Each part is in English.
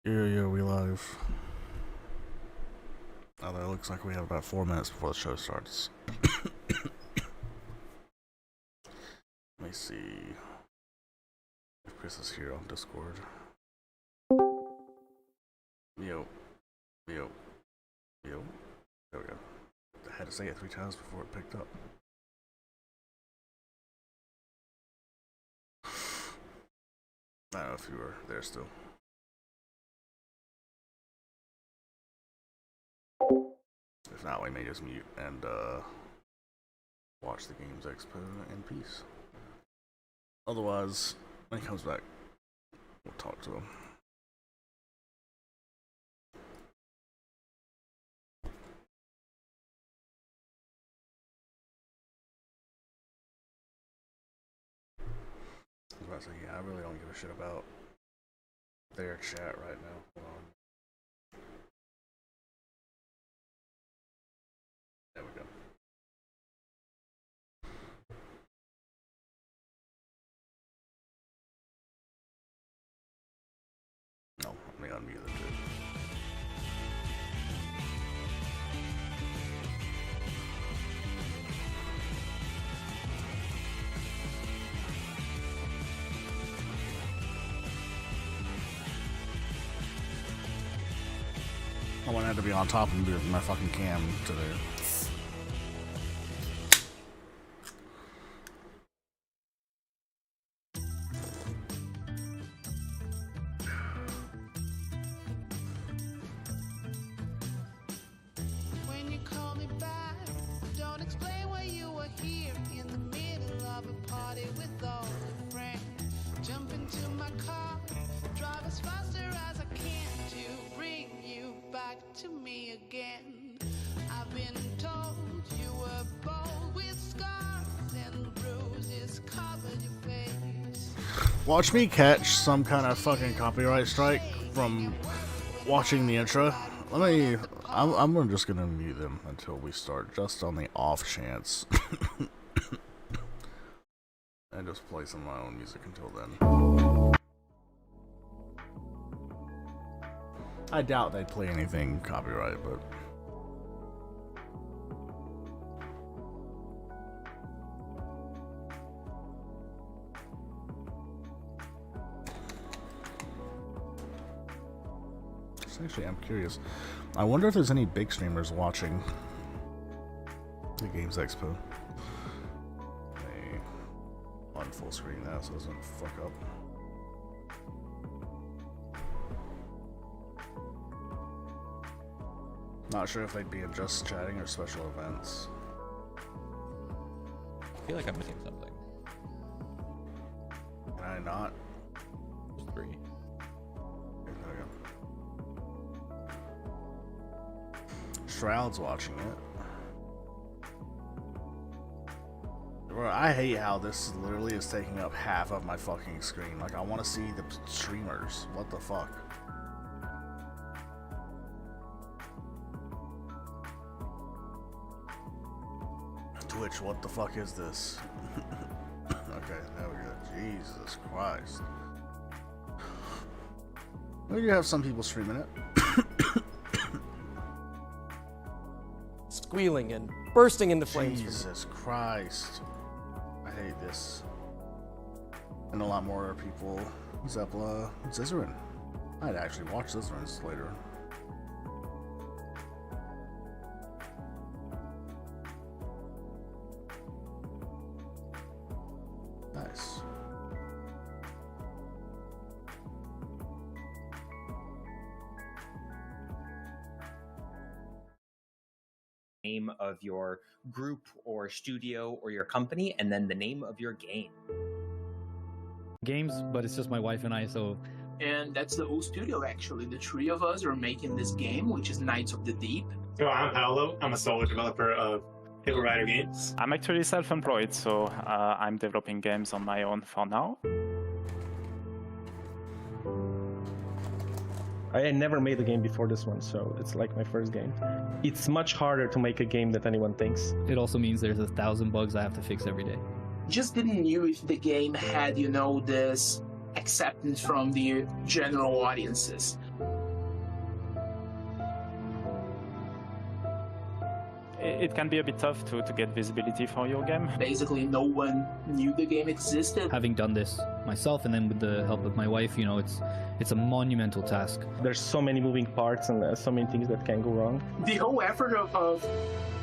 Yeah, we live. Although it looks like we have about 4 minutes before the show starts. Let me see if Chris is here on Discord. Yo. There we go. I had to say it 3 times before it picked up. I don't know if you were there still. If not, we may just mute and watch the Games Expo in peace. Otherwise, when he comes back, we'll talk to him. I was about to say, yeah, I really don't give a shit about their chat right now. Hold on. There we go. No, let me unmute them too. I wanted to be on top of my fucking cam today. When you call me back, don't explain why you were here in the middle of a party with all your friends. Jump into my car, drive as fast as I can to bring you back to me again. I've been told you were bold with scars and bruises covered your face. Watch me catch some kind of fucking copyright strike from watching the intro. I'm just gonna mute them until we start, just on the off chance. And just play some of my own music until then. I doubt they'd play anything copyright, but... Actually, I'm curious. I wonder if there's any big streamers watching the Games Expo. On full screen now so it doesn't fuck up. Not sure if they'd be in just chatting or special events. I feel like I'm missing something. Can I not? There's 3. There we go. Shroud's watching it. Bro, I hate how this literally is taking up half of my fucking screen. Like, I want to see the streamers. What the fuck? Twitch, what the fuck is this? Okay, there we go. Jesus Christ. We do have some people streaming it. Squealing and bursting into flames. Jesus Christ. I hate this. And a lot more people. Zeppla, Zizarin. I'd actually watch Zizarin's later. Nice. Name of your group or studio or your company, and then the name of your game. Games, but it's just my wife and I, so... And that's the whole studio, actually. The 3 of us are making this game, which is Knights of the Deep. So I'm Paolo. I'm a solo developer of Table Rider games. I'm actually self-employed, so I'm developing games on my own for now. I never made a game before this one, so it's like my first game. It's much harder to make a game than anyone thinks. It also means there's 1,000 bugs I have to fix every day. Just didn't know if the game had, this acceptance from the general audiences. it can be a bit tough to get visibility for your game. Basically, no one knew the game existed. Having done this myself and then with the help of my wife, you know, it's a monumental task. There's so many moving parts and so many things that can go wrong. The whole effort of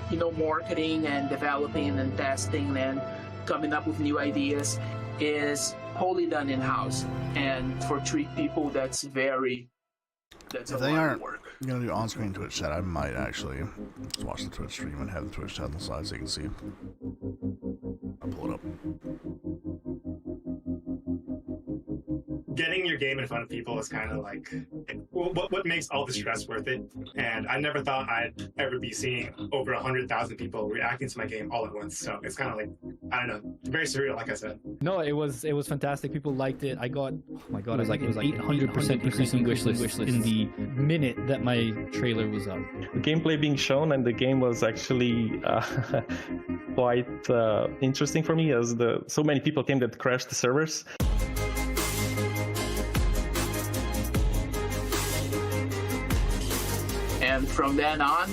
you know, marketing and developing and testing and coming up with new ideas is wholly done in-house. And for 3 people, that's a If they lot of aren't work. gonna do on-screen Twitch chat, I might actually just watch the Twitch stream and have the Twitch chat on the side so you can see. I'll pull it up. Getting your game in front of people is kind of like what makes all the stress worth it. And I never thought I'd ever be seeing over 100,000 people reacting to my game all at once. So it's kind of like, I don't know, very surreal, like I said. No, it was fantastic. People liked it. I got, oh my god, it was like 800% increase in wish list in the minute that my trailer was up. The gameplay being shown and the game was actually quite interesting for me, as so many people came that crashed the servers. And from then on,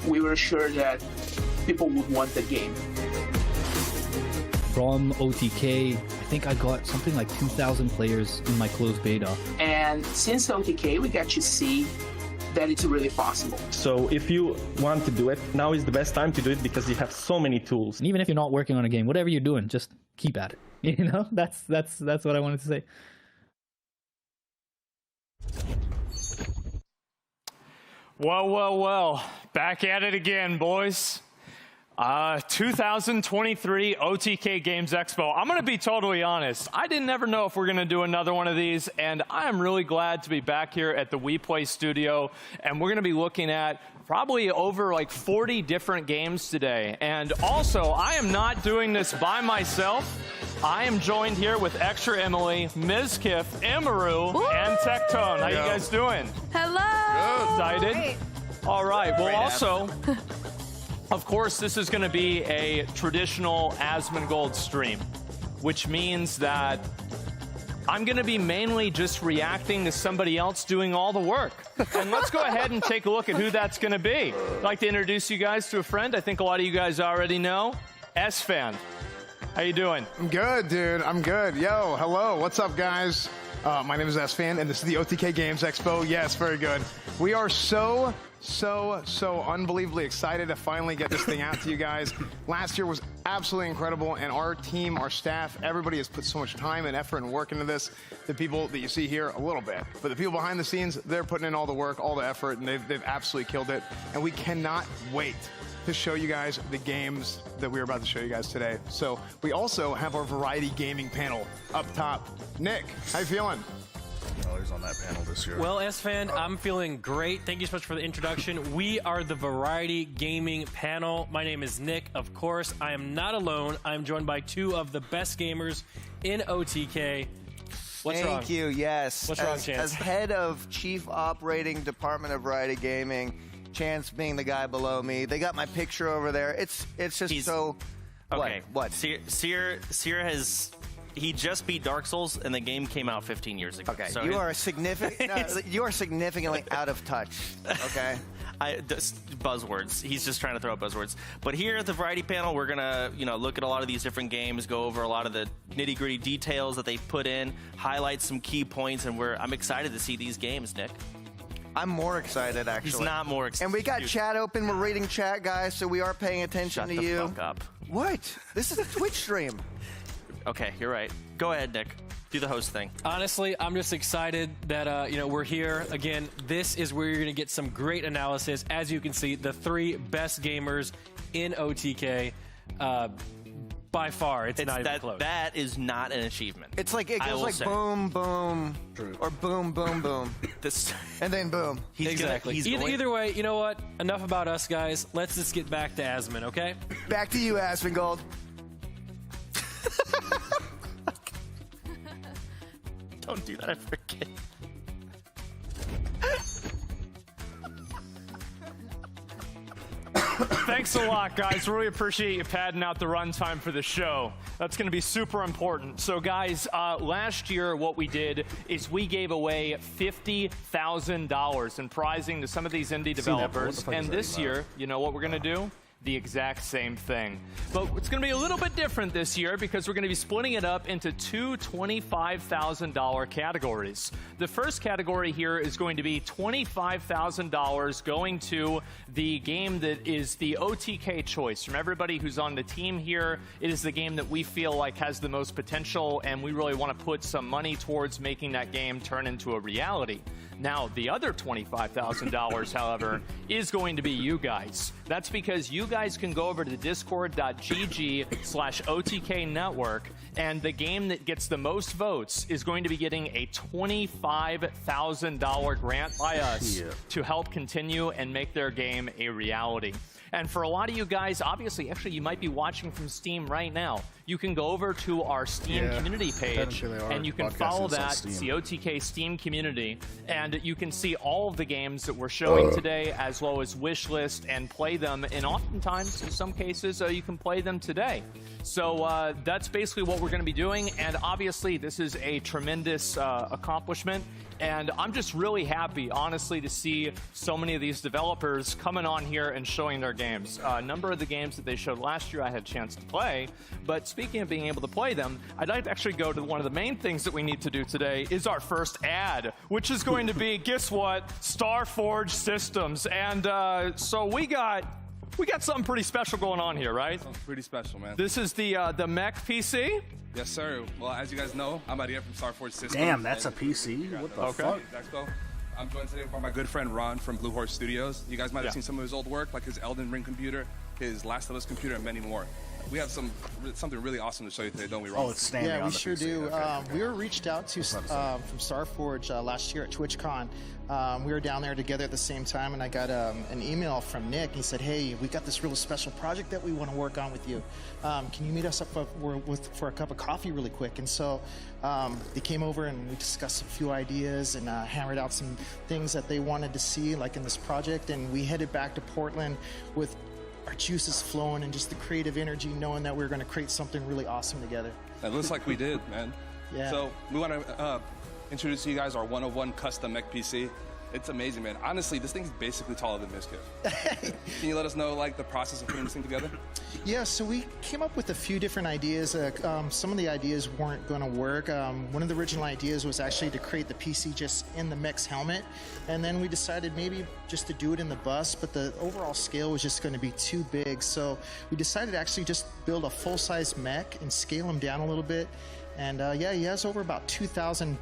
we were sure that people would want the game. From OTK, I think I got something like 2,000 players in my closed beta. And since OTK, we got to see that it's really possible. So if you want to do it, now is the best time to do it because you have so many tools. And even if you're not working on a game, whatever you're doing, just keep at it. You know, that's what I wanted to say. Well, back at it again, boys. 2023 OTK Games Expo. I'm going to be totally honest. I didn't ever know if we're going to do another one of these, and I am really glad to be back here at the We Play studio, and we're going to be looking at probably over like 40 different games today. And also, I am not doing this by myself. I am joined here with Extra Emily, Ms. Kiff, Emaru, and Tectone. How you guys doing? Hello. Excited? Great. All right. Well, also, of course, this is going to be a traditional Asmongold stream, which means that I'm going to be mainly just reacting to somebody else doing all the work. And let's go ahead and take a look at who that's going to be. I'd like to introduce you guys to a friend I think a lot of you guys already know, S-Fan. How you doing? I'm good, dude. I'm good. Yo, hello. What's up, guys? My name is S-Fan, and this is the OTK Games Expo. Yes, very good. We are so unbelievably excited to finally get this thing out to you guys. Last year was absolutely incredible, and our team, our staff, everybody has put so much time and effort and work into this. The people that you see here, a little bit, but the people behind the scenes, they're putting in all the work, all the effort, and they've absolutely killed it. And we cannot wait to show you guys the games that we're about to show you guys today. So we also have our variety gaming panel up top. Nick, how you feeling? Oh, he's on that panel this year. Well, S-Fan, I'm feeling great. Thank you so much for the introduction. We are the Variety Gaming Panel. My name is Nick, of course. I am not alone. I'm joined by 2 of the best gamers in OTK. What's wrong? Thank you, yes. What's wrong, Chance? As head of Chief Operating Department of Variety Gaming, Chance being the guy below me, they got my picture over there. It's just so... Okay. What? Seer has... He just beat Dark Souls, and the game came out 15 years ago. Okay, so you are you are significantly out of touch. Okay, buzzwords. He's just trying to throw out buzzwords. But here at the Variety Panel, we're gonna look at a lot of these different games, go over a lot of the nitty-gritty details that they've put in, highlight some key points, and I'm excited to see these games, Nick. I'm more excited, actually. He's not more excited. And we got chat open. We're reading chat, guys, so we are paying attention to you. Shut the fuck up. What? This is a Twitch stream. Okay, you're right. Go ahead, Nick. Do the host thing. Honestly, I'm just excited that we're here again. This is where you're going to get some great analysis. As you can see, the 3 best gamers in OTK. By far, it's not even close. That is not an achievement. It's like it goes like boom, boom, or boom, boom, boom, and then boom. Exactly. Either way, you know what? Enough about us, guys. Let's just get back to Asmon, okay? Back to you, Asmongold. Don't do that, I forget. Thanks a lot, guys. Really appreciate you padding out the runtime for the show. That's going to be super important. So, guys, last year what we did is we gave away $50,000 in prizing to some of these indie developers. And this year, you know what we're going to do? the exact same thing. But it's going to be a little bit different this year because we're going to be splitting it up into two $25,000 categories. The first category here is going to be $25,000 going to the game that is the OTK choice. From everybody who's on the team here, it is the game that we feel like has the most potential, and we really want to put some money towards making that game turn into a reality. Now, the other $25,000, however, is going to be you guys. That's because you guys can go over to discord.gg/OTK network, and the game that gets the most votes is going to be getting a $25,000 grant by us to help continue and make their game a reality. And for a lot of you guys, obviously, actually, you might be watching from Steam right now. You can go over to our Steam community page, and you can follow that. It's the OTK Steam community, and you can see all of the games that we're showing today, as well as wish list, and play them. And oftentimes, in some cases, you can play them today. So that's basically what we're going to be doing. And obviously, this is a tremendous accomplishment. And I'm just really happy, honestly, to see so many of these developers coming on here and showing their games. A number of the games that they showed last year I had a chance to play. But speaking of being able to play them, I'd like to actually go to one of the main things that we need to do today is our first ad, which is going to be, guess what? Starforge Systems. And so we got something pretty special going on here, right? Something pretty special, man. This is the Mech PC? Yes, sir. Well, as you guys know, I'm out here from Starforge Systems. Damn, that's a PC? What the fuck? Expo. I'm joined today by my good friend Ron from Blue Horse Studios. You guys might have seen some of his old work, like his Elden Ring computer, his Last of Us computer, and many more. We have something really awesome to show you today, don't we, Ron? Oh, it's standing on Yeah, we the sure PC. do. Okay. We were reached out to from Starforge last year at TwitchCon. We were down there together at the same time, and I got an email from Nick. He said, "Hey, we got this real special project that we want to work on with you. Can you meet us up for a cup of coffee really quick?" And so they came over and we discussed a few ideas and hammered out some things that they wanted to see, like in this project. And we headed back to Portland with our juices flowing and just the creative energy, knowing that we were going to create something really awesome together. It looks like we did, man. Yeah. So we want to introduce to you guys our 101 custom Mech PC. It's amazing, man. Honestly, this thing's basically taller than Miskiff. Can you let us know, like, the process of putting this thing together? Yeah, so we came up with a few different ideas. Some of the ideas weren't going to work. One of the original ideas was actually to create the PC just in the mech's helmet, and then we decided maybe just to do it in the bus, but the overall scale was just going to be too big. So we decided to actually just build a full-size mech and scale him down a little bit. And yeah, he has over about 2,000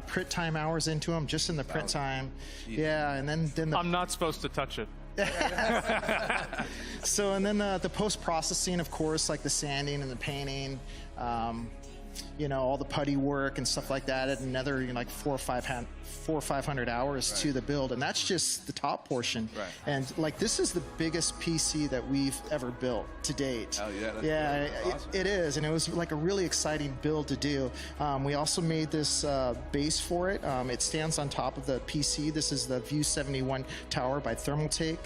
print time hours into him, just in the print time. Yeah, and then the... I'm not supposed to touch it. So, and then the post-processing, of course, like the sanding and the painting, you know, all the putty work and stuff like that, at another, you know, like 400 or 500 hours to the build, and that's just the top portion. Right. And like, this is the biggest PC that we've ever built to date. Oh yeah, Yeah, awesome. it is, and it was like a really exciting build to do. We also made this base for it. It stands on top of the PC. This is the View 71 tower by Thermaltake.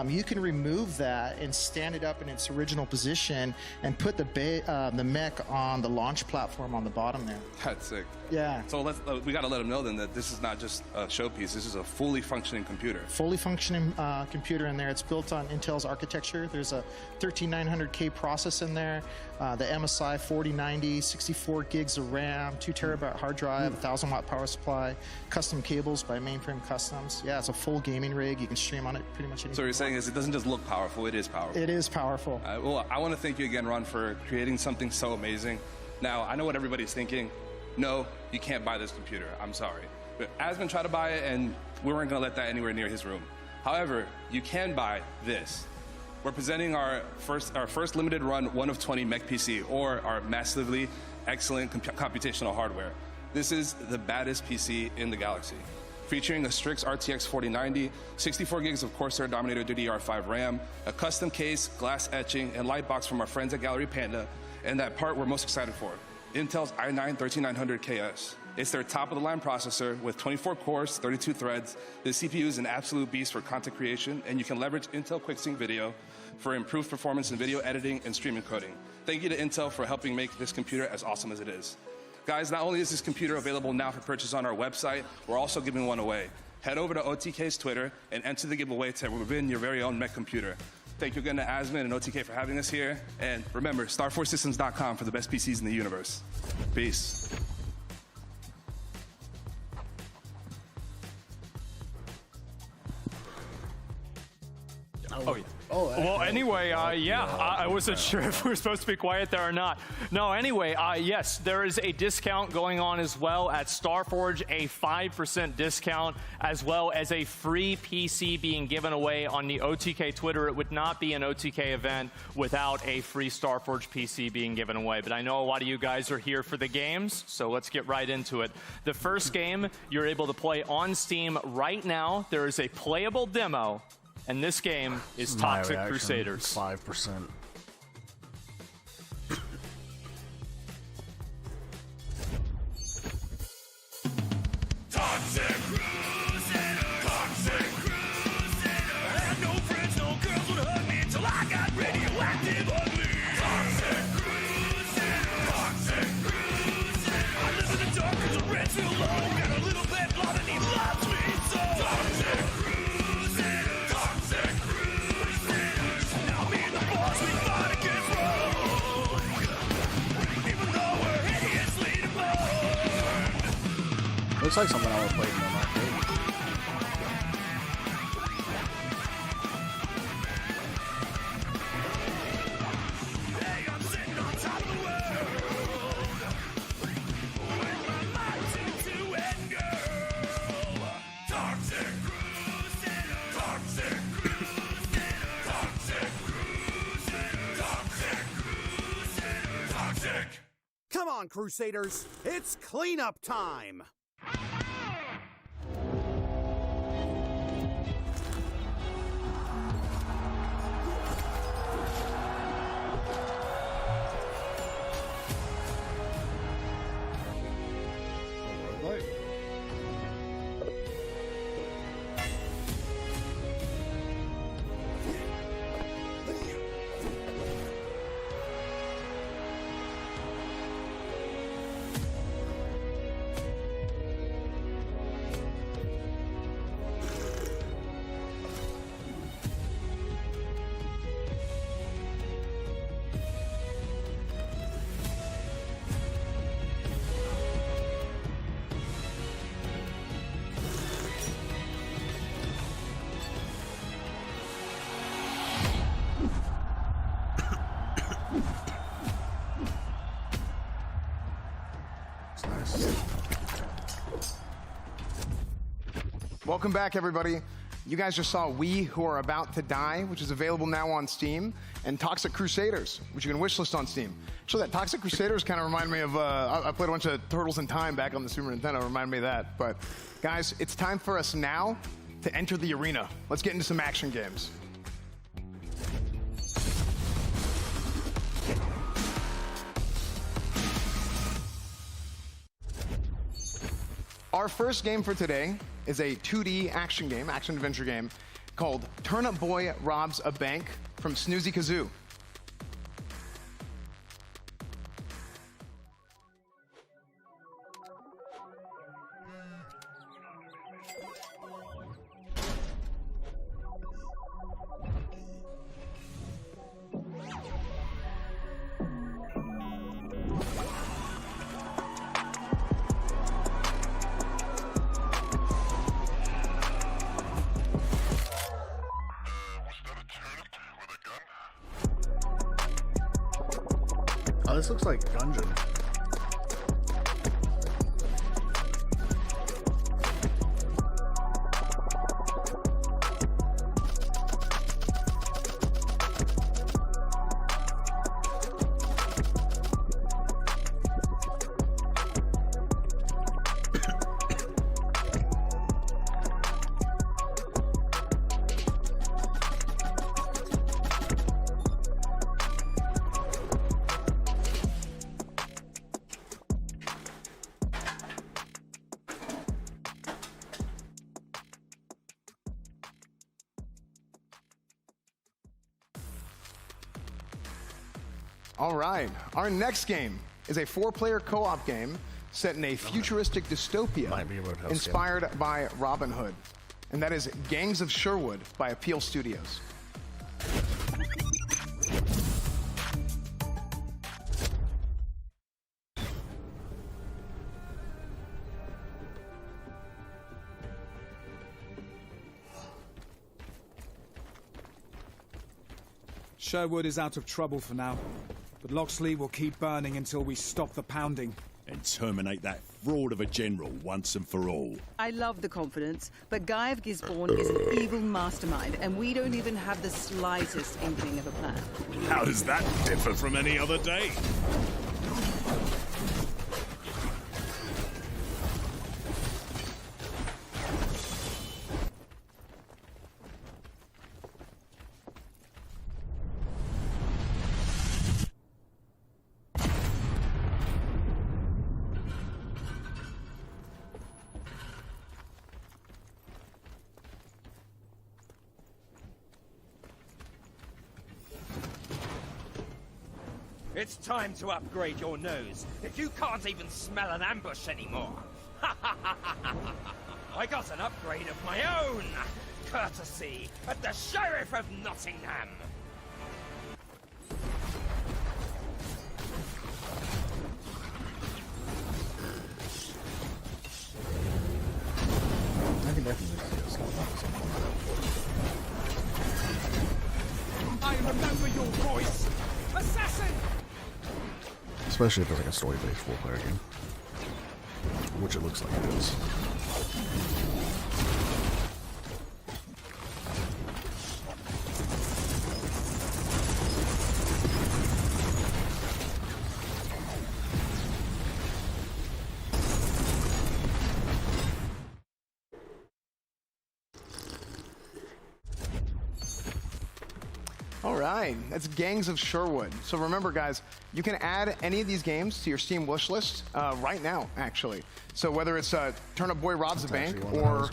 You can remove that and stand it up in its original position and put the mech on the launch platform on the bottom there. That's sick. Yeah. So we got to let them know then that this is not just a showpiece. This is a fully functioning computer. Fully functioning computer in there. It's built on Intel's architecture. There's a 13900K process in there, the MSI 4090, 64 gigs of RAM, 2 terabyte hard drive, 1,000 watt power supply, custom cables by Mainframe Customs. Yeah, it's a full gaming rig. You can stream on it pretty much anything. So what you're saying is it doesn't just look powerful, it is powerful. It is powerful. Well, I want to thank you again, Ron, for creating something so amazing. Now, I know what everybody's thinking. No, you can't buy this computer. I'm sorry. But Asmund tried to buy it, and we weren't going to let that anywhere near his room. However, you can buy this. We're presenting our first limited run 1 of 20 Mech PC, or our massively excellent computational hardware. This is the baddest PC in the galaxy. Featuring a Strix RTX 4090, 64 gigs of Corsair Dominator DDR5 RAM, a custom case, glass etching, and light box from our friends at Gallery Panda, and that part we're most excited for, Intel's i9-13900KS. It's their top-of-the-line processor with 24 cores, 32 threads. The CPU is an absolute beast for content creation, and you can leverage Intel QuickSync Video for improved performance in video editing and stream encoding. Thank you to Intel for helping make this computer as awesome as it is. Guys, not only is this computer available now for purchase on our website, we're also giving one away. Head over to OTK's Twitter and enter the giveaway to win your very own Mech computer. Thank you again to Asman and OTK for having us here. And remember, StarForceSystems.com for the best PCs in the universe. Peace. Oh, yeah. Well, anyway, I wasn't sure if we were supposed to be quiet there or not. No, anyway, yes, there is a discount going on as well at StarForge, a 5% discount, as well as a free PC being given away on the OTK Twitter. It would not be an OTK event without a free StarForge PC being given away. But I know a lot of you guys are here for the games, so let's get right into it. The first game you're able to play on Steam right now. There is a playable demo. And this game is Toxic Crusaders. 5%. Toxic Crusader, Toxic Crusader. I had no friends, no girls would hug me until I got radioactive ugly. Toxic Crusader, Toxic Crusader. I live in the dark 'cause the rent's real low. Got a little bit blood and he loves me so. Toxic Crusader, Toxic Crusader. Now me and the boss, we fight against road. Even though we're hideously deformed. Looks like something I would play in an arcade. Hey, I'm sitting on top of the world. With my mighty two-head girl. Toxic Crusader, Toxic Crusader, Toxic Crusader, Toxic Crusader, Toxic. Come on, Crusaders. It's cleanup time. Welcome back, everybody. You guys just saw We Who Are About to Die, which is available now on Steam, and Toxic Crusaders, which you can wishlist on Steam. So that Toxic Crusaders kind of remind me of, I played a bunch of Turtles in Time back on the Super Nintendo, remind me of that. But guys, it's time for us now to enter the arena. Let's get into some action games. Our first game for today is a 2D action game, action-adventure game, called Turnip Boy Robs a Bank from Snoozy Kazoo. Oh, this looks like Gungeon. All right, our next game is a 4-player co-op game set in a futuristic dystopia inspired by Robin Hood, and that is Gangs of Sherwood by Appeal Studios. Sherwood is out of trouble for now, but Loxley will keep burning until we stop the pounding. And terminate that fraud of a general once and for all. I love the confidence, but Guy of Gisborne is an evil mastermind, and we don't even have the slightest inkling of a plan. How does that differ from any other day? It's time to upgrade your nose, if you can't even smell an ambush anymore. I got an upgrade of my own, courtesy of the Sheriff of Nottingham. I can definitely see us. I remember your voice! Assassin! Especially if it's like a story-based 4-player game. Which it looks like it is. All right, that's Gangs of Sherwood. So remember, guys, you can add any of these games to your Steam wish list right now, actually. So whether it's Turnip Boy Robs the Bank or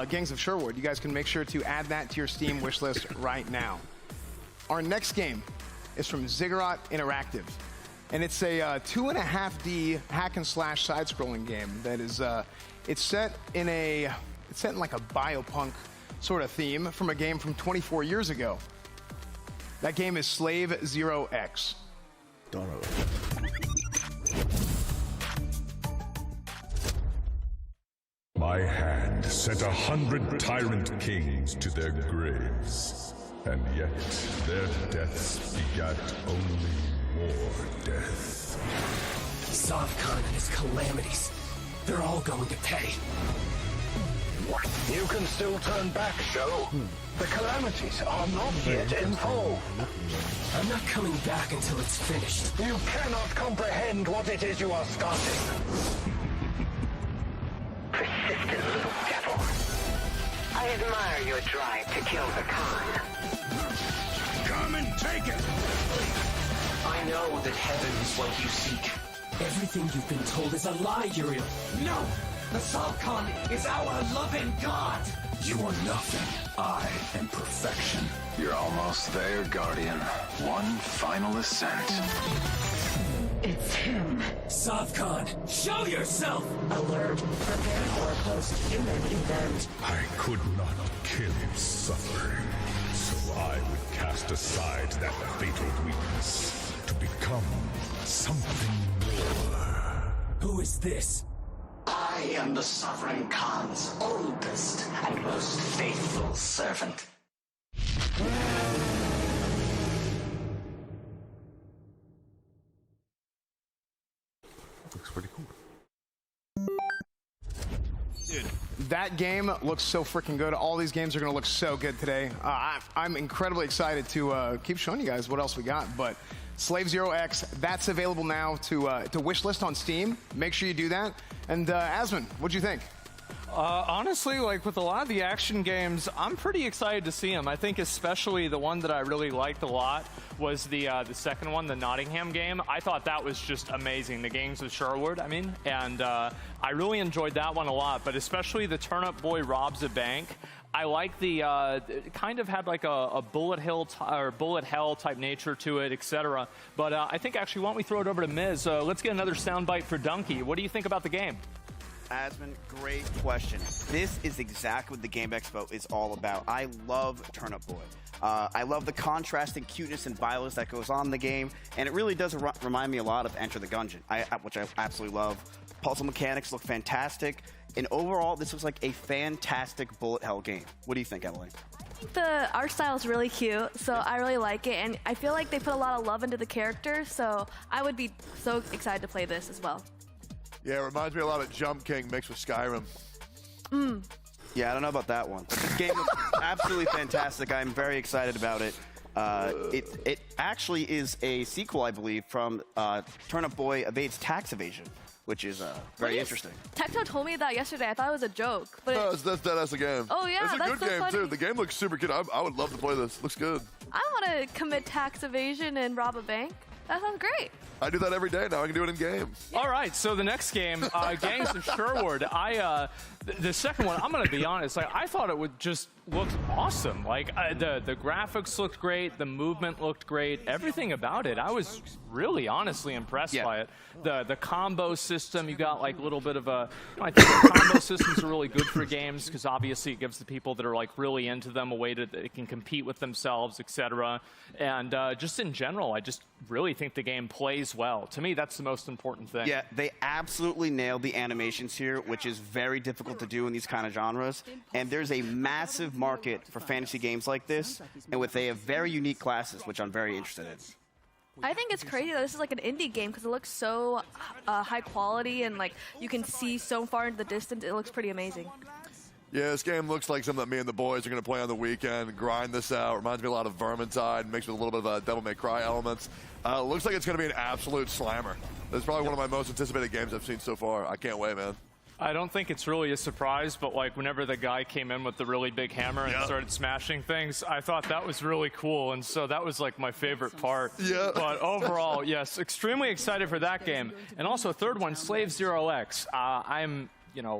Gangs of Sherwood, you guys can make sure to add that to your Steam wish list right now. Our next game is from Ziggurat Interactive, and it's a 2.5D hack and slash side-scrolling game that is it's set in like a biopunk sort of theme from a game from 24 years ago. That game is Slave 0X. Don't know. My hand sent 100 tyrant kings to their graves, and yet their deaths begat only more death. Sovkhan and his calamities, they're all going to pay. You can still turn back, Joe. The calamities are not yet in full. I'm not coming back until it's finished. You cannot comprehend what it is you are starting. Persistent little devil. I admire your drive to kill the Khan. Come and take it! I know that heaven is what you seek. Everything you've been told is a lie, Uriel. No! The Sovkhan is our loving God! You are nothing. I am perfection. You're almost there, Guardian. One final ascent. It's him. Sovkhan, show yourself! Alert. Prepare for a post-human event. I could not kill suffering, so I would cast aside that fatal weakness to become something more. Who is this? I am the Sovereign Khan's oldest and most faithful servant. Looks pretty cool. Dude, that game looks so freaking good. All these games are going to look so good today. I'm incredibly excited to keep showing you guys what else we got. But Slave 0X, that's available now to wishlist on Steam. Make sure you do that. And Asmon, what'd you think? Honestly, like with a lot of the action games, I'm pretty excited to see them. I think especially the one that I really liked a lot was the second one, the Nottingham game. I thought that was just amazing. The Gangs of Sherwood, I mean, and I really enjoyed that one a lot. But especially the Turnip Boy Robs a Bank. I like the it kind of had like a bullet hell type nature to it, etc. But I think actually, why don't we throw it over to Miz? Let's get another soundbite for Donkey. What do you think about the game? Asmon, great question. This is exactly what the Game Expo is all about. I love Turnip Boy. I love the contrasting cuteness and violence that goes on in the game, and it really does remind me a lot of Enter the Gungeon, which I absolutely love. Puzzle mechanics look fantastic, and overall, this looks like a fantastic bullet hell game. What do you think, Emily? think the art style is really cute, so I really like it, and I feel like they put a lot of love into the characters, so I would be so excited to play this as well. Yeah, it reminds me a lot of Jump King mixed with Skyrim. Yeah, I don't know about that one. But this game looks absolutely fantastic. I'm very excited about it. It actually is a sequel, I believe, from Turnip Boy Evades Tax Evasion, which is very interesting. Tecto told me that yesterday. I thought it was a joke. But No, that's deadass a game. Oh, yeah, it's a that's good so game funny. too. The game looks super good. I would love to play this. Looks good. I want to commit tax evasion and rob a bank. That sounds great. I do that every day now. I can do it in game. All right, so the next game, Gangs of Sherwood. The second one, I'm going to be honest. Like, I thought it would just look awesome. Like the graphics looked great, the movement looked great, everything about it. I was really honestly impressed by it. The combo system, you got like a little bit of a. I think the combo systems are really good for games because obviously it gives the people that are like really into them a way that they can compete with themselves, etc. And just in general, I just really think the game plays well. To me, that's the most important thing. Yeah, they absolutely nailed the animations here, which is very difficult to do in these kind of genres. And there's a massive market for fantasy games like this, and they have very unique classes, which I'm very interested in. I think it's crazy that this is like an indie game because it looks so high quality and like you can see so far into the distance. It looks pretty amazing. Yeah, this game looks like something that me and the boys are going to play on the weekend, grind this out. Reminds me a lot of Vermintide, mixed with a little bit of Devil May Cry elements. Looks like it's going to be an absolute slammer. It's probably one of my most anticipated games I've seen so far. I can't wait, man. I don't think it's really a surprise, but like whenever the guy came in with the really big hammer and started smashing things, I thought that was really cool, and so that was like my favorite part. Yeah. But overall, yes, extremely excited for that game. And also third one, Slave Zero X. I'm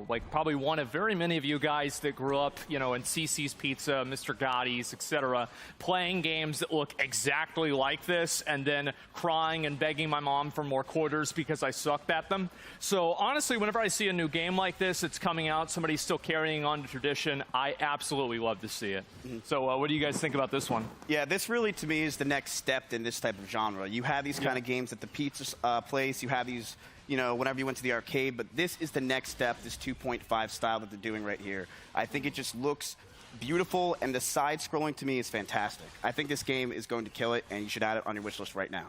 like probably one of very many of you guys that grew up, in CC's Pizza, Mr. Gotti's, etc., playing games that look exactly like this and then crying and begging my mom for more quarters because I sucked at them. So honestly, whenever I see a new game like this, it's coming out, somebody's still carrying on to tradition, I absolutely love to see it. So what do you guys think about this one? Yeah, this really, to me, is the next step in this type of genre. You have these kind of games at the pizza place. You have these, whenever you went to the arcade. But this is the next step, this 2.5 style that they're doing right here. I think it just looks beautiful, and the side-scrolling, to me, is fantastic. I think this game is going to kill it, and you should add it on your wish list right now.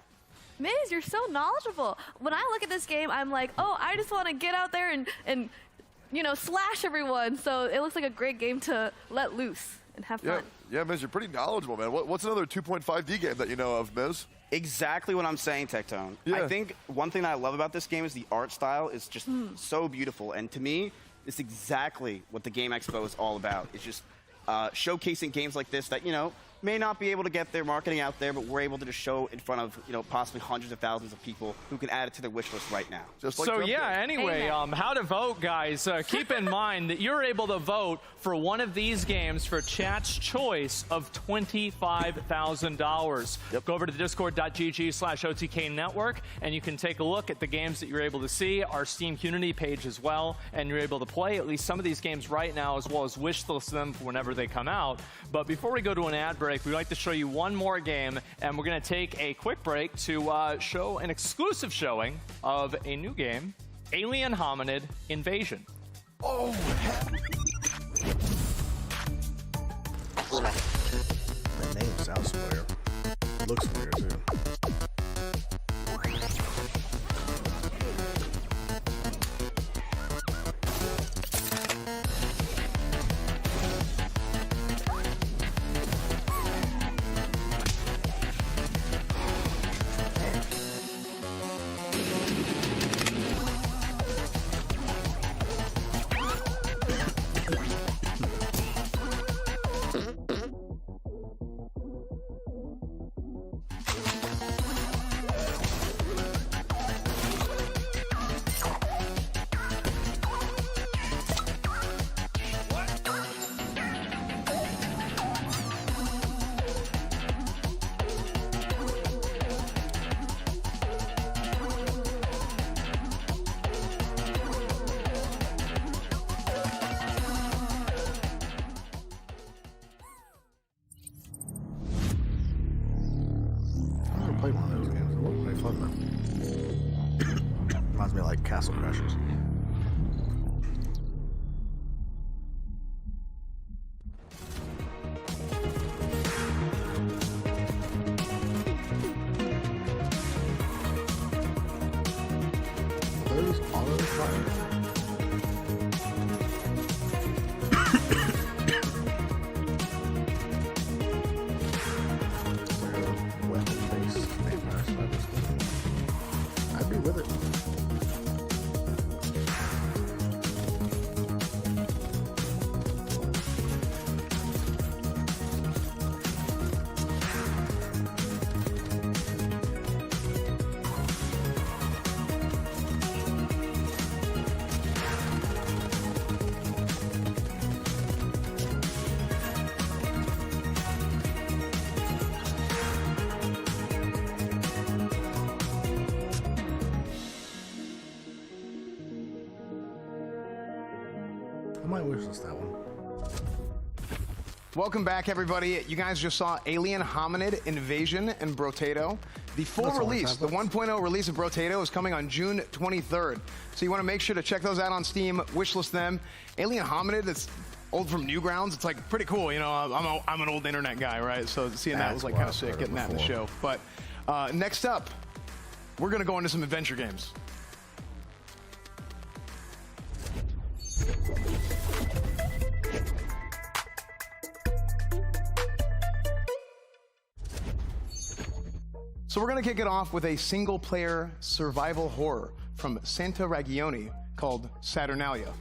Miz, you're so knowledgeable. When I look at this game, I'm like, oh, I just want to get out there and slash everyone. So it looks like a great game to let loose and have fun. Yeah, Miz, you're pretty knowledgeable, man. What's another 2.5D game that you know of, Miz? Exactly what I'm saying, Tectone. Yeah. I think one thing that I love about this game is the art style is just so beautiful. And to me, it's exactly what the Game Expo is all about. It's just showcasing games like this that, may not be able to get their marketing out there, but we're able to just show in front of, possibly hundreds of thousands of people who can add it to their wish list right now. Just like so anyway, how to vote, guys. Keep in mind that you're able to vote for one of these games for chat's choice of $25,000. Go over to the discord.gg/OTK network, and you can take a look at the games that you're able to see, our Steam community page as well, and you're able to play at least some of these games right now, as well as wish list them for whenever they come out. But before we go to an ad break, we'd like to show you one more game, and we're going to take a quick break to show an exclusive showing of a new game, Alien Hominid Invasion. Oh, That name sounds familiar. Looks familiar, too. Played one of those games. It looked pretty fun though. Reminds me of like Castle Crashers. I'd be with it. I might wish list that one. Welcome back, everybody. You guys just saw Alien Hominid Invasion and Brotato. The full release, the 1.0 release of Brotato is coming on June 23rd. So you want to make sure to check those out on Steam, wishlist them. Alien Hominid, it's old from Newgrounds. It's like pretty cool. You know, I'm an old internet guy, right? So seeing that was like kind of sick, getting that in the show. But next up, we're going to go into some adventure games. So we're going to kick it off with a single-player survival horror from Santa Ragione called Saturnalia.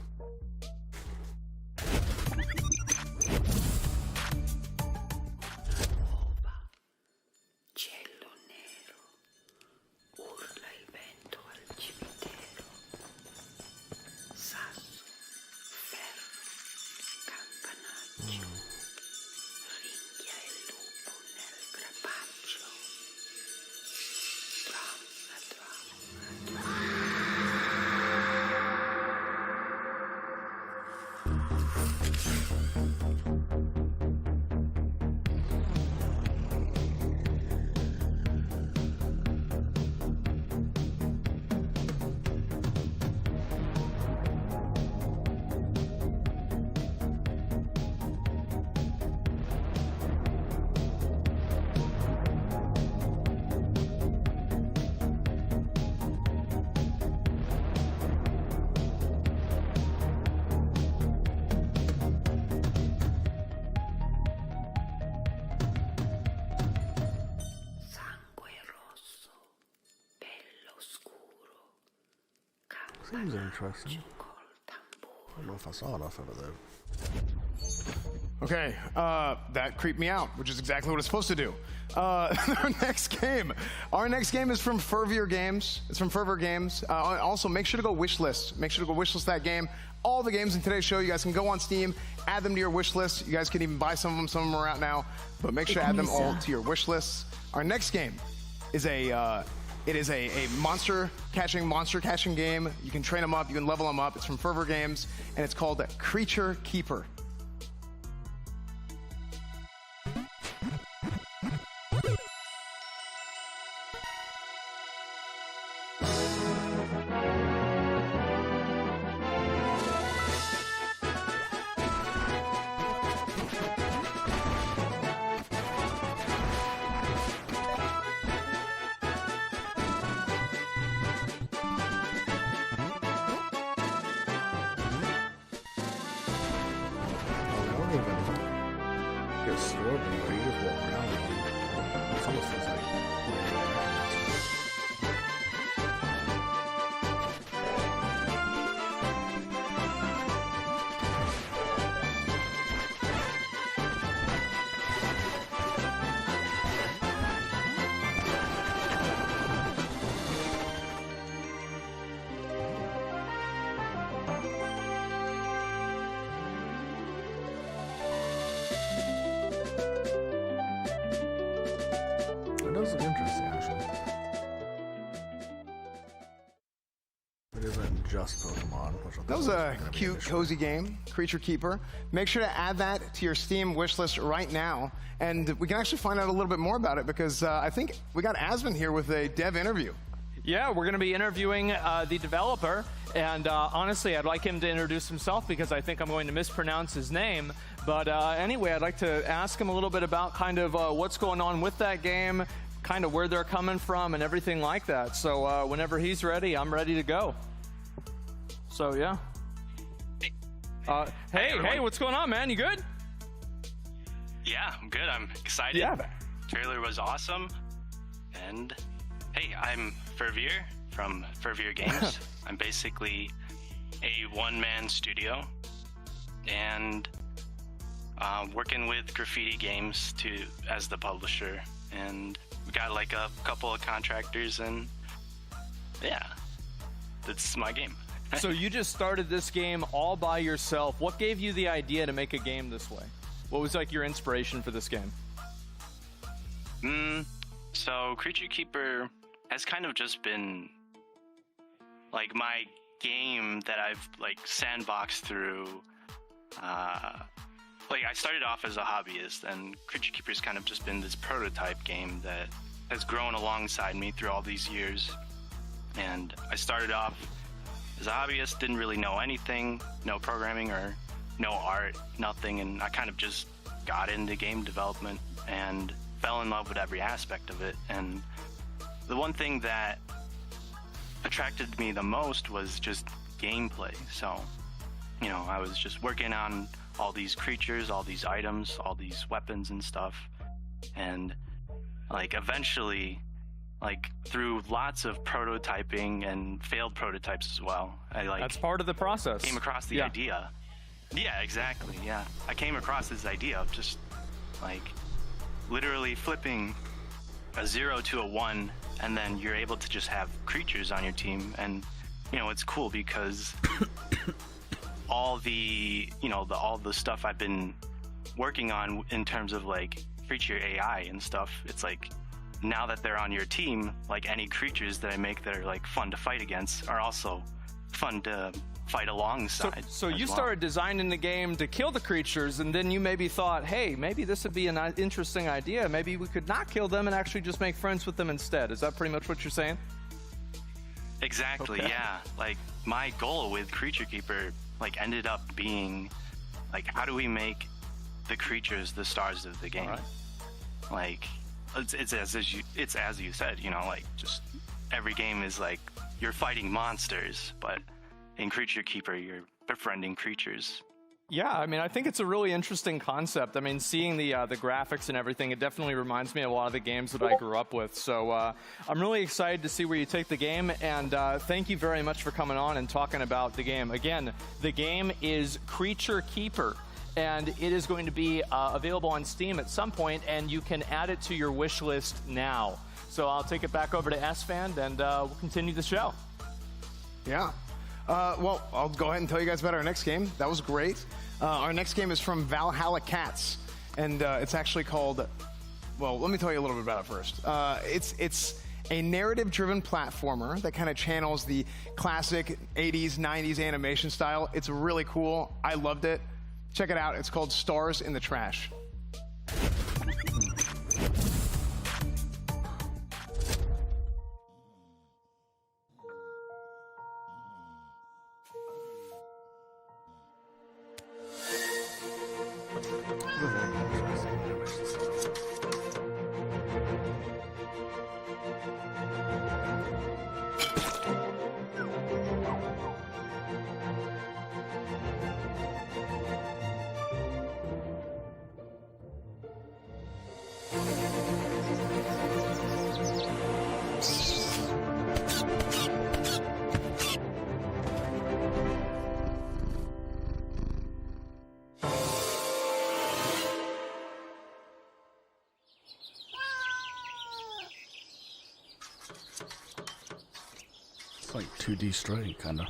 Cielo nero, urla il vento al cimitero. Sasso, ferro, campanaggio. Ringhia il lupo nel crepaccio. Seems interesting. I don't know if I saw enough of it though. Okay, that creeped me out, which is exactly what it's supposed to do. Our next game is from Fervor Games. It's from Fervor Games. Also, make sure to go wishlist. Make sure to go wishlist that game. All the games in today's show, you guys can go on Steam, add them to your wish list. You guys can even buy some of them. Some of them are out now, but make sure to add them all to your wish lists. Our next game is a monster catching game. You can train them up, you can level them up. It's from Fervor Games, and it's called Creature Keeper. It does look interesting, actually. It isn't just Pokemon, which I thought That was a cute, cozy game, Creature Keeper. Make sure to add that to your Steam wishlist right now, and we can actually find out a little bit more about it because I think we got Asvin here with a dev interview. Yeah, we're going to be interviewing the developer, and honestly, I'd like him to introduce himself because I think I'm going to mispronounce his name. But anyway, I'd like to ask him a little bit about kind of what's going on with that game, kind of where they're coming from, and everything like that. So whenever he's ready, I'm ready to go. So yeah. Hey, what's going on, man? You good? Yeah, I'm good. I'm excited. Yeah. Trailer was awesome. And hey, I'm Fervier from Fervier Games. I'm basically a one-man studio and working with Graffiti Games as the publisher. And we got like a couple of contractors, and yeah, that's my game. So you just started this game all by yourself. What gave you the idea to make a game this way? What was like your inspiration for this game? So Creature Keeper has kind of just been like my game that I've like sandboxed through. Like I started off as a hobbyist, and Creature Keeper's kind of just been this prototype game that has grown alongside me through all these years. And I started off as a hobbyist, didn't really know anything, no programming or no art, nothing, and I kind of just got into game development and fell in love with every aspect of it. And the one thing that attracted me the most was just gameplay. So, you know, I was just working on all these creatures, all these items, all these weapons and stuff, and like eventually, like through lots of prototyping and failed prototypes as well, That's part of the process. Came across the idea. Yeah, exactly. Yeah, I came across this idea of just like literally flipping a 0 to a 1, and then you're able to just have creatures on your team. And you know, it's cool because all the all the stuff I've been working on in terms of like creature AI and stuff, it's like now that they're on your team, like any creatures that I make that are like fun to fight against are also fun to fight alongside. So you started designing the game to kill the creatures, and then you maybe thought, hey, maybe this would be an interesting idea. Maybe we could not kill them and actually just make friends with them instead. Is that pretty much what you're saying? Exactly, Okay. yeah. Like my goal with Creature Keeper like ended up being like, how do we make the creatures the stars of the game? Like it's as you said, you know, like just every game is like you're fighting monsters, but in Creature Keeper you're befriending creatures. Yeah, I mean, I think it's a really interesting concept. I mean, seeing the graphics and everything, it definitely reminds me of a lot of the games that I grew up with. So I'm really excited to see where you take the game, and thank you very much for coming on and talking about the game. Again, the game is Creature Keeper, and it is going to be available on Steam at some point, and you can add it to your wish list now. So I'll take it back over to SFan, and we'll continue the show. Yeah. Well, I'll go ahead and tell you guys about our next game. That was great. Our next game is from Valhalla Cats, and it's actually called, well, let me tell you a little bit about it first. It's a narrative-driven platformer that kind of channels the classic 80s, 90s animation style. It's really cool. I loved it. Check it out. It's called Stars in the Trash. It's like 2D Stray, kind of.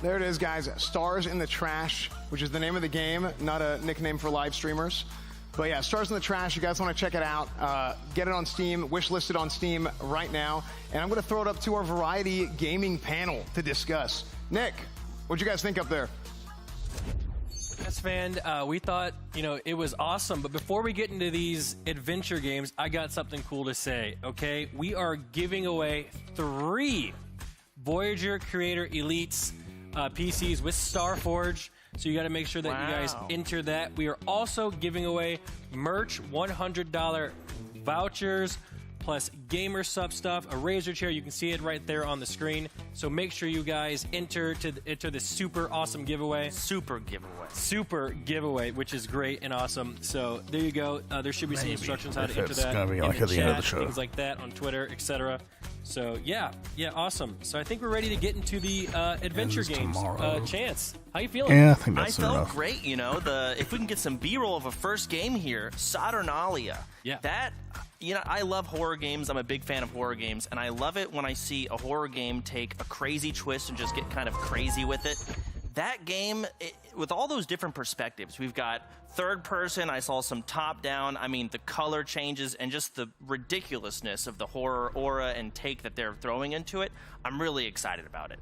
There it is, guys. Stars in the Trash, which is the name of the game, not a nickname for live streamers. But yeah, Stars in the Trash, you guys want to check it out. Get it on Steam, wish listed on Steam right now. And I'm going to throw it up to our Variety Gaming panel to discuss. Nick, what'd you guys think up there? Fan. We thought, it was awesome. But before we get into these adventure games, I got something cool to say, okay? We are giving away 3 Voyager Creator Elites PCs with Starforge. So you got to make sure that you guys enter that. We are also giving away merch, $100 vouchers, plus gamer sub stuff, a Razer chair. You can see it right there on the screen. So make sure you guys enter this super awesome giveaway. Super giveaway, which is great and awesome. So there you go. There should be some instructions how to enter It's that. gonna be in like the at the end of chat, the show. things like that on Twitter, etc. So yeah, awesome. So I think we're ready to get into the adventure Ends games. tomorrow. Chance, how you feeling? Yeah, I think I that's felt enough. great, if we can get some B-roll of a first game here, Saturnalia. Yeah. That, I love horror games. I'm a big fan of horror games, and I love it when I see a horror game take a crazy twist and just get kind of crazy with it. That game, with all those different perspectives, we've got third person, I saw some top down, the color changes and just the ridiculousness of the horror aura and take that they're throwing into it. I'm really excited about it.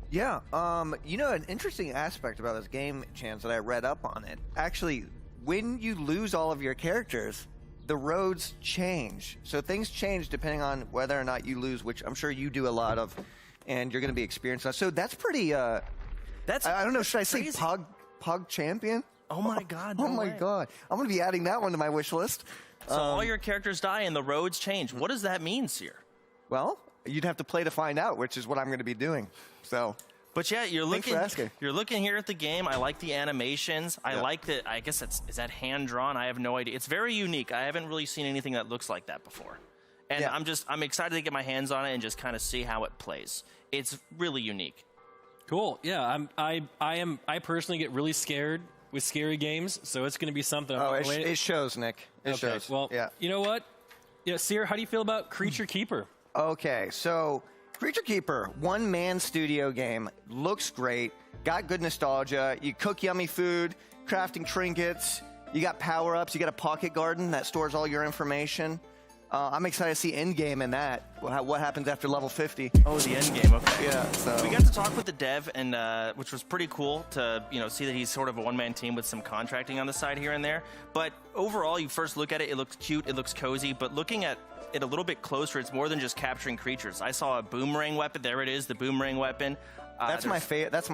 Yeah, an interesting aspect about this game, Chance, that I read up on it. Actually, when you lose all of your characters, the roads change. So things change depending on whether or not you lose, which I'm sure you do a lot of, and you're going to be experienced. So that's pretty, I don't know, should I say Pog Champion? Oh my God. Oh my God. I'm going to be adding that one to my wish list. So all your characters die and the roads change. What does that mean, Seer? Well, you'd have to play to find out, which is what I'm going to be doing. So, but yeah, thanks for asking. You're looking here at the game. I like the animations. I like that. I guess is that hand drawn? I have no idea. It's very unique. I haven't really seen anything that looks like that before. And I'm excited to get my hands on it and just kind of see how it plays. It's really unique. Cool. Yeah, I personally get really scared with scary games, so it's going to be something. It shows, Nick. It shows. Well, you know what? Yeah, Seer, how do you feel about Creature Keeper? Okay, so Creature Keeper, one-man studio game, looks great, got good nostalgia. You cook yummy food, crafting trinkets, you got power-ups, you got a pocket garden that stores all your information. I'm excited to see endgame in that. What happens after level 50? Oh, the endgame. Okay. Yeah. So we got to talk with the dev, and which was pretty cool to see that he's sort of a one-man team with some contracting on the side here and there. But overall, you first look at it, it looks cute, it looks cozy. But looking at it a little bit closer, it's more than just capturing creatures. I saw a boomerang weapon. There it is, the boomerang weapon. That's my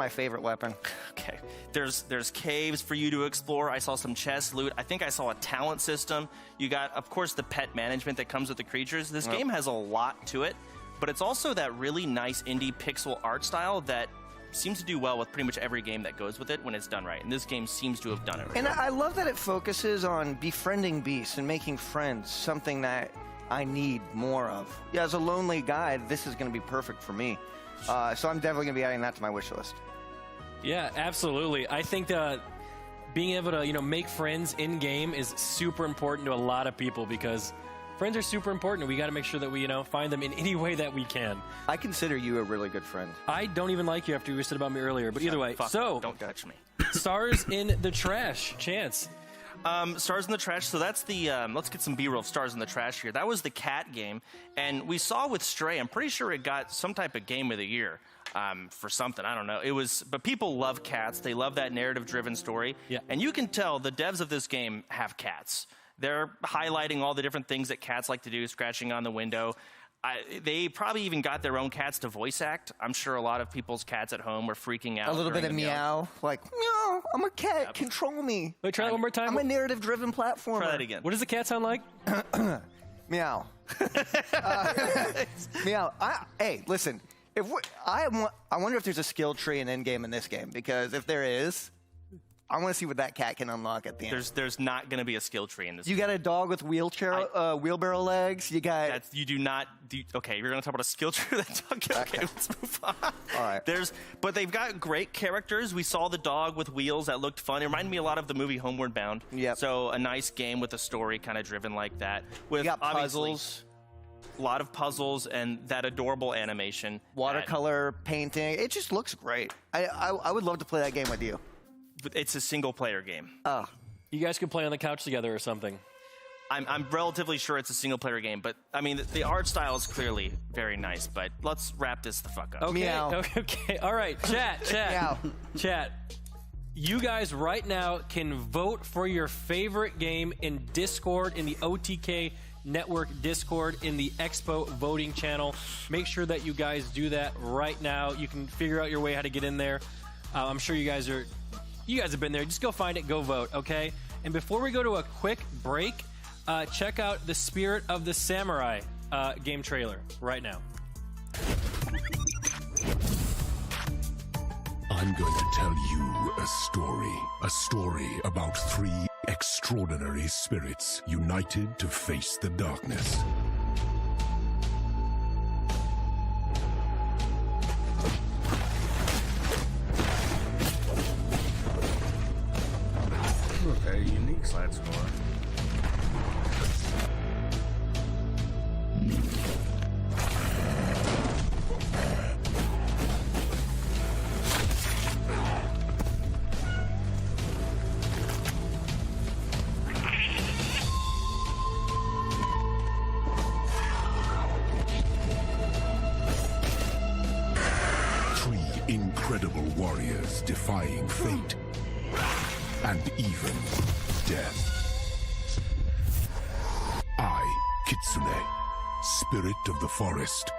favorite weapon. Okay. There's caves for you to explore. I saw some chest loot. I think I saw a talent system. You got, of course, the pet management that comes with the creatures. This game has a lot to it, but it's also that really nice indie pixel art style that seems to do well with pretty much every game that goes with it when it's done right. And this game seems to have done it right. And I love that it focuses on befriending beasts and making friends, something that I need more of. Yeah, as a lonely guy, this is going to be perfect for me. So I'm definitely going to be adding that to my wish list. Yeah, absolutely. I think being able to, make friends in game is super important to a lot of people because friends are super important. And we got to make sure that we, find them in any way that we can. I consider you a really good friend. I don't even like you after you said about me earlier, but either way. So don't touch me. Stars in the Trash, Chance. Stars in the Trash. So that's the let's get some B-roll of Stars in the Trash here. That was the cat game, and we saw with Stray. I'm pretty sure it got some type of game of the year for something. I don't know. It was, but people love cats. They love that narrative-driven story. Yeah. And you can tell the devs of this game have cats. They're highlighting all the different things that cats like to do, scratching on the window. They probably even got their own cats to voice act. I'm sure a lot of people's cats at home were freaking out. A little bit of meow, like, meow, I'm a cat, control me. Wait, try that one more time. I'm a narrative-driven platformer. Try that again. What does the cat sound like? Meow. Meow. Hey, listen, I wonder if there's a skill tree and endgame in this game, because if there is, I want to see what that cat can unlock at the end. There's not going to be a skill tree in this. You got a dog with wheelbarrow legs. You got. You do not. Okay, you're going to talk about a skill tree. Okay, let's move on. All right. But they've got great characters. We saw the dog with wheels that looked fun. It reminded me a lot of the movie Homeward Bound. Yep. So a nice game with a story kind of driven like that. With you got puzzles. A lot of puzzles and that adorable animation. Watercolor painting. It just looks great. I would love to play that game with you. It's a single-player game. Oh. You guys could play on the couch together or something. I'm relatively sure it's a single-player game, but, I mean, the art style is clearly very nice, but let's wrap this the fuck up. Okay, Meow. Okay, all right. Chat. Meow. Chat. You guys right now can vote for your favorite game in Discord, in the OTK Network Discord, in the Expo voting channel. Make sure that you guys do that right now. You can figure out your way how to get in there. I'm sure you guys have been there. Just go find it, go vote, okay? And before we go to a quick break, check out the Spirit of the Samurai game trailer right now. I'm going to tell you a story about 3 extraordinary spirits united to face the darkness. Okay, unique side score. Incredible warriors defying fate and even death. I, Kitsune, spirit of the forest,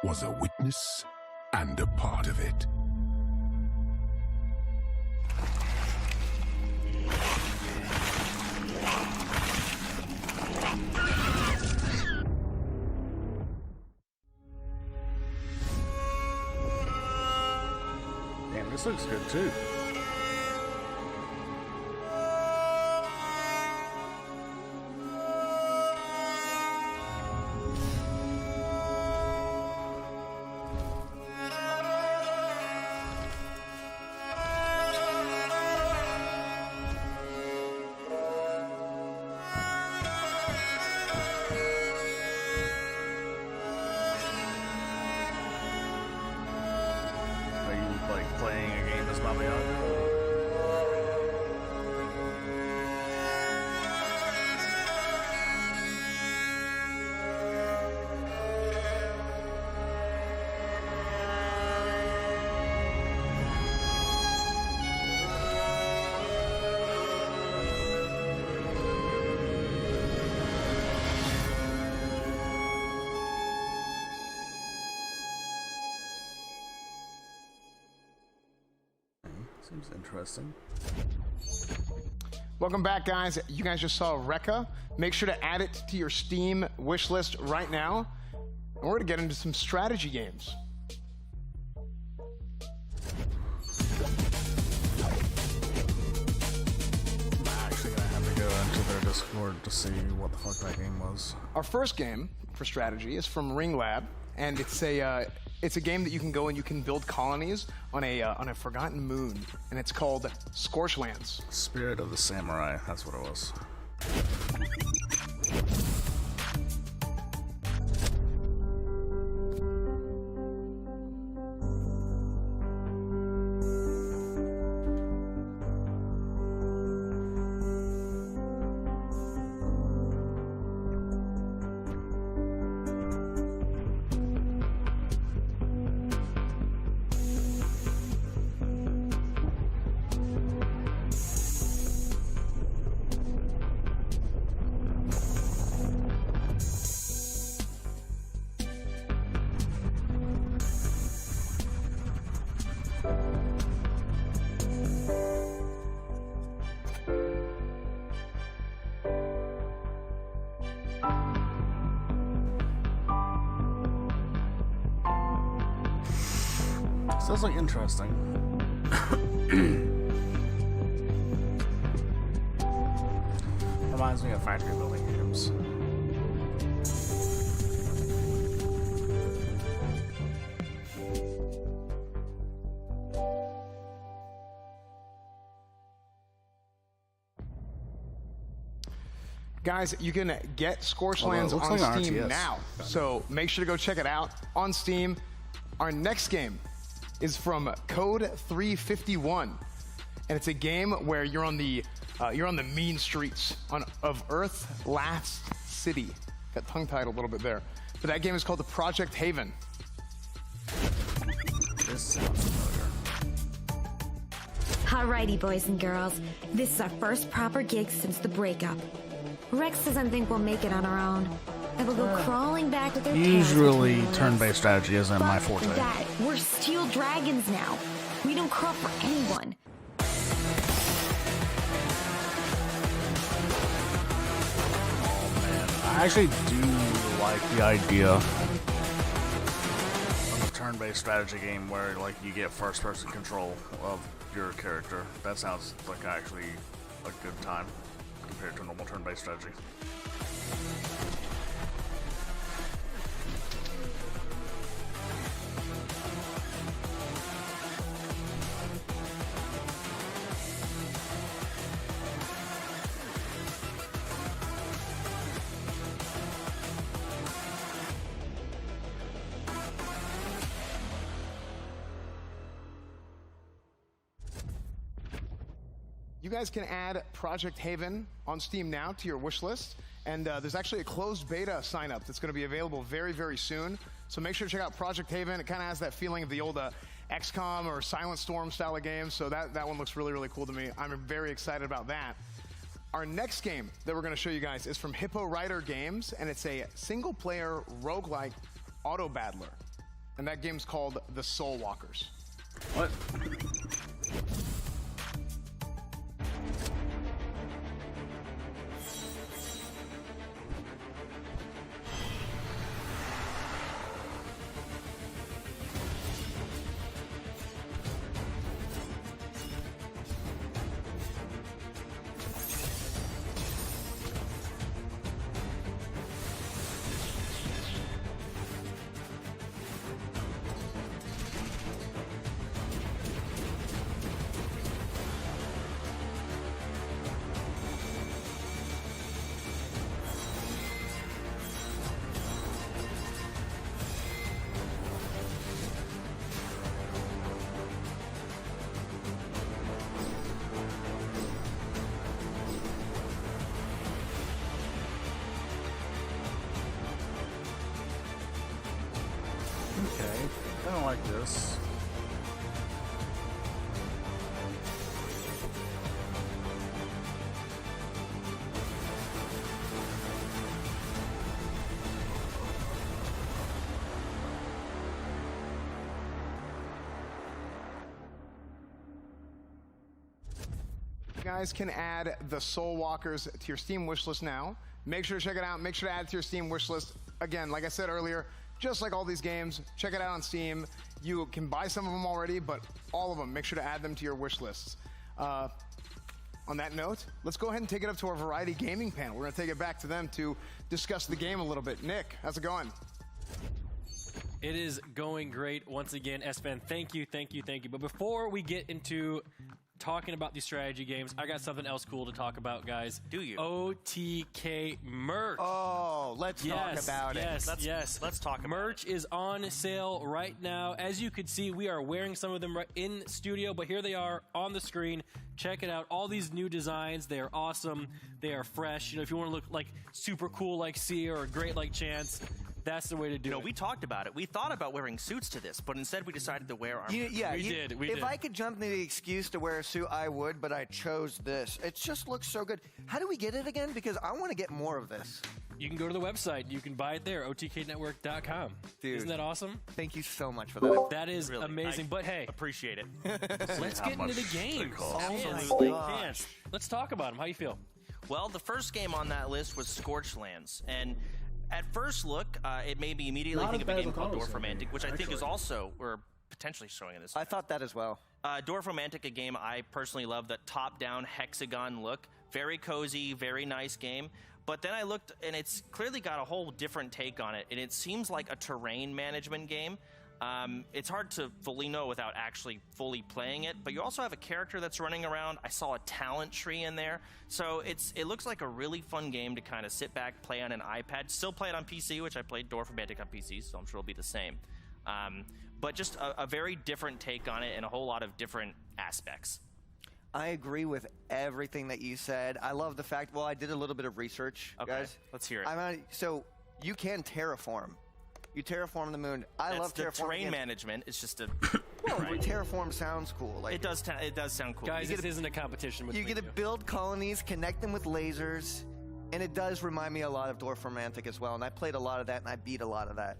was a witness and a part of it. Damn, this looks good too. Playing a game as Baba Yaga. Seems interesting. Welcome back, guys. You guys just saw Rekka. Make sure to add it to your Steam wish list right now. And we're going to get into some strategy games. I'm actually going to have to go into their Discord to see what the fuck that game was. Our first game for strategy is from Ring Lab, and it's a game that you can go and you can build colonies on a forgotten moon, and it's called Scorchlands. Spirit of the Samurai, that's what it was. Sounds like interesting. Reminds me of factory building games. Guys, you can get Scorchlands on like Steam RTS. now, so make sure to go check it out on Steam. Our next game is from Code 351, and it's a game where you're on the mean streets of Earth's last city. Got tongue-tied a little bit there, but that game is called the Project Haven. This sounds familiar. Alrighty, boys and girls. This is our first proper gig since the breakup. Rex doesn't think we'll make it on our own. And we'll go crawling back with their Usually, turn-based strategy isn't my forte. that. We're steel dragons now. We don't crawl for anyone. I actually do like the idea of a turn-based strategy game where like you get first-person control of your character. That sounds like actually a good time compared to a normal turn-based strategy. You guys can add Project Haven on Steam now to your wish list, and there's actually a closed beta sign up that's going to be available very, very soon. So make sure to check out Project Haven. It kind of has that feeling of the old XCOM or Silent Storm style of games, so that one looks really, really cool to me. I'm very excited about that. Our next game that we're going to show you guys is from Hippo Rider Games, and it's a single-player roguelike auto battler, and that game's called The Soul Walkers. What? Okay, I don't like this. You guys can add The Soul Walkers to your Steam wishlist now. Make sure to check it out. Make sure to add it to your Steam wishlist. Again, like I said earlier, just like all these games, check it out on Steam. You can buy some of them already, but all of them, make sure to add them to your wish lists. On that note, let's go ahead and take it up to our Variety Gaming panel. We're going to take it back to them to discuss the game a little bit. Nick, how's it going? It is going great. Once again, S-Fan, thank you. But before we get into talking about these strategy games, I got something else cool to talk about, guys. Do you? OTK merch. Oh, let's talk about it. Let's talk about merch is on sale right now. As you can see, we are wearing some of them right in studio, but here they are on the screen. Check it out. All these new designs, they are awesome. They are fresh. You know, if you want to look like super cool like Sia or great like Chance, that's the way to do it. We talked about it. We thought about wearing suits to this, but instead we decided to wear our We did. If I could jump into the excuse to wear a suit, I would, but I chose this. It just looks so good. How do we get it again? Because I want to get more of this. You can go to the website. You can buy it there, otknetwork.com. Dude, isn't that awesome? Thank you so much for that. That is Really, amazing. But hey, appreciate it. Let's get into the games. Absolutely. Chance, let's talk about them. How you feel? Well, the first game on that list was Scorchlands, and at first look, it made me immediately think of a game called Dwarf Romantic, which I think is also, or potentially showing in this. I thought that as well. Dwarf Romantic, a game I personally love, that top-down hexagon look. Very cozy, very nice game. But then I looked, and it's clearly got a whole different take on it, and it seems like a terrain management game. It's hard to fully know without actually fully playing it, but you also have a character that's running around. I saw a talent tree in there. So it looks like a really fun game to kind of sit back, play on an iPad. Still play it on PC, which I played Dwarf Romantic on PC, so I'm sure it'll be the same. But just a very different take on it and a whole lot of different aspects. I agree with everything that you said. I love the fact, well, I did a little bit of research, guys. Let's hear it. So you can terraform. You terraform the moon. I love the terraforming. terrain management. It's just a Well, terraform sounds cool. Like It does sound cool. Guys, You this get isn't a competition with you get to build colonies, connect them with lasers, and it does remind me a lot of Dwarf Romantic as well. And I played a lot of that, and I beat a lot of that.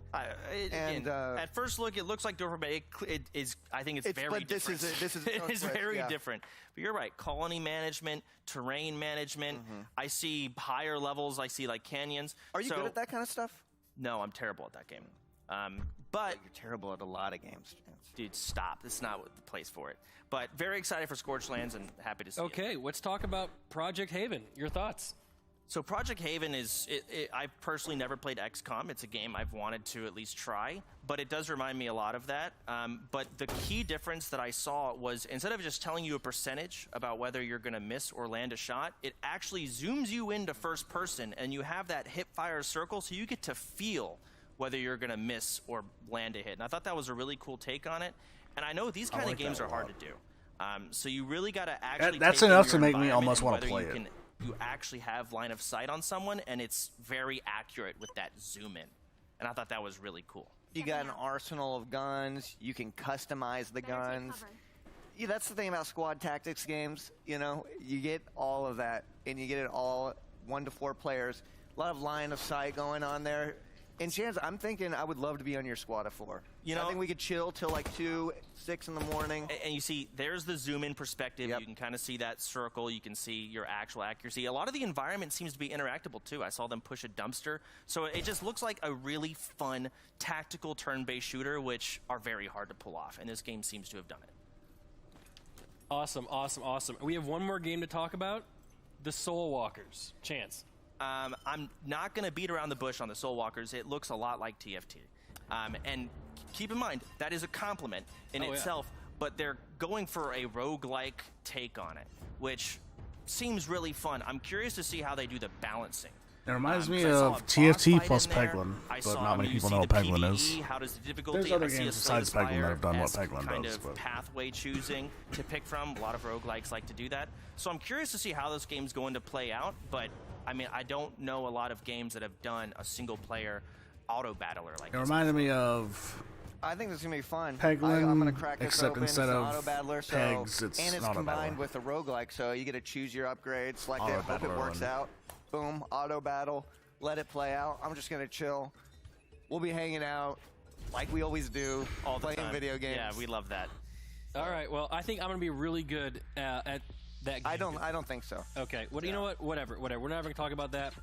Again, at first look, it looks like Dwarf Romantic. It is. I think it's very but different. This is It is very yeah. different. But you're right. Colony management, terrain management. I see higher levels. I see like canyons. Are you good at that kind of stuff? No, I'm terrible at that game. But you're terrible at a lot of games. Dude, stop. This is not the place for it. But very excited for Scorched Lands and happy to see it. Okay, let's talk about Project Haven. Your thoughts? So Project Haven is, I've personally never played XCOM. It's a game I've wanted to at least try, but it does remind me a lot of that. But the key difference that I saw was instead of just telling you a percentage about whether you're going to miss or land a shot, it actually zooms you into first person, and you have that hip fire circle, so you get to feel whether you're going to miss or land a hit. And I thought that was a really cool take on it. And I know these kind of games are hard to do. So you really got to actually That's take in enough your to make me environment almost and want to whether play you it. You actually have line of sight on someone, and it's very accurate with that zoom in. And I thought that was really cool. You got an arsenal of guns. You can customize the guns. Yeah, that's the thing about squad tactics games. You know, you get all of that, and you get it all 1 to 4 players. A lot of line of sight going on there. And Chance, I'm thinking I would love to be on your squad of 4. You know, I think we could chill till like 2, 6 in the morning. And you see, there's the zoom in perspective. You can kind of see that circle. You can see your actual accuracy. A lot of the environment seems to be interactable too. I saw them push a dumpster. So it just looks like a really fun tactical turn-based shooter, which are very hard to pull off. And this game seems to have done it. Awesome, awesome, awesome. We have one more game to talk about. The Soul Walkers. Chance. I'm not going to beat around the bush on the Soul Walkers. It looks a lot like TFT. And keep in mind, that is a compliment in itself, but they're going for a roguelike take on it, which seems really fun. I'm curious to see how they do the balancing. It reminds me of TFT plus Peglin, but not many people know what Peglin PvE, is. How does the difficulty? There's other I see games a besides Slay Peglin that have done what Spire-esque Peglin kind does. of But pathway choosing to pick from. A lot of roguelikes like to do that. So I'm curious to see how this game's going to play out, but I mean, I don't know a lot of games that have done a single-player auto-battler like it this. reminded me of I think this is gonna be fun. Peglin, I'm gonna crack this except open. instead It's an of auto battler, so pegs, it's and it's an auto combined battler. with a roguelike, so you get to choose your upgrades, select it, Auto hope it battler works on. out. Boom, auto battle. Let it play out. I'm just gonna chill. We'll be hanging out like we always do, All the playing time. video games. Yeah, we love that. All right. Well, I think I'm going to be really good at that game. I don't think so. Okay. Well, you know what? Whatever. We're never going to talk about that.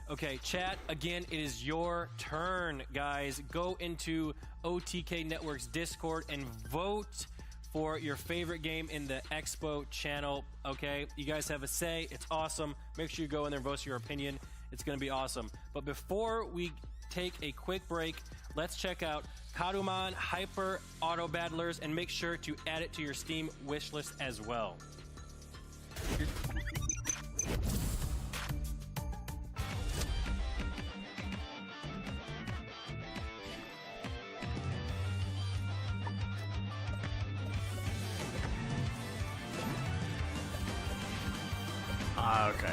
Okay, chat, again, it is your turn, guys. Go into OTK Network's Discord and vote for your favorite game in the Expo channel, okay? You guys have a say. It's awesome. Make sure you go in there and vote your opinion. It's going to be awesome. But before we take a quick break, let's check out Karuman Hyper Auto Battlers and make sure to add it to your Steam wishlist as well. Okay.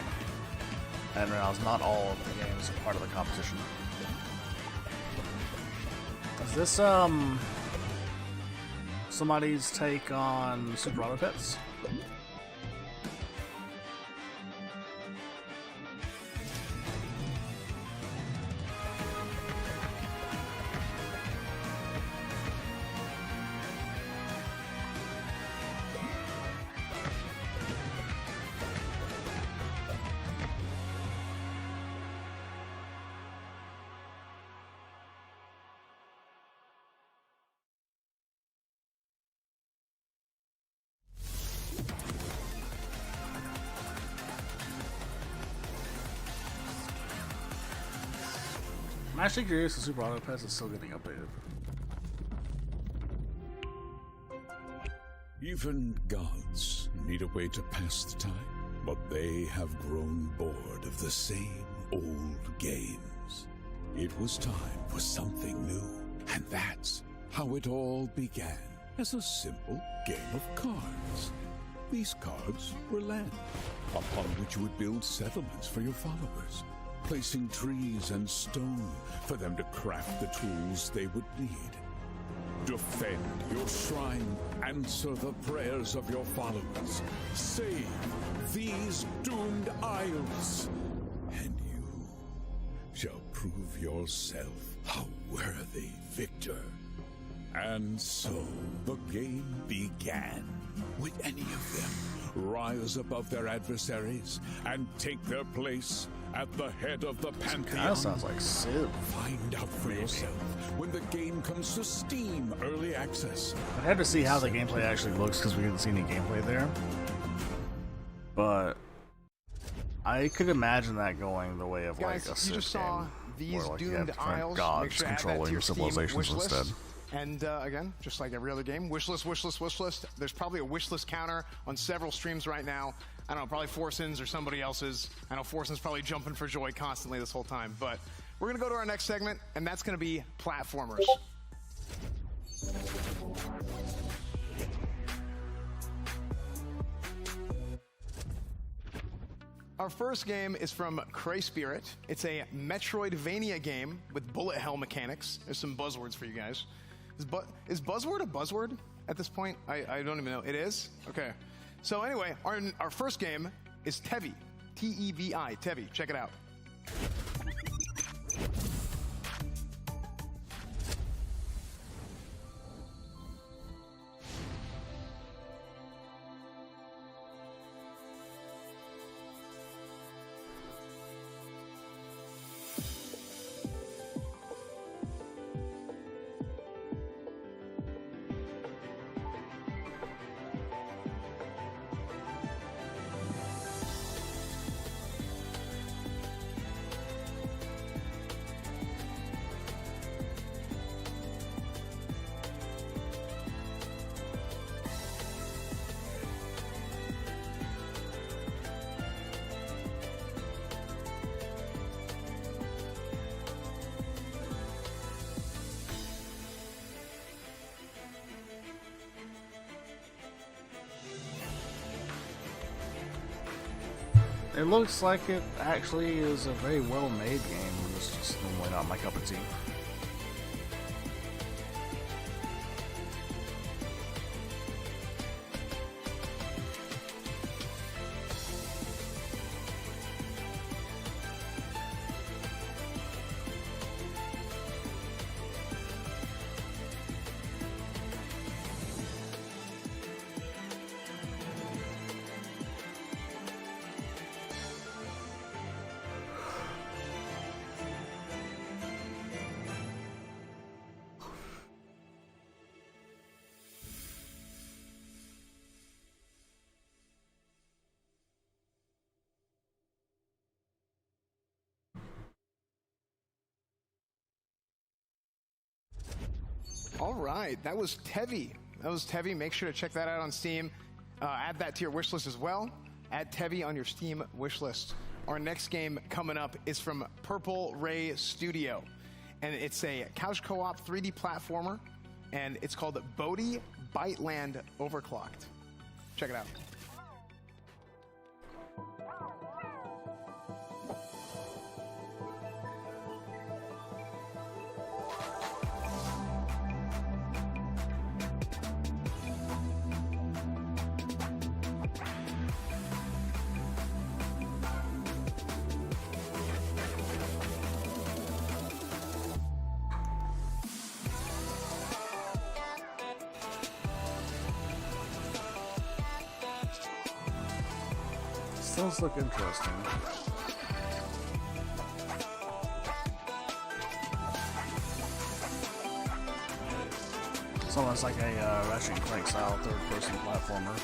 I didn't realize not all of the games are part of the competition. Is this, somebody's take on Super Auto Pets? I'm actually curious if Super Auto Pets is still getting updated. Even gods need a way to pass the time, but they have grown bored of the same old games. It was time for something new, and that's how it all began, as a simple game of cards. These cards were land, upon which you would build settlements for your followers, placing trees and stone for them to craft the tools they would need. Defend your shrine, answer the prayers of your followers, save these doomed isles, and you shall prove yourself a worthy victor. And so the game began. Would any of them rise above their adversaries and take their place at the head of the Pantheon? Kinda sounds like Civ. Find out for yourself when the game comes to Steam Early Access. I'd have to see how the gameplay actually looks because we didn't see any gameplay there. But I could imagine that going the way of Guys, like a Civ you just saw game, these where like you doomed have different isles. Make gods sure to add that to controlling your Steam civilizations wish list. instead. And again, just like every other game, wish list, wish list, wish list. There's probably a wish list counter on several streams right now. I don't know, probably Forson's or somebody else's. I know Forson's probably jumping for joy constantly this whole time. But we're going to go to our next segment, and that's going to be platformers. Our first game is from Cray Spirit. It's a Metroidvania game with bullet hell mechanics. There's some buzzwords for you guys. Is buzzword a buzzword at this point? I don't even know. It is? Okay. So anyway, our first game is Tevi. T-E-V-I, Tevi. Check it out. It looks like it actually is a very well-made game. It's just normally not my cup of tea. All right, that was Tevi. Make sure to check that out on Steam. Add that to your wish list as well. Add Tevi on your Steam wish list. Our next game coming up is from Purple Ray Studio, and it's a couch co-op 3D platformer, and it's called Bodhi Biteland Overclocked. Check it out. Does look interesting. It's almost like a Ratchet and Clank style third-person platformer.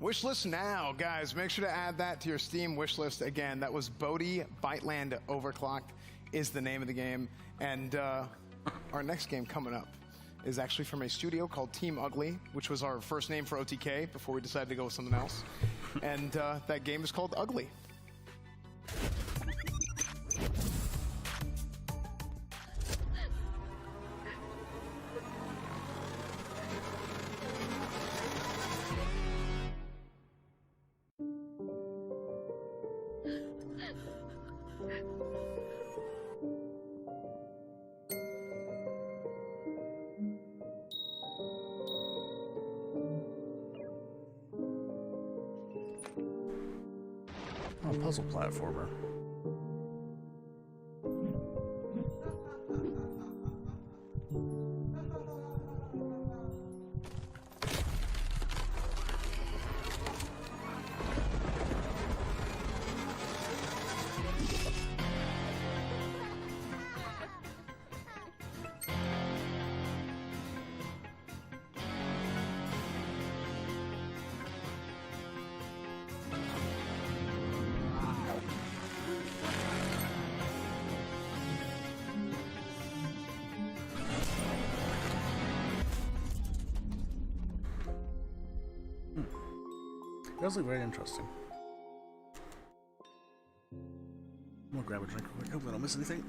Wishlist now, guys. Make sure to add that to your Steam wishlist. Again, that was Bodhi Biteland Overclocked is the name of the game. And our next game coming up is actually from a studio called Team Ugly, which was our first name for OTK before we decided to go with something else. And that game is called Ugly. Oh, puzzle platformer. It does look very interesting. I'm gonna grab a drink real quick. Hope I don't miss anything.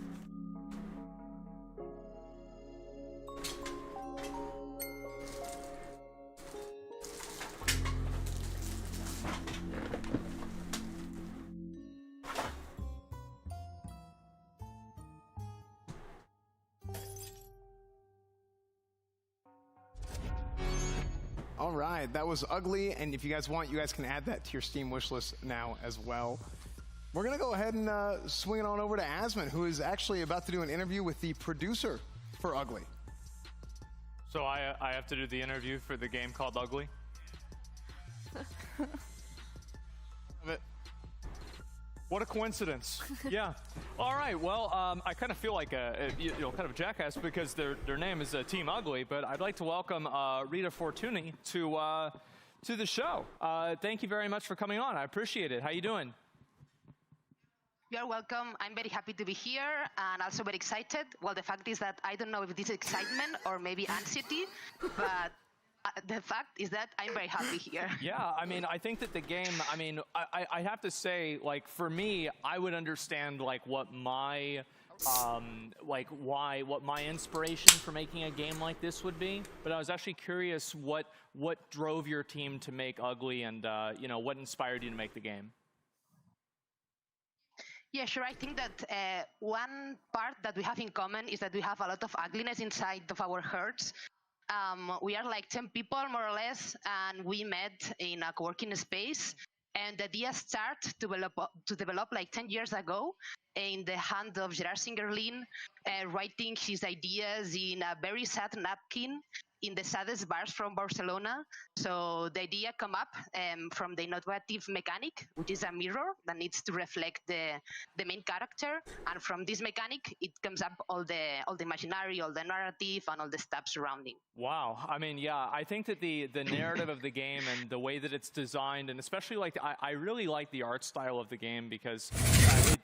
All right, that was Ugly, and if you guys want, you guys can add that to your Steam wishlist now as well. We're gonna go ahead and swing it on over to Asmon, who is actually about to do an interview with the producer for Ugly. So I have to do the interview for the game called Ugly? What a coincidence. Yeah. All right. Well, I kind of feel like kind of a jackass because their name is Team Ugly, but I'd like to welcome Rita Fortuny to the show. Thank you very much for coming on. I appreciate it. How you doing? You're welcome. I'm very happy to be here and also very excited. Well, the fact is that I don't know if this is excitement or maybe anxiety, but the fact is that I'm very happy here. Yeah, I mean, I think that the game, I mean, I have to say, like, for me, I would understand, like, what my, what my inspiration for making a game like this would be. But I was actually curious what drove your team to make Ugly and, what inspired you to make the game? Yeah, sure. I think that one part that we have in common is that we have a lot of ugliness inside of our hearts. We are like 10 people, more or less, and we met in a co-working space. And the idea started to develop like 10 years ago in the hand of Gerard Singerlin, writing his ideas in a very sad napkin in the saddest bars from Barcelona. So the idea come up from the innovative mechanic, which is a mirror that needs to reflect the main character. And from this mechanic, it comes up all the imaginary, all the narrative, and all the stuff surrounding. Wow. I mean, yeah, I think that the narrative of the game and the way that it's designed, and especially like I really like the art style of the game because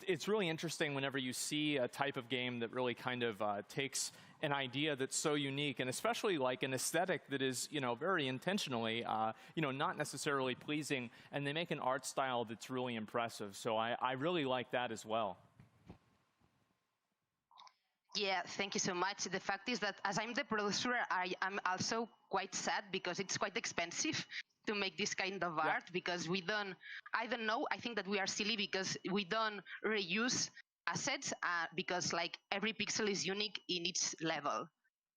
it's really interesting whenever you see a type of game that really kind of takes an idea that's so unique, and especially like an aesthetic that is, very intentionally, not necessarily pleasing, and they make an art style that's really impressive. So I really like that as well. Yeah, thank you so much. The fact is that as I'm the producer, I am also quite sad because it's quite expensive to make this kind of art because I think that we are silly because we don't reuse assets because like every pixel is unique in its level.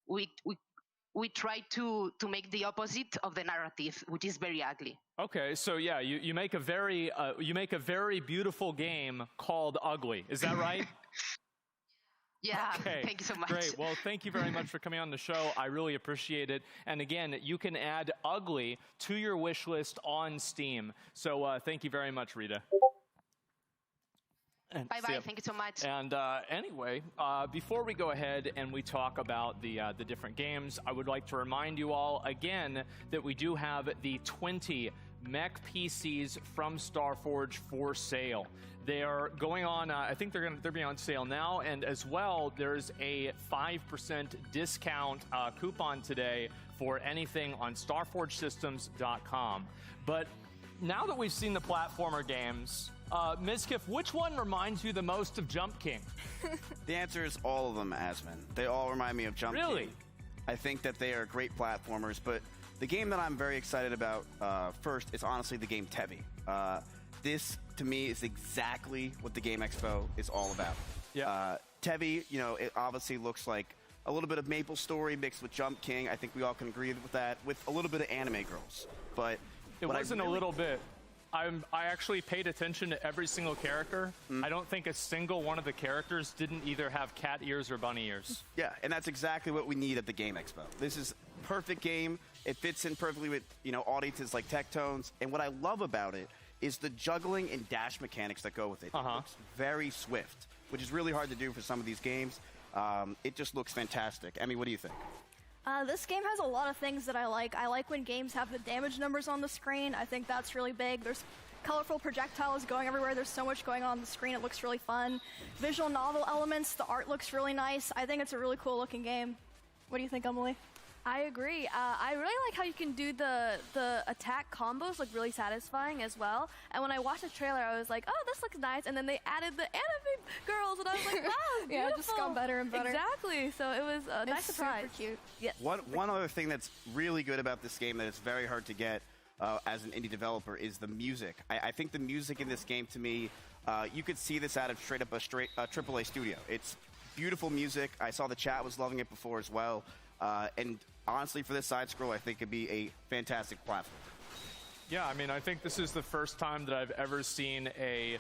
We try to make the opposite of the narrative, which is very ugly. Okay, so yeah, you make a very beautiful game called Ugly. Is that right? Yeah, okay. Thank you so much. Great. Well, thank you very much for coming on the show. I really appreciate it. And again, you can add Ugly to your wish list on Steam. So thank you very much, Rita. Bye-bye. Thank you so much. And anyway, before we go ahead and we talk about the different games, I would like to remind you all again that we do have the 20 mech PCs from Starforge for sale. They are going on, I think they're be on sale now, and as well, there's a 5% discount coupon today for anything on StarForgeSystems.com. But now that we've seen the platformer games, Mizkif, which one reminds you the most of Jump King? The answer is all of them, Asmon. They all remind me of Jump King. Really? I think that they are great platformers, but the game that I'm very excited about first is honestly the game Tevi. This, to me, is exactly what the Game Expo is all about. Yeah. Tevi, you know, it obviously looks like a little bit of Maple Story mixed with Jump King. I think we all can agree with that, with a little bit of Anime Girls. But it wasn't a little bit. I actually paid attention to every single character. I don't think a single one of the characters didn't either have cat ears or bunny ears. Yeah, and that's exactly what we need at the Game Expo. This is a perfect game. It fits in perfectly with, you know, audiences like Tectones. And what I love about it is the juggling and dash mechanics that go with it. It looks very swift, which is really hard to do for some of these games. It just looks fantastic. Emmy, what do you think? This game has a lot of things that I like. I like when games have the damage numbers on the screen. I think that's really big. There's colorful projectiles going everywhere. There's so much going on the screen. It looks really fun. Visual novel elements. The art looks really nice. I think it's a really cool looking game. What do you think, Emily? I agree. I really like how you can do the attack combos, look really satisfying as well. And when I watched the trailer, I was like, oh, this looks nice. And then they added the anime girls, and I was like, wow, it's yeah, it just got better and better. Exactly. So it was a nice surprise. Super cute. Yes. One other thing that's really good about this game that it's very hard to get as an indie developer is the music. I think the music in this game, to me, you could see this out of straight up a AAA studio. It's beautiful music. I saw the chat was loving it before as well. And honestly, for this side scroll, I think it'd be a fantastic platform. Yeah, I mean, I think this is the first time that I've ever seen a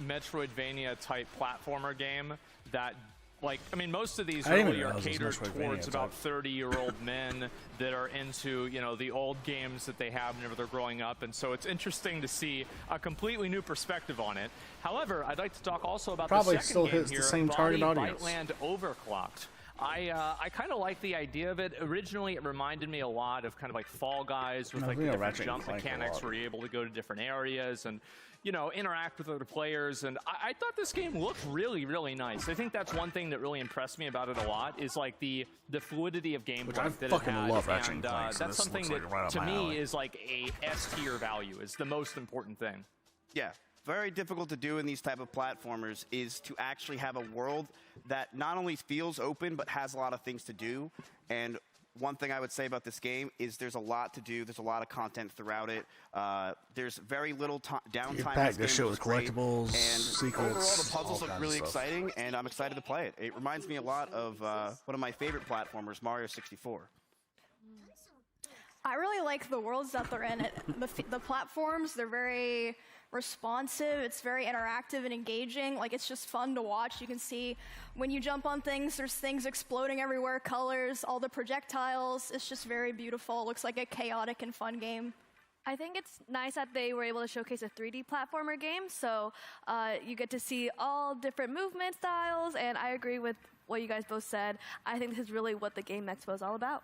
Metroidvania type platformer game that, like, I mean, most of these really are catered towards about 30-year-old men that are into, you know, the old games that they have whenever they're growing up. And so it's interesting to see a completely new perspective on it. However, I'd like to talk also about the second game here, the same target Body audience. Byteland Overclocked. I kind of like the idea of it. Originally, it reminded me a lot of kind of like Fall Guys with like the different jump mechanics where you're able to go to different areas and, you know, interact with other players. And I thought this game looked really, really nice. I think that's one thing that really impressed me about it a lot is like the fluidity of gameplay that it had. Love Ratchet and Clank, so that's this something looks that, like right up to my me, alley. is like a S-tier value. Is the most important thing. Yeah, very difficult to do in these type of platformers is to actually have a world that not only feels open but has a lot of things to do. And one thing I would say about this game is there's a lot to do. There's a lot of content throughout it. There's very little downtime. Pack this shit with collectibles, and secrets, overall, the puzzles all look kinds really of stuff. exciting, and I'm excited to play it. It reminds me a lot of one of my favorite platformers, Mario 64. I really like the worlds that they're in. The platforms, they're very responsive. It's very interactive and engaging. Like, it's just fun to watch. You can see when you jump on things, there's things exploding everywhere, colors, all the projectiles. It's just very beautiful. It looks like a chaotic and fun game. I think it's nice that they were able to showcase a 3D platformer game, so you get to see all different movement styles, and I agree with what you guys both said. I think this is really what the Game Expo is all about.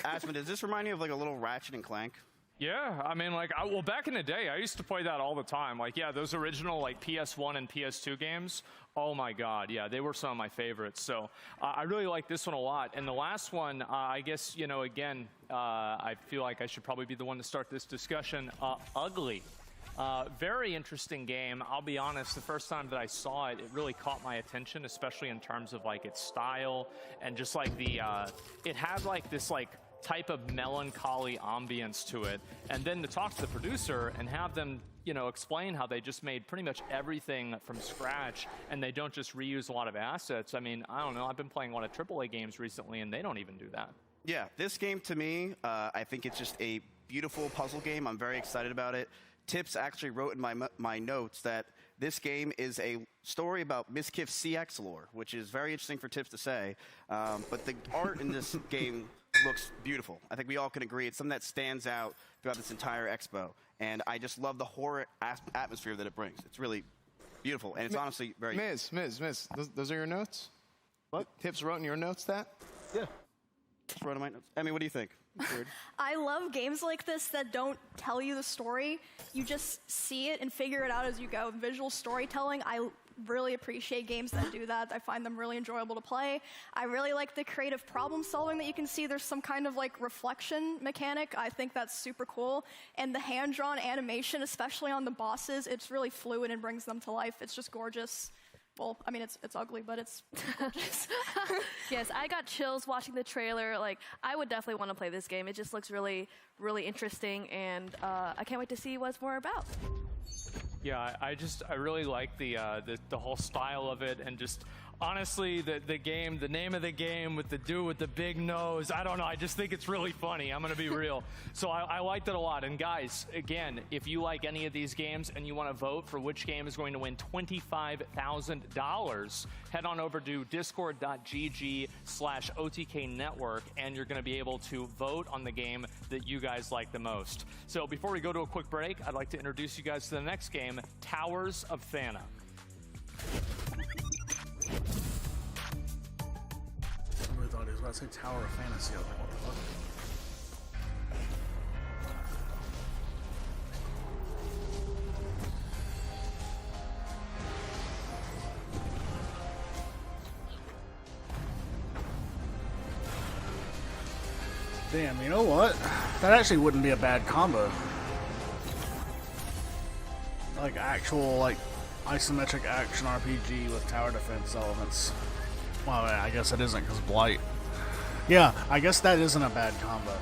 Asmon, does this remind you of like a little Ratchet and Clank? Yeah, I mean, like, well, back in the day, I used to play that all the time. Like, yeah, those original, like, PS1 and PS2 games, oh my god, yeah, they were some of my favorites. So I really like this one a lot. And the last one, I guess, you know, again, I feel like I should probably be the one to start this discussion. Ugly. Very interesting game. I'll be honest, the first time that I saw it, it really caught my attention, especially in terms of, like, its style and just, like, the, it had, like, this, like, type of melancholy ambience to it, and then to talk to the producer and have them, you know, explain how they just made pretty much everything from scratch and they don't just reuse a lot of assets. I mean, I don't know, I've been playing a lot of AAA games recently and they don't even do that. Yeah, this game to me, I think it's just a beautiful puzzle game. I'm very excited about it. Tips actually wrote in my notes that this game is a story about Mizkif's CX lore, which is very interesting for Tips to say. But the art in this game looks beautiful. I think we all can agree. It's something that stands out throughout this entire expo. And I just love the horror atmosphere that it brings. It's really beautiful. And it's honestly very... Miz, those are your notes? What? Tips wrote in your notes that? Yeah. Just wrote in my notes. Emmy, what do you think? Weird. I love games like this that don't tell you the story. You just see it and figure it out as you go. Visual storytelling, I really appreciate games that do that. I find them really enjoyable to play. I really like the creative problem solving that you can see. There's some kind of like reflection mechanic. I think that's super cool. And the hand-drawn animation, especially on the bosses, it's really fluid and brings them to life. It's just gorgeous. Well, I mean, it's ugly, but it's gorgeous. Yes, I got chills watching the trailer. Like, I would definitely want to play this game. It just looks really, really interesting, and I can't wait to see what it's more about. Yeah, I really like the whole style of it, and just honestly the name of the game with the dude with the big nose. I don't know. I just think it's really funny. I'm gonna be real. So I liked it a lot. And guys, again, if you like any of these games and you want to vote for which game is going to win $25,000, head on over to discord.gg/OTK Network, and you're going to be able to vote on the game that you guys like the most. So before we go to a quick break, I'd like to introduce you guys to the next game, Towers of Thana. I really thought he was about to say Tower of Fantasy. I was like, what the fuck? Damn, you know what? That actually wouldn't be a bad combo. Like actual, like, isometric action RPG with tower defense elements. Well, I guess it isn't because Blight. Yeah, I guess that isn't a bad combo.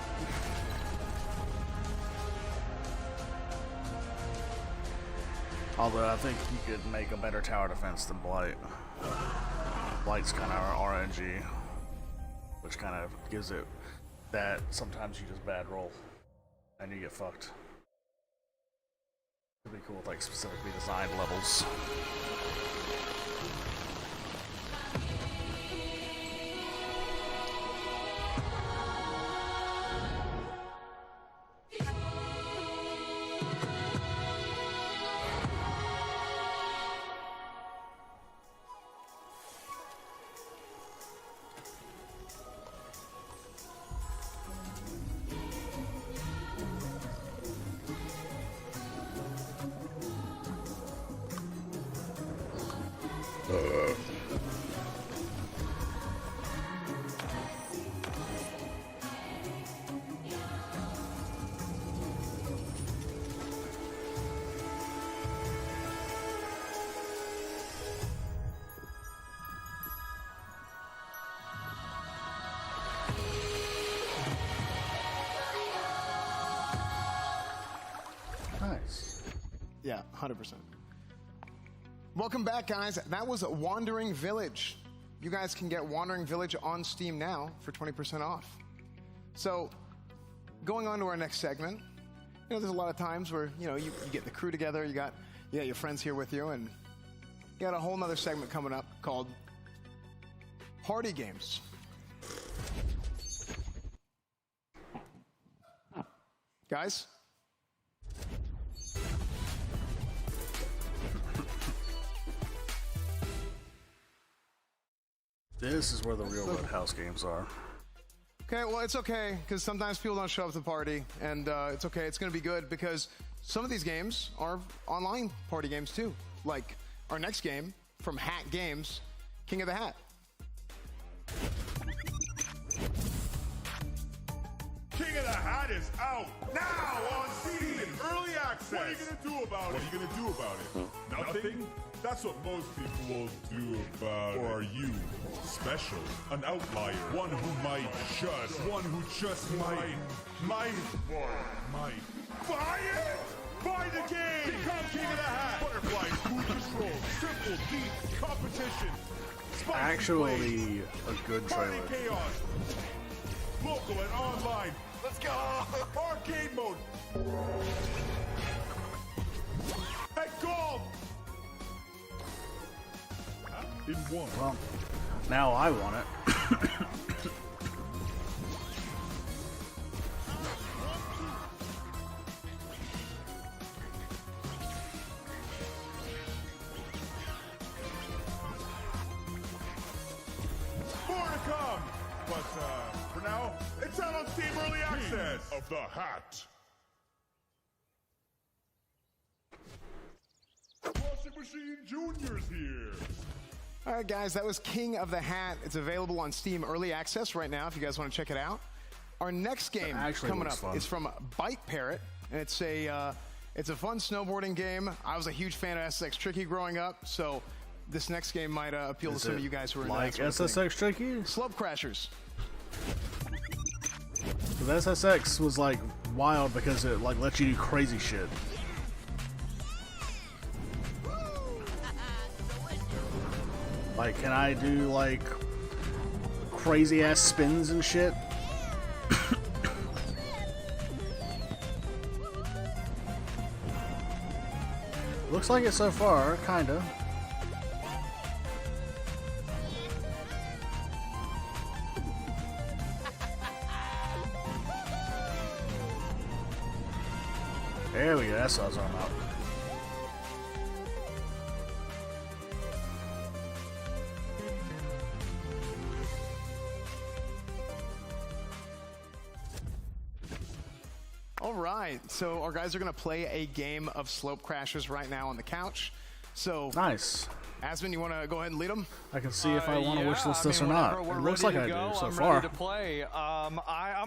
Although I think you could make a better tower defense than Blight. Blight's kind of RNG, which kind of gives it that sometimes you just bad roll and you get fucked. It'd be cool with like specifically designed levels. Nice. Yeah, 100%. Welcome back, guys. That was Wandering Village. You guys can get Wandering Village on Steam now for 20% off. So, going on to our next segment, you know, there's a lot of times where, you know, you get the crew together, you got your friends here with you, and you got a whole nother segment coming up called Party Games. Guys? This is where the real Roadhouse games are. Okay, well, it's okay, because sometimes people don't show up to the party, and it's okay. It's going to be good, because some of these games are online party games, too. Like our next game from Hat Games, King of the Hat. King of the Hat is out now on Steam in early access. What are you gonna do about it? What are you gonna do about it? Nothing? That's what most people will do about it. Or are you special? An outlier? One who might just might buy it? Buy the game! Become King of the Hat! Butterflies, smooth control, simple, deep competition. Actually, a good trailer. Chaos. Local and online. Let's go! Arcade mode. Hey, gold! In one. Well, now I want it. More to come! But for now, Princess of the Hat. Washing Machine Junior's here. All right, guys, that was King of the Hat. It's available on Steam Early Access right now if you guys want to check it out. Our next game coming up is from Bite Parrot, and it's a fun snowboarding game. I was a huge fan of SSX Tricky growing up, so this next game might appeal to some of you guys who are like into that sort of SSX thing. Tricky? Slope Crashers. The SSX was like wild because it like lets you do crazy shit. Like, can I do like crazy ass spins and shit? Looks like it so far, kinda. There we go, that's what I was talking about. All right, so our guys are going to play a game of Slope Crashers right now on the couch. So nice. Asmon, you want to go ahead and lead them? I can see if I want to wishlist this or not. It looks like I do so I'm far. ready to play. I'm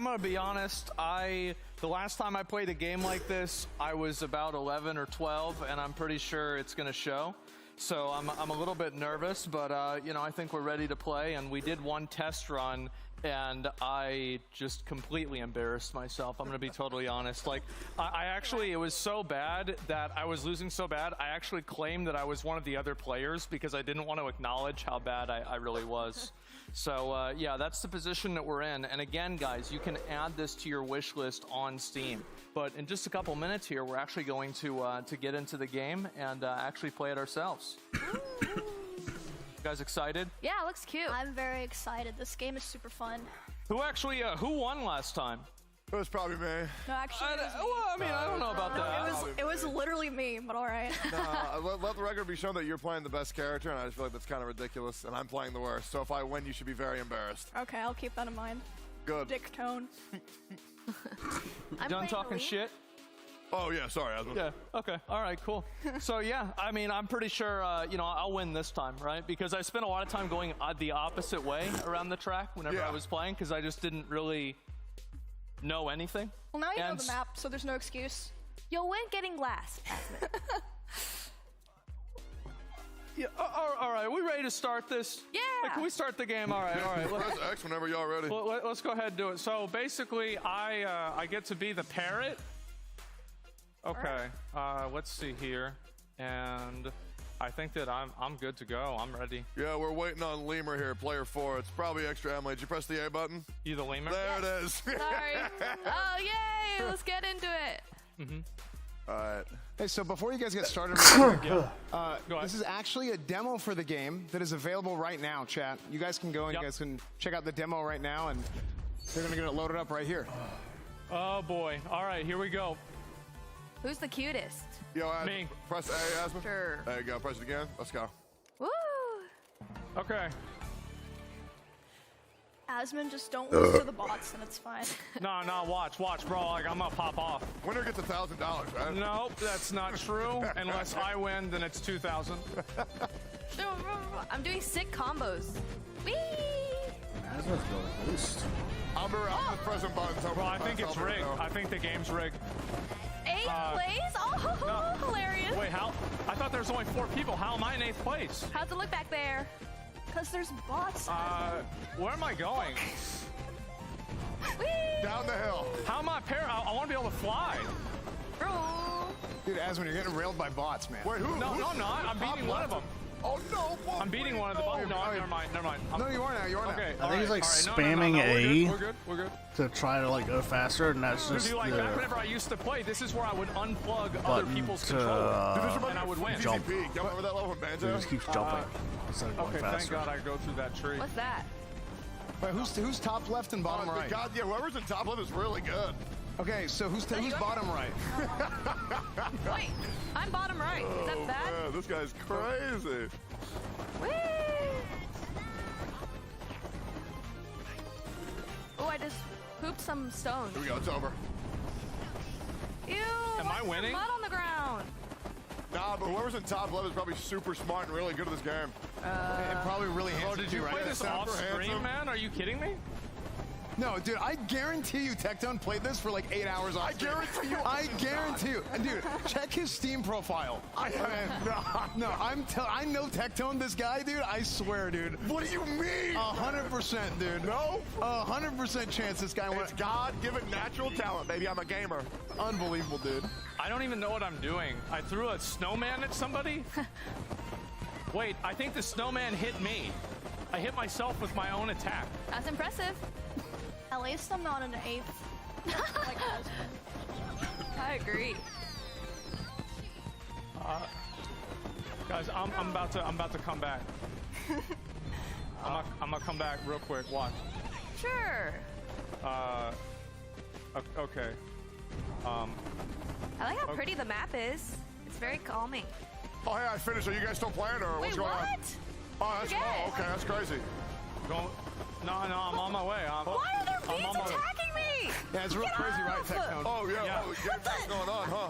going to be honest. The last time I played a game like this, I was about 11 or 12, and I'm pretty sure it's going to show. So I'm a little bit nervous, but you know, I think we're ready to play. And we did one test run, and I just completely embarrassed myself. I'm going to be totally honest. Like, I actually, it was so bad that I was losing so bad, I actually claimed that I was one of the other players because I didn't want to acknowledge how bad I really was. So, yeah, that's the position that we're in. And again, guys, you can add this to your wish list on Steam. But in just a couple minutes here, we're actually going to get into the game and actually play it ourselves. You guys excited? Yeah, it looks cute. I'm very excited. This game is super fun. Who actually, who won last time? It was probably me. No, actually, it was me. Well, I mean, I don't know about that. It was literally me, but all right. Let the record be shown that you're playing the best character, and I just feel like that's kind of ridiculous, and I'm playing the worst. So if I win, you should be very embarrassed. Okay, I'll keep that in mind. Good. Dick tone. You done talking shit? Oh, yeah, sorry. Yeah, okay. All right, cool. So, yeah, I mean, I'm pretty sure, you know, I'll win this time, right? Because I spent a lot of time going the opposite way around the track whenever I was playing, because I just didn't really know anything. Well, now you know the map, so there's no excuse. You'll win getting last, Asmon. Yeah, all right, we ready to start this? Yeah. Like, can we start the game? All right. Press X whenever y'all ready. Let's go ahead and do it. So basically, I get to be the parrot. Okay. Let's see here, and I think that I'm good to go. I'm ready. Yeah, we're waiting on Lemur here, player 4. It's probably extra Emily. Did you press the A button? You the Lemur? There it is. Sorry. Oh, yay! Let's get into it. Mm-hmm. All right. Hey, so before you guys get started, this is actually a demo for the game that is available right now, chat. You guys can go and you guys can check out the demo right now, and they're going to get it loaded up right here. Oh, boy. All right, here we go. Who's the cutest? Yo, me. Press A, Asmon. Sure. There you go. Press it again. Let's go. Woo! Okay. Asmon, just don't lose to the bots, and it's fine. No, watch, bro. Like, I'm gonna pop off. Winner gets $1,000, right? Nope, that's not true. Unless I win, then it's 2,000. I'm doing sick combos. Whee! Asmon's going boost. I'm the present buttons. Well, I think it's rigged. I think the game's rigged. 8th place? Oh, hilarious. Wait, how? I thought there was only 4 people. How am I in 8th place? How's it look back there? Because there's bots. Where am I going? Whee! Down the hill. How am I I want to be able to fly. Bro. Dude, Asmon, you're getting railed by bots, man. Wait, who? No, I'm not. I'm beating one of them. Oh, no. I'm beating one of them. Oh, no, never mind. No, you are now. You are now. Okay. I think he's like no, spamming A We're good. to try to like go faster, and that's just Like the back whenever I used to play, this is where I would unplug other people's controller, and I would win. jump. Y'all remember that level in Banjo? He just keeps jumping instead of going Okay, faster. thank God I go through that tree. What's that? Wait, who's top left and bottom right? God, yeah, whoever's in top left is really good. Okay, so who's bottom right? Wait, I'm bottom right. Is that bad? Man, this guy's crazy. Whee! Oh, I just poop some stones. Here we go. It's over. Ew. Am I winning? Mud on the ground. Nah, but whoever's in top 11 is probably super smart and really good at this game. And probably really handsome. Oh, did you too, play right? this off stream, man? Are you kidding me? No, dude, I guarantee you Tectone played this for like 8 hours off stream. I guarantee you. And dude, check his Steam profile. I know Tectone, this guy, dude. I swear, dude. What do you mean? 100%, dude. No? 100% chance this guy went. It's God-given natural talent, baby. I'm a gamer. Unbelievable, dude. I don't even know what I'm doing. I threw a snowman at somebody? Wait, I think the snowman hit me. I hit myself with my own attack. That's impressive. At least I'm not an 8th. Like I agree. Guys, I'm about to come back. I'm gonna come back real quick. Watch. Sure. Okay. I like how pretty the map is. It's very calming. Oh, hey, I finished. Are you guys still playing, or what's going on? Oh, that's okay. That's crazy. No, I'm on my way. Why are there bees attacking me? Yeah, it's real crazy, right, Tectone? Oh, yeah. What's going on, huh?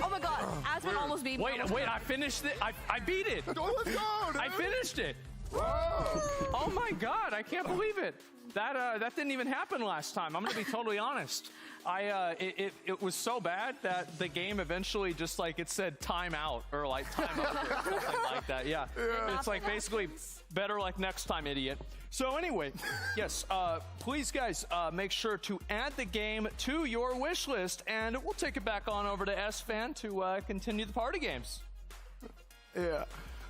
Oh my god, Aspen almost beat me. Wait, I finished it. I beat it. Let's go, dude. I finished it. Whoa. Oh my god, I can't believe it. That didn't even happen last time. I'm gonna be totally honest. It was so bad that the game eventually just like it said time out or like time out or something like that. Yeah. It's like basically better like next time, idiot. So anyway, yes, please guys make sure to add the game to your wish list, and we'll take it back on over to SFan to continue the party games. Yeah.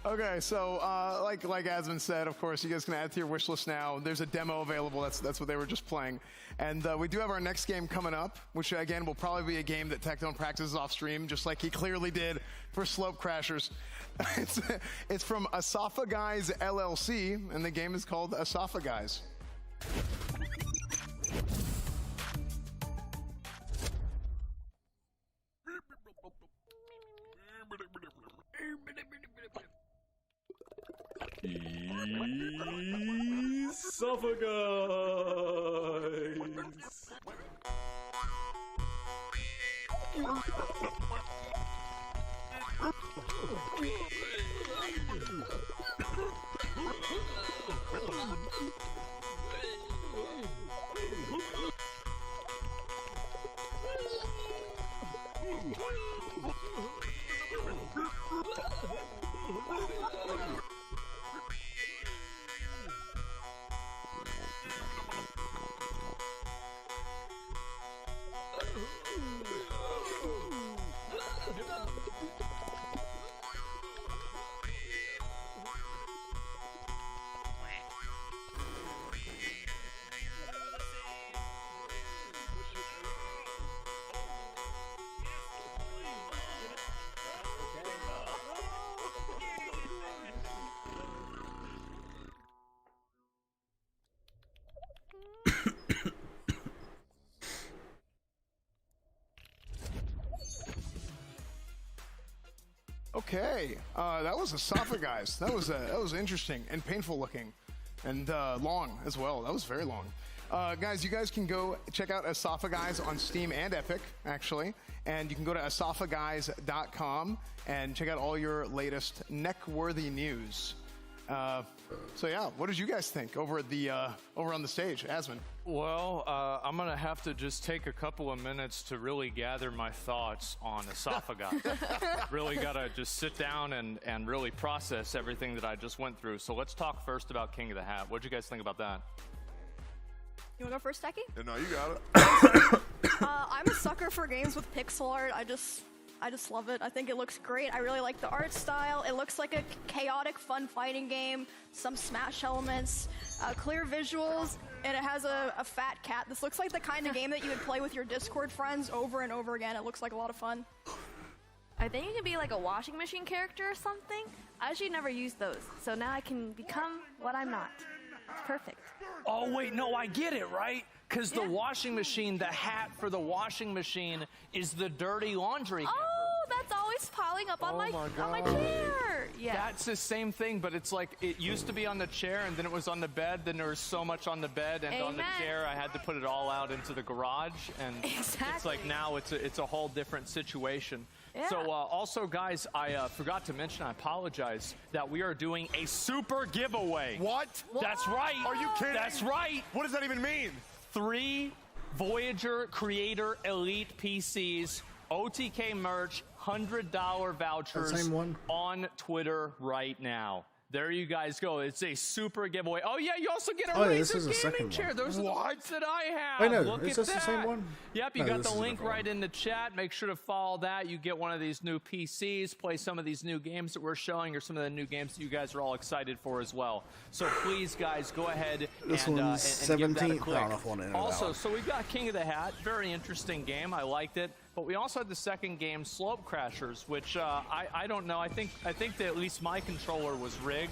Okay, so like Asman said, of course, you guys can add to your wish list now. There's a demo available. That's what they were just playing. And we do have our next game coming up, which, again, will probably be a game that Tectone practices off stream, just like he clearly did for Slope Crashers. It's from Esophagize LLC, and the game is called Esophagize. Esophagize. Okay, that was Esophagize. That was interesting and painful looking, and long as well. That was very long. Guys, you guys can go check out Esophagize on Steam and Epic, actually, and you can go to esophagize.com and check out all your latest neck-worthy news. So yeah, what did you guys think over at the over on the stage, Asman? Well, I'm gonna have to just take a couple of minutes to really gather my thoughts on Esophagize. Really gotta just sit down and really process everything that I just went through. So let's talk first about King of the Hat. What'd you guys think about that? You wanna go first, Techie? Yeah, no, you got it. I'm a sucker for games with pixel art. I just love it. I think it looks great. I really like the art style. It looks like a chaotic, fun fighting game. Some Smash elements, clear visuals, and it has a fat cat. This looks like the kind of game that you would play with your Discord friends over and over again. It looks like a lot of fun. I think you can be like a washing machine character or something. I actually never used those, so now I can become what I'm not. It's perfect. Oh, wait, no, I get it, right? Because the washing machine, the hat for the washing machine is the dirty laundry. Oh, that's always always piling up on my God. chair. Yeah. That's the same thing, but it's like it used to be on the chair, and then it was on the bed. Then there was so much on the bed and on the Amen. chair, I had to put it all out into the garage. And it's like now it's a whole different situation. Yeah. So also, guys, I forgot to mention. I apologize that we are doing a super giveaway. What? That's right. Are you kidding? That's right. What does that even mean? 3 Voyager Creator Elite PCs, OTK merch, $100 vouchers That same one? on Twitter right now. There you guys go. It's a super giveaway. Oh yeah, you also get a Oh, yeah, this is Razer the second gaming chair. one. Those are the ones that I have. Wait, no, Look is at this the same that. one? Yep, you No, got this the is a link different right in the chat. Make sure to follow that. You get one of these new PCs, play some of these new games that we're showing, or some of the new games that you guys are all excited for as well. So please, guys, go ahead This and one's give that a 17th. I click. don't know if I want to enter that Also, one. so we've got King of the Hat. Very interesting game. I liked it. But we also had the second game, Slope Crashers, which I don't know. I think that at least my controller was rigged.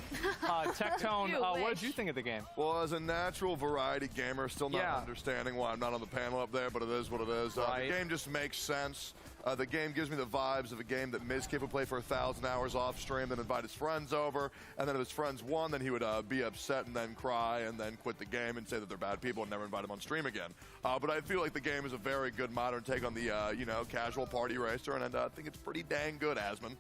Tectone, what did you think of the game? Well, as a natural variety gamer, still not understanding why I'm not on the panel up there, but it is what it is. The game just makes sense. The game gives me the vibes of a game that Mizkif would play for 1,000 hours off stream, then invite his friends over, and then if his friends won, then he would be upset and then cry and then quit the game and say that they're bad people and never invite them on stream again. But I feel like the game is a very good modern take on the casual party racer, and I think it's pretty dang good, Asmon.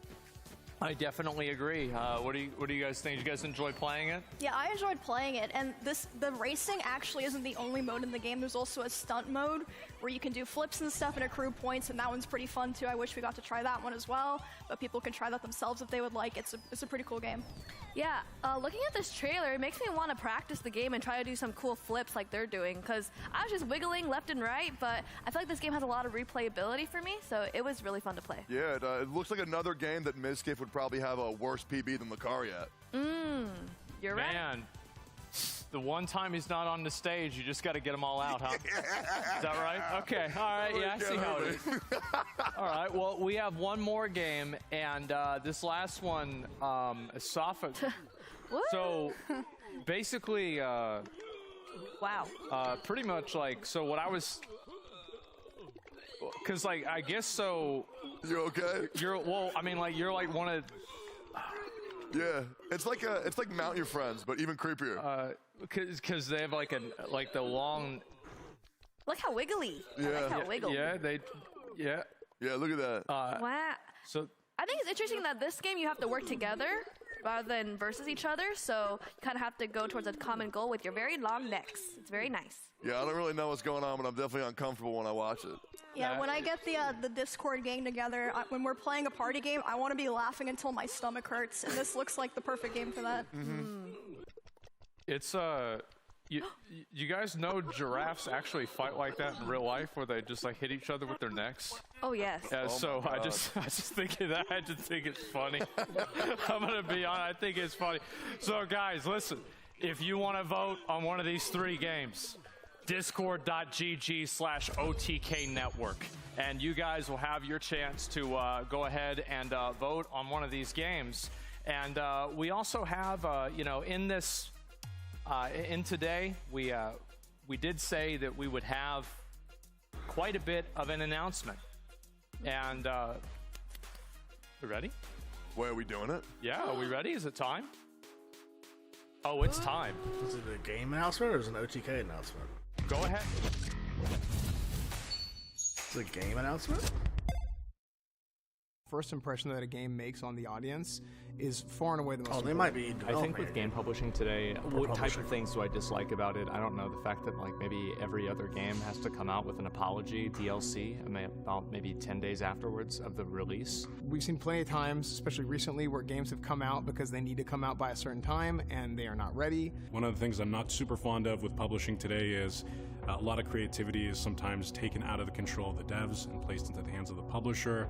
I definitely agree. What do you guys think? Did you guys enjoy playing it? Yeah, I enjoyed playing it, and the racing actually isn't the only mode in the game. There's also a stunt mode where you can do flips and stuff and accrue points, and that one's pretty fun too. I wish we got to try that one as well, but people can try that themselves if they would like. It's a pretty cool game. Yeah, looking at this trailer, it makes me want to practice the game and try to do some cool flips like they're doing, because I was just wiggling left and right, but I feel like this game has a lot of replayability for me, so it was really fun to play. Yeah, it looks like another game that Mizkif would probably have a worse PB than Lucario at. You're right. Man, the one time he's not on the stage, you just got to get them all out, huh? Is that right? Okay, all right, yeah, I see how it is. All right, well, we have one more game, and this last one, Esophagus. So, basically, wow. Pretty much like, so what I was, because like, I guess so. You okay? You're like one of. Yeah, it's like Mount Your Friends, but even creepier. Because they have like the long. Look how wiggly. Yeah. I like how wiggle. Yeah. Yeah, look at that. Wow. So I think it's interesting that this game you have to work together rather than versus each other, so you kind of have to go towards a common goal with your very long necks. It's very nice. Yeah, I don't really know what's going on, but I'm definitely uncomfortable when I watch it. Yeah, when I get the Discord gang together, when we're playing a party game, I want to be laughing until my stomach hurts, and this looks like the perfect game for that. It's you guys know giraffes actually fight like that in real life, where they just like hit each other with their necks. Oh yes. Yeah, Oh so my I God. just think of that. I just think it's funny. I'm gonna be honest. I think it's funny. So guys, listen. If you want to vote on one of these 3 games, discord.gg/OTK network, and you guys will have your chance to go ahead and vote on one of these games. And we also have, in this, in today, we did say that we would have quite a bit of an announcement. And we ready? Where are we doing it? Yeah, are we ready? Is it time? Oh, it's time. Is it a game announcement or is it an OTK announcement? Go ahead. Is it a game announcement? First impression that a game makes on the audience is far and away the most Oh, they important. might be. I think with game publishing today, what type publishing. of things do I dislike about it? I don't know. The fact that like maybe every other game has to come out with an apology DLC about maybe 10 days afterwards of the release. We've seen plenty of times, especially recently, where games have come out because they need to come out by a certain time and they are not ready. One of the things I'm not super fond of with publishing today is a lot of creativity is sometimes taken out of the control of the devs and placed into the hands of the publisher.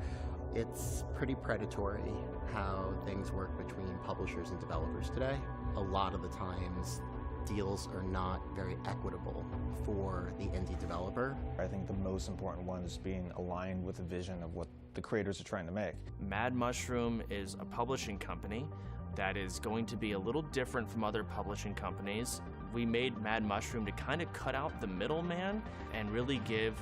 It's pretty predatory how things work between publishers and developers today. A lot of the times, deals are not very equitable for the indie developer. I think the most important one is being aligned with the vision of what the creators are trying to make. Mad Mushroom is a publishing company that is going to be a little different from other publishing companies. We made Mad Mushroom to kind of cut out the middleman and really give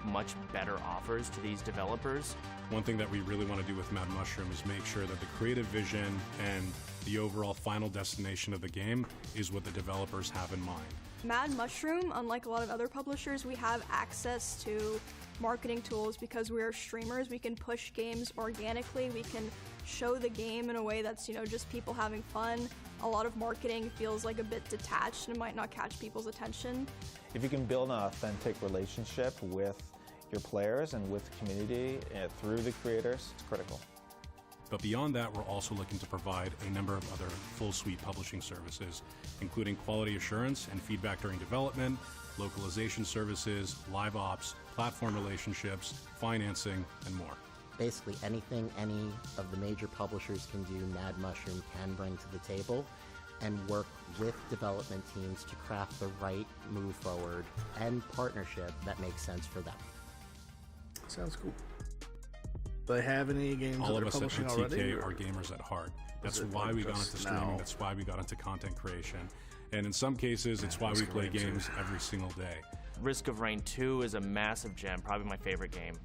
much better offers to these developers. One thing that we really want to do with Mad Mushroom is make sure that the creative vision and the overall final destination of the game is what the developers have in mind. Mad Mushroom, unlike a lot of other publishers, we have access to marketing tools because we are streamers. We can push games organically. We can show the game in a way that's, just people having fun. A lot of marketing feels like a bit detached and might not catch people's attention. If you can build an authentic relationship with your players and with the community through the creators, it's critical. But beyond that, we're also looking to provide a number of other full suite publishing services, including quality assurance and feedback during development, localization services, live ops, platform relationships, financing, and more. Basically anything any of the major publishers can do, Mad Mushroom can bring to the table and work with development teams to craft the right move forward and partnership that makes sense for them. Sounds cool. Do they have any games All that of they're us at publishing already? OTK are gamers at heart. That's Is it why like we got just into streaming. now? That's why we got into content creation. And in some cases, it's why we play games every single day. Risk of Rain 2 is a massive gem, probably my favorite game.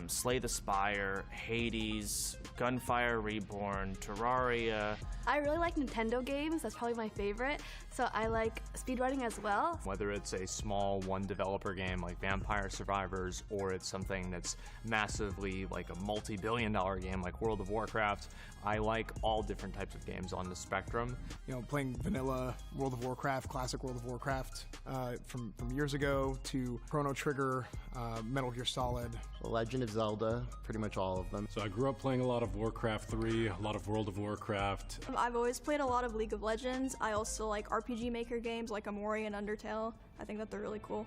Slay the Spire, Hades, Gunfire Reborn, Terraria. I really like Nintendo games. That's probably my favorite. So I like speedrunning as well. Whether it's a small one developer game like Vampire Survivors, or it's something that's massively like a multi-billion-dollar game like World of Warcraft, I like all different types of games on the spectrum. Playing vanilla World of Warcraft, classic World of Warcraft, from years ago to Chrono Trigger, Metal Gear Solid. Legend of Zelda, pretty much all of them. So I grew up playing a lot of Warcraft 3, a lot of World of Warcraft. I've always played a lot of League of Legends. I also like RPG Maker games like Amori and Undertale. I think that they're really cool.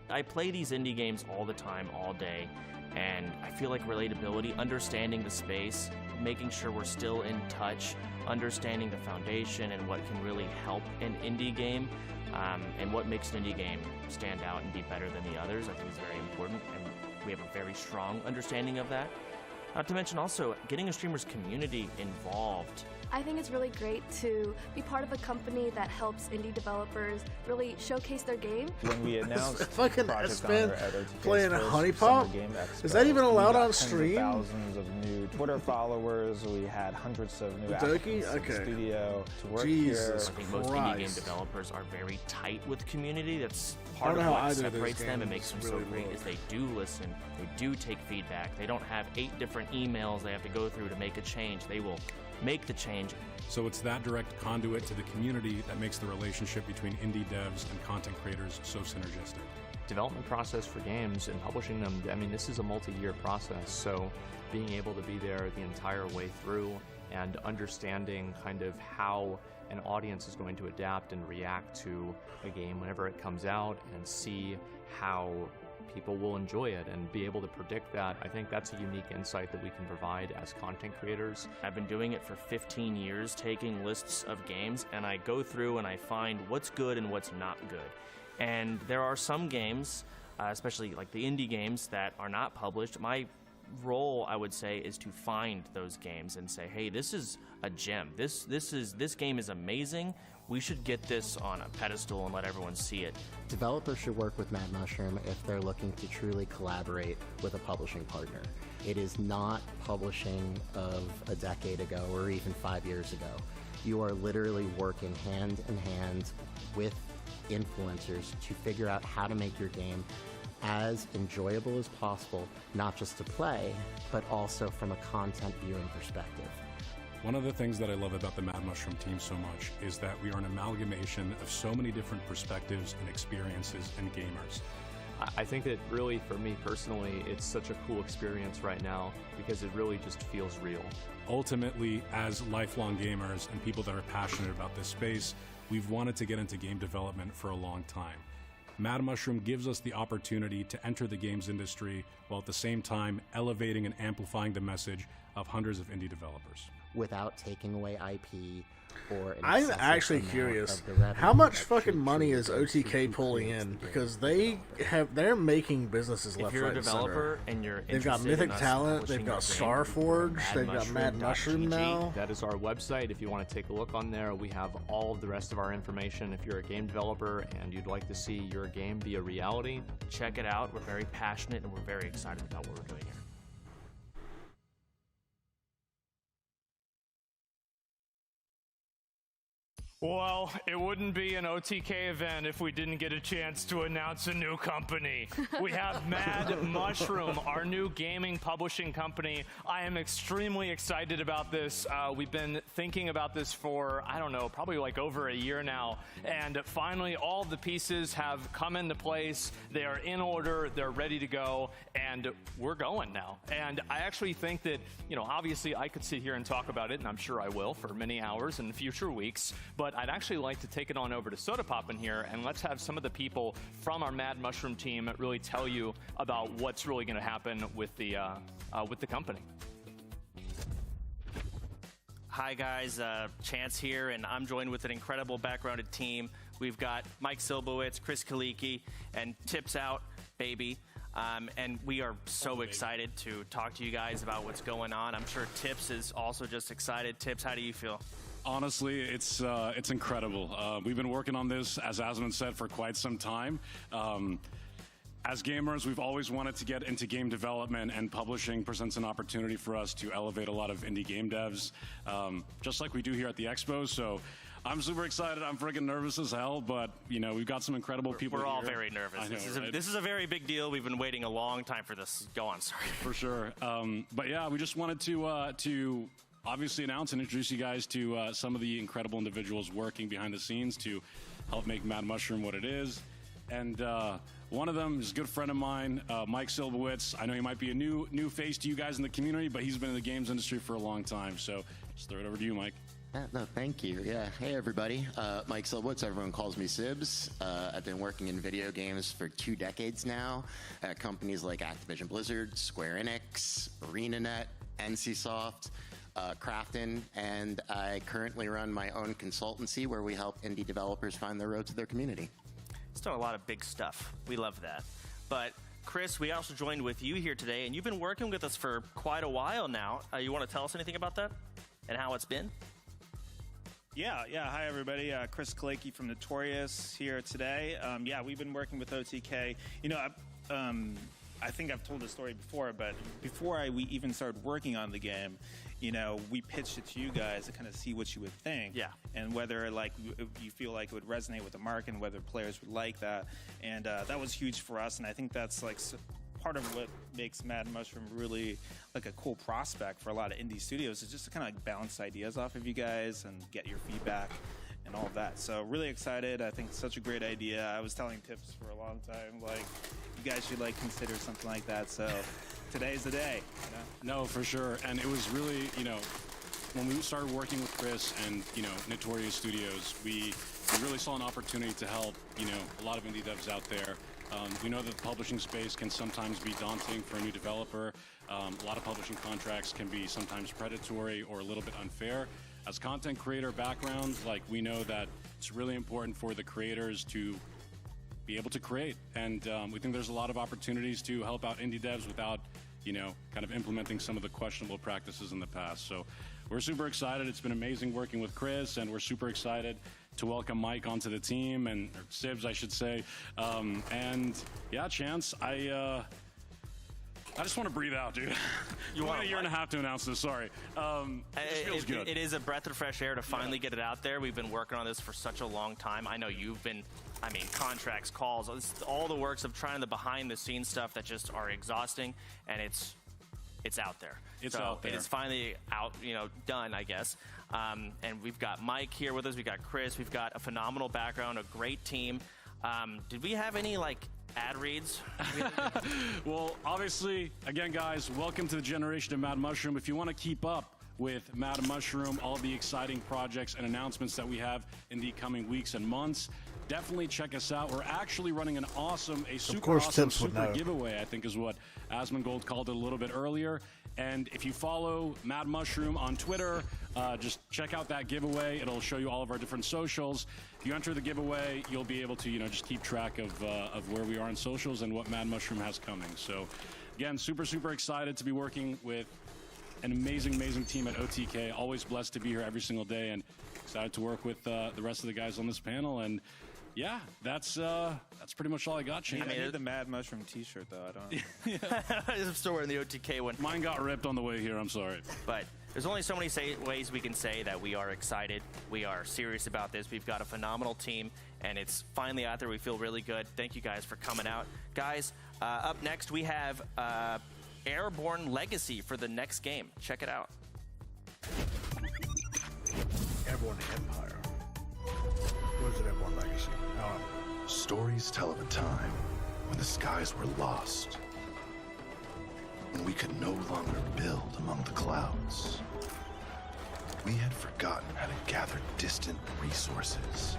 I play these indie games all the time, all day, and I feel like relatability, understanding the space, making sure we're still in touch, understanding the foundation and what can really help an indie game, and what makes an indie game stand out and be better than the others, I think is very important, and we have a very strong understanding of that. Not to mention also getting a streamer's community involved. I think it's really great to be part of a company that helps indie developers really showcase their game. When we announced Fucking Project S-Man Honor at OTK's playing first Honey Summer Pop? Game Expo, Is that even allowed we got on tens of stream? Thousands of new Twitter followers. We had hundreds of new Doki? applicants in the Okay. studio to work Jesus here. I think most indie game developers are very tight with community. That's part I of don't know what how either of those separates them and games makes them so really great work. is they do listen, they do take feedback. They don't have 8 different emails they have to go through to make a change. They will make the change. So it's that direct conduit to the community that makes the relationship between indie devs and content creators so synergistic. Development process for games and publishing them, I mean, this is a multi-year process, so being able to be there the entire way through and understanding kind of how an audience is going to adapt and react to a game whenever it comes out and see how people will enjoy it and be able to predict that. I think that's a unique insight that we can provide as content creators. I've been doing it for 15 years, taking lists of games, and I go through and I find what's good and what's not good. And there are some games, especially like the indie games that are not published. My role, I would say, is to find those games and say, hey, this is a gem. This game is amazing. We should get this on a pedestal and let everyone see it. Developers should work with Mad Mushroom if they're looking to truly collaborate with a publishing partner. It is not publishing of a decade ago or even 5 years ago. You are literally working hand in hand with influencers to figure out how to make your game as enjoyable as possible, not just to play, but also from a content viewing perspective. One of the things that I love about the Mad Mushroom team so much is that we are an amalgamation of so many different perspectives and experiences and gamers. I think that really, for me personally, it's such a cool experience right now because it really just feels real. Ultimately, as lifelong gamers and people that are passionate about this space, we've wanted to get into game development for a long time. Mad Mushroom gives us the opportunity to enter the games industry while at the same time elevating and amplifying the message of hundreds of indie developers. without taking away IP or an I'm excessive actually amount curious, of the revenue how much that fucking should money truly is go to OTK who pulling creates in? the Because game. they're making businesses If left, you're a right, and center. developer and you're They've got interested Mythic in us Talent, publishing they've your got game, Starforge, they've got Mad Mushroom now. That is our website. If you want to take a look on there, we have all of the rest of our information. If you're a game developer and you'd like to see your game be a reality, Check it out. We're very passionate and we're very excited about what we're doing here. Well, it wouldn't be an OTK event if we didn't get a chance to announce a new company. We have Mad Mushroom, our new gaming publishing company. I am extremely excited about this. We've been thinking about this for, I don't know, probably like over a year now. And finally, all the pieces have come into place. They are in order. They're ready to go. And we're going now. And I actually think that, you know, obviously I could sit here and talk about it, and I'm sure I will for many hours in future weeks. But I'd actually like to take it on over to Soda Pop in here, and let's have some of the people from our Mad Mushroom team really tell you about what's really going to happen with the company. Hi guys, Chance here, and I'm joined with an incredible backgrounded team. We've got Mike Silbowitz, Chris Kaliki, and Tips Out, baby. And we are so excited to talk to you guys about what's going on. I'm sure Tips is also just excited. Tips, how do you feel? Honestly, it's incredible. We've been working on this, as Asmund said, for quite some time. As gamers, we've always wanted to get into game development, and publishing presents an opportunity for us to elevate a lot of indie game devs, just like we do here at the Expo. So I'm super excited. I'm freaking nervous as hell, but you know, we've got some incredible people. We're all here. very nervous. I know, This is a very big deal. We've been waiting a long time for this. Go on, sorry. For sure. But yeah, we just wanted to obviously announce and introduce you guys to some of the incredible individuals working behind the scenes to help make Mad Mushroom what it is. And one of them is a good friend of mine, Mike Silbowitz. I know he might be a new face to you guys in the community, but he's been in the games industry for a long time. So just throw it over to you, Mike. No, thank you. Yeah. Hey, everybody. Mike Silbowitz. Everyone calls me Sibs. I've been working in video games for 2 decades now at companies like Activision Blizzard, Square Enix, ArenaNet, NCSoft, Crafton, and I currently run my own consultancy where we help indie developers find their road to their community. It's done a lot of big stuff. We love that. But Chris, we also joined with you here today, and you've been working with us for quite a while now. You want to tell us anything about that and how it's been? Yeah. Hi, everybody. Chris Kaliki from Notorious here today. Yeah, we've been working with OTK. You know, I think I've told this story before, but before we even started working on the game, you know, we pitched it to you guys to kind of see what you would think. Yeah. And whether, like, you feel like it would resonate with the market and whether players would like that. And that was huge for us, and I think that's, like, part of what makes Mad Mushroom really, like, a cool prospect for a lot of indie studios is just to kind of, like, bounce ideas off of you guys and get your feedback and all of that. So really excited. I think it's such a great idea. I was telling Tips for a long time, like, you guys should, like, consider something like that. So today's the day. You know? No, for sure. And it was really, you know, when we started working with Chris and, you know, Notorious Studios, we really saw an opportunity to help, you know, a lot of indie devs out there. We know that the publishing space can sometimes be daunting for a new developer. A lot of publishing contracts can be sometimes predatory or a little bit unfair. As content creator backgrounds, like, we know that it's really important for the creators to be able to create. And we think there's a lot of opportunities to help out indie devs without, you know, kind of implementing some of the questionable practices in the past. So we're super excited. It's been amazing working with Chris, and we're super excited to welcome Mike onto the team, or Sibs, I should say. And yeah, Chance, I just want to breathe out, dude. You want a year and a half to announce this, sorry. It feels good. It is a breath of fresh air to finally get it out there. We've been working on this for such a long time. I know you've been, I mean, contracts, calls, all the works of trying the behind the scenes stuff that just are exhausting, and it's out there. It's so out there. It is finally out, you know, done, I guess. And we've got Mike here with us. We've got Chris. We've got a phenomenal background, a great team. Did we have any, like, ad reads? Well, obviously, again, guys, welcome to the generation of Mad Mushroom. If you want to keep up with Mad Mushroom, all the exciting projects and announcements that we have in the coming weeks and months, definitely check us out. We're actually running super awesome super giveaway, I think is what Asmongold called it a little bit earlier. And if you follow Mad Mushroom on Twitter, just check out that giveaway. It'll show you all of our different socials. If you enter the giveaway, you'll be able to, just keep track of where we are on socials and what Mad Mushroom has coming. So, again, super, super excited to be working with an amazing, amazing team at OTK. Always blessed to be here every single day, and excited to work with the rest of the guys on this panel. And yeah, that's pretty much all I got, Shane. I need the Mad Mushroom T-shirt though. I don't. I'm still wearing the OTK one. Mine got ripped on the way here. I'm sorry. But there's only so many ways we can say that we are excited. We are serious about this. We've got a phenomenal team, and it's finally out there. We feel really good. Thank you guys for coming out, guys. Up next, we have Airborne Legacy for the next game. Check it out. Airborne Empire. What is it, Airborne Legacy? Stories tell of a time when the skies were lost, when we could no longer build among the clouds. We had forgotten how to gather distant resources,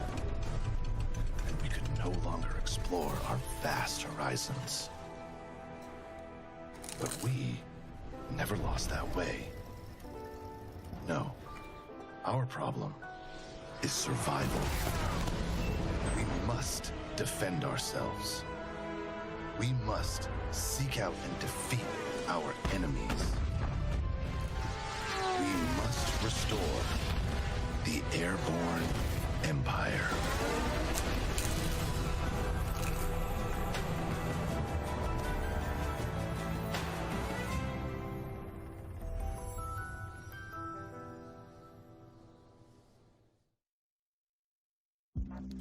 and we could no longer explore our vast horizons. But we never lost that way. No, our problem is survival. We must defend ourselves. We must seek out and defeat our enemies. We must restore the Airborne Empire.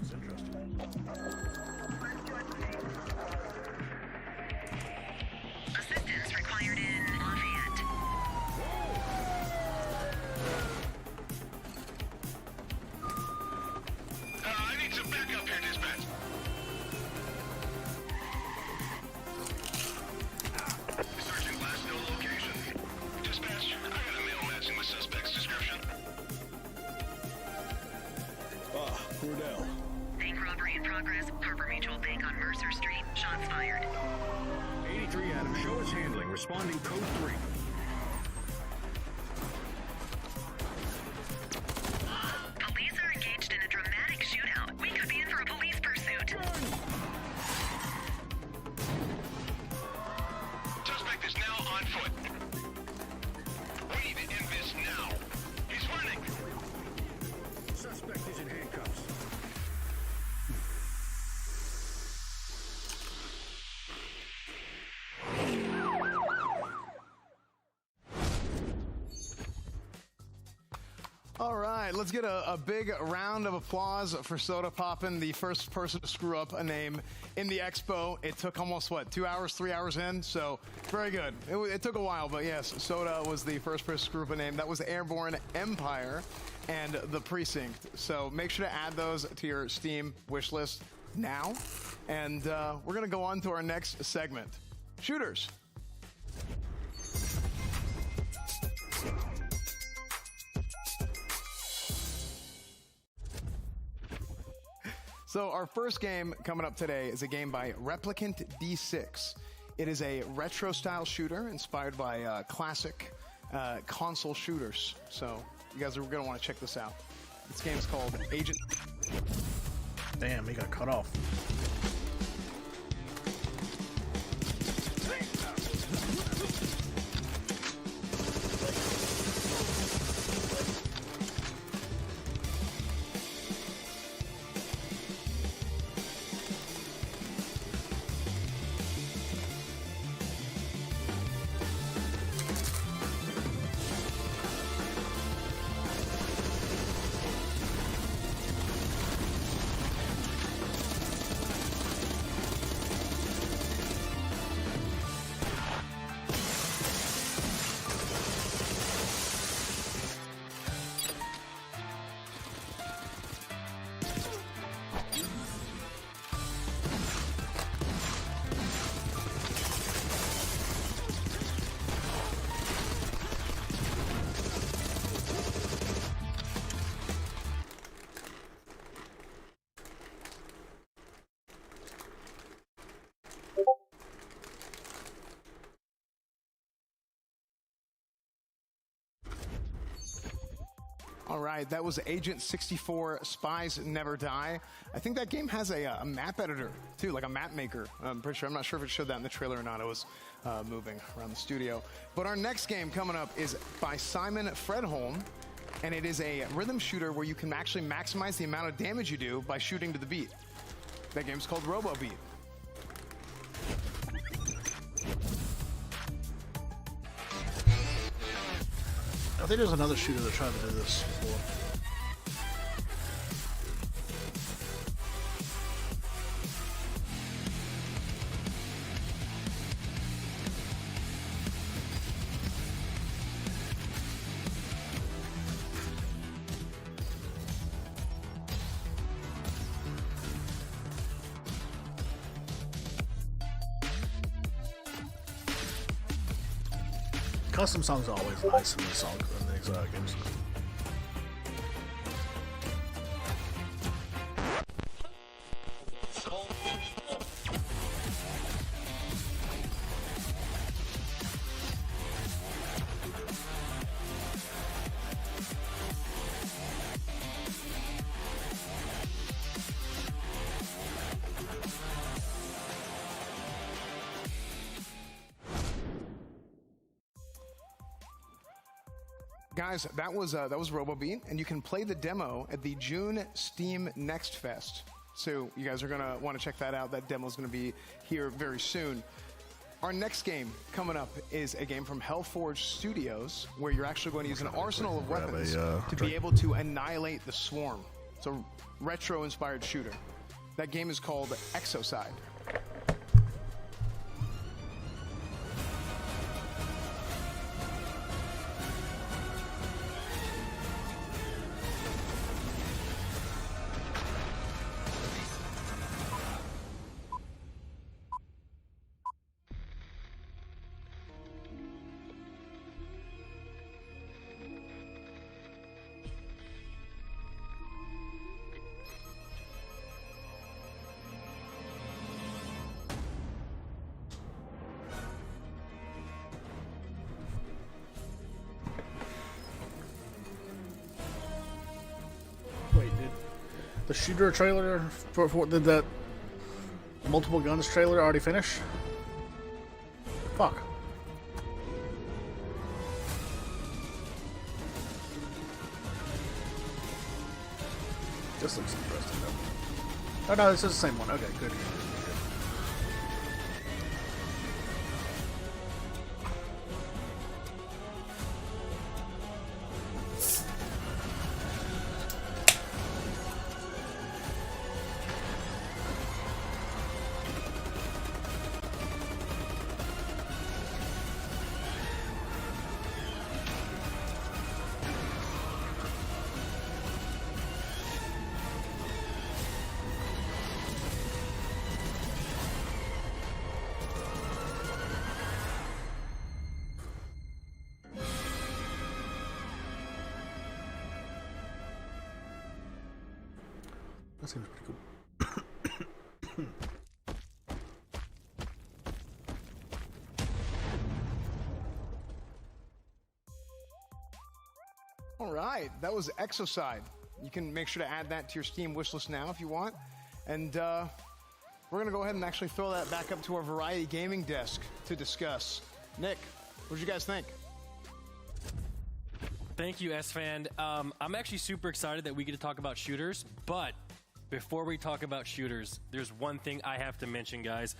It's interesting. Assistance required in Lafayette. I need some backup here, dispatch. Searching last known location. Dispatch, I got a mail matching the suspect's description. Cordell. Bank robbery in progress. Harbor Mutual Bank on Mercer Street. Shots fired. 83 Adam, show us handling. Responding code 3. Police are engaged in a dramatic shootout. We could be in for a police pursuit. Suspect is now on foot. We need to end this now. He's running. Suspect is in handcuffs. All right, let's get a big round of applause for Soda Poppin', the first person to screw up a name in the expo. It took almost, 2 hours, 3 hours in? So, very good. It took a while, but yes, Soda was the first person to screw up a name. That was Airborne Empire and The Precinct. So make sure to add those to your Steam wish list now. And we're going to go on to our next segment. Shooters. So our first game coming up today is a game by Replicant D6. It is a retro-style shooter inspired by classic console shooters. So you guys are going to want to check this out. This game is called Agent... Damn, he got cut off. All right, that was Agent 64 Spies Never Die. I think that game has a map editor, too, like a map maker. I'm pretty sure. I'm not sure if it showed that in the trailer or not. It was moving around the studio. But our next game coming up is by Simon Fredholm, and it is a rhythm shooter where you can actually maximize the amount of damage you do by shooting to the beat. That game's called Robo Beat. I think there's another shooter that tried to do this before. Custom songs are always nice in these games. Guys, that was RoboBeat, and you can play the demo at the June Steam Next Fest. So you guys are gonna want to check that out. That demo is gonna be here very soon. Our next game coming up is a game from Hellforge Studios, where you're actually going to use an arsenal of weapons to be able to annihilate the Swarm. It's a retro-inspired shooter. That game is called Exocide. The shooter trailer did that multiple guns trailer already finish? Fuck. This looks interesting though. Oh no, this is the same one. Okay, good. That seems pretty cool. All right, that was Exocide. You can make sure to add that to your Steam wishlist now if you want. And we're going to go ahead and actually throw that back up to our Variety Gaming desk to discuss. Nick, what did you guys think? Thank you, S-Fan. I'm actually super excited that we get to talk about shooters, but before we talk about shooters, there's one thing I have to mention, guys.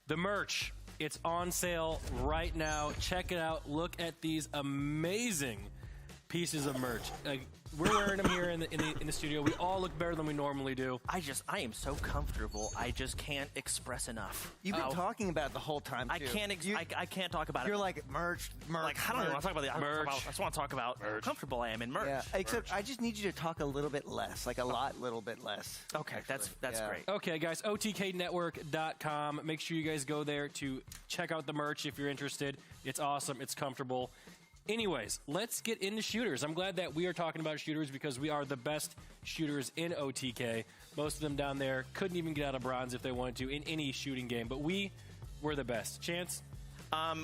The merch. It's on sale right now. Check it out. Look at these amazing pieces of merch. We're wearing them here in the studio. We all look better than we normally do. I am so comfortable. I just can't express enough. You've been talking about it the whole time, too. I can't talk about it. You're like, merch. Like, I don't even want to talk about the merch. I just want to talk about how comfortable I am in merch. Yeah, except I just need you to talk a little bit less, like a little bit less. Okay, actually. that's great. Okay, guys, OTKnetwork.com. Make sure you guys go there to check out the merch if you're interested. It's awesome. It's comfortable. Anyways, let's get into shooters. I'm glad that we are talking about shooters because we are the best shooters in OTK. Most of them down there couldn't even get out of bronze if they wanted to in any shooting game, but we're the best. Chance?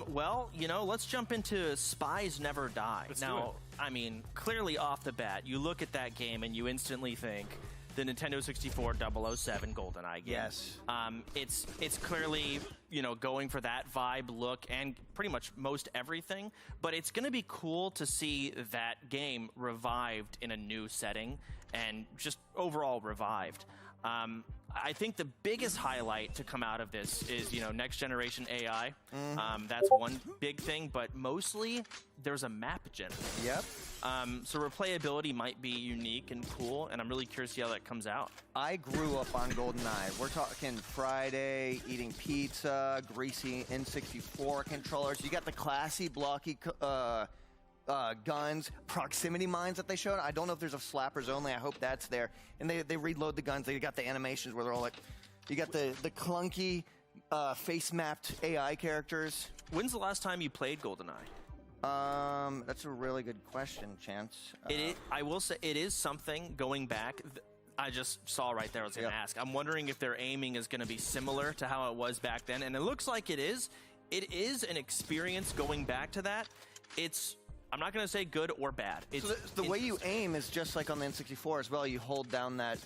Well, let's jump into Spies Never Die. Let's now, do it. I mean, clearly off the bat, you look at that game and you instantly think the Nintendo 64 007 GoldenEye game. Yes. It's clearly, you know, going for that vibe, look, and pretty much most everything. But it's going to be cool to see that game revived in a new setting and just overall revived. I think the biggest highlight to come out of this is, you know, next generation AI. That's one big thing, but mostly there's a map generator. Yep. So replayability might be unique and cool, and I'm really curious to see how that comes out. I grew up on GoldenEye. We're talking Friday, eating pizza, greasy N64 controllers. You got the classy, blocky guns, proximity mines that they showed. I don't know if there's a slappers only. I hope that's there. And they reload the guns. They got the animations where they're all like, you got the clunky face-mapped AI characters. When's the last time you played GoldenEye? That's a really good question, Chance. I will say it is something going back. I just saw right there. I was going to ask. I'm wondering if their aiming is going to be similar to how it was back then, and it looks like it is. It is an experience going back to that. I'm not going to say good or bad. So the way you aim is just like on the N64 as well. You hold down that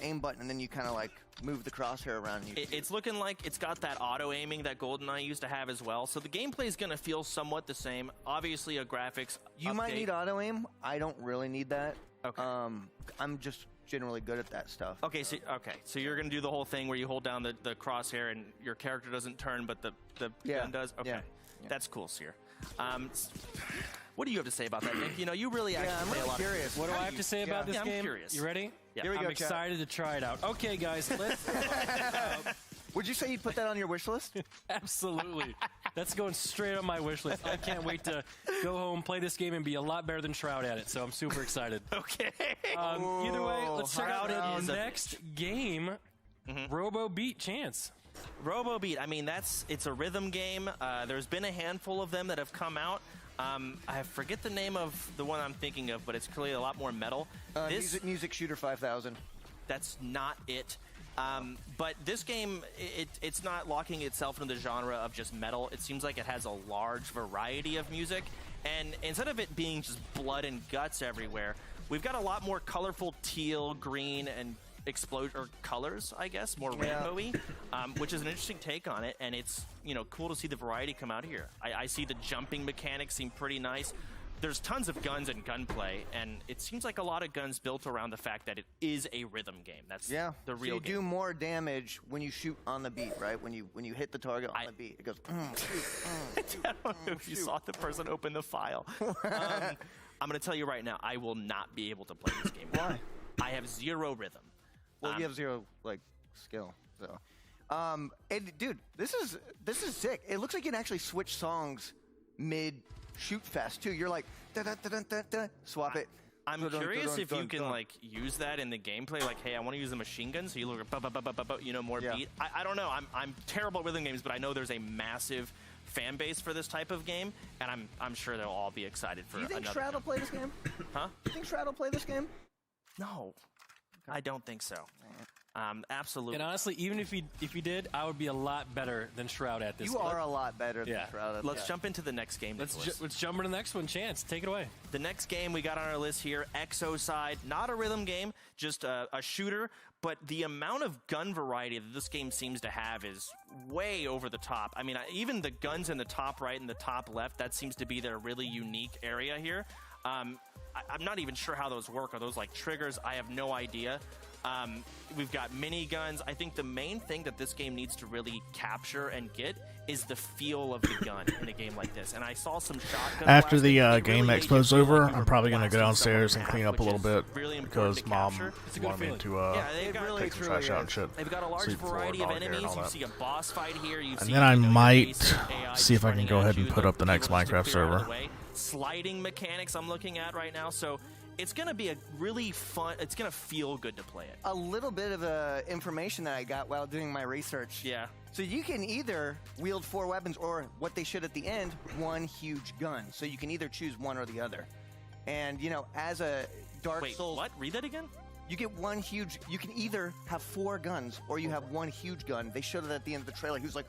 aim button, and then you kind of like move the crosshair around. It's looking like it's got that auto aiming that GoldenEye used to have as well. So the gameplay is going to feel somewhat the same. Obviously, a graphics You update. might need auto aim. I don't really need that. Okay. I'm just generally good at that stuff. Okay, so you're going to do the whole thing where you hold down the crosshair and your character doesn't turn, but the gun does. Okay, that's cool, Seer. What do you have to say about that, Nick? You know, you really actually play a lot. Curious. What do I have to say about this I'm game? curious. You ready? Yeah. Here we I'm go, excited to try it out. Okay, guys, let's. Would you say you'd put that on your wish list? Absolutely. That's going straight on my wish list. I can't wait to go home, play this game, and be a lot better than Shroud at it. So I'm super excited. Okay. Either way, let's check out the a next game. Robo Beat Chance. Robo Beat. I mean, it's a rhythm game. There's been a handful of them that have come out. I forget the name of the one I'm thinking of, but it's clearly a lot more metal. Music Shooter 5000. That's not it. But this game, it's not locking itself into the genre of just metal. It seems like it has a large variety of music. And instead of it being just blood and guts everywhere, we've got a lot more colorful teal, green, and colors, I guess, more rainbowy, which is an interesting take on it, and it's, you know, cool to see the variety come out here. I see the jumping mechanics seem pretty nice. There's tons of guns and gunplay, and it seems like a lot of guns built around the fact that it is a rhythm game. That's the real so you game. do more damage when you shoot on the beat, right? When you hit the target on the beat, it goes. I don't know if you saw the person open the file. I'm going to tell you right now, I will not be able to play this game. Why? I have zero rhythm. Well, you have zero skill, so. Dude, this is sick. It looks like you can actually switch songs mid shoot fest too. You're like da da da da da, swap it. I'm curious if you can like use that in the gameplay. Like, hey, I want to use a machine gun, so you look at you know, more beat. I don't know. I'm terrible at rhythm games, but I know there's a massive fan base for this type of game, and I'm sure they'll all be excited for. Do you think another Shroud will play this game? Huh? You think Shroud will play this game? No, I don't think so. Absolutely. And honestly, even if he did, I would be a lot better than Shroud at this. You are a lot better than Shroud at this. Let's jump into the next game. Let's jump into the next one. Chance, take it away. The next game we got on our list here, Exocide. Not a rhythm game, just a shooter. But the amount of gun variety that this game seems to have is way over the top. I mean, even the guns in the top right and the top left, that seems to be their really unique area here. I'm not even sure how those work. Are those like triggers? I have no idea. We've got miniguns. I think the main thing that this game needs to really capture and get is the feel of the gun in a game like this. And I saw some shotgun After the game expo's over, I'm probably going to go downstairs and clean up a little bit because Mom wanted me to take some trash out and shit. They've got a large variety of enemies. You see a boss fight here. And then I might see if I can go ahead and put up the next Minecraft server. Sliding mechanics I'm looking at right now. So it's going to be a really fun, it's going to feel good to play it. A little bit of information that I got while doing my research. Yeah. So you can either wield 4 weapons or what they should at the end, one huge gun. So you can either choose one or the other. And, you know, as a Dark Souls... Wait, what? Read that again? You get one huge... You can either have 4 guns or you have one huge gun. They showed it at the end of the trailer. He was like...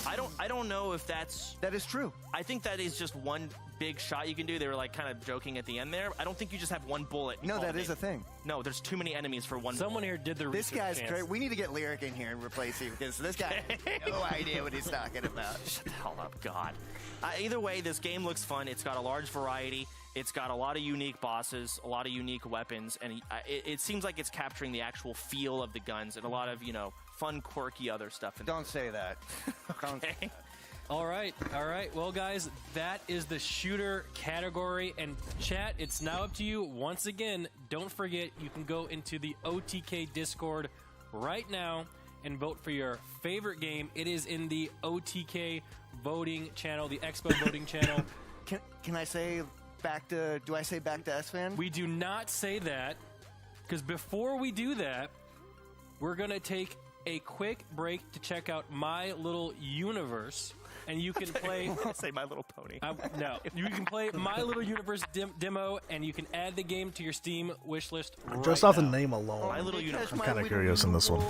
I don't know if that's... That is true. I think that is just one big shot you can do. They were like kind of joking at the end there. I don't think you just have one bullet. No, that is a thing. No, there's too many enemies for one. Someone here did the This research. guy's Chance. great. We need to get Lyric in here and replace him because this guy has no idea what he's talking about. Shut the hell up, God. Either way, this game looks fun. It's got a large variety. It's got a lot of unique bosses, a lot of unique weapons, and it seems like it's capturing the actual feel of the guns and a lot of, you know, fun, quirky other stuff. Don't say that. Okay. All right. Well, guys, that is the shooter category. And chat, it's now up to you. Once again, don't forget, you can go into the OTK Discord right now and vote for your favorite game. It is in the OTK voting channel, the Expo voting channel. Can I say do I say back to S-Fan? We do not say that, because before we do that, we're going to take a quick break to check out My Little Universe. And you can play... say My Little Pony. No. You can play My Little Universe demo, and you can add the game to your Steam wishlist right Just off now. the name alone, My Little Universe. I'm kind of curious in this one.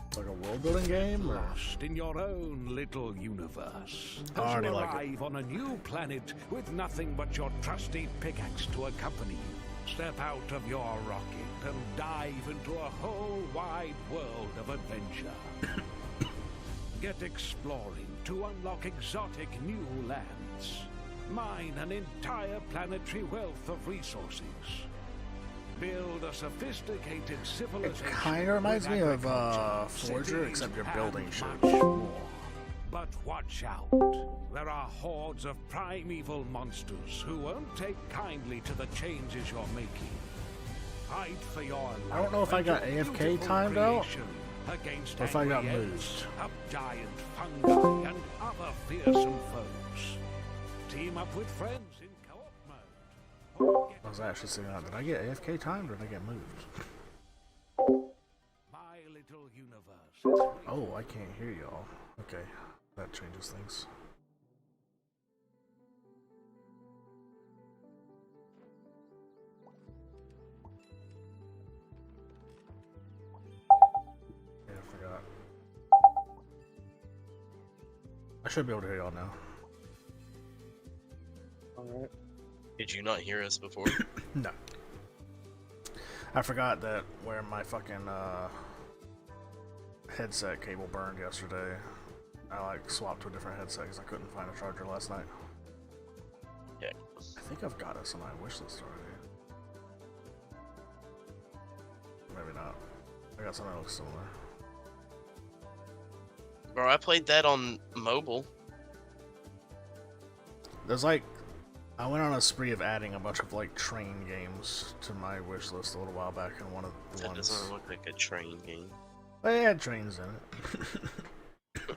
It's like a world building game? Or? Lost in your own little universe. I As already you like it. arrive on a new planet with nothing but your trusty pickaxe to accompany you, step out of your rocket and dive into a whole wide world of adventure. Get exploring to unlock exotic new lands. Mine an entire planetary wealth of resources. Build a sophisticated civilization. Kind of reminds me of Forger, except you're building shit. But watch out. There are hordes of primeval monsters who won't take kindly to the changes you're making. Fight for your life. I don't know if I got and your AFK beautiful timed out, creation against or if I got angry moved. ants, up giant fungi, and other fearsome foes. Team up with friends in co-op mode. I was actually saying, did I get AFK timed or did I get moved? My Little Universe. Oh, I can't hear y'all. Okay, that changes things. Yeah, I forgot. I should be able to hear y'all now. Alright. Did you not hear us before? No. I forgot that where my fucking headset cable burned yesterday. I like swapped to a different headset because I couldn't find a charger last night. Yeah. I think I've got us on my wish list already. Maybe not. I got something that looks similar. Bro, I played that on mobile. There's like, I went on a spree of adding a bunch of like train games to my wish list a little while back, and one of the That ones. doesn't look like a train game. They had trains in it.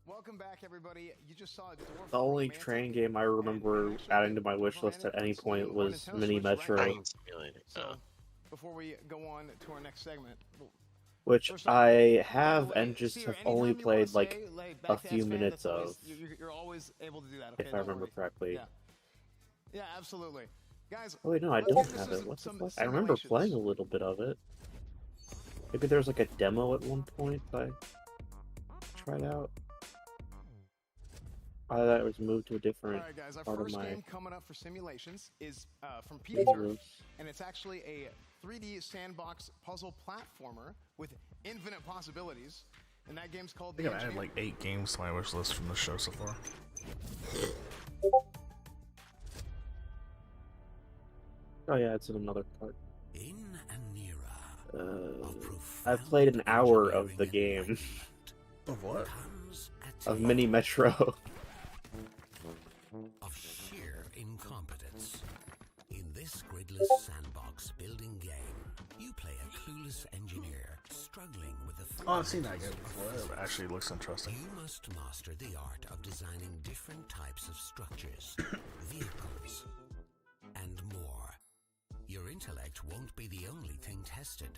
Welcome back, everybody. You just saw The only train game I remember adding to my wish list at any point was Mini Metro, So, before we go on to our next segment, which I have and just have only played like a few minutes of, you're always able to do that. Okay, if I remember correctly. Yeah, absolutely. Guys, Oh wait, no, I don't have it. What the fuck? I remember playing a little bit of it. Maybe there was like a demo at one point that I tried out. I thought it was moved to a different All right, guys, our part of first my. game coming up for simulations is from Yes, Peter, it is. and it's actually a 3D sandbox puzzle platformer with infinite possibilities. And that game's called I think I've added like 8 games to my wish list from the show so far. Oh yeah, it's in another part. I've played an hour of the game. Of what? Of Mini Metro. Of sheer incompetence. In this gridless sandbox building game, you play a clueless engineer struggling with the Oh, I've seen that game before. It actually looks interesting. You must master the art of designing different types of structures, vehicles, and more. Your intellect won't be the only thing tested.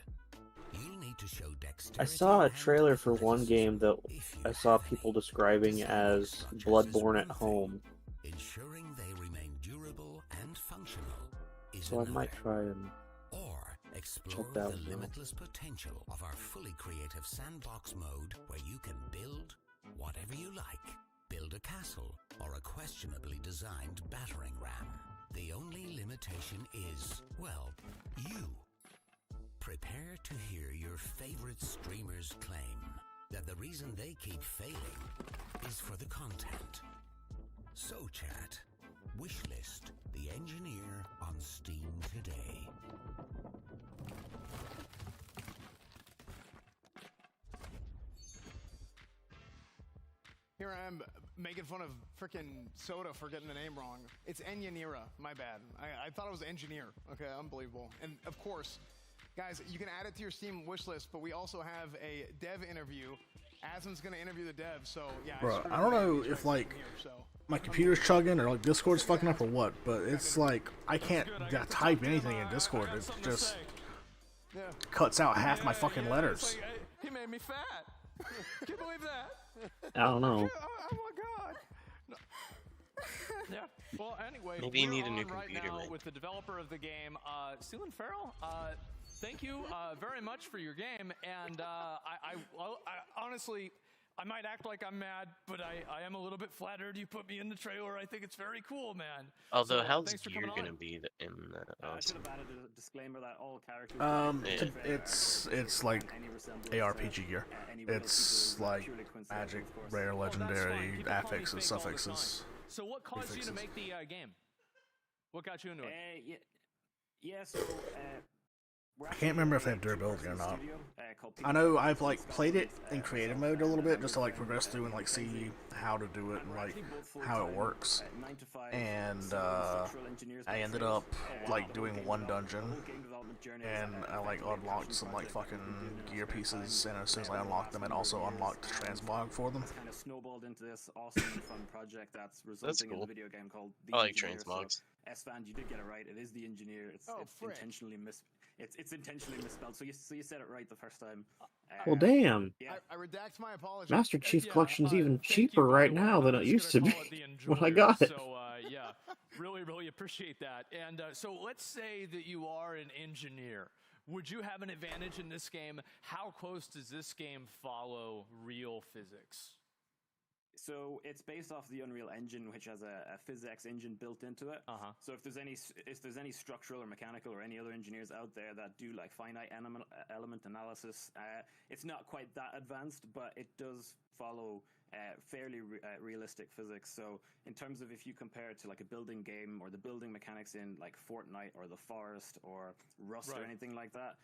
You'll need to show dexterity. I saw a trailer for one game that I saw people describing as Bloodborne at Home. Ensuring they remain durable and functional is So I another. might try and Or Explore Check the that out. limitless potential of our fully creative sandbox mode where you can build whatever you like. Build a castle or a questionably designed battering ram. The only limitation is, well, you. Prepare to hear your favorite streamers claim that the reason they keep failing is for the content. So chat, Wishlist, the engineer on Steam today. Here I am making fun of frickin' Soda for getting the name wrong. It's Engineera, my bad. I thought it was engineer. Okay, unbelievable. And of course, guys, you can add it to your Steam wish list, but we also have a dev interview. Aslan's gonna interview the dev, so yeah. Bro, I don't know if like my computer's chugging or like Discord's fucking up or what, but it's like I can't type anything in Discord. It just cuts out half my fucking letters. He made me fat. Can you believe that? I don't know. Oh my god. No. Yeah. Well, anyway, Maybe you we're need a new on right computer, now man. with the developer of the game, Sealand Farrell. Thank you very much for your game, and I honestly, I might act like I'm mad, but I am a little bit flattered you put me in the trailer. I think it's very cool, man. Although, So, how's thanks for gear coming gonna on. be in the? I should have added a disclaimer that all characters. It's like ARPG gear. It's like magic, rare, legendary, affixes, suffixes. So what caused you to prefixes. make the game? What got you into it? Yeah. So I can't remember if they have durability or not. I know I've like played it in creative mode a little bit just to like progress through and like see how to do it and like how it works. And I ended up like doing one dungeon and I like unlocked some like fucking gear pieces, and as soon as I unlocked them, it also unlocked the transmog for them. kind of snowballed into this awesome and fun project that's resulting in cool. a video game called The I like Engineer. transmogs. So, S-Fan, you did get it right. It is The Engineer. It's frick. intentionally it's intentionally misspelled. So you said it right the first time. Well, damn. Yeah. I redact my apologies. Master Chief Collection's even cheaper right now than it used to be when I got it. So yeah, really appreciate that. And so let's say that you are an engineer. Would you have an advantage in this game? How close does this game follow real physics? So it's based off the Unreal Engine, which has a PhysX engine built into it. So if there's any structural or mechanical or any other engineers out there that do like finite element analysis, it's not quite that advanced, but it does follow fairly realistic physics. So in terms of if you compare it to like a building game or the building mechanics in like Fortnite or The Forest or Rust or anything like that,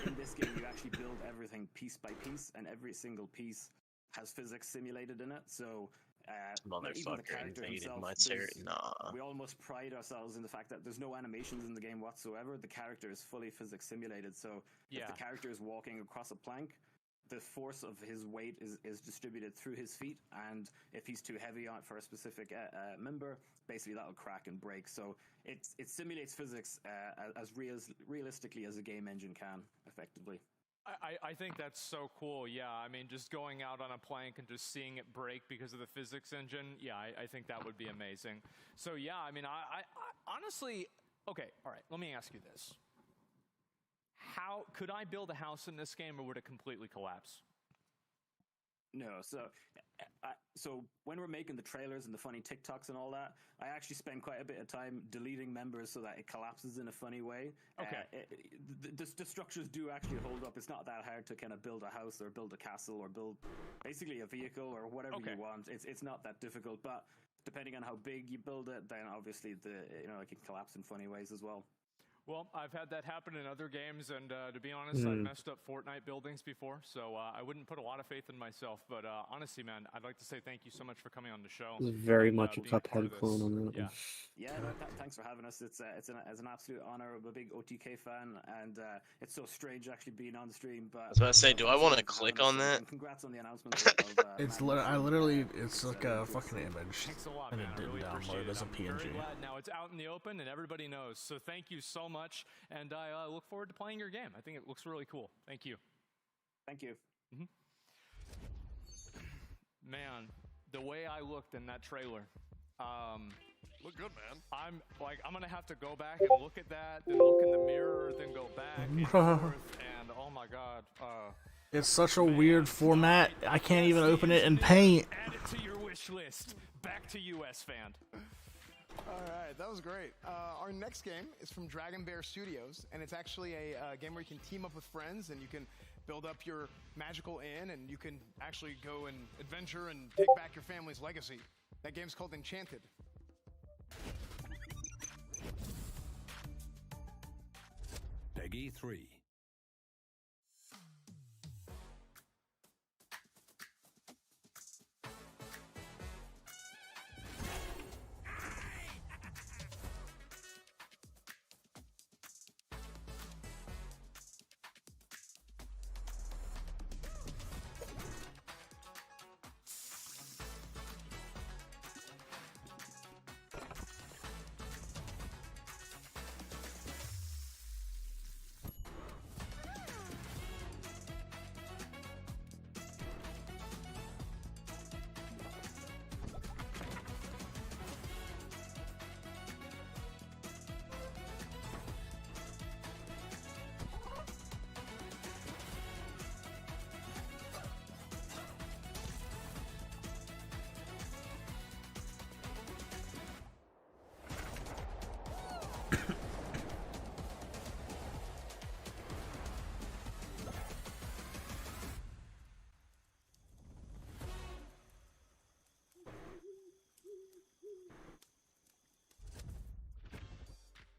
in this game you actually build everything piece by piece, and every single piece has physics simulated in it. So even the Motherfucker character invaded himself, my Nah. we almost pride ourselves in the fact that there's no animations in the game whatsoever. The character is fully physics simulated. So if the character is walking across a plank, the force of his weight is distributed through his feet, and if he's too heavy on for a specific member, basically that'll crack and break. So it simulates physics as realistically as a game engine can, effectively. I think that's so cool. Yeah, I mean, just going out on a plank and just seeing it break because of the physics engine. Yeah, I think that would be amazing. So yeah, I mean, I honestly, okay, all right. Let me ask you this: how could I build a house in this game, or would it completely collapse? No, so when we're making the trailers and the funny TikToks and all that, I actually spend quite a bit of time deleting members so that it collapses in a funny way. Okay. The structures do actually hold up. It's not that hard to kind of build a house or build a castle or build basically a vehicle or whatever you want. It's not that difficult, but depending on how big you build it, then obviously it can collapse in funny ways as well. Well, I've had that happen in other games, and to be honest, I've messed up Fortnite buildings before, so I wouldn't put a lot of faith in myself. But honestly, man, I'd like to say thank you so much for coming on the show. This is very and, much a being part Cuphead of this. clone on that one. Yeah, thanks for having us. It's an absolute honor. I'm a big OTK fan, and it's so strange actually being on the stream. But I was about to say, do I want to click on that? And congrats on the announcement. It's it's like a fucking image, and it didn't download as a PNG. Very glad now it's out in the open and everybody knows. So thank you so much, and I look forward to playing your game. I think it looks really cool. Thank you. Thank you. Man, the way I looked in that trailer, Look good, man. I'm gonna have to go back and look at that, then look in the mirror, then go back and forth, and oh my god. It's such a weird format. I can't even open it in Paint. Add it to your wish list. Back to you, S-Fan. All right, that was great. Our next game is from Dragon Bear Studios, and it's actually a game where you can team up with friends and you can build up your magical inn, and you can actually go and adventure and take back your family's legacy. That game's called Enchanted. Peggy 3.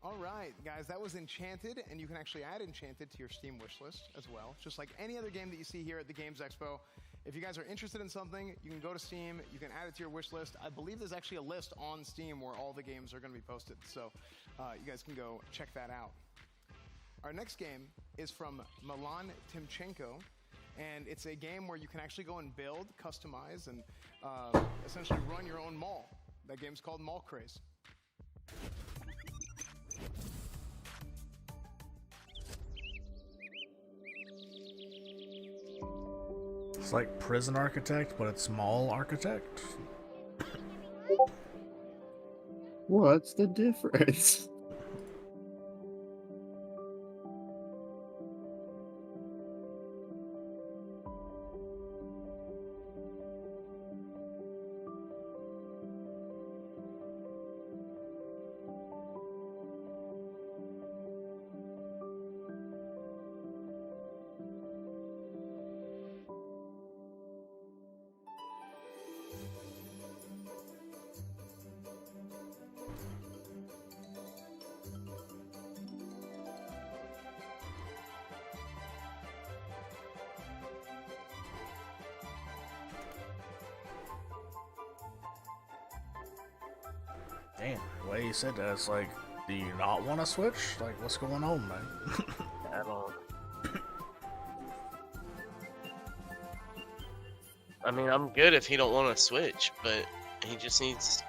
All right, guys, that was Enchanted, and you can actually add Enchanted to your Steam wishlist as well, just like any other game that you see here at the Games Expo. If you guys are interested in something, you can go to Steam, you can add it to your wishlist. I believe there's actually a list on Steam where all the games are going to be posted, so you guys can go check that out. Our next game is from Milan Timchenko, and it's a game where you can actually go and build, customize, and essentially run your own mall. That game's called Mall Craze. It's like Prison Architect, but it's Mall Architect. What's the difference? Damn, the way you said that, it's like, do you not want to switch? Like, what's going on, man? At all. I mean, I'm good if he don't want to switch, but he just needs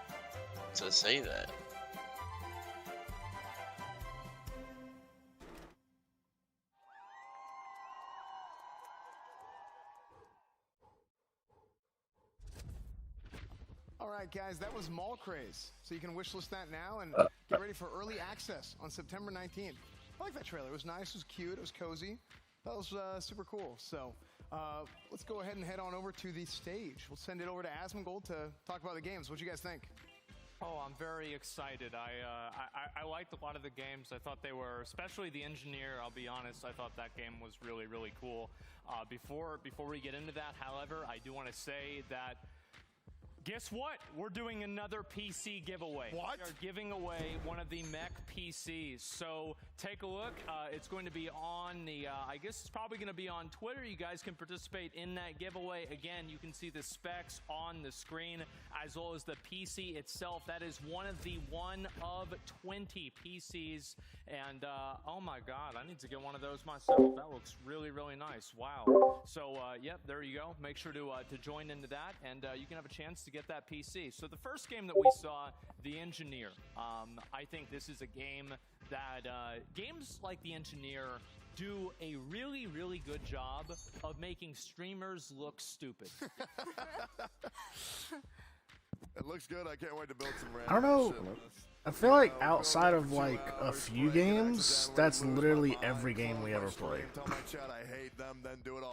to say that. All right, guys, that was Mall Craze. So you can wishlist that now and get ready for early access on September 19th. I like that trailer. It was nice, it was cute, it was cozy. That was super cool. So let's go ahead and head on over to the stage. We'll send it over to Asmongold to talk about the games. What do you guys think? Oh, I'm very excited. I liked a lot of the games. I thought they were, especially the Engineer, I'll be honest, I thought that game was really, really cool. Before we get into that, however, I do want to say that guess what? We're doing another PC giveaway. What? We are giving away one of the mech PCs. So take a look. It's going to be on the, I guess it's probably going to be on Twitter. You guys can participate in that giveaway. Again, you can see the specs on the screen as well as the PC itself. That is one of 20 PCs. And oh my God, I need to get one of those myself. That looks really, really nice. Wow. So yep, there you go. Make sure to join into that, and you can have a chance to get that PC. So the first game that we saw, The Engineer. I think this is a game that games like The Engineer do a really, really good job of making streamers look stupid. It looks good. I can't wait to build some I don't know. I feel like outside of like a few games, that's literally every game we ever play.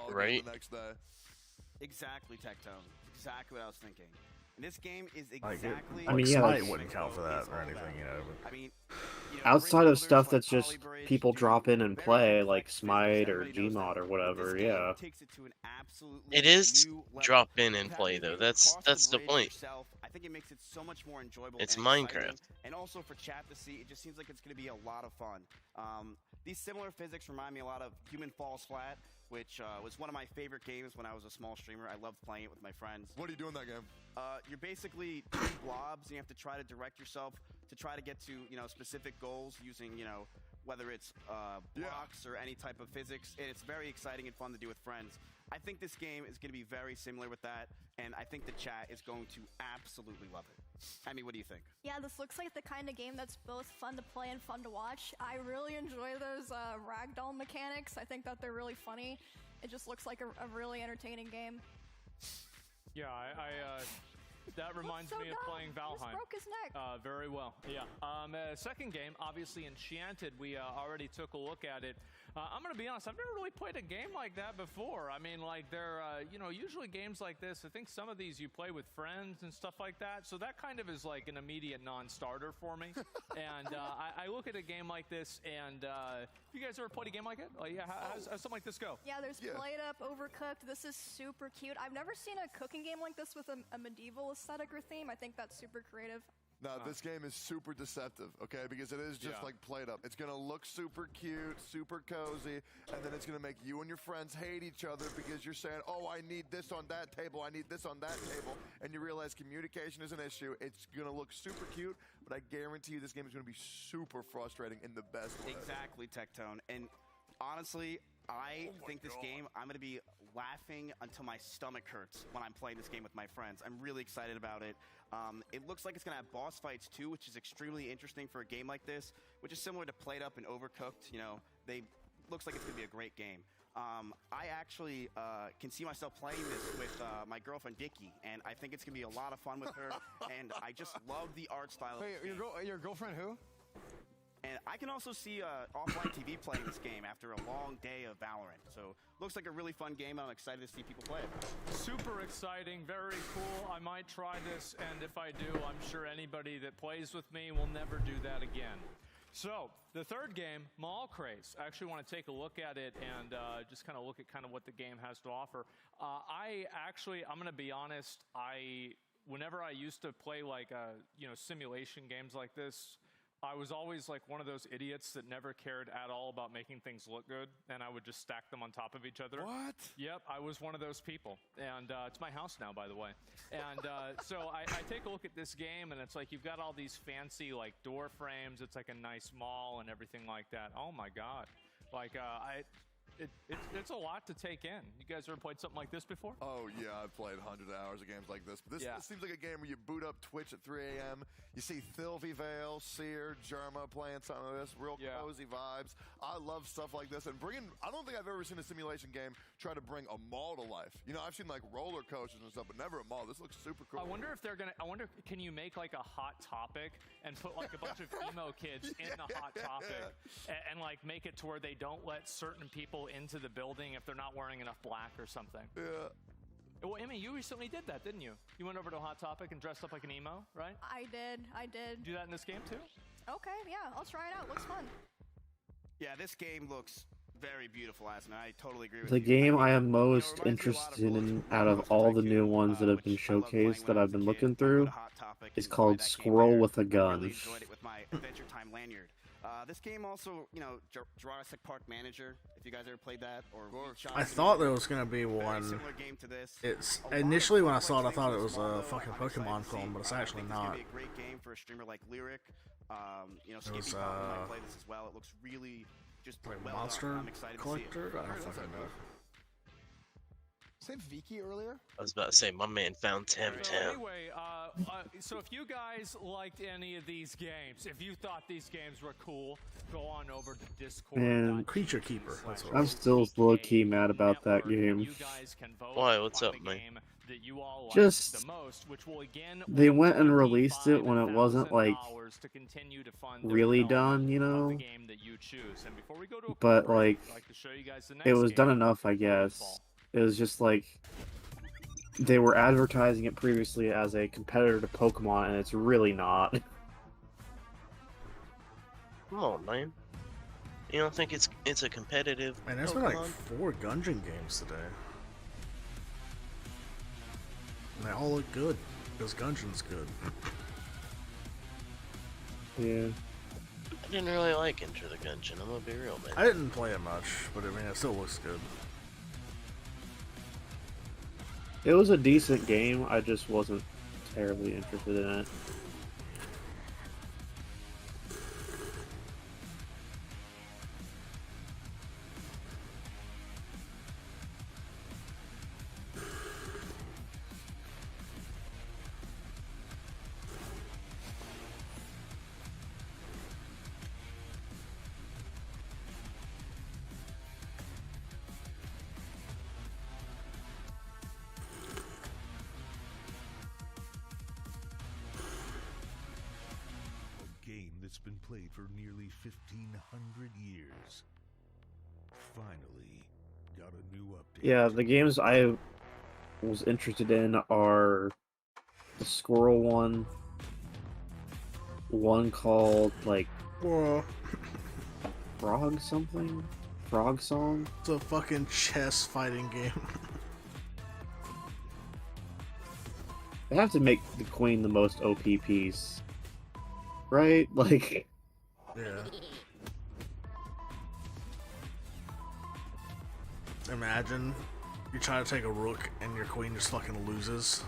Right. Exactly, Tectone. Exactly what I was thinking. And this game is Like exactly. I mean, Smite wouldn't count for that or anything, you know. I mean, Outside of stuff that's just people drop in and play, like Smite or Gmod or whatever, yeah. It is drop in and play though. That's the point. I think it makes it so much more enjoyable. It's and Minecraft. exciting. And also for chat to see, it just seems like it's going to be a lot of fun. These similar physics remind me a lot of Human Falls Flat, which was one of my favorite games when I was a small streamer. I loved playing it with my friends. What do you do in that game? You're basically two blobs, and you have to try to direct yourself to try to get to, specific goals using, whether it's blocks or any type of physics. And it's very exciting and fun to do with friends. I think this game is going to be very similar with that, and I think the chat is going to absolutely love it. Amy, what do you think? Yeah, this looks like the kind of game that's both fun to play and fun to watch. I really enjoy those ragdoll mechanics. I think that they're really funny. It just looks like a really entertaining game. Yeah, that reminds me of playing Valheim. Broke his neck. Very well. Yeah. Second game, obviously Enchanted. We already took a look at it. I'm gonna be honest. I've never really played a game like that before. I mean, like they're, usually games like this. I think some of these you play with friends and stuff like that. So that kind of is like an immediate non-starter for me. And I look at a game like this, and you guys ever played a game like it? Oh yeah. How's something like this go? Yeah, there's Played Up, Overcooked. This is super cute. I've never seen a cooking game like this with a medieval aesthetic or theme. I think that's super creative. No, this game is super deceptive, okay? Because it is just like Played Up. It's going to look super cute, super cozy, and then it's going to make you and your friends hate each other because you're saying, oh, I need this on that table, I need this on that table, and you realize communication is an issue. It's going to look super cute, but I guarantee you this game is going to be super frustrating in the best way. Exactly, Tectone. And honestly, I think this game, I'm going to be laughing until my stomach hurts when I'm playing this game with my friends. I'm really excited about it. It looks like it's going to have boss fights too, which is extremely interesting for a game like this, which is similar to Played Up and Overcooked. Looks like it's going to be a great game. I actually can see myself playing this with my girlfriend Dickie, and I think it's going to be a lot of fun with her. And I just love the art style. Wait, your girlfriend who? And I can also see offline TV playing this game after a long day of Valorant. So looks like a really fun game. I'm excited to see people play it. Super exciting, very cool. I might try this, and if I do, I'm sure anybody that plays with me will never do that again. So, the third game, Mall Craze. I actually want to take a look at it and just kind of look at kind of what the game has to offer. I'm going to be honest, whenever I used to play like, simulation games like this, I was always like one of those idiots that never cared at all about making things look good, and I would just stack them on top of each other. What? Yep, I was one of those people, and it's my house now, by the way. And so I take a look at this game, and it's like you've got all these fancy like door frames. It's like a nice mall and everything like that. Oh my God! Like it's a lot to take in. You guys ever played something like this before? Oh, yeah, I've played hundreds of hours of games like this. But this seems like a game where you boot up Twitch at 3 a.m. You see Thilvy Vale, Seer, Germa playing something like this. Real cozy vibes. I love stuff like this. And I don't think I've ever seen a simulation game try to bring a mall to life. I've seen like roller coasters and stuff, but never a mall. This looks super cool. I wonder if can you make like a Hot Topic and put like a bunch of emo kids in the Hot Topic and like make it to where they don't let certain people into the building if they're not wearing enough black or something. Yeah. Well, Emmy, you recently did that, didn't you? You went over to Hot Topic and dressed up like an emo, right? I did. Do that in this game too? Okay, yeah, I'll try it out. Looks fun. Yeah, this game looks very beautiful, Asman. I totally agree with The you. game I am most interested in out of all the new ones that have been showcased that I've been looking through is called Squirrel with a Gun. Really enjoyed it with my Adventure Time lanyard. This game also, Jurassic Park Manager, if you guys ever played that. I thought there was going to be one. Similar game to this. It's initially when I saw it, I thought it was a fucking Pokemon clone, but it's actually not. It's going to be a great game for a streamer like Lyric. Skippy Pop might play this as well. It looks really just well Monster done. I'm excited Collector? to see it. I don't fucking know. Say Viki earlier? I was about to say, my man found Tim. Anyway, so if you guys liked any of these games, if you thought these games were cool, go on over to Discord. And Creature Keeper. That's what I'm still low-key mad about that game. You guys can vote Why? What's on up, the man? game that you all liked Just the most, which will again they went and released it when it wasn't like to continue to fund the really development done, you of know. the game that you choose. And before we go to a But quick break, like, I'd like to show you guys the it next was game done enough, I for guess. Redfall. It was just like they were advertising it previously as a competitor to Pokemon, and it's really not. Come on, man. You don't think it's a competitive Man, there's been like 4 Gungeon games today. And they all look good, because Gungeon's good. Yeah. I didn't really like Enter the Gungeon, I'm gonna be real, man. I didn't play it much, but I mean, it still looks good. It was a decent game, I just wasn't terribly interested in it. A game that's been played for nearly 1,500 years. Finally, got a new update. Yeah, the games I was interested in are the squirrel one called like Frog something? Frog Song? It's a fucking chess fighting game. They have to make the queen the most OP piece. Right? Like... Yeah. Imagine you try to take a rook and your queen just fucking loses.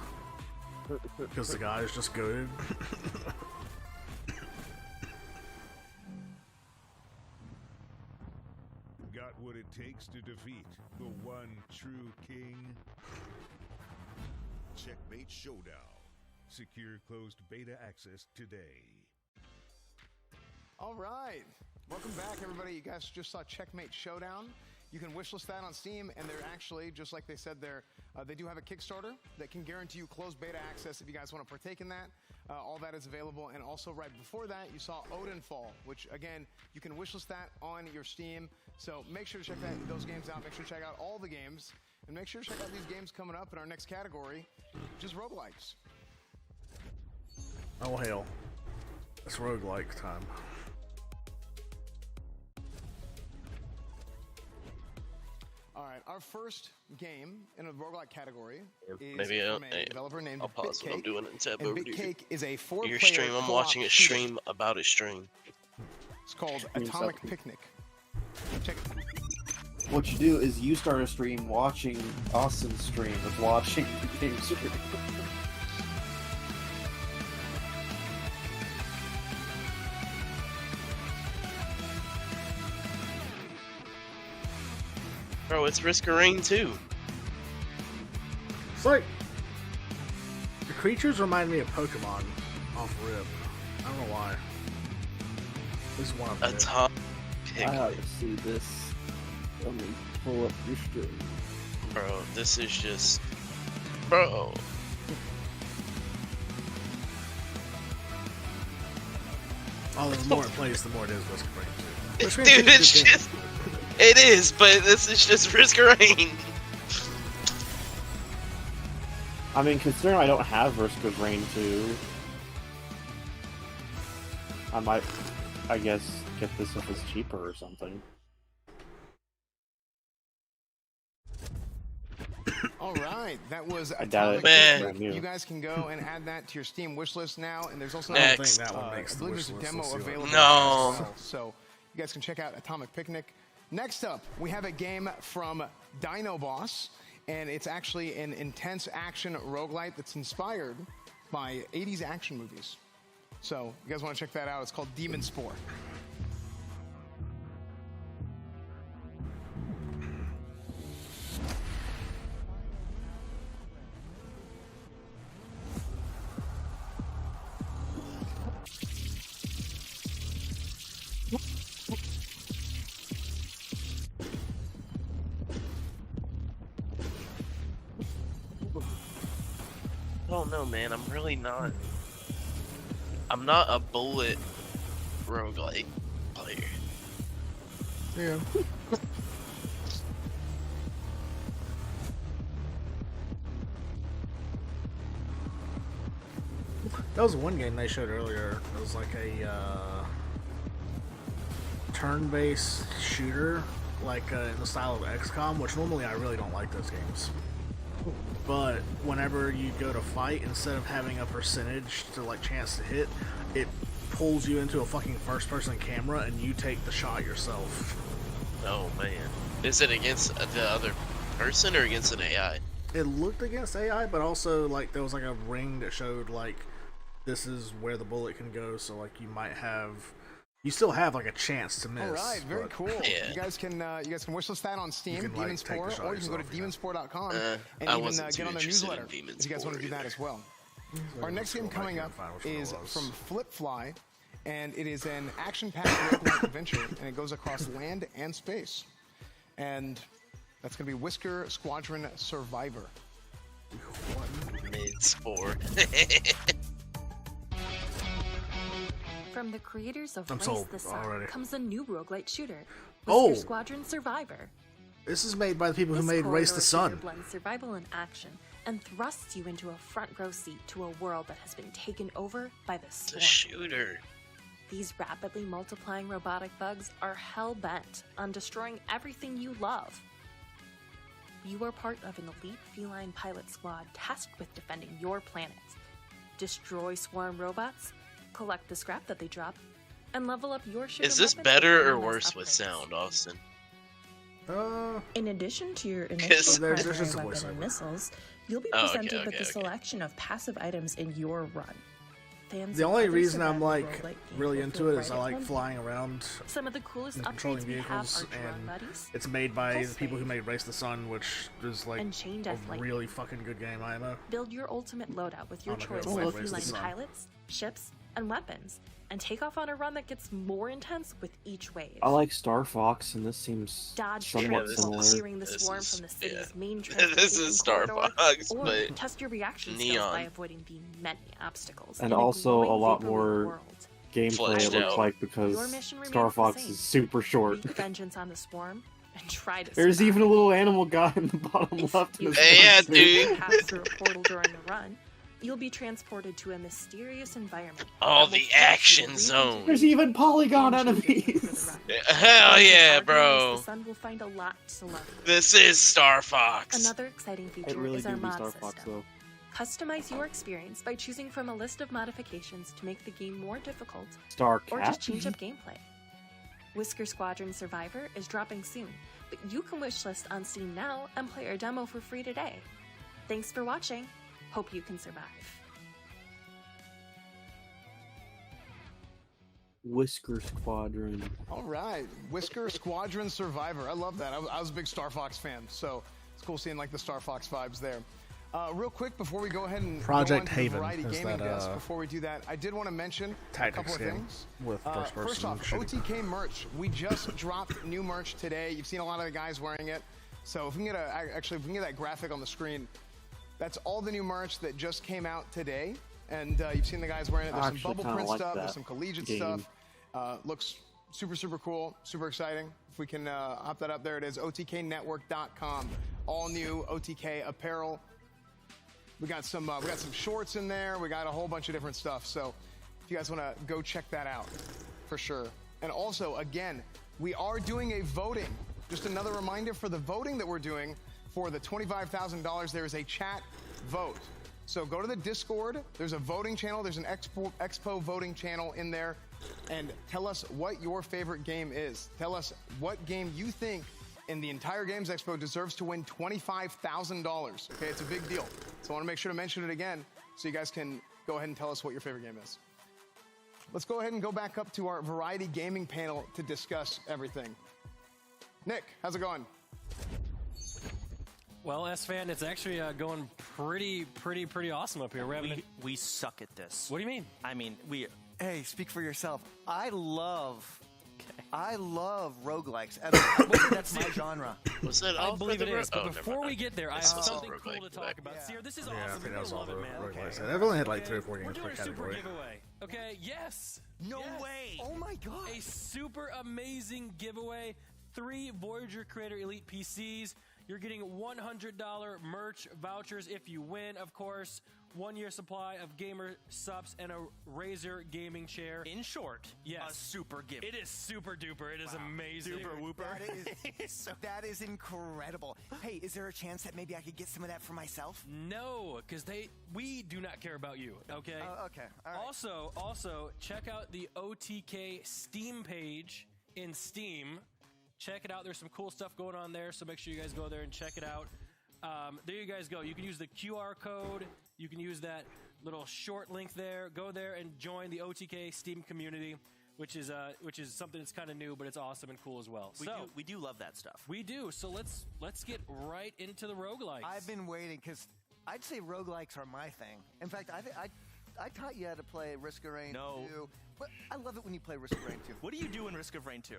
Because the guy is just good. Got what it takes to defeat the one true king? Checkmate Showdown. Secure closed beta access today. All right. Welcome back, everybody. You guys just saw Checkmate Showdown. You can wishlist that on Steam, and they're actually, just like they said there, they do have a Kickstarter that can guarantee you closed beta access if you guys want to partake in that. All that is available. And also right before that, you saw Odinfall, which, again, you can wishlist that on your Steam. So make sure to check those games out. Make sure to check out all the games. And make sure to check out these games coming up in our next category, which is roguelikes. Oh hell. It's roguelike time. All right, our first game in the roguelike category is Maybe from a developer named I'll pause what I'm BitCake. doing and tab And over to you. BitCake is a 4-player Your stream. I'm co-op watching a shooter. stream about a stream. It's called Atomic Picnic. Check it. What you do is you start a stream watching Austin's stream of watching the game stream. Bro, it's Risk of Rain too. It's like the creatures remind me of Pokemon off rip. I don't know why. At least one of them. Atomic I have to see this. Let me pull up your stream. Bro, this is just... Bro. Oh, the more it plays, the more it is Risk of Rain too. Risk of Dude, Rain 2 is a it's good game. just... It is, but this is just Risk of Rain. I mean, considering I don't have Risk of Rain 2, I might, I guess, get this if it's cheaper or something. All right, that was I doubt Atomic it. Picnic. Man. You guys can go and add that to your Steam wishlist now, and there's also Next. I don't think that one makes I the believe there's a wishlist. demo Let's see what- available. No. as well. So you guys can check out Atomic Picnic. Next up, we have a game from Dino Boss, and it's actually an intense action roguelite that's inspired by 80s action movies. So you guys want to check that out? It's called Demon Spore. I don't know, man. I'm really not. I'm not a bullet roguelike player. Yeah. That was one game they showed earlier. It was like a turn-based shooter, like in the style of XCOM, which normally I really don't like those games. But whenever you go to fight, instead of having a percentage to like chance to hit, it pulls you into a fucking first-person camera and you take the shot yourself. Oh man, is it against the other person or against an AI? It looked against AI, but also like there was like a ring that showed like this is where the bullet can go, so like you still have like a chance to miss. All right, very but... cool. Yeah. You guys can wishlist that on Steam, can, like, take the Demonsport, shot or you can go to yourself, demonsport.com I and even wasn't too get on their interested in newsletter if you guys want to do Demonsport that as well. Our next game coming up is from Flipfly, and it is an action-packed roguelike adventure, and it goes across land and space. And that's going to be Whisker Squadron Survivor. Mid-sport. From the creators of I'm Race sold the Sun already. comes a new roguelite shooter, Oh! Whisker Squadron Survivor. This is made by the people who This made Race the corridor shooter Sun. blends survival and action and thrusts you into a front row seat to a world that has been taken over by the It's a Swarm. shooter. These rapidly multiplying robotic bugs are hell-bent on destroying everything you love. You are part of an elite feline pilot squad tasked with defending your planet. Destroy swarm robots, collect the scrap that they drop, and level up your ship. Is this better or worse with sound, Austin? In addition to your Yes. initial There's primary just a weapon voiceover. and missiles, you'll be Oh, okay, presented with okay, the okay. selection of passive items in your run. Fans The of only other reason I'm survival like roguelike games really will into feel it is right I at like home. flying around Some of the coolest and controlling upgrades we have vehicles, are drone and buddies, it's made by pulse the people who wave, made Race the Sun, which is like and chain death a lightning. really fucking good game, IMO. Build your ultimate loadout with your I'm not choice gonna of play Race the feline Sun. pilots, ships, and weapons, and take off on a run that gets more intense with each wave. I like Star Fox, and this seems Dodge somewhat tricks similar. while clearing the swarm from the city's main This transportation is Star corridor, Fox, or but test your reaction neon. skills by avoiding the many obstacles. And in also a glowing lot vaporwave more world. gameplay, Fleshed it looks out. like, Your because mission remains Star the Fox same. is super short. Wreak vengeance on the swarm and try to There's survive. even a little animal guy in the bottom left. You of his Yeah, picture. dude. pass through a portal during the run, you'll be transported to a mysterious environment. Oh, that will the force you to action reconsider zone. There's even polygon enemies. Hell yeah, The bro. sun will find a lot to learn. This is Star Fox. Another exciting feature It really is our could be mod Star system. Fox, though. Customize your experience by choosing from a list of modifications to make the game more difficult, Star or Cat? just change up gameplay. Whisker Squadron Survivor is dropping soon, but you can wishlist on Steam now and play our demo for free today. Thanks for watching. Hope you can survive. Whisker Squadron. All right, Whisker Squadron Survivor. I love that. I was a big Star Fox fan, so it's cool seeing like the Star Fox vibes there. Real quick before we go ahead and Project go on to the Haven Variety is Gaming that, Desk, before we do that, I did want to mention a Tactics couple of game things. with first person First off, shooting. OTK merch. We just dropped new merch today. You've seen a lot of the guys wearing it. So if we can get if we can get that graphic on the screen, that's all the new merch that just came out today. And you've seen the guys wearing it. There's I some actually bubble kinda print like stuff. that There's some collegiate game. stuff. Looks super, super cool, super exciting. If we can hop that up, there it is, otknetwork.com. All new OTK apparel. We got some shorts in there. We got a whole bunch of different stuff. So if you guys want to go check that out, for sure. And also, again, we are doing a voting. Just another reminder for the voting that we're doing for the $25,000. There is a chat vote. So go to the Discord. There's a voting channel. There's an Expo voting channel in there. And tell us what your favorite game is. Tell us what game you think in the entire Games Expo deserves to win $25,000. Okay, it's a big deal. So I want to make sure to mention it again so you guys can go ahead and tell us what your favorite game is. Let's go ahead and go back up to our Variety Gaming panel to discuss everything. Nick, how's it going? Well, S-Fan, it's actually going pretty awesome up here. We suck at this. What do you mean? I mean, Hey, speak for yourself. I love I love roguelikes. I mean, that's my genre. Was it? I believe it is. But never before we mind. get there, I have It's also something roguelike cool to talk about. Seer, this is Yeah, I awesome. think You're that's gonna all love the it, man. roguelikes. Okay. I've only had like Okay, 3 or 4 we're games per doing a super category. giveaway. Okay, yes. No Yes. way. Oh my god. A super amazing giveaway. 3 Voyager Creator Elite PCs. You're getting $100 merch vouchers if you win, of course. 1-year supply of gamer subs and a Razer gaming chair. In short, yes, a super gift. It is super duper. It is amazing. Super whooper. That is incredible. Hey, is there a chance that maybe I could get some of that for myself? No, because we do not care about you. Okay. Okay. All right. Also, check out the OTK Steam page in Steam. Check it out. There's some cool stuff going on there, so make sure you guys go there and check it out. There you guys go. You can use the QR code. You can use that little short link there. Go there and join the OTK Steam community, which is something that's kind of new, but it's awesome and cool as well. We do love that stuff. We do. So let's get right into the roguelikes. I've been waiting because I'd say roguelikes are my thing. In fact, I taught you how to play Risk of Rain 2. But I love it when you play Risk of Rain 2. What do you do in Risk of Rain 2?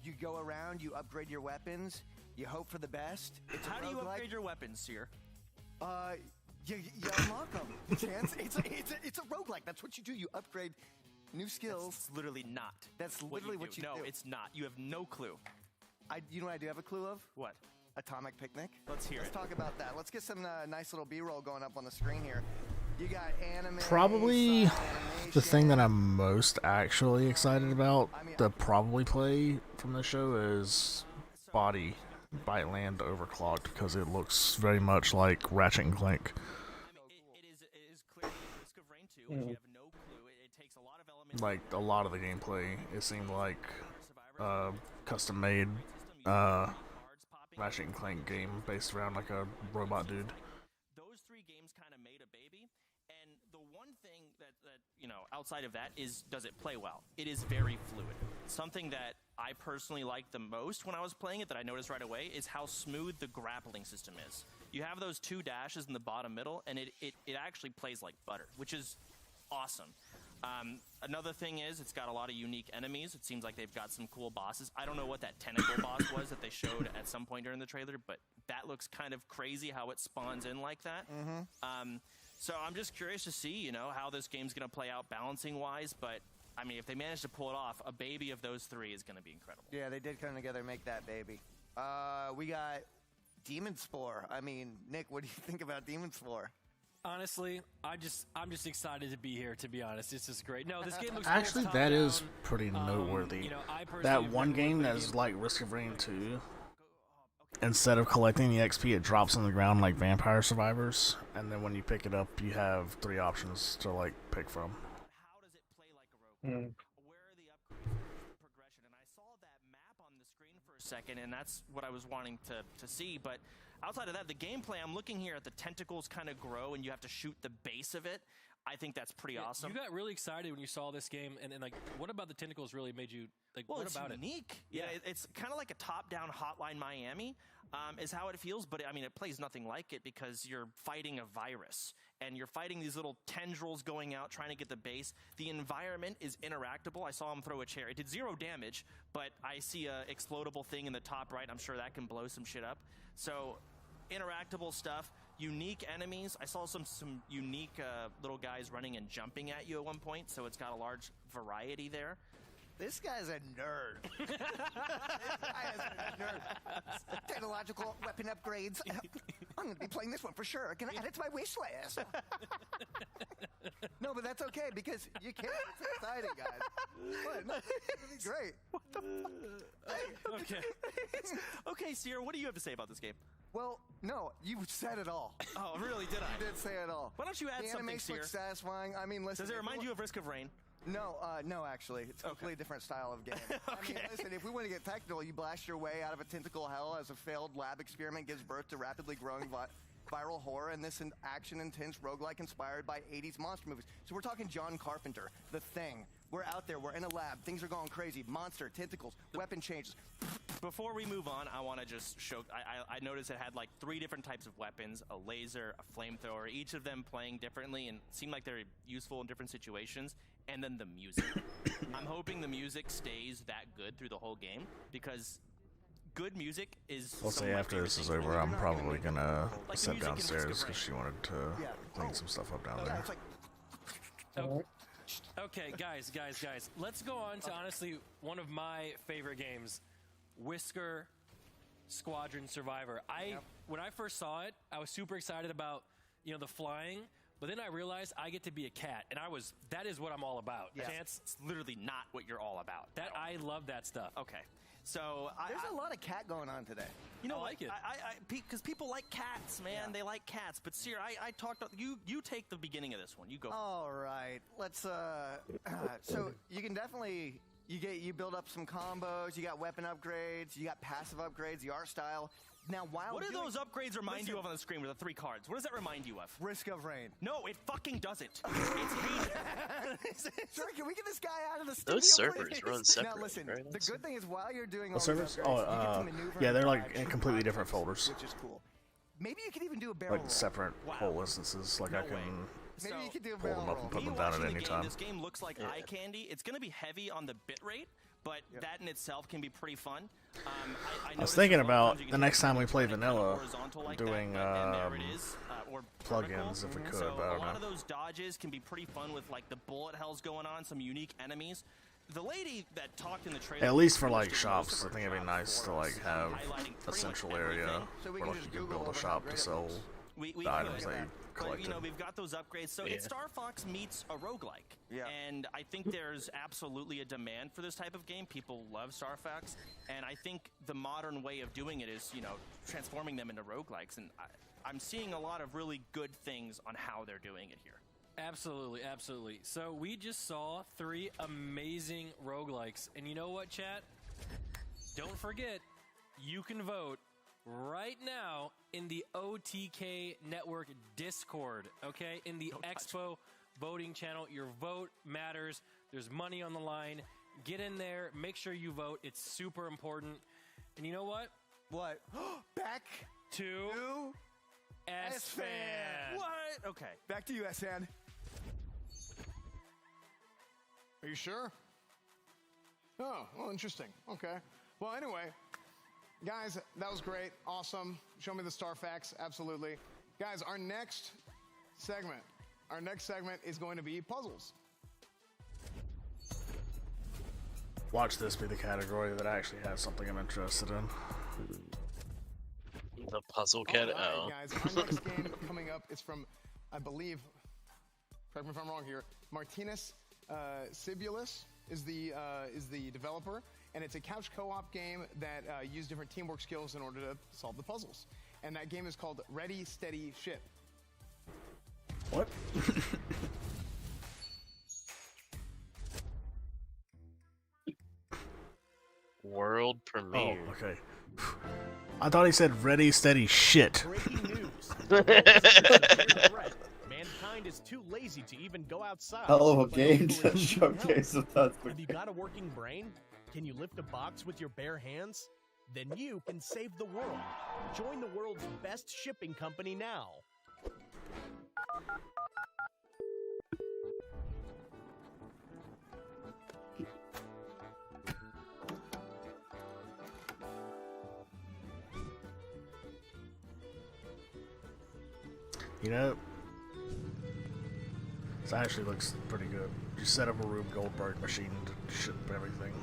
You go around, you upgrade your weapons, you hope for the best. How do you upgrade your weapons, Seer? You unlock them. Chance. It's a roguelike. That's what you do. You upgrade new skills. That's literally not. That's literally what you do. No, it's not. You have no clue. You know what I do have a clue of? What? Atomic Picnic. Let's hear Let's talk about that. Let's get some nice little B-roll going up on the screen here. You got anime. Probably the thing that I'm most actually excited about to probably play from the show is Body by Land Overclocked, because it looks very much like Ratchet and Clank. It is clearly Risk of Rain 2, which you have no clue. It takes a lot of elements. Like a lot of the gameplay, it seemed like custom made Ratchet and Clank game based around like a robot dude. Those 3 games kind of made a baby, and the one thing that outside of that is, does it play well? It is very fluid. Something that I personally liked the most when I was playing it, that I noticed right away, is how smooth the grappling system is. You have those 2 dashes in the bottom middle, and it actually plays like butter, which is awesome. Another thing is, it's got a lot of unique enemies. It seems like they've got some cool bosses. I don't know what that tentacle boss was that they showed at some point during the trailer, but that looks kind of crazy how it spawns in like that. So I'm just curious to see, how this game's going to play out balancing-wise, but I mean, if they manage to pull it off, a baby of those 3 is going to be incredible. Yeah, they did come together and make that baby. We got Demon Spore. I mean, Nick, what do you think about Demon Spore? Honestly, I'm just excited to be here. To be honest, it's just great. No, this game looks Actually, cool. that is pretty noteworthy. I personally That have one never game played that's like Risk of Rain 2, instead of collecting the XP, it drops on the ground like Vampire Survivors, and then when you pick it up, you have 3 options to like pick from. How does it play like a roguelike? Where are the upgrades, progression? And I saw that map on the screen for a second, and that's what I was wanting to see, but outside of that, the gameplay, I'm looking here at the tentacles kind of grow, and you have to shoot the base of it. I think that's pretty awesome. You got really excited when you saw this game, and like, what about the tentacles really made you like? Well, what it's about unique. Yeah, it's kind of like a top-down Hotline Miami, is how it feels. But I mean, it plays nothing like it because you're fighting a virus and you're fighting these little tendrils going out trying to get the base. The environment is interactable. I saw him throw a chair. It did 0 damage, but I see a explodable thing in the top right. I'm sure that can blow some shit up. So, interactable stuff. Unique enemies. I saw some unique little guys running and jumping at you at one point, so it's got a large variety there. This guy's a nerd. This guy is a nerd. Technological weapon upgrades. I'm going to be playing this one for sure. Can I add it to my wish list? No, but that's okay because you can't. It's exciting, guys. What? No, it's going to be great. What the fuck? Okay. Okay, Seer, what do you have to say about this game? Well, no, you said it all. Oh, really? Did I? You did say it all. Why don't you add the something, animation Seer? looks satisfying. I mean, listen. Does it remind you of Risk of Rain? No, no, actually. It's a completely different style of game. Okay. I mean, listen, if we want to get technical, you blast your way out of a tentacle hell as a failed lab experiment gives birth to rapidly growing viral horror, and this action-intense roguelike inspired by 80s monster movies. So we're talking John Carpenter, The Thing. We're out there, we're in a lab, things are going crazy. Monster, tentacles, weapon changes. Before we move on, I want to just show, I noticed it had like 3 different types of weapons, a laser, a flamethrower, each of them playing differently and seemed like they're useful in different situations. and then the music. I'm hoping the music stays that good through the whole game because good music is. I'll say after this is over, I'm probably gonna step downstairs because she wanted to clean some stuff up down there. Okay, guys. Let's go on to honestly one of my favorite games, Whisker Squadron Survivor. When I first saw it, I was super excited about the flying, but then I realized I get to be a cat, and that is what I'm all about. Yeah. Chance, it's literally not what you're all about. I love that stuff. Okay. So there's a lot of cat going on today. You know, I like it. Because people like cats, man. Yeah. They like cats. But Seer, I talked. You take the beginning of this one. You go. All right. Let's. So you can definitely you build up some combos. You got weapon upgrades. You got passive upgrades. The art style. Now, what do those upgrades remind you of on the screen with the 3 cards? What does that remind you of? Risk of Rain. No, it fucking doesn't. It's hate. Sir, can we get this guy out of the studio? Those servers please? run separate. Now, listen. Right? The good thing is while you're doing The all servers? these upgrades, you get to maneuver Yeah, they're and like dodge in from completely 5 different directions, folders. which is cool. Maybe you could even do a barrel roll. Like separate whole instances. Like I can Maybe you could do a pull barrel them up roll. and put them down at any time. This game looks like eye candy. It's going to be heavy on the bit rate, but that in itself can be pretty fun. I was thinking about the next time we play vanilla, doing plugins if we could, So but I a don't lot of know. those dodges can be pretty fun with like the bullet hells going on, some unique enemies. The lady that talked in the trailer, At least for like shops, I think it'd be nice to like have a central area where like you can build a shop to sell we the items could. that you But, collected. we've got those upgrades. So it's Star Fox meets a roguelike. Yeah. And I think there's absolutely a demand for this type of game. People love Star Fox. And I think the modern way of doing it is, transforming them into roguelikes. And I'm seeing a lot of really good things on how they're doing it here. Absolutely. So we just saw 3 amazing roguelikes. And you know what, chat? Don't forget, you can vote right now in the OTK Network Discord, okay? In the Expo voting channel. Your vote matters. There's money on the line. Get in there. Make sure you vote. It's super important. And you know what? What? Back to S-Fan. What? Okay. Back to you, S-Fan. Are you sure? Oh, well, interesting. Okay. Well, anyway, guys, that was great. Awesome. Show me the star facts. Absolutely. Guys, our next segment is going to be puzzles. Watch this be the category that actually has something I'm interested in. The puzzle cat. All right, guys, our next game coming up is from, I believe, correct me if I'm wrong here, Martinez Cibulis is the developer, and it's a couch co-op game that uses different teamwork skills in order to solve the puzzles. And that game is called Ready, Steady, Ship. What? World premiere. Oh, okay. I thought he said ready, steady, shit. Breaking news. Mankind is too lazy to even go outside. Hell of a But game hopefully to you can help. showcase if that's the Have you got a working brain? Can you lift a box with your bare hands? Then you can save the world. Join the world's best shipping company now. You know, this actually looks pretty good. You set up a Rube Goldberg machine to ship everything.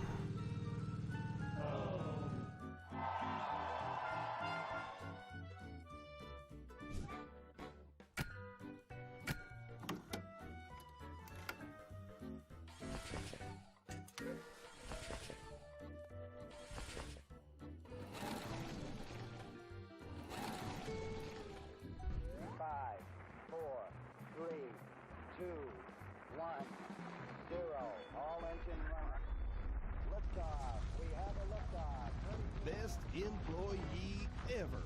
Best employee ever.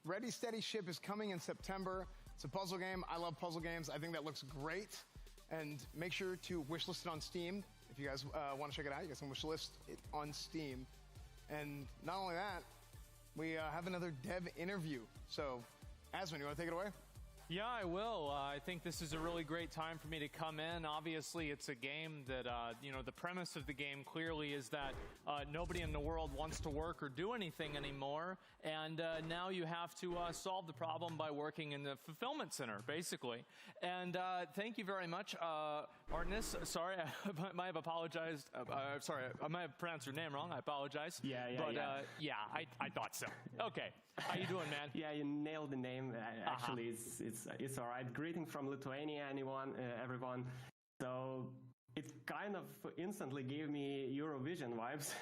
Ready, Steady, Ship is coming in September. It's a puzzle game. I love puzzle games. I think that looks great. And make sure to wishlist it on Steam. If you guys want to check it out, you guys can wishlist it on Steam. And not only that, we have another dev interview. So Asmund, you want to take it away? Yeah, I will. I think this is a really great time for me to come in. Obviously, it's a game that, the premise of the game clearly is that nobody in the world wants to work or do anything anymore. And now you have to solve the problem by working in the fulfillment center, basically. And thank you very much, Artemis. Sorry, I might have apologized. Sorry, I might have pronounced your name wrong. I apologize. Yeah. I thought so. Okay. How you doing, man? Yeah, you nailed the name. Actually, it's all right. Greeting from Lithuania, everyone. So it kind of instantly gave me Eurovision vibes.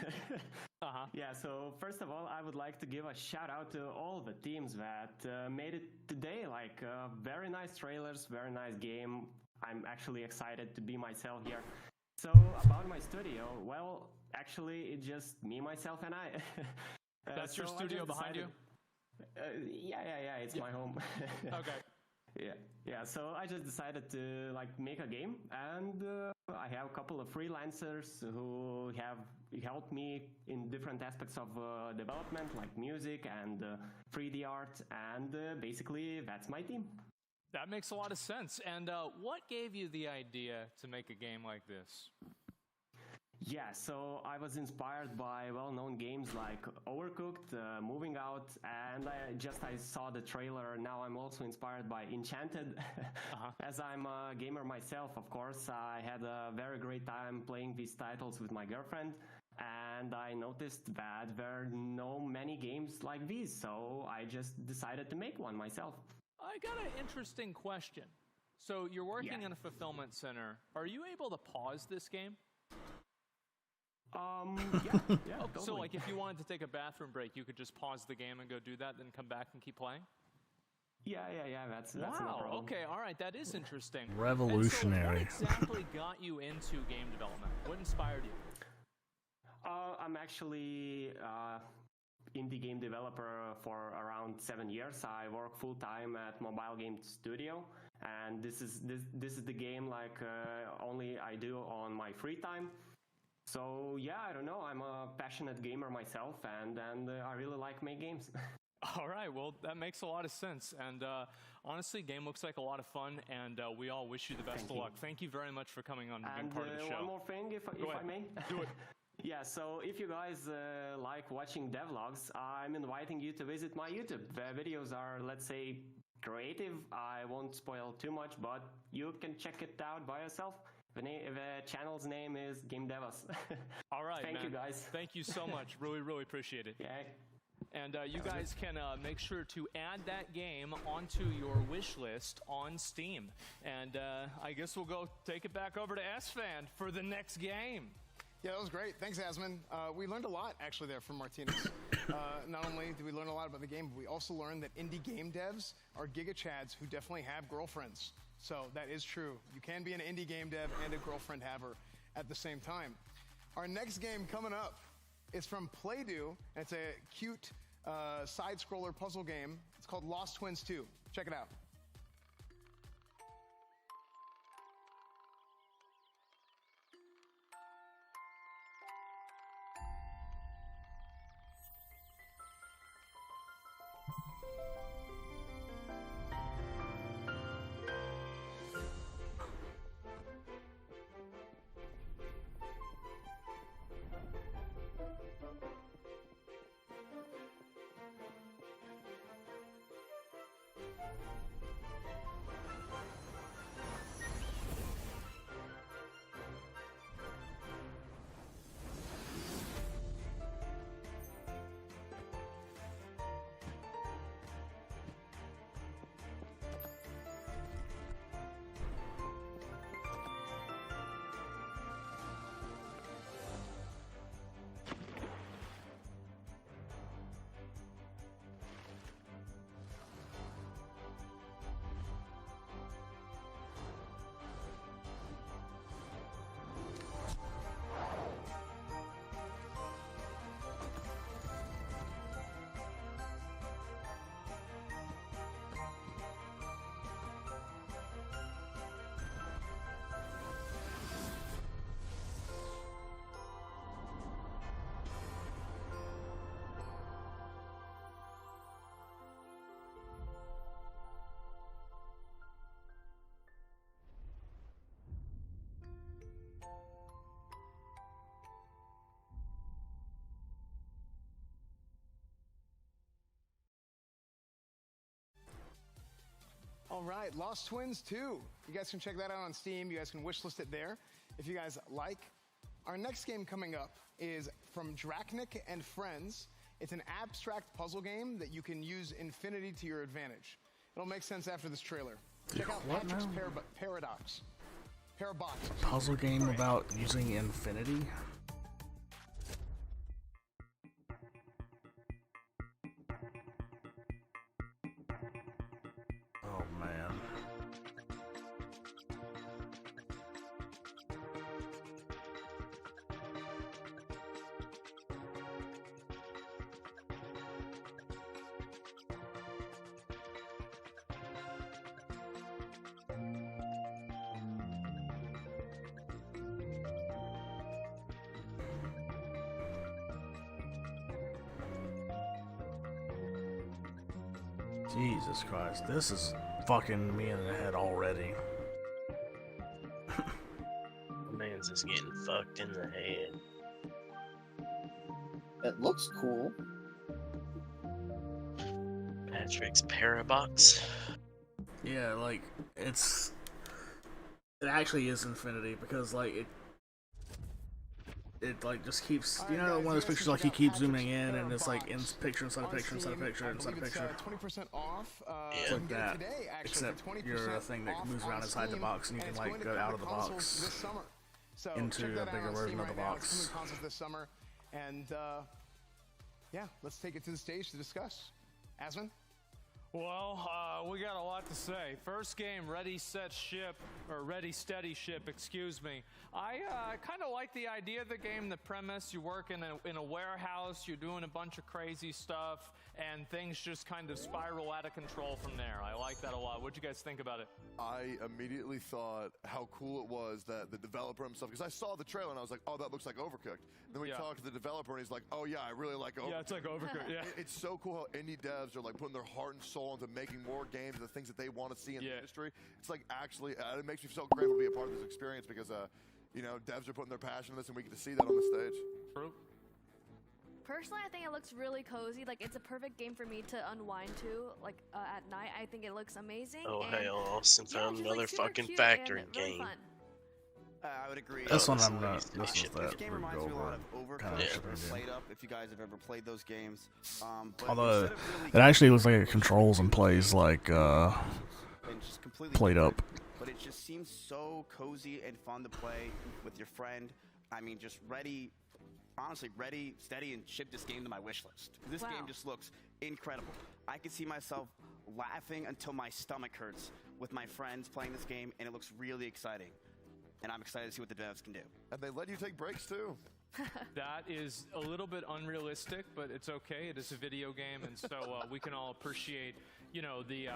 Yeah. So first of all, I would like to give a shout out to all the teams that made it today. Like very nice trailers, very nice game. I'm actually excited to be myself here. So about my studio, well, actually, it's just me, myself, and I. That's your studio behind you? Yeah, it's my home. Okay. Yeah. So I just decided to make a game, and I have a couple of freelancers who have helped me in different aspects of development, like music and 3D art, and basically that's my team. That makes a lot of sense. And what gave you the idea to make a game like this? Yeah, so I was inspired by well-known games like Overcooked, Moving Out, and I saw the trailer. Now I'm also inspired by Enchanted. As I'm a gamer myself, of course, I had a very great time playing these titles with my girlfriend, and I noticed that there are no many games like these, so I just decided to make one myself. I got an interesting question. So you're working in a fulfillment center. Are you able to pause this game? Yeah, totally. So if you wanted to take a bathroom break, you could just pause the game and go do that, then come back and keep playing? Yeah, that's no wow, problem. Okay, all right, that is interesting. Revolutionary. And so what exactly got you into game development? What inspired you? I'm actually indie game developer for around 7 years. I work full-time at Mobile Game Studio, and this is the game only I do on my free time. So yeah, I don't know. I'm a passionate gamer myself, and I really like making games. All right, well, that makes a lot of sense. And honestly, game looks like a lot of fun, and we all wish you the best of luck. Thank you very much for coming on and being part of the show. One more thing, if I may. Do it. Yeah, so if you guys like watching devlogs, I'm inviting you to visit my YouTube. The videos are, let's say, creative. I won't spoil too much, but you can check it out by yourself. The channel's name is Game Devas. All right, Thank you, guys. Thank you so much. Really, really appreciate it. Yeah. And you guys can make sure to add that game onto your wish list on Steam. And I guess we'll go take it back over to S-Fan for the next game. Yeah, that was great. Thanks, Asmund. We learned a lot, actually, there from Martinez. Not only did we learn a lot about the game, but we also learned that indie game devs are giga-chads who definitely have girlfriends. So that is true. You can be an indie game dev and a girlfriend haver at the same time. Our next game coming up is from Playdo, and it's a cute side-scroller puzzle game. It's called Lost Twins 2. Check it out. All right, Lost Twins 2. You guys can check that out on Steam. You guys can wishlist it there if you guys like. Our next game coming up is from Drachnik and Friends. It's an abstract puzzle game that you can use infinity to your advantage. It'll make sense after this trailer. Check out What Patrick's now? Parabox. Puzzle game about using infinity? Oh man. Jesus Christ, this is fucking me in the head already. Man's just getting fucked in the head. It looks cool. Patrick's Parabox. Yeah, like it actually is infinity because like it like just keeps, you know, one of those pictures like you keep zooming in and it's like in picture inside a picture inside a picture inside a picture. 20% off. It's like that, except you're a thing that moves around inside the box and you can like go out of the box into a bigger version of the box. This summer, and yeah, let's take it to the stage to discuss. Asmon? Well, we got a lot to say. First game, Ready, Set, Ship, or Ready, Steady, Ship, excuse me. I kind of like the idea of the game, the premise. You work in a warehouse, you're doing a bunch of crazy stuff, and things just kind of spiral out of control from there. I like that a lot. What'd you guys think about it? I immediately thought how cool it was that the developer himself, because I saw the trailer and I was like, oh, that looks like Overcooked. And then we talked to the developer and he's like, oh yeah, I really like Overcooked. Yeah, it's like Overcooked, yeah. It's so cool how indie devs are like putting their heart and soul into making more games, the things that they want to see in the industry. It's like actually, it makes me so grateful to be a part of this experience because, you know, devs are putting their passion in this and we get to see that on the stage. True. Personally, I think it looks really cozy. Like, it's a perfect game for me to unwind to, like, at night. I think it looks amazing. Oh, and hell, Austin found just, another like, super fucking cute factory and really game. fun. I would agree. This one I'm not. This is that This game reminds me a lot of Overcooked or yeah. Played Up, if you guys have ever played those games. But Although instead of really it actually looks like it controls and plays like and just completely Played different, Up. but it just seems so cozy and fun to play with your friend. I mean, just honestly, ready, steady, and ship this game to my wish list. This game just looks incredible. I can see myself laughing until my stomach hurts with my friends playing this game, and it looks really exciting. And I'm excited to see what the devs can do. And they let you take breaks too. That is a little bit unrealistic, but it's okay. It is a video game, and so we can all appreciate, you know, the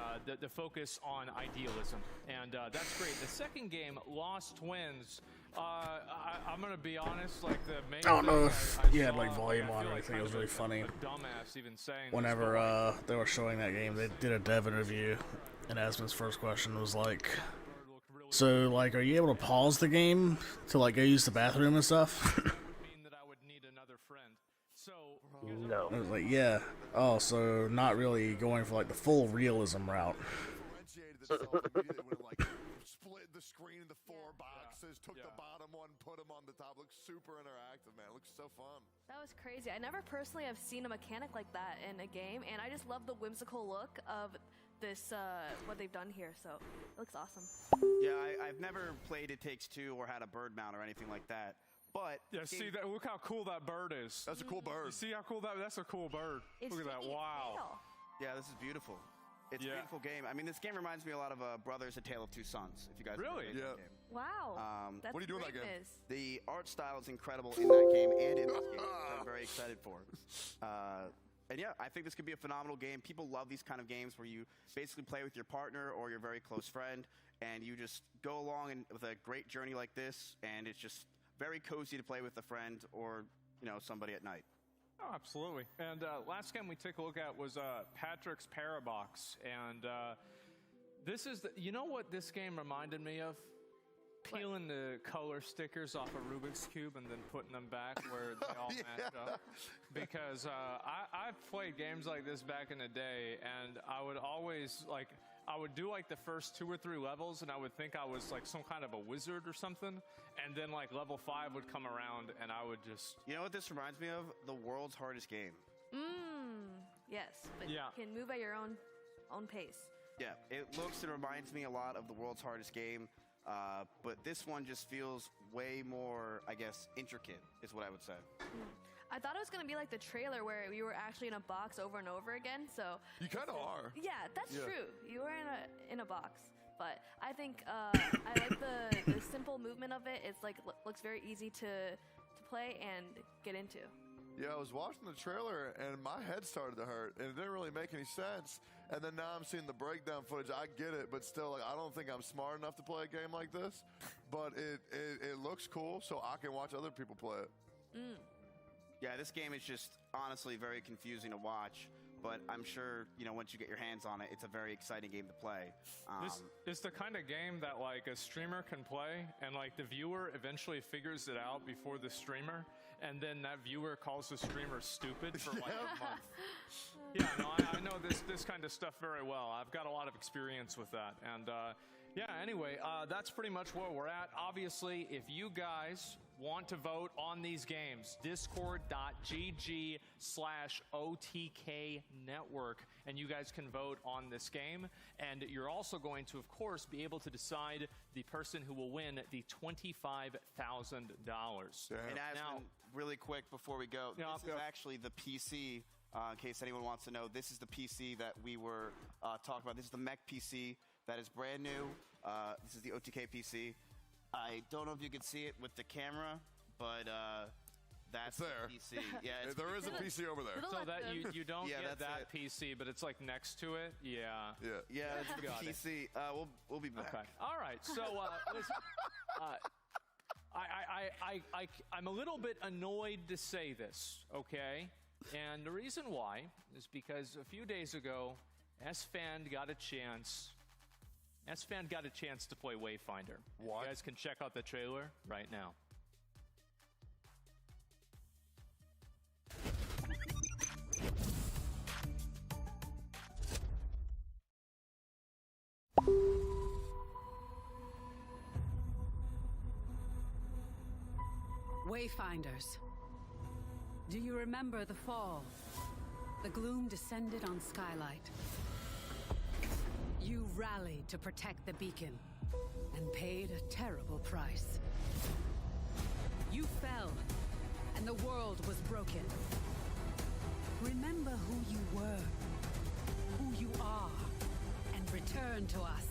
focus on idealism, and that's great. The second game, Lost Twins. I'm gonna be honest, like the main. I don't know thing if you had like volume on or anything. It was really funny. Dumbass even saying. Whenever they were showing that game, they did a dev interview, and Asmon's first question was like, "So, like, are you able to pause the game to like go use the bathroom and stuff?" No. I was like, "Yeah." Oh, so not really going for like the full realism route. Split the screen into 4 boxes, took the bottom one, put them on the top. Looks super interactive, man. It looks so fun. That was crazy. I never personally have seen a mechanic like that in a game, and I just love the whimsical look of this, what they've done here, so it looks awesome. Yeah, I've never played It Takes Two or had a bird mount or anything like that. But yeah, see that? Look how cool that bird is. That's a cool bird. You see how cool that's a cool bird. Look at that! Wow. Yeah, this is beautiful. It's a beautiful game. I mean, this game reminds me a lot of Brothers: A Tale of Two Sons. If you guys really, that game. Wow. That's what are you doing in that game? greatness. The art style is incredible in that game and in this game, which I'm very excited for. And yeah, I think this could be a phenomenal game. People love these kind of games where you basically play with your partner or your very close friend, and you just go along with a great journey like this, and it's just very cozy to play with a friend or, you know, somebody at night. Oh, absolutely. And last game we took a look at was Patrick's Parabox, and this is you know what this game reminded me of? peeling the color stickers off a Rubik's Cube and then putting them back where they all match up. Because I've played games like this back in the day, and I would always, like, I would do, like, the first 2 or 3 levels, and I would think I was, like, some kind of a wizard or something, and then, like, level 5 would come around, and I would just... You know what this reminds me of? The world's hardest game. Yes, but you can move at your own pace. Yeah, it reminds me a lot of the world's hardest game, but this one just feels way more, I guess, intricate, is what I would say. I thought it was going to be like the trailer where we were actually in a box over and over again, so... You kind of are. Yeah, that's true. You were in a box. But I think I like the simple movement of it. It's like looks very easy to play and get into. Yeah, I was watching the trailer and my head started to hurt, and it didn't really make any sense. And then now I'm seeing the breakdown footage. I get it, but still, like, I don't think I'm smart enough to play a game like this. But it looks cool, so I can watch other people play it. Yeah, this game is just honestly very confusing to watch. But I'm sure, you know, once you get your hands on it, it's a very exciting game to play. This is the kind of game that, like, a streamer can play, and, like, the viewer eventually figures it out before the streamer, and then that viewer calls the streamer stupid for, like, a month. Yeah, no, I know this kind of stuff very well. I've got a lot of experience with that. And, yeah, anyway, that's pretty much where we're at. Obviously, if you guys want to vote on these games, discord.gg/OTK network, and you guys can vote on this game. And you're also going to, of course, be able to decide the person who will win the $25,000. And Aspen, really quick before we go, this is actually the PC, in case anyone wants to know. This is the PC that we were talking about. This is the mech PC that is brand new. This is the OTK PC. I don't know if you can see it with the camera, but that's there. the PC. Yeah, there is a PC over there. So that you don't get that PC, but it's like next to it. Yeah. It's the PC. We'll be back. Okay. All right. So listen, I'm a little bit annoyed to say this, okay? And the reason why is because a few days ago, S-Fan got a chance to play Wayfinder. What? You guys can check out the trailer right now. Wayfinders. Do you remember the fall? The gloom descended on Skylight. You rallied to protect the beacon and paid a terrible price. You fell, and the world was broken. Remember who you were, who you are, and return to us.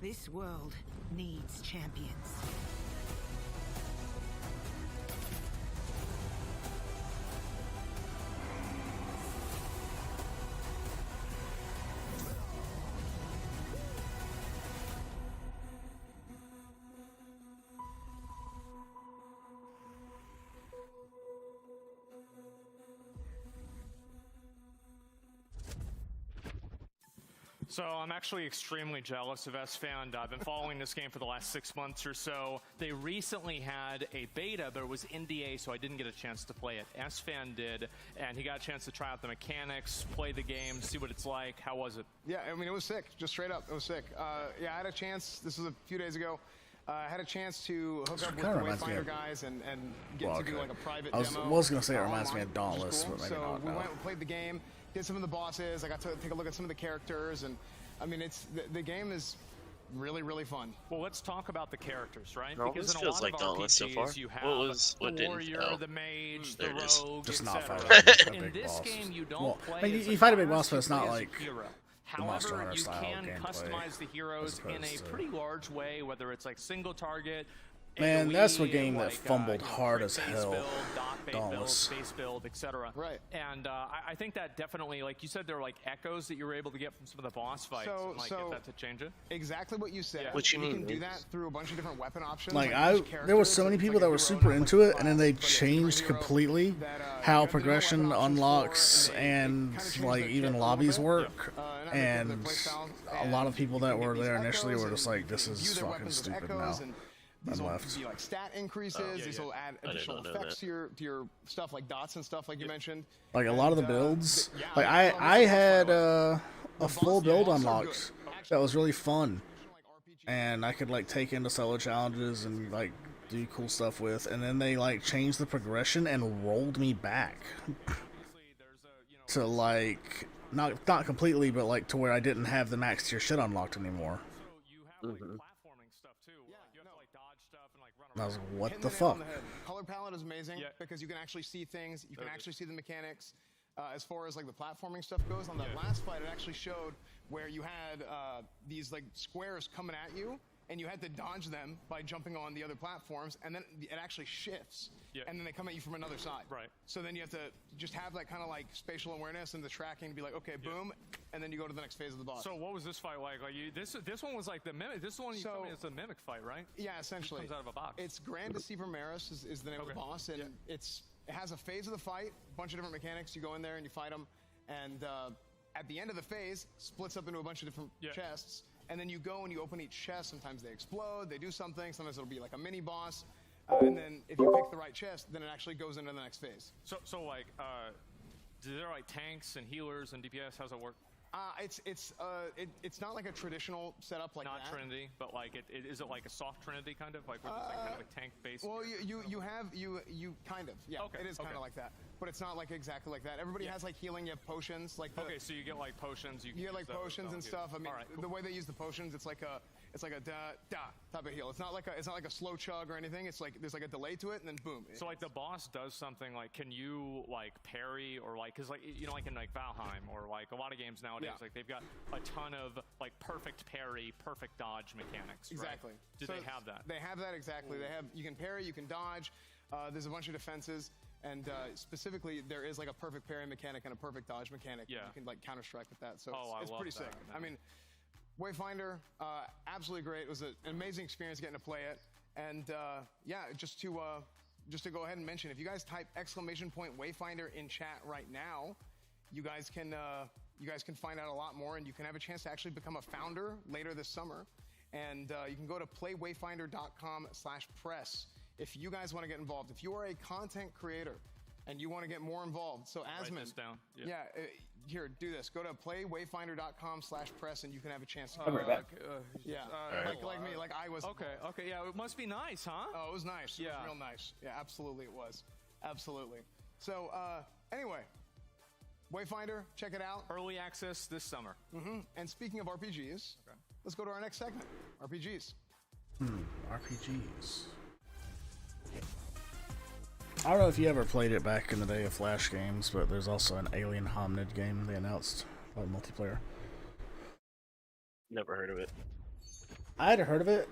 This world needs champions. So I'm actually extremely jealous of S-Fan. I've been following this game for the last 6 months or so. They recently had a beta, but it was NDA, so I didn't get a chance to play it. S-Fan did, and he got a chance to try out the mechanics, play the game, see what it's like. How was it? Yeah, I mean, it was sick. Just straight up, it was sick. Yeah, I had a chance. This was a few days ago. I had a chance to hook up with the Wayfinder guys and get to do like a private demo. I was going to say it reminds me of Dauntless, cool. but maybe so not. We went and played the game, did some of the bosses. I got to take a look at some of the characters, and I mean, the game is really, really fun. Well, let's talk about the characters, right? Because in a lot of RPGs, so far. You have What the warrior, the mage, the rogue, just not fighting in this game, you don't play you fight a big boss, but it's not as a like hero. the Monster However, Hunter you style can gameplay, customize the heroes in a pretty large way, whether it's like single target. Man, that's a game that like, fumbled hard as hell. Dauntless. Base build, etc. Right. And I think that definitely, like you said, there were like echoes that you were able to get from some of the boss fights. So, get that to change it. Exactly what you said. Yeah. What you can mean? do that through a bunch of different weapon options. Like there were so many people that were super into it, and then they changed completely how progression unlocks and like even lobbies work. out and their playstyles, a lot of people that you can were get there these initially echoes were just and like, "This view is their fucking weapons with stupid echoes, now," and and these will left. be like stat increases. These will add additional effects to your stuff, like dots and stuff, like you mentioned. Like a lot of the builds, yeah, like I had a full build unlocked that was really fun, and I could like take into solo challenges and like do cool stuff with, and then they like changed the progression and rolled me back to like not completely, but like to where I didn't have the max tier shit unlocked anymore. I was like, what Hitting the nail fuck? on the head. Color palette is amazing because you can actually see things. You can actually see the mechanics. As far as like the platforming stuff goes, on that last fight, it actually showed where you had these like squares coming at you, and you had to dodge them by jumping on the other platforms, and then it actually shifts, and then they come at you from another side. Right. So then you have to just have that kind of like spatial awareness and the tracking to be like, okay, boom, and then you go to the next phase of the boss. So what was this fight like? Like this one was like the mimic. This one you told me it's a mimic fight, right? Yeah, essentially. It comes out of a box. It's Grand Deceiver Maris is the name of the boss, and it has a phase of the fight, a bunch of different mechanics. You go in there and you fight them, and at the end of the phase, splits up into a bunch of different chests, and then you go and you open each chest. Sometimes they explode, they do something. Sometimes it'll be like a mini boss, and then if you pick the right chest, then it actually goes into the next phase. So like, do there like tanks and healers and DPS? How's it work? It's not like a traditional setup like not that. Trinity, but like is it like a soft Trinity kind of like where it's like kind of a tank based? Well, you kind of it is kind of like that, but it's not like exactly like that. Everybody has like healing. You have potions like okay, so you get like potions. You get like potions and stuff. I mean, cool. the way they use the potions, it's like a da type of heal. It's not like a slow chug or anything. It's like there's like a delay to it, and then boom. So like the boss does something like, can you like parry or like, cause like like in like Valheim or like a lot of games nowadays, like they've got a ton of like perfect parry, perfect dodge mechanics. Exactly. Right? Do So they have that? They have that exactly. You can parry, you can dodge. There's a bunch of defenses. And specifically, there is like a perfect parry mechanic and a perfect dodge mechanic. Yeah. You can like counter strike with that. So it's pretty sick. I mean, Wayfinder, absolutely great. It was an amazing experience getting to play it. And just to go ahead and mention, if you guys type !Wayfinder in chat right now, you guys can find out a lot more, and you can have a chance to actually become a founder later this summer. And you can go to playwayfinder.com/press if you guys want to get involved. If you are a content creator and you want to get more involved, so Asmund, write this down. Here, do this. Go to playwayfinder.com/press, and you can have a chance to. I'll be right back. Like me, like I was. Okay, yeah, it must be nice, huh? Oh, it was nice. It was real nice. Yeah, absolutely, it was. Absolutely. So, anyway, Wayfinder, check it out. Early access this summer. And speaking of RPGs, let's go to our next segment. RPGs. RPGs. I don't know if you ever played it back in the day of Flash games, but there's also an Alien Hominid game they announced, like multiplayer. Never heard of it. I had heard of it,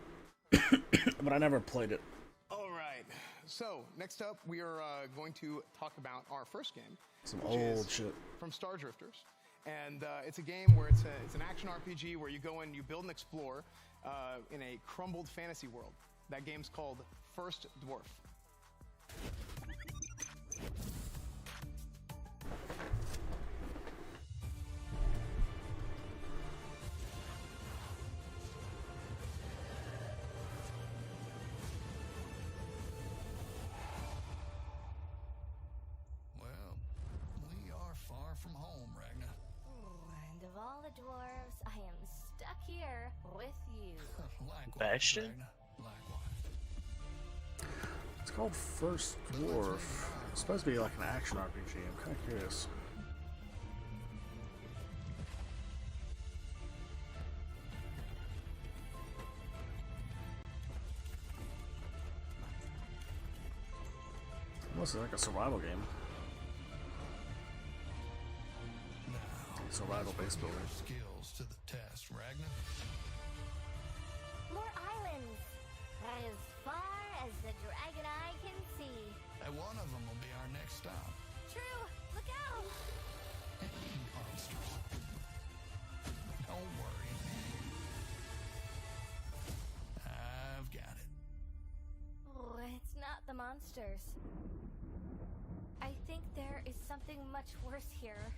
but I never played it. All right. So next up, we are going to talk about our first game. Some which is old shit. From Star Drifters, and it's a game where it's an action RPG where you go in, you build and explore in a crumbled fantasy world. That game's called First Dwarf. Well, we are far from home, Ragnar. And of all the dwarves, I am stuck here with you. Bastion? It's called First Dwarf. It's supposed to be like an action RPG. I'm kind of curious. Almost like a survival game. Survival based building. Skills to the test, Ragnar. More islands. As far as the dragon eye can see. And one of them will be our next stop. True. Look out. Monsters. Don't worry. I've got it. Oh, it's not the monsters. I think there is something much worse here.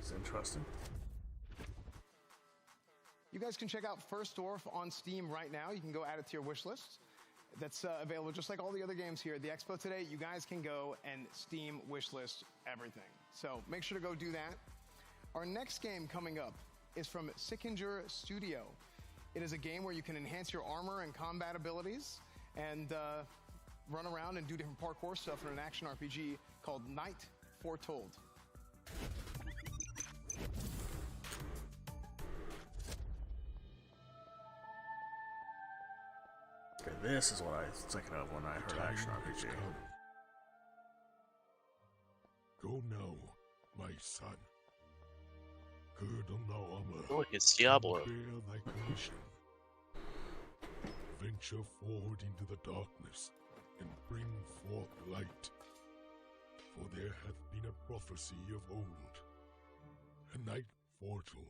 It's interesting. You guys can check out First Dwarf on Steam right now. You can go add it to your wish list. That's available just like all the other games here at the Expo today. You guys can go and Steam wish list everything. So make sure to go do that. Our next game coming up is from Sickinger Studio. It is a game where you can enhance your armor and combat abilities and run around and do different parkour stuff in an action RPG called Night Foretold. Okay, this is what I was thinking of when I heard action RPG. Go now, my son. Gird on thy armor. Oh, it's Diablo. Bear thy commission. Venture forward into the darkness and bring forth light. For there hath been a prophecy of old, a night foretold.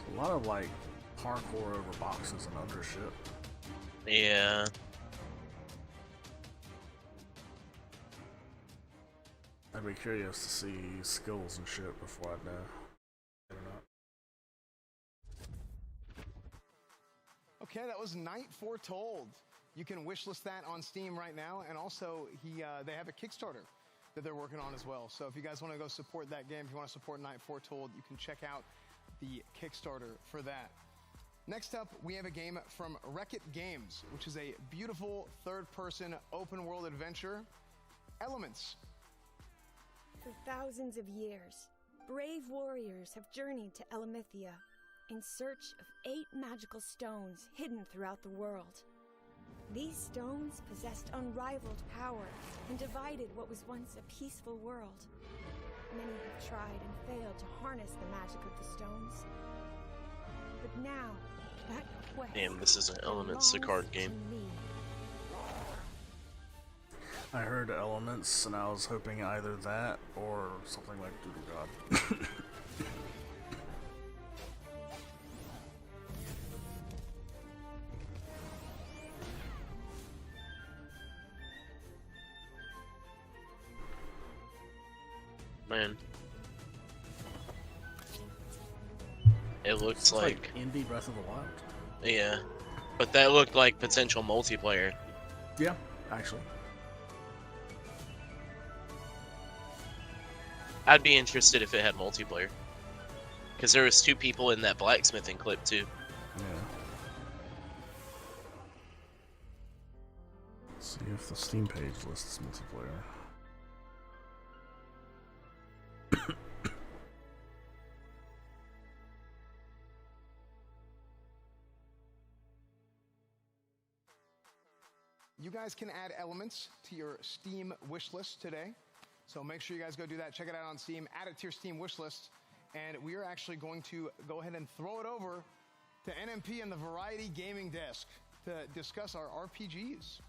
A lot of like parkour over boxes and under shit. Yeah. I'd be curious to see skills and shit before I'd know. Or not. Okay, that was Night Foretold. You can wishlist that on Steam right now, and also they have a Kickstarter that they're working on as well. So if you guys want to go support that game, if you want to support Night Foretold, you can check out the Kickstarter for that. Next up, we have a game from Wreck-It Games, which is a beautiful third-person open-world adventure, Elements. For thousands of years, brave warriors have journeyed to Elamithia in search of 8 magical stones hidden throughout the world. These stones possessed unrivaled power and divided what was once a peaceful world. Many have tried and failed to harness the magic of the stones. But now, that quest Damn, this is an Elements, the card game. I heard Elements, and I was hoping either that or something like Doodle God. Man. It looks It's like Indie Breath of the Wild. yeah. But that looked like potential multiplayer. Yeah, actually. I'd be interested if it had multiplayer. Because there was 2 people in that blacksmithing clip too. Yeah. Let's see if the Steam page lists multiplayer. You guys can add Elements to your Steam wishlist today. So make sure you guys go do that. Check it out on Steam. Add it to your Steam wishlist. And we are actually going to go ahead and throw it over to NMP and the Variety Gaming Desk to discuss our RPGs.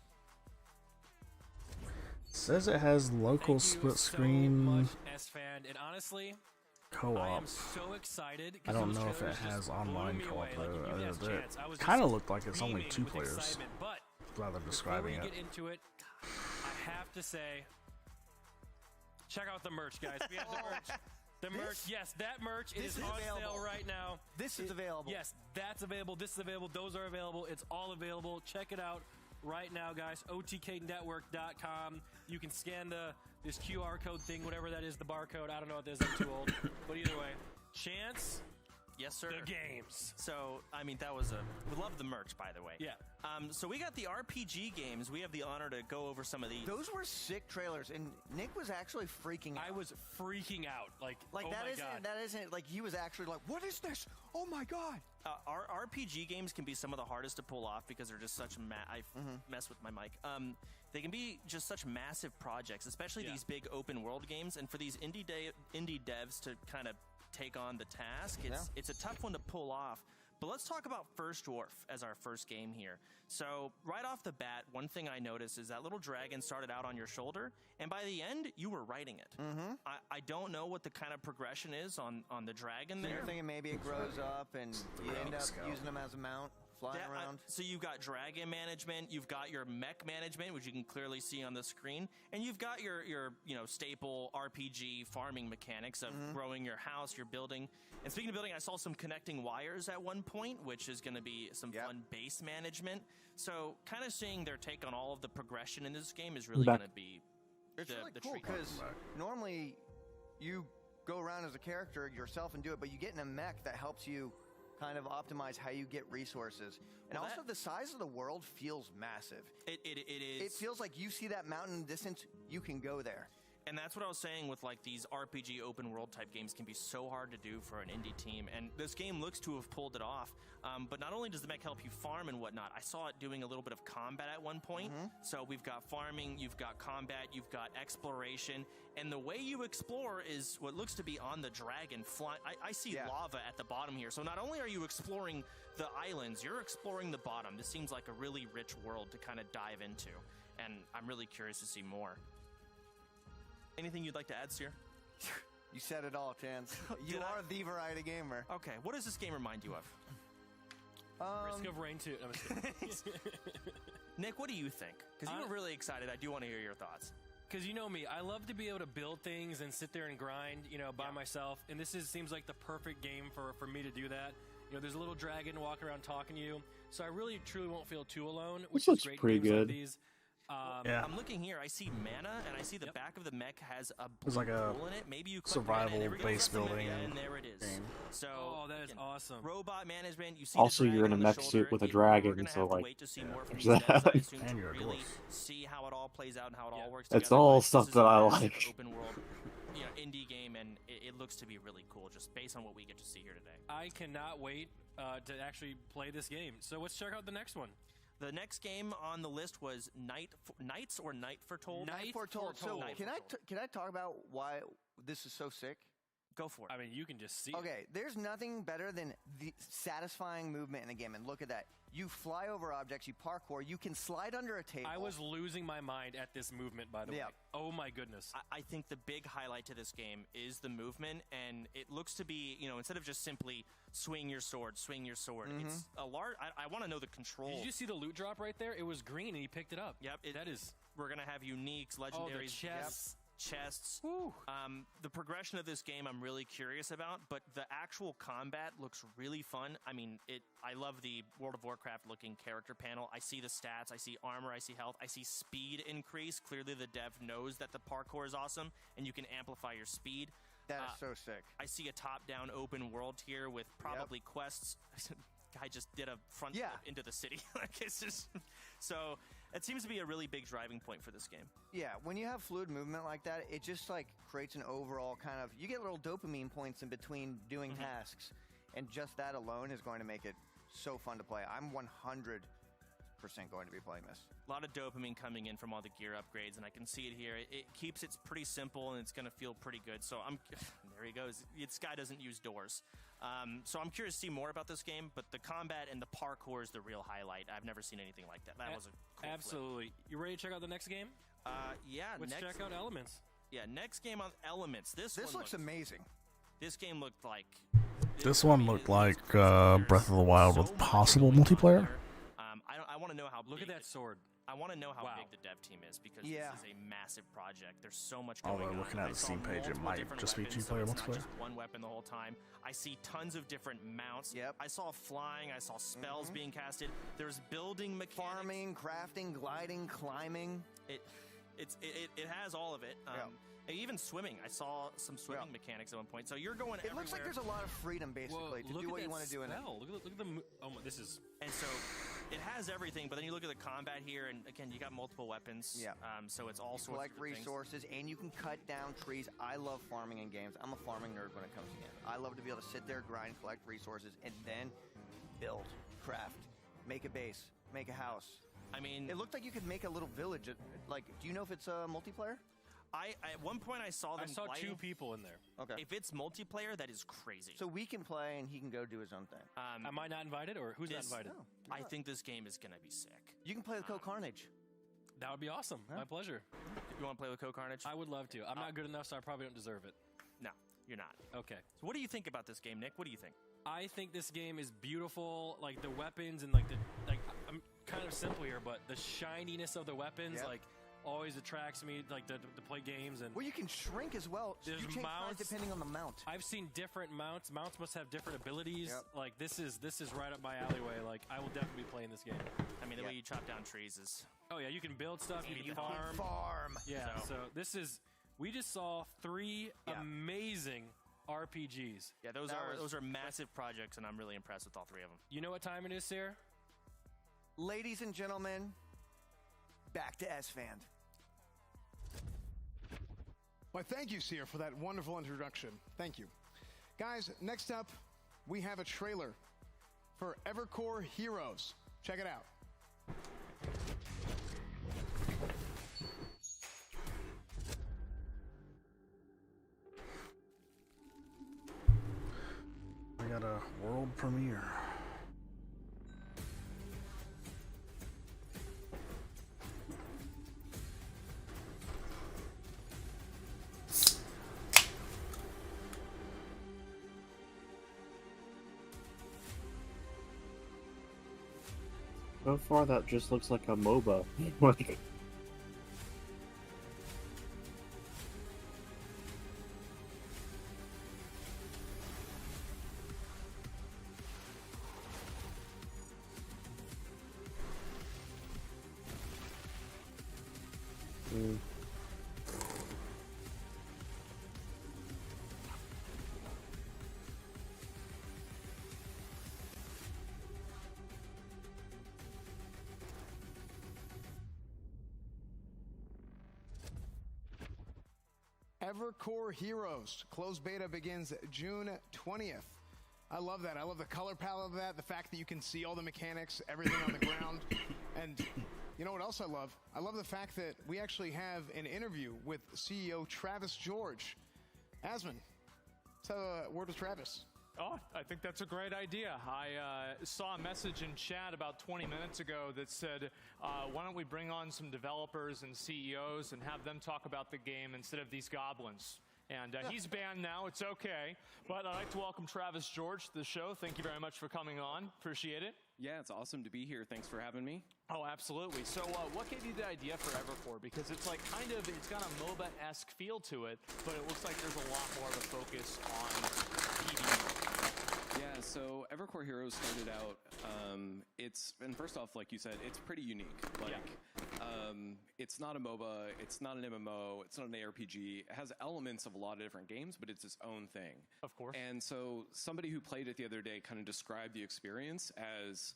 It says it has local split screen S-Fan, and honestly, co-op. I am so excited. I don't know if it has online co-op though. It kind of looked like it's only 2 players. But rather describing before it. we get into it, I have to say, check out the merch, guys. We have the merch. The merch, yes, that merch is on sale right now. This is available. Yes, that's available. This is available. Those are available. It's all available. Check it out right now, guys. OTKnetwork.com. You can scan this QR code thing, whatever that is, the barcode. I don't know what this is. I'm too old. But either way, Chance. Yes, sir. The games. So, I mean, that was we love the merch, by the way. Yeah. So we got the RPG games. We have the honor to go over some of these. Those were sick trailers, and Nick was actually freaking out. I was freaking out. Like oh that isn't like he was actually like, what is this? Oh my god. Our RPG games can be some of the hardest to pull off because they're just such I mess with my mic. They can be just such massive projects, especially these big open world games. And for these indie devs to kind of take on the task. It's a tough one to pull off. But let's talk about First Dwarf as our first game here. So right off the bat, one thing I noticed is that little dragon started out on your shoulder, and by the end, you were riding it. I don't know what the kind of progression is on the dragon So there. you're thinking maybe it grows up and you end up using them as a mount, flying around? So you've got dragon management, you've got your mech management, which you can clearly see on the screen, and you've got your staple RPG farming mechanics of growing your house, your building. And speaking of building, I saw some connecting wires at one point, which is going to be some fun base management. So kind of seeing their take on all of the progression in this game is really going to be It's really the cool treat. because normally you go around as a character yourself and do it, but you get in a mech that helps you kind of optimize how you get resources. And Well, also the size of the world feels massive. It is. It feels like you see that mountain in the distance, you can go there. And that's what I was saying with like these RPG open world type games can be so hard to do for an indie team. And this game looks to have pulled it off. But not only does the mech help you farm and whatnot, I saw it doing a little bit of combat at one point. So we've got farming, you've got combat, you've got exploration. And the way you explore is what looks to be on the dragon flying. I see lava at the bottom here. So not only are you exploring the islands, you're exploring the bottom. This seems like a really rich world to kind of dive into. And I'm really curious to see more. Anything you'd like to add, Seer? You said it all, Chance. You are the variety gamer. Okay, what does this game remind you of? Risk of Rain 2. No, I'm just kidding. Nick, what do you think? Because you were really excited. I do want to hear your thoughts. Because you know me, I love to be able to build things and sit there and grind, by myself. And this seems like the perfect game for me to do that. There's a little dragon walking around talking to you, so I really truly won't feel too alone. Which looks is great pretty games like good. these. I'm looking here. I see mana, and I see the back of the mech has a blue It's like a hole in it. Maybe you click survival mana and there we go. base That's the mech, building and there it is. game. So, that is awesome. Robot management. You see Also, the you're in a dragon on the mech shoulder. suit with a We're dragon, gonna so have to like, wait to see more from there's these devs, I that. assume, And to you're a really dwarf. see how it all plays out and how it all works That's together. all But stuff this is that a I massive like. Open world, indie game, and it looks to be really cool just based on what we get to see here today. I cannot wait to actually play this game. So let's check out the next one. The next game on the list was Knights or Night Foretold? Night Foretold. So can I talk about why this is so sick? Go for it. I mean, you can just see it. Okay, there's nothing better than the satisfying movement in a game. And look at that. You fly over objects, you parkour, you can slide under a table. I was losing my mind at this movement, by the way. Oh my goodness. I think the big highlight to this game is the movement, and it looks to be, instead of just simply swing your sword, it's a large, I want to know the control. Did you see the loot drop right there? It was green and he picked it up. Yep. We're going to have uniques, legendaries. Oh, the chests. Chests. The progression of this game I'm really curious about, but the actual combat looks really fun. I mean, I love the World of Warcraft looking character panel. I see the stats, I see armor, I see health, I see speed increase. Clearly the dev knows that the parkour is awesome and you can amplify your speed. That is so sick. I see a top-down open world here with probably quests. Guy just did a front flip into the city. So it seems to be a really big driving point for this game. Yeah, when you have fluid movement like that, it just like creates an overall kind of, you get little dopamine points in between doing tasks, and just that alone is going to make it so fun to play. I'm 100% going to be playing this. A lot of dopamine coming in from all the gear upgrades, and I can see it here. It keeps it pretty simple, and it's going to feel pretty good. So there he goes. This guy doesn't use doors. So I'm curious to see more about this game, but the combat and the parkour is the real highlight. I've never seen anything like that. That was a cool Absolutely. You ready to check out the next game? Yeah. Let's check out Elements. Yeah, next game on Elements. This looks amazing. This game looked like... This one looked like Breath of the Wild with possible multiplayer. I want to know how... Look at that sword. I want to know how big the dev team is, because this is a massive project. There's so much going Although on. looking at the Steam page, it might just be two-player It's not multiplayer. just one weapon the whole time. I see tons of different mounts. I saw flying. I saw spells being casted. There's building mechanics. Farming, crafting, gliding, climbing. It has all of it. Even swimming. I saw some swimming mechanics at one point. So you're going everywhere. It looks like there's a lot of freedom, basically, to do what you want to do in it. Look at the... Oh, this is... And so it has everything, but then you look at the combat here, and again, you got multiple weapons. Yeah. So it's all sorts of collect different resources, and you can cut down trees. I love farming in games. I'm a farming nerd when it comes to games. I love to be able to sit there, grind, collect resources, and then build, craft, make a base, make a house. I mean... It looked like you could make a little village. Like, do you know if it's multiplayer? At one point I saw them I saw playing. 2 people in there. Okay. If it's multiplayer, that is crazy. So we can play and he can go do his own thing. Am I not invited, or who's not This- invited? No. I think this game is gonna be sick. You can play with Co-Carnage. That would be awesome. My pleasure. You want to play with Co-Carnage? I would love to. I'm not good enough, so I probably don't deserve it. No, you're not. Okay. So what do you think about this game, Nick? What do you think? I think this game is beautiful. Like the weapons and like I'm kind of simple here, but the shininess of the weapons always attracts me. Like to play games and. Well, you can shrink as well. So There's you change mounts size depending on the mount. I've seen different mounts. Mounts must have different abilities. Yep. Like this is right up my alleyway. Like I will definitely be playing this game. I mean, the way you chop down trees is. Oh yeah, you can build stuff. You can farm. Farm. Yeah. So this is. We just saw 3 amazing RPGs. Yeah, those are massive projects, and I'm really impressed with all 3 of them. You know what time it is, Sarah? Ladies and gentlemen, back to S-Fand. Well, thank you, Seer, for that wonderful introduction. Thank you. Guys, next up, we have a trailer for Evercore Heroes. Check it out. We got a world premiere. So far, that just looks like a MOBA. Like, Evercore Heroes. Closed beta begins June 20th. I love that. I love the color palette of that, the fact that you can see all the mechanics, everything on the ground. And you know what else I love? I love the fact that we actually have an interview with CEO Travis George. Asman, let's have a word with Travis. Oh, I think that's a great idea. I saw a message in chat about 20 minutes ago that said, why don't we bring on some developers and CEOs and have them talk about the game instead of these goblins? And he's banned now. It's okay. But I'd like to welcome Travis George to the show. Thank you very much for coming on. Appreciate it. Yeah, it's awesome to be here. Thanks for having me. Oh, absolutely. So what gave you the idea for Evercore? Because it's like kind of, it's got a MOBA-esque feel to it, but it looks like there's a lot more of a focus on PvE. Yeah, so Evercore Heroes started out, and first off, like you said, it's pretty unique. Like, it's not a MOBA, it's not an MMO, it's not an ARPG. It has elements of a lot of different games, but it's its own thing. Of course. And so somebody who played it the other day kind of described the experience as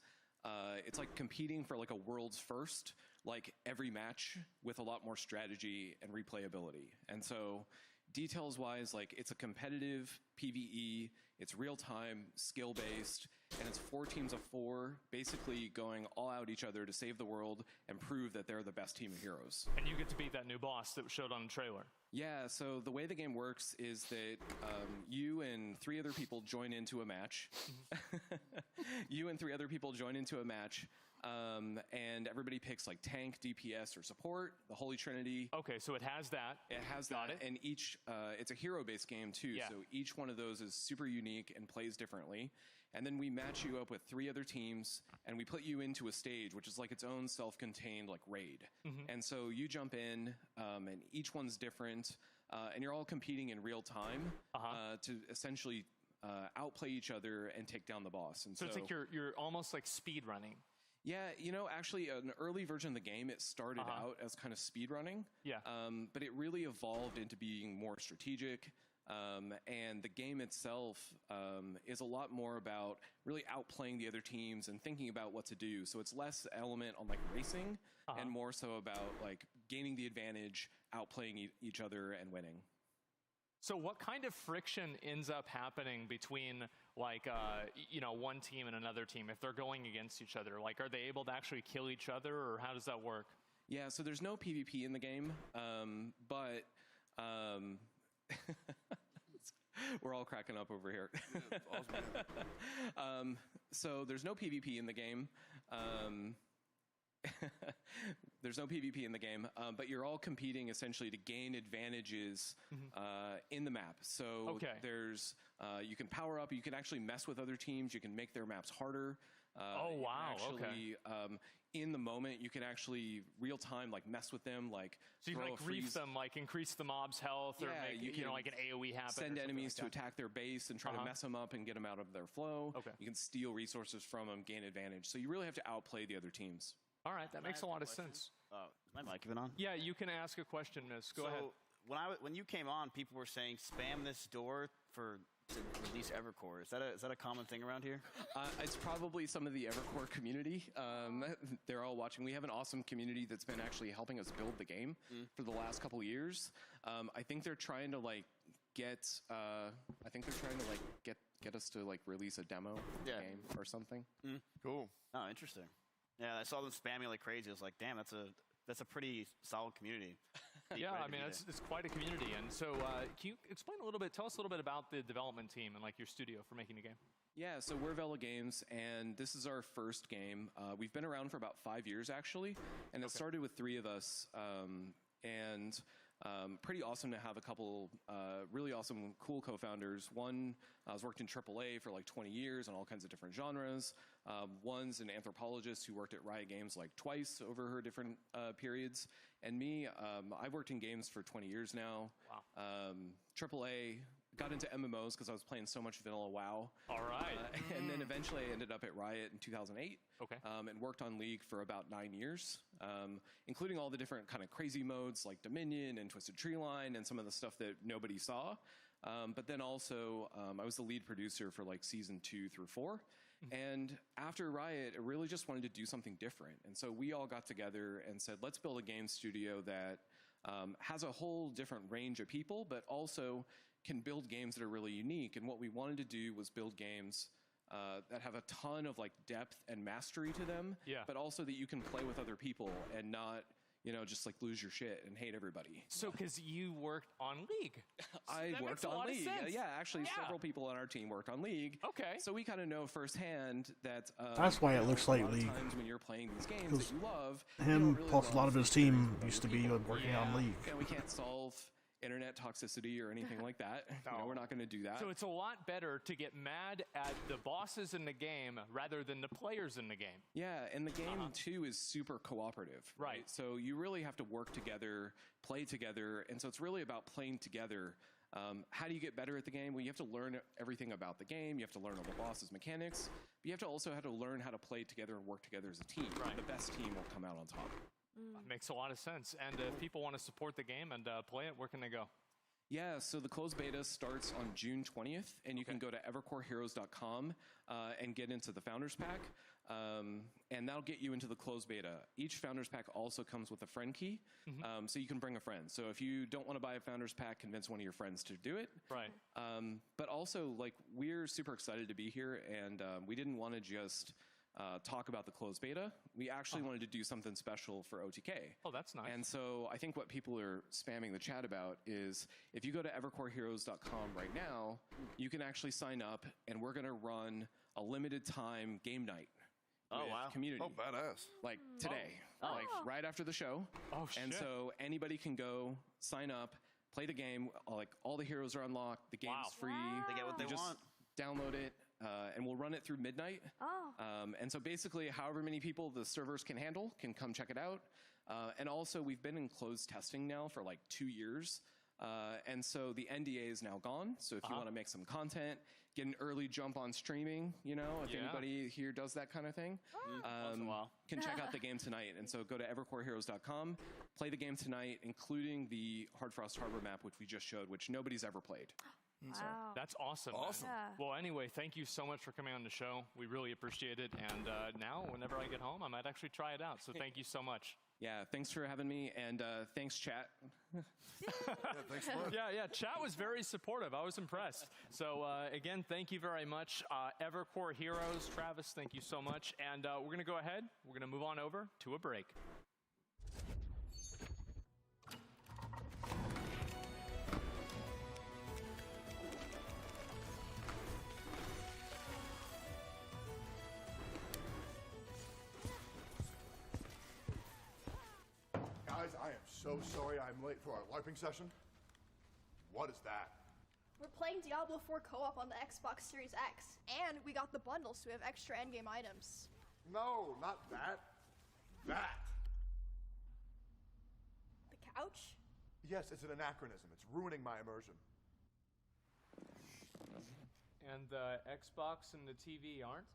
it's like competing for like a world's first, like every match with a lot more strategy and replayability. And so details-wise, like it's a competitive PvE, it's real-time, skill-based, and it's 4 teams of 4 basically going all out each other to save the world and prove that they're the best team of heroes. And you get to beat that new boss that showed on the trailer. Yeah, so the way the game works is that you and 3 other people join into a match. You and 3 other people join into a match, and everybody picks like tank, DPS, or support, the Holy Trinity. Okay, so it has that. It has that, and each, it's a hero-based game too, so each one of those is super unique and plays differently. And then we match you up with 3 other teams, and we put you into a stage, which is like its own self-contained like raid. And so you jump in, and each one's different, and you're all competing in real time to essentially outplay each other and take down the boss. And So it's like you're almost like speed running. Yeah, you know, actually, an early version of the game, it started out as kind of speed running. Yeah. But it really evolved into being more strategic. And the game itself is a lot more about really outplaying the other teams and thinking about what to do. So it's less element on like racing and more so about like gaining the advantage, outplaying each other, and winning. So what kind of friction ends up happening between like, you know, one team and another team if they're going against each other? Like, are they able to actually kill each other, or how does that work? Yeah, so there's no PvP in the game, but We're all cracking up over here. So there's no PvP in the game. There's no PvP in the game, but you're all competing essentially to gain advantages in the map. So there's you can power up, you can actually mess with other teams, you can make their maps harder. Oh wow! Actually, in the moment, you can actually real time like mess with them, like so you can like reef them, like increase the mob's health, or make you know like an AOE happen. Send enemies to attack their base and try to mess them up and get them out of their flow. You can steal resources from them, gain advantage. So you really have to outplay the other teams. All right, that makes a lot of sense. My mic even on? Yeah, you can ask a question, Miss. Go ahead. When you came on, people were saying spam this door to release Evercore. Is that a common thing around here? It's probably some of the Evercore community. They're all watching. We have an awesome community that's been actually helping us build the game for the last couple years. I think they're trying to like get get us to like release a demo game or something. Cool. Oh, interesting. Yeah, I saw them spamming like crazy. I was like, damn, that's a pretty solid community. Yeah, I mean, it's quite a community. And so can you explain a little bit, tell us a little bit about the development team and like your studio for making the game? Yeah, so we're Vela Games, and this is our first game. We've been around for about 5 years, actually, and it started with 3 of us, and pretty awesome to have a couple really awesome, cool co-founders. One has worked in AAA for like 20 years on all kinds of different genres. One's an anthropologist who worked at Riot Games like twice over her different periods. And me, I've worked in games for 20 years now. Wow. AAA, got into MMOs because I was playing so much vanilla WoW. All right. And then eventually I ended up at Riot in 2008. Okay. And worked on League for about 9 years, including all the different kind of crazy modes like Dominion and Twisted Treeline and some of the stuff that nobody saw. But then also I was the lead producer for like season 2 through 4. And after Riot, I really just wanted to do something different. And so we all got together and said, let's build a game studio that has a whole different range of people, but also can build games that are really unique. And what we wanted to do was build games that have a ton of like depth and mastery to them, but also that you can play with other people and not, you know, just like lose your shit and hate everybody. So, because you worked on League. I worked on League. Yeah, actually, several people on our team worked on League. Okay. So we kind of know firsthand that. That's why it looks like League. Times when you're playing these games that you love, him plus a lot of his team used to be working on League. And we can't solve internet toxicity or anything like that. You know, we're not going to do that. So it's a lot better to get mad at the bosses in the game rather than the players in the game. Yeah, and the game too is super cooperative. Right. So you really have to work together, play together, and so it's really about playing together. How do you get better at the game? Well, you have to learn everything about the game. You have to learn all the boss's mechanics. But you have to also have to learn how to play together and work together as a team. Right. The best team will come out on top. Makes a lot of sense. And if people want to support the game and play it, where can they go? Yeah, so the closed beta starts on June 20th, and you can go to evercoreheroes.com and get into the Founders Pack, and that'll get you into the closed beta. Each Founders Pack also comes with a friend key, so you can bring a friend. So if you don't want to buy a Founders Pack, convince one of your friends to do it. Right. But also, like, we're super excited to be here, and we didn't want to just talk about the closed beta. We actually wanted to do something special for OTK. Oh, that's nice. And so I think what people are spamming the chat about is if you go to evercoreheroes.com right now, you can actually sign up, and we're going to run a limited time game night. Oh, wow. Community. Oh, badass. Like today. Like right after the show. Oh, shit. And so anybody can go sign up, play the game. Like all the heroes are unlocked. The game's free. They get what they just want. Download it. And we'll run it through midnight. And so basically, however many people the servers can handle can come check it out. And also, we've been in closed testing now for like 2 years. And so the NDA is now gone. So if you want to make some content, get an early jump on streaming, you know, if anybody here does that kind of thing, can check out the game tonight. And so go to evercoreheroes.com, play the game tonight, including the Hard Frost Harbor map, which we just showed, which nobody's ever played. So that's awesome. Awesome. Yeah. Well, anyway, thank you so much for coming on the show. We really appreciate it. And now, whenever I get home, I might actually try it out. So thank you so much. Yeah, thanks for having me, and thanks, chat. Thanks a lot. Yeah, chat was very supportive. I was impressed. So, again, thank you very much. Evercore Heroes, Travis, thank you so much. And we're going to go ahead. We're going to move on over to a break. so sorry I'm late for our LARPing session. What is that? We're playing Diablo 4 co-op on the Xbox Series X, and we got the bundle, so we have extra endgame items. No, not that. That. The couch? Yes, it's an anachronism. It's ruining my immersion. And the Xbox and the TV aren't?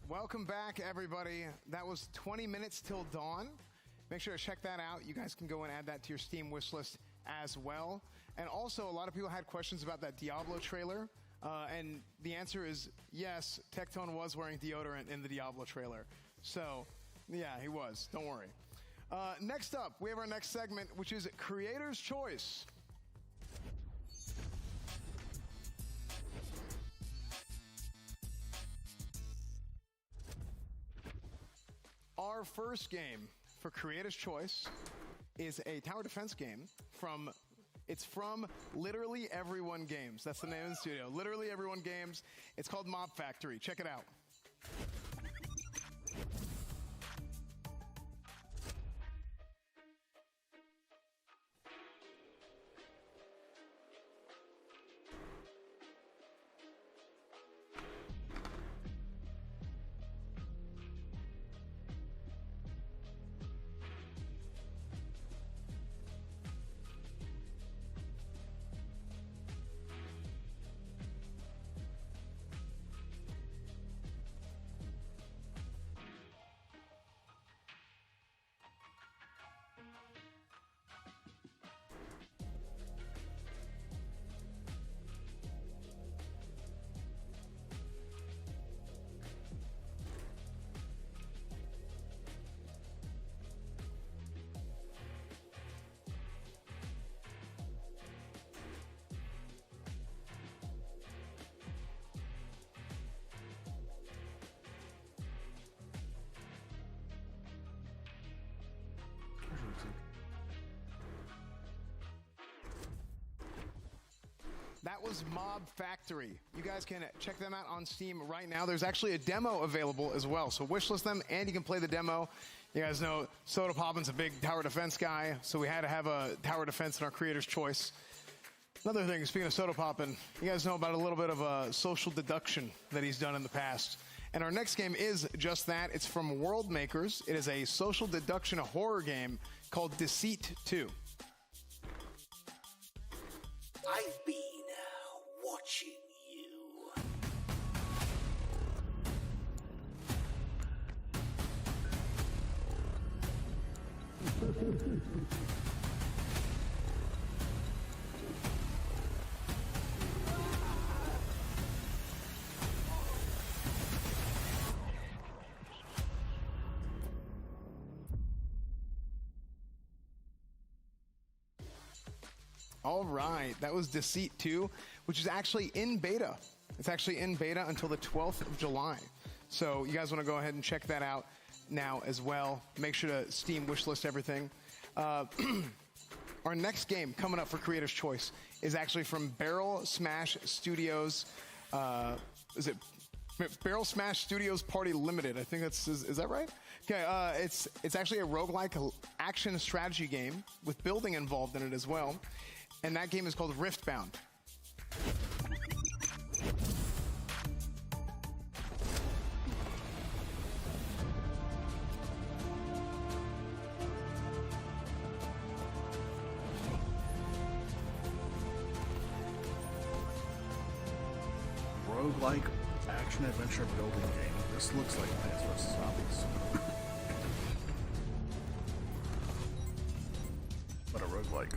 Welcome back, everybody. That was 20 minutes till dawn. Make sure to check that out. You guys can go and add that to your Steam wish list as well. And also, a lot of people had questions about that Diablo trailer. And the answer is yes, Tectone was wearing deodorant in the Diablo trailer. So, yeah, he was. Don't worry. Next up, we have our next segment, which is Creator's Choice. Our first game for Creator's Choice is a tower defense game from Literally Everyone Games. That's the name of the studio. Literally Everyone Games. It's called Mob Factory. Check it out. That was Mob Factory. You guys can check them out on Steam right now. There's actually a demo available as well. So wishlist them and you can play the demo. You guys know Soda Poppin's a big tower defense guy, so we had to have a tower defense in our Creator's Choice. Another thing, speaking of Soda Poppin, you guys know about a little bit of a social deduction that he's done in the past. And our next game is just that. It's from World Makers. It is a social deduction horror game called Deceit 2. I've been watching you. All right, that was Deceit 2, which is actually in beta. It's actually in beta until the 12th of July. So you guys want to go ahead and check that out now as well. Make sure to Steam wishlist everything. Our next game coming up for Creator's Choice is actually from Barrel Smash Studios. Is it Barrel Smash Studios Party Limited? I think that's is that right? Okay, it's actually a roguelike action strategy game with building involved in it as well. And that game is called Riftbound. roguelike action-adventure building game. This looks like Plants vs. Zombies. But a roguelike.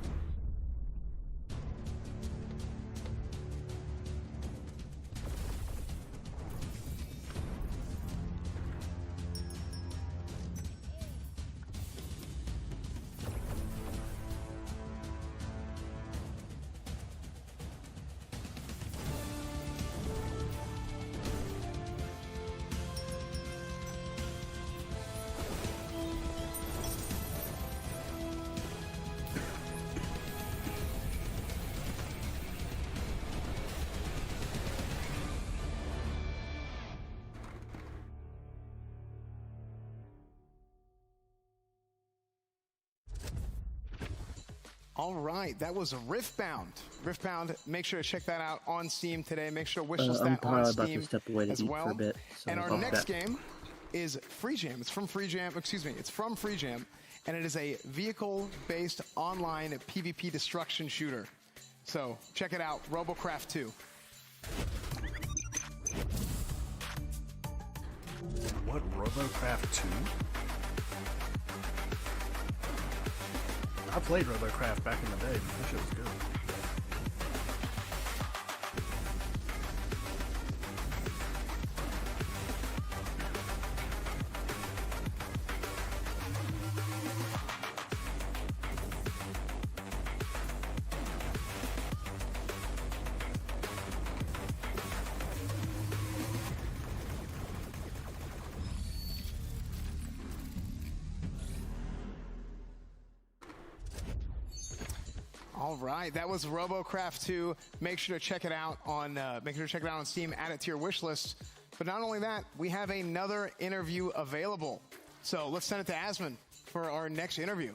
All right, that was Riftbound. Riftbound, make sure to check that out on Steam today. Make sure to wishlist I'm that probably on about Steam to step away to as eat well. for a bit. So And our I'll next bet. game is Free Jam. It's from Free Jam. Excuse me, it's from Free Jam, and it is a vehicle-based online PvP destruction shooter. So check it out, Robocraft 2. What, Robocraft 2? I played Robocraft back in the day. That shit was good. All right, that was RoboCraft 2. Make sure to check it out on Steam. Add it to your wish list. But not only that, we have another interview available. So let's send it to Asmon for our next interview.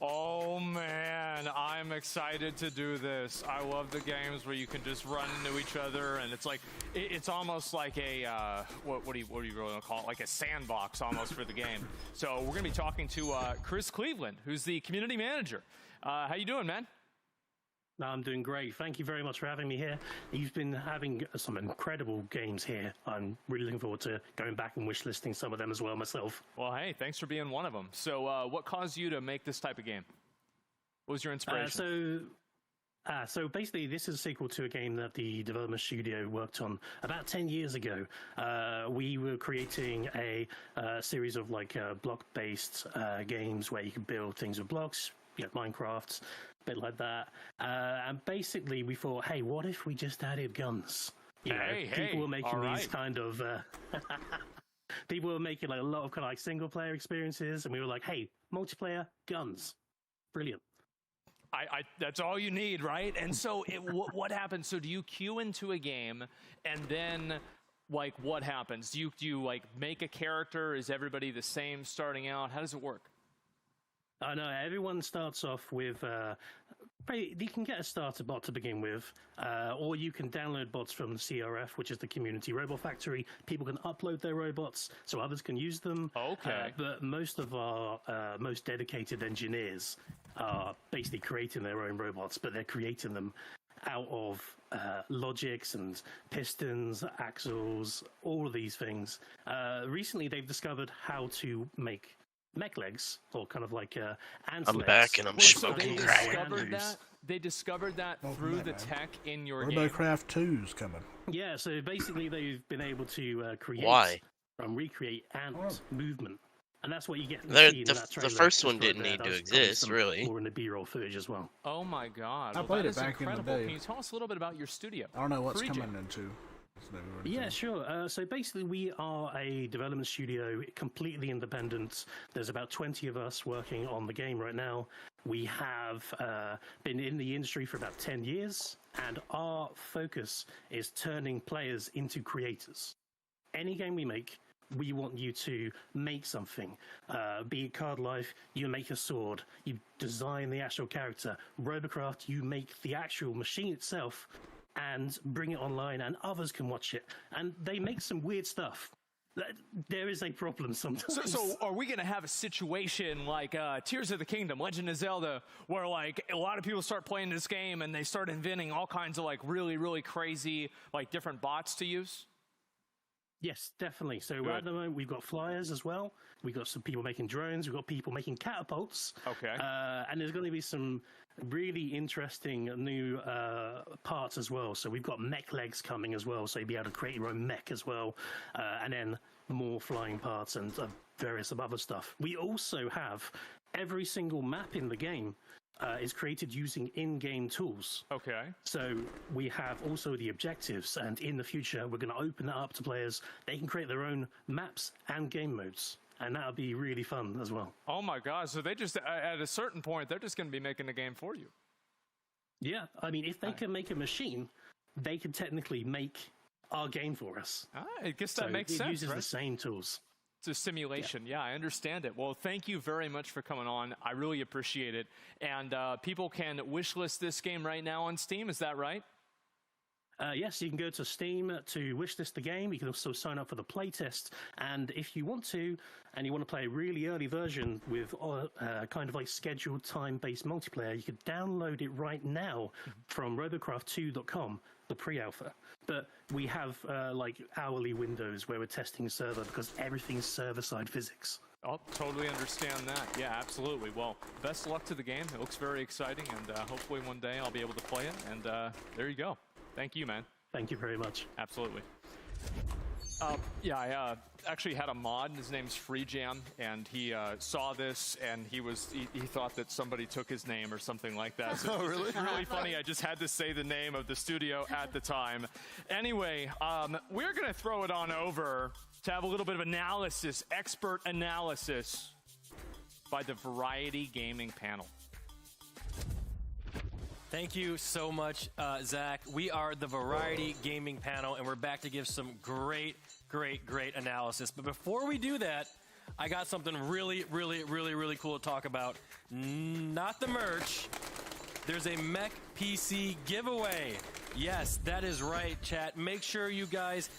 Oh man, I'm excited to do this. I love the games where you can just run into each other, and it's like it's almost like a what do you really want to call it? Like a sandbox almost for the game. So we're gonna be talking to Chris Cleveland, who's the community manager. How you doing, man? I'm doing great. Thank you very much for having me here. You've been having some incredible games here. I'm really looking forward to going back and wishlisting some of them as well myself. Well, hey, thanks for being one of them. So what caused you to make this type of game? What was your inspiration? So basically, this is a sequel to a game that the development studio worked on about 10 years ago. We were creating a series of block-based games where you can build things with blocks, Minecraft, a bit like that. And basically, we thought, hey, what if we just added guns? People were making these kind of... people were making a lot of single-player experiences, and we were like, hey, multiplayer, guns. Brilliant. That's all you need, right? And so what happens? So do you queue into a game, and then what happens? Do you make a character? Is everybody the same starting out? How does it work? No, everyone starts off with... you can get a starter bot to begin with, or you can download bots from the CRF, which is the Community Robot Factory. People can upload their robots so others can use them. Okay. But most of our most dedicated engineers are basically creating their own robots, but they're creating them out of logics and pistons, axles, all of these things. Recently, they've discovered how to make mech legs, or kind of ant I'm legs. back and I'm smoking crack. They discovered that through the tech in your game. Robocraft 2's coming. Yeah, so basically they've been able to create and recreate ant movement. And that's what you get in the first one didn't need to exist, really. More in the B-roll footage as well. Oh my god. I played it that is back in the incredible. day. Can you tell us a little bit about your studio? I don't know what's Free coming Jam. into. Yeah, sure. So basically, we are a development studio, completely independent. There's about 20 of us working on the game right now. We have been in the industry for about 10 years, and our focus is turning players into creators. Any game we make, we want you to make something. Be it Card Life, you make a sword. You design the actual character. Robocraft, you make the actual machine itself and bring it online, and others can watch it. And they make some weird stuff. There is a problem sometimes. So are we going to have a situation like Tears of the Kingdom, Legend of Zelda, where like a lot of people start playing this game and they start inventing all kinds of like really, really crazy like different bots to use? Yes, definitely. So right at the moment, we've got flyers as well. We've got some people making drones. We've got people making catapults. Okay. And there's going to be some really interesting new parts as well. So we've got mech legs coming as well. So you'll be able to create your own mech as well. And then more flying parts and various other stuff. We also have every single map in the game is created using in-game tools. Okay. So we have also the objectives, and in the future, we're going to open that up to players. They can create their own maps and game modes, and that'll be really fun as well. Oh my God! So they just at a certain point, they're just going to be making the game for you. Yeah, I mean, if they can make a machine, they can technically make our game for us. I guess that makes sense. It uses right? the same tools. It's a simulation. Yeah, I understand it. Well, thank you very much for coming on. I really appreciate it. And people can wishlist this game right now on Steam. Is that right? Yes, you can go to Steam to wishlist the game. You can also sign up for the playtest. And if you want to, and you want to play a really early version with kind of like scheduled time-based multiplayer, you can download it right now from robocraft2.com, the pre-alpha. But we have like hourly windows where we're testing server because everything's server-side physics. I'll totally understand that. Yeah, absolutely. Well, best of luck to the game. It looks very exciting, and hopefully one day I'll be able to play it. And there you go. Thank you, man. Thank you very much. Absolutely. Yeah, I actually had a mod. His name's FreeJam, and he saw this, and he thought that somebody took his name or something like that. So oh, really? It's really funny. I just had to say the name of the studio at the time. Anyway, we're going to throw it on over to have a little bit of analysis, expert analysis by the Variety Gaming panel. Thank you so much, Zach. We are the Variety Gaming panel, and we're back to give some great analysis. But before we do that, I got something really cool to talk about. Not the merch. There's a Mech PC giveaway. Yes, that is right, chat. Make sure you guys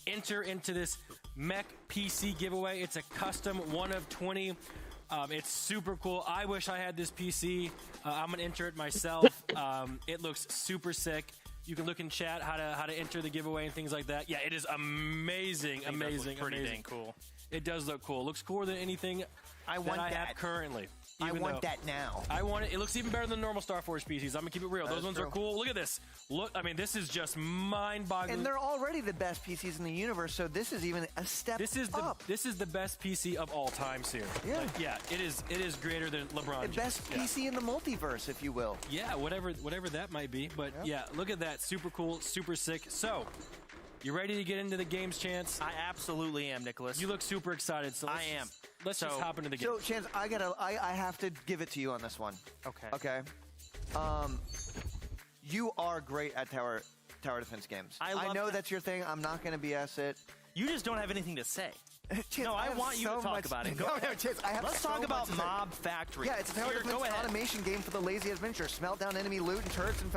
enter into this Mech PC giveaway. It's a custom 1 of 20. It's super cool. I wish I had this PC. I'm gonna enter it myself. It looks super sick. You can look in chat how to enter the giveaway and things like that. Yeah, it is amazing. Pretty dang cool. It does look cool. It looks cooler than anything I have currently. I want that now. I want it. It looks even better than normal Star Forge PCs. I'm gonna keep it real. Those ones are cool. Look at this. Look, I mean, this is just mind-boggling. And they're already the best PCs in the universe, so this is even a step up. This is the best PC of all time, Seer. Yeah. Like, yeah, it is greater than LeBron James. The best PC in the multiverse, if you will. Yeah, whatever that might be. But yeah, look at that. Super cool, super sick. So, you ready to get into the games, Chance? I absolutely am, Nicholas. You look super excited. So I am. Let's just hop into the game. So, Chance, I have to give it to you on this one. Okay. Okay. You are great at tower defense games. I know that's your thing. I'm not going to BS it. You just don't have anything to say. Chance, no, I want you to talk about it. Chance, Let's talk about Mob Factory. Yeah, it's a tower defense automation game for the lazy adventurer. Smelt down enemy loot and turrets and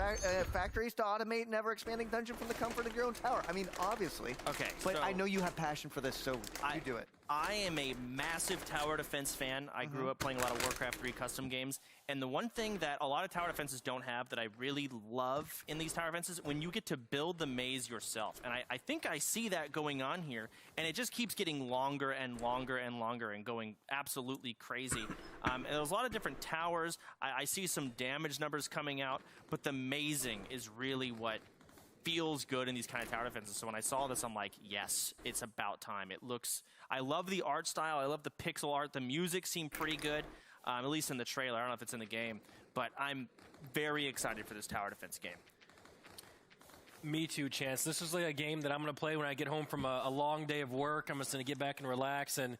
factories to automate never expanding dungeon from the comfort of your own tower. I mean, obviously. Okay, but so I know you have passion for this, so you do it. I am a massive tower defense fan. I grew up playing a lot of Warcraft 3 custom games, and the one thing that a lot of tower defenses don't have that I really love in these tower defenses, when you get to build the maze yourself. And I think I see that going on here, and it just keeps getting longer and longer and longer and going absolutely crazy. And there's a lot of different towers. I see some damage numbers coming out, but the mazing is really what feels good in these kind of tower defenses. So when I saw this, I'm like, yes, it's about time. I love the art style. I love the pixel art. The music seemed pretty good, at least in the trailer. I don't know if it's in the game, but I'm very excited for this tower defense game. Me too, Chance. This is like a game that I'm going to play when I get home from a long day of work. I'm just going to get back and relax and,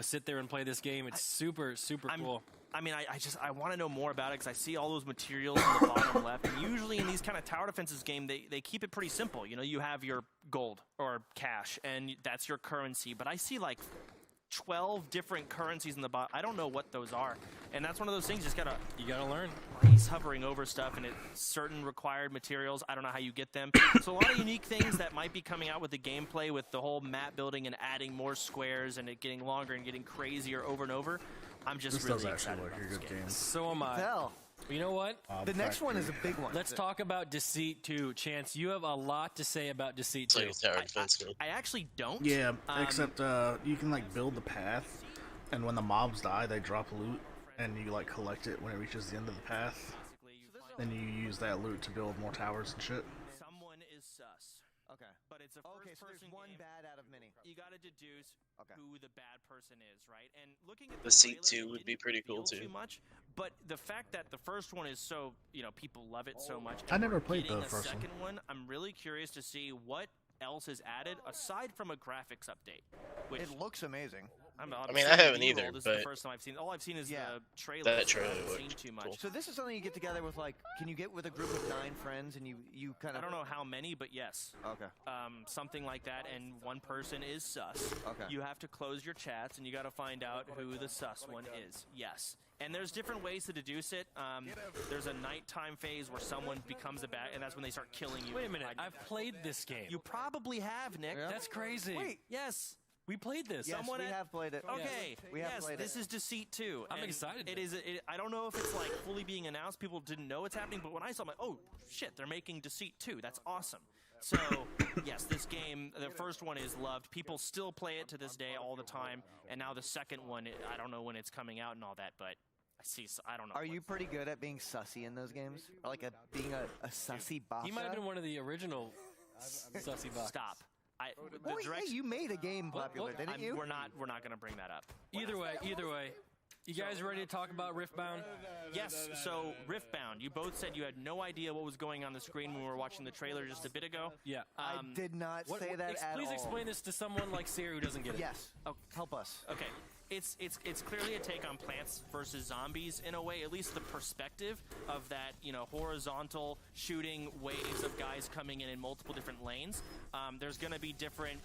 sit there and play this game. It's super cool. I mean, I want to know more about it because I see all those materials in the bottom left. And usually in these kind of tower defenses game, they keep it pretty simple. You have your gold or cash, and that's your currency. But I see like 12 different currencies in the bot. I don't know what those are, and that's one of those things. You gotta learn. He's hovering over stuff, and it's certain required materials. I don't know how you get them. So a lot of unique things that might be coming out with the gameplay, with the whole map building and adding more squares and it getting longer and getting crazier over and over. I'm just This really does excited actually look about like a this good game. So am I. Hell. You know what? The next one is a big one. Let's talk about Deceit 2. Chance, you have a lot to say about Deceit 2. I actually don't. Yeah, except you can like build the path, and when the mobs die, they drop loot, and you like collect it when it reaches the end of the path. Then you use that loot to build more towers and shit. Someone is sus. Okay. But it's a Okay, so there's first-person one game. bad out of many. You got to deduce who the bad person is, right? And looking at Deceit trailer, 2 it would be didn't pretty cool reveal too. Too much, but the fact that the first one is so, people love it so much. I and never we're played the getting a first one. second one. I'm really curious to see what else is added aside from a graphics update. Which It looks amazing. I haven't either, This is but the first time I've seen. All I've seen is the trailer. that trailer I haven't looked seen too much. cool. So this is something you get together with, like, can you get with a group of 9 friends and you kind I of... don't know how many, but yes. Okay. Something like that, and one person is sus. Okay. You have to close your chats, and you got to find out who the sus one is. Yes. And there's different ways to deduce it. There's a nighttime phase where someone becomes a bad, and that's when they start killing you. Wait a minute. I've played this game. You probably have, Nick. That's crazy. Wait. Yes. We played this. Yes, we have played it. Okay. We have yes, played this it. is Deceit 2. I'm and excited. It is. I don't know if it's like fully being announced. People didn't know it's happening, but when I saw it, I'm like, oh shit, they're making Deceit 2. That's awesome. So yes, this game, the first one is loved. People still play it to this day all the time, and now the second one, I don't know when it's coming out and all that, but I don't know. Are you pretty good at being sussy in those games? Or like being a sussy boss? He might have been one of the original sussy bots. Stop. Well, hey, you made a game popular, didn't you? We're not going to bring that up. Either way. You guys ready to talk about Riftbound? Yes, so Riftbound, you both said you had no idea what was going on the screen when we were watching the trailer just a bit ago. Yeah. I did not say that at all. Please explain this to someone like Siri who doesn't get it. Yes. Oh, help us. Okay. It's clearly a take on Plants vs. Zombies in a way, at least the perspective of that, horizontal shooting waves of guys coming in multiple different lanes. There's going to be different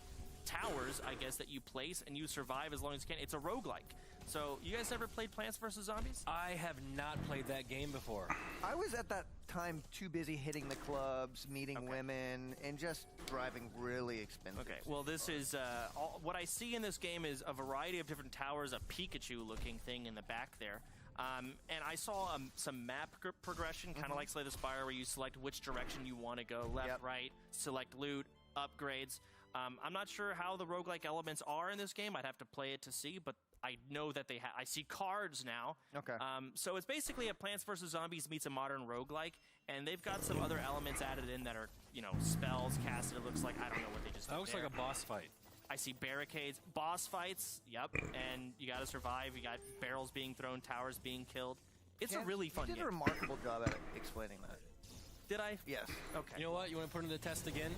towers, I guess, that you place, and you survive as long as you can. It's a roguelike. So, you guys ever played Plants vs. Zombies? I have not played that game before. I was at that time too busy hitting the clubs, meeting women, and just driving really expensive. Okay, well, this is what I see in this game is a variety of different towers, a Pikachu-looking thing in the back there. And I saw some map progression, kind of like Slay the Spire, where you select which direction you want to go, left, right, select loot, upgrades. I'm not sure how the roguelike elements are in this game. I'd have to play it to see, but I know that I see cards now. Okay. So it's basically a Plants vs. Zombies meets a modern roguelike, and they've got some other elements added in that are, spells casted. It looks like, I don't know what they just did. That looks like a boss fight. I see barricades, boss fights, yep, and you gotta survive. You got barrels being thrown, towers being killed. It's a really fun You did game. a remarkable job at explaining that. Did I? Yes. Okay. You know what? You want to put in the test again?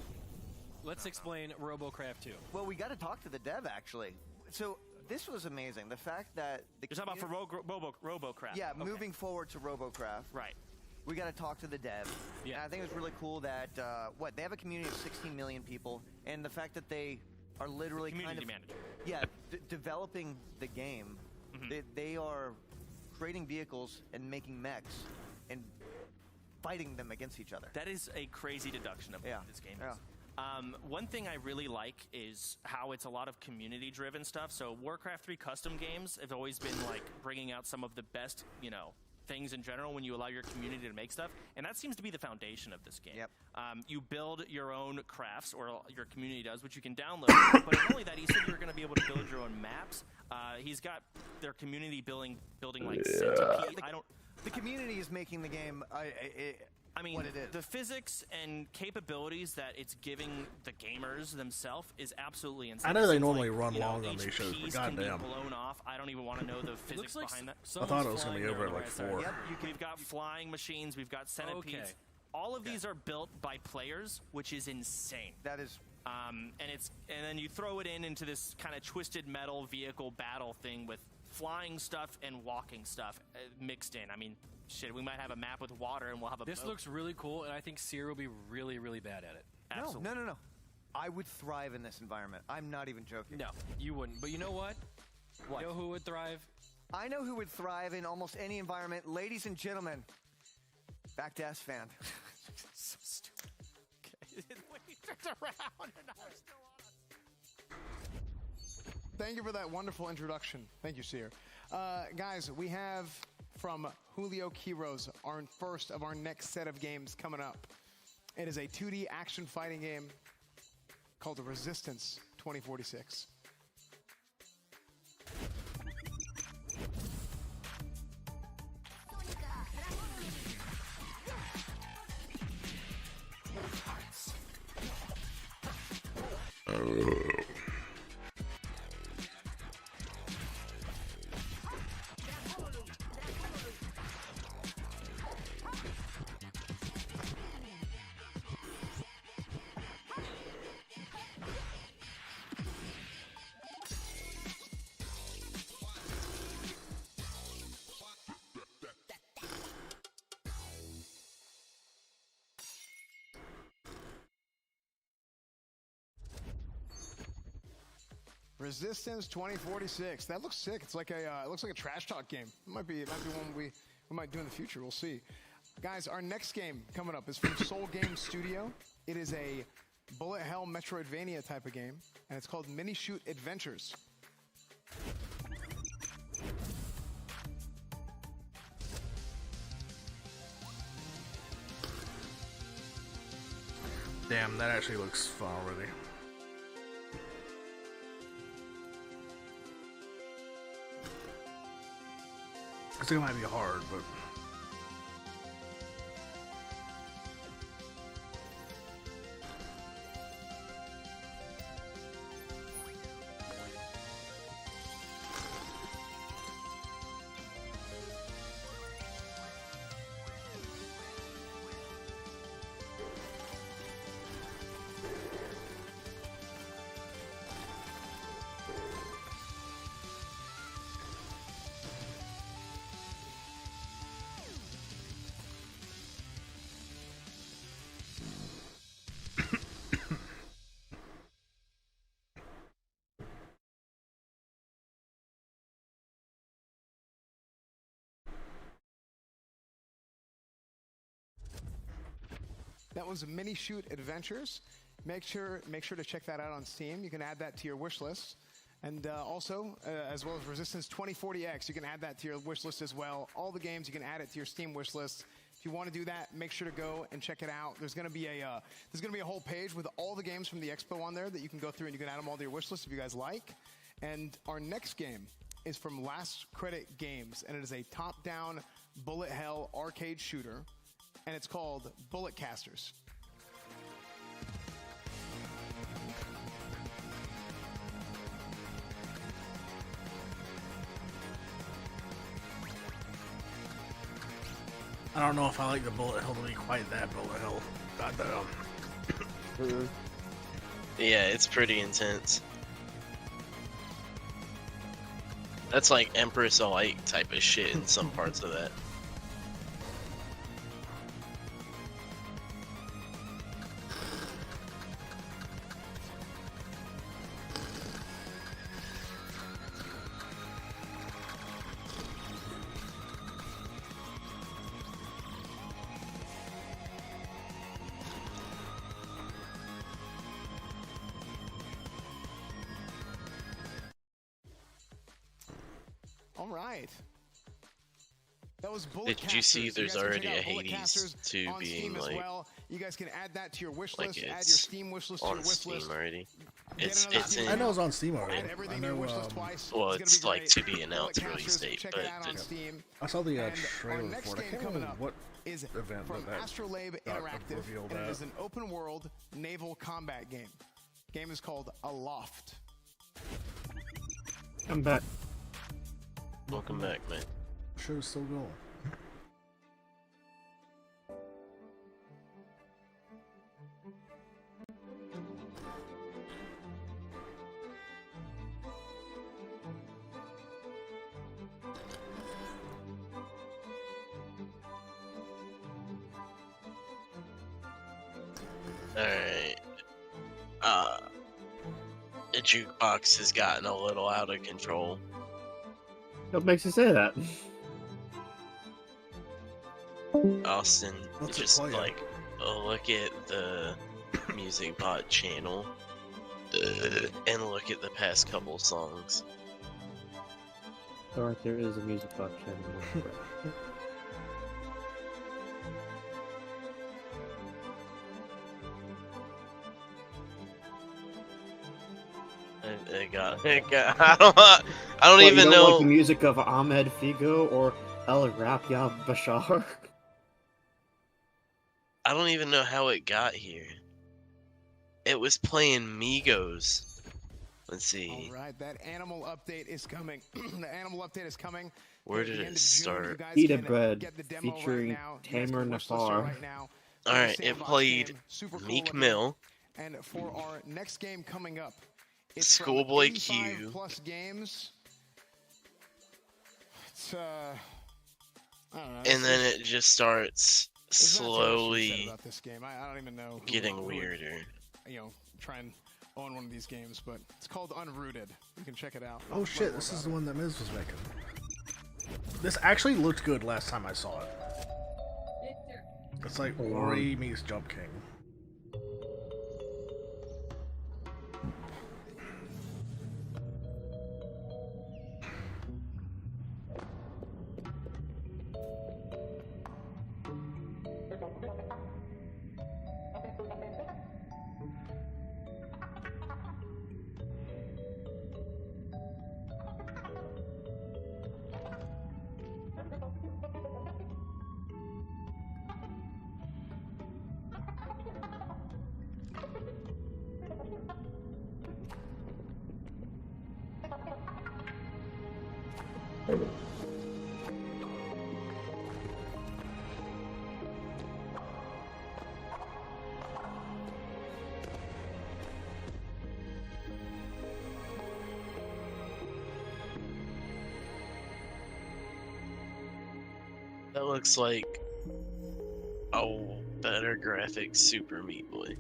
Let's explain RoboCraft 2. Well, we got to talk to the dev, actually. So, this was amazing. The fact that... You're talking about for RoboCraft. Yeah, Okay. moving forward to RoboCraft. Right. We got to talk to the dev. Yeah. And I think it's really cool that, they have a community of 16 million people, and the fact that they are literally Community kind of... manager. Yeah, developing the game. Mm-hmm. They are creating vehicles and making mechs and fighting them against each other. That is a crazy deduction of what this game is. One thing I really like is how it's a lot of community-driven stuff. So Warcraft 3 custom games have always been like bringing out some of the best, things in general when you allow your community to make stuff, and that seems to be the foundation of this game. Yep. You build your own crafts, or your community does, which you can download. But not only that, he said you're going to be able to build your own maps. He's got their community building like centipedes. The community is making the game. I mean, what it is. The physics and capabilities that it's giving the gamers themselves is absolutely insane. I know they Seems normally like, run long on these shows, but HPs can be goddamn. blown off. I don't even want to know the physics like behind that. I thought it was going to be over at like 4. Yep, we've got flying machines. We've got centipedes. Okay. All of these are built by players, which is insane. That is. And then you throw it into this kind of twisted metal vehicle battle thing with flying stuff and walking stuff mixed in. I mean, shit, we might have a map with water and we'll have a This boat. looks really cool, and I think Sierra will be really, really bad at it. Absolutely. No. I would thrive in this environment. I'm not even joking. No, you wouldn't. But you know what? You know who would thrive? I know who would thrive in almost any environment. Ladies and gentlemen, back to S-Fan. So stupid. When he turns around and I'm still on it. Thank you for that wonderful introduction. Thank you, Seer. Guys, we have from Julio Quiroz our first of our next set of games coming up. It is a 2D action fighting game called Resistance 2046. Resistance 2046. That looks sick. It's like a it looks like a trash talk game. It might be one we might do in the future. We'll see. Guys, our next game coming up is from Soul Game Studio. It is a bullet hell Metroidvania type of game, and it's called Mini Shoot Adventures. Damn, that actually looks fun already. I think it might be hard, but That was Mini Shoot Adventures. Make sure to check that out on Steam. You can add that to your wish list. And also, as well as Resistance 2040X, you can add that to your wish list as well. All the games, you can add it to your Steam wish list. If you want to do that, make sure to go and check it out. There's going to be a whole page with all the games from the expo on there that you can go through and you can add them all to your wish list if you guys like. And our next game is from Last Credit Games, and it is a top-down bullet hell arcade shooter, and it's called Bullet Casters. I don't know if I like the bullet hell to be quite that bullet hell. Goddamn. Yeah, it's pretty intense. That's like Empress alike type of shit in some parts of that. All right. That was Bullet Did you see Casters. there's You guys can already check a out Bullet Hades Casters 2 on being Steam as like well. You guys can add that to your wish like list. Add your it's Steam wish list to your on wish Steam list. already. Get It's another it's Steam in. I know it's on Steam already. Add everything I to your know, wish list twice. Well, gonna it's be like great. to be announced Bullet release Casters, date, check but it out on the- Steam. I saw the And trailer our for next it. I game can't coming remember up what is event from that Astrolabe Interactive, revealed and it that. is an open world naval combat game. Game is called Aloft. I'm back. Welcome back, man. Show's still going. Alright. The jukebox has gotten a little out of control. What makes you say that? Austin, What's it just playing? like, look at the music bot channel and look at the past couple songs. Alright, there is a music box channel. It got, I don't What, even you don't know. like the music of Ahmed Figo or El Rapia Bashar? I don't even know how it got here. It was playing Migos. Let's see. All right, that animal update is coming. The animal update is coming. Where At the did end it of June. You start? guys Pita can Bread get the demo right featuring now. You guys Tamer can wishlist it Nafar. right now. Alright, It's a it sandbox played game, super cool Meek looking. Mill, And for our next game coming up, it's Schoolboy from 85 Q. plus games. It's I don't know. and then it just starts there's not too much to be said slowly about this game. I don't even know who getting would, weirder. you know, try and own one of these games, but it's called Unrooted. You can check it out. Oh shit, this is the one that Miz was making. This actually looked good last time I saw it. It's like Ori meets Jump King. That looks like a better graphic Super Meat Boy.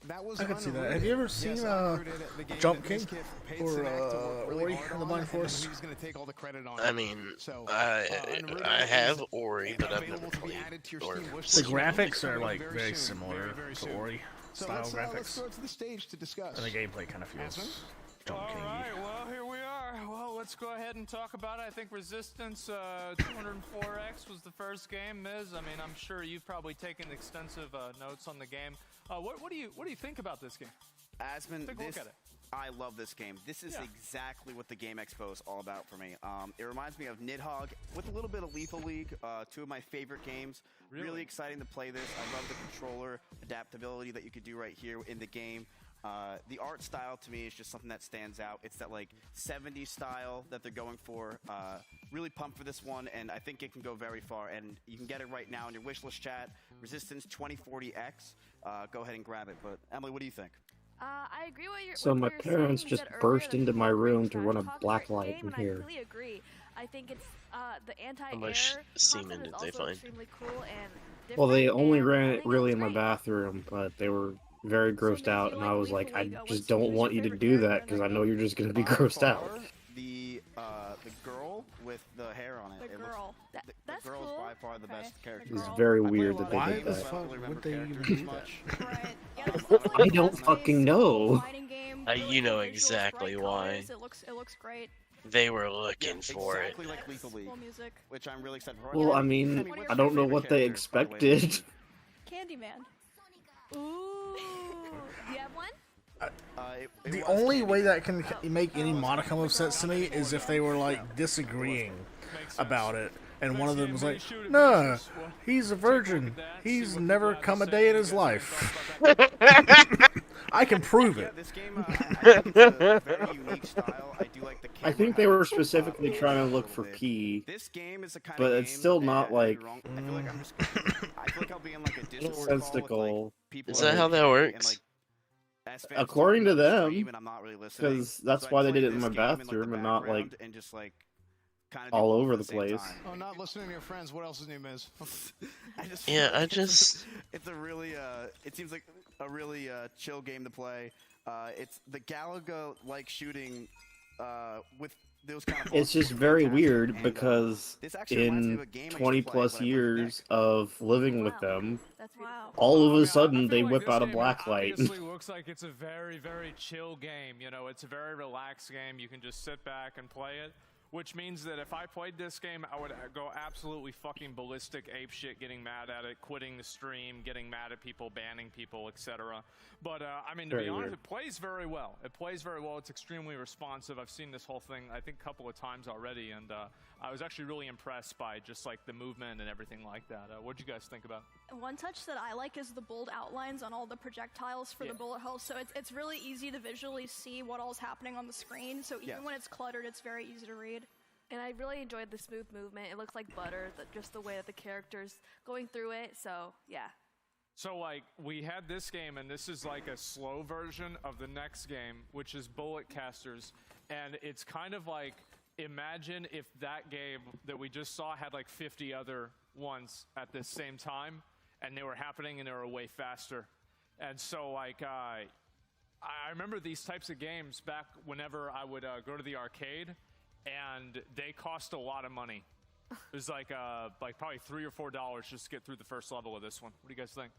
That was I can see that. Unrooted. Have you ever Yes, seen Unrooted, the game Jump that King Miskit paid or Snack to work really Ori hard and the on, Blind and then Force? he was going to take all the credit on I it. mean, So, I Unrooted have is Ori, but I've never available to be played added to your Ori. Steam wish The list. graphics are Coming like very very soon, similar very to soon. Ori So style let's graphics, go to the stage to discuss. and the gameplay kind of feels Answer? Jump King. Alright, well, here we are. Well, let's go ahead and talk about it. I think Resistance 204X was the first game. Miz, I mean, I'm sure you've probably taken extensive notes on the game. What do you think about this game? Asmund, Take a look this, at it. I love this game. This is exactly what the Game Expo is all about for me. It reminds me of Nidhogg with a little bit of Lethal League, two of my favorite games. Really exciting to play this. I love the controller adaptability that you could do right here in the game. The art style to me is just something that stands out. It's that like 70s style that they're going for. Really pumped for this one, and I think it can go very far. And you can get it right now in your wishlist chat. Resistance 2040X. Go ahead and grab it. But Emily, what do you think? I agree with your. So with my what you're parents saying. You just said burst earlier into that my people bring room to trash run a talk black to your light game, in and here. I completely agree. I think it's the anti-air How much semen concept did is they also find? extremely cool and Well, they different, only and ran I it think it really was in my great. bathroom, but they were very grossed out, and I was like, I just don't who's want your you to favorite do character that in because that I know game? you're just gonna be By grossed far, out. The girl with the hair on it. The It looks- girl. the girl is by far the best character. It's very I play a weird lot that of they games, did so I that. don't really remember would they even characters do much. Right. Yeah, this looks like I a don't fast-paced fucking know. fighting game. You know Really cool visuals, exactly bright why. colors. It looks great. They were looking for exactly it. like Lethal League, Cool music. which I'm really excited for. Well, I mean, I don't know what they expected. Candyman. Ooh. Do you have one? The only way that can make any modicum of sense to me is if they were like disagreeing about it, and one of them was like, "Nah, he's a virgin. He's never come a day in his life." I can prove it. This game has a very unique style. I do like the I think they were specifically trying to look for P, This game is the kind but of it's still not like I feel like I'm just. I feel like I'll be in like a Discord call with sensical. people. Is that how that works? According to them, and I'm not really listening. because that's So I why they play did it in this my game in, like, the bathroom and not like background and just like kind of all over the place. Oh, not listening to your friends. What else is new, Miz? Yeah, I just. It's a really. It seems like a really chill game to play. It's the Galaga like shooting with those kind of It's just very weird because in 20 plus years of living with them, all of a sudden they whip out a black light. Obviously looks like it's a very, very chill game. You know, it's a very relaxed game. You can just sit back and play it. Which means that if I played this game, I would go absolutely fucking ballistic, apeshit, getting mad at it, quitting the stream, getting mad at people, banning people, etc. But I mean, to be honest, it plays very well. It plays very well. It's extremely responsive. I've seen this whole thing, I think, a couple of times already, and I was actually really impressed by just like the movement and everything like that. What'd you guys think about? One touch that I like is the bold outlines on all the projectiles for the bullet holes. So it's really easy to visually see what all's happening on the screen. So even when it's cluttered, it's very easy to read. And I really enjoyed the smooth movement. It looks like butter, just the way that the character's going through it. So, yeah. So, like, we had this game, and this is like a slow version of the next game, which is Bullet Casters. And it's kind of like, imagine if that game that we just saw had like 50 other ones at the same time, and they were happening and they were way faster. And so, like, I remember these types of games back whenever I would go to the arcade. And they cost a lot of money. It was like probably $3 or $4 just to get through the first level of this one. What do you guys think?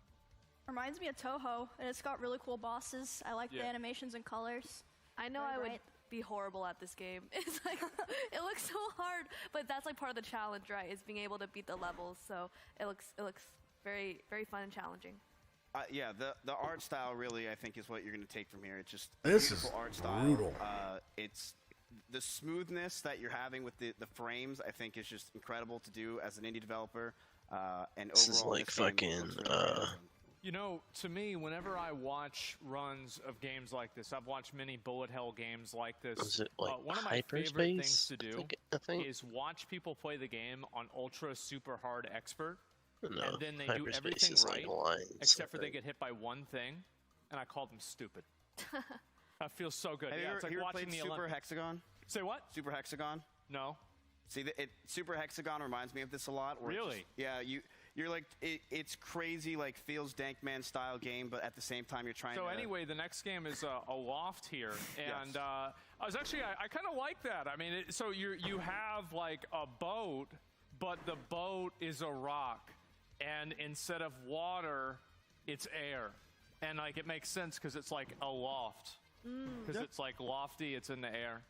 Reminds me of Toho, and it's got really cool bosses. I like the animations and colors. I know I would be horrible at this game. It's like, it looks so hard, but that's like part of the challenge, right? Is being able to beat the levels. So it looks very, very fun and challenging. Yeah, the art style really, I think, is what you're going to take from here. It's just This beautiful is art style. brutal. It's the smoothness that you're having with the frames, I think, is just incredible to do as an indie developer. And This is overall, like this game fucking. looks really awesome. You know, to me, whenever I watch runs of games like this, I've watched many bullet hell games like this. Was it like one of my favorite things hyperspace? to do I think. is watch people play the game on ultra super hard expert, No, and then they do hyperspace everything is right, like lines, except I for they think. get hit by one thing, and I call them stupid. That feels so good. Have Yeah, you it's ever, like you ever watching played the Super Olympics. Hexagon? Say what? Super Hexagon? No. See, Super Hexagon reminds me of this a lot. Where Really? You're like, it's crazy, like, feels Dankman style game, but at the same time you're trying So to... anyway, the next game is a loft here, and I was actually I kind of like that. I mean, so you have like a boat, but the boat is a rock, and instead of water, it's air, and like it makes sense because it's like a loft, because it's like lofty, it's in the air.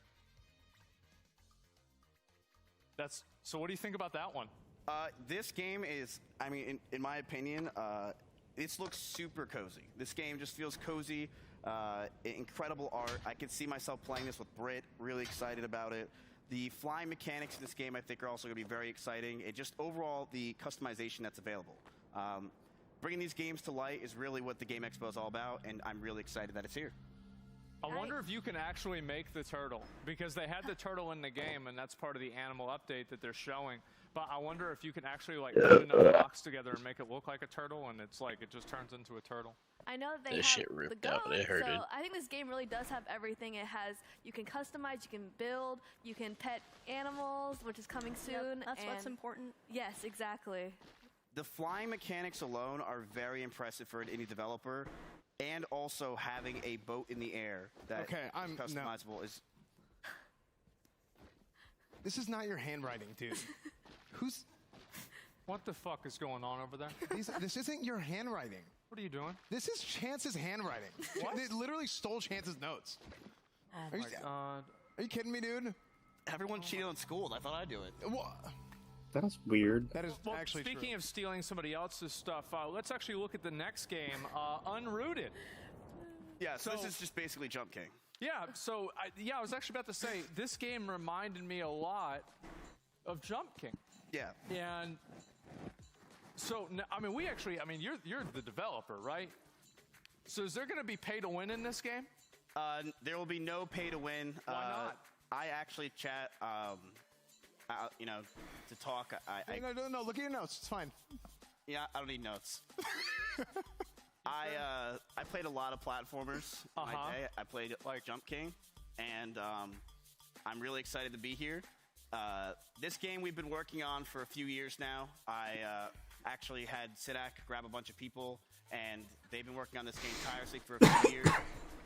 So what do you think about that one? This game is, I mean, in my opinion, this looks super cozy. This game just feels cozy, incredible art. I could see myself playing this with Britt, really excited about it. The flying mechanics in this game, I think, are also going to be very exciting. It just, overall, the customization that's available. Bringing these games to light is really what the Game Expo is all about, and I'm really excited that it's here. I wonder if you can actually make the turtle, because they had the turtle in the game, and that's part of the animal update that they're showing. But I wonder if you can actually like put enough blocks together and make it look like a turtle, and it's like it just turns into a turtle. I know they This have shit ripped the out, goat, it hurted. so I think this game really does have everything. It has, you can customize, you can build, you can pet animals, which is coming soon. that's what's and- important. Yes, exactly. The flying mechanics alone are very impressive for an indie developer, and also having a boat in the air that is customizable is... This is not your handwriting, dude. Who's... What the fuck is going on over there? This isn't your handwriting. What are you doing? This is Chance's handwriting. What? They literally stole Chance's notes. Oh Are my you- god. Are you kidding me, dude? Everyone cheated on school. I thought I'd do it. What? That's weird. That is Well, actually speaking true. of stealing somebody else's stuff, let's actually look at the next game, Unrooted. Yeah, so this is just basically Jump King. Yeah, so I was actually about to say this game reminded me a lot of Jump King. Yeah. And so I mean, you're the developer, right? So is there going to be pay to win in this game? There will be no pay to win. Why not? I actually chat, to talk. No, look at your notes. It's fine. Yeah, I don't need notes. I played a lot of platformers in my day. I played like Jump King, and I'm really excited to be here. This game we've been working on for a few years now. I actually had Sidak grab a bunch of people, and they've been working on this game tirelessly for a few years.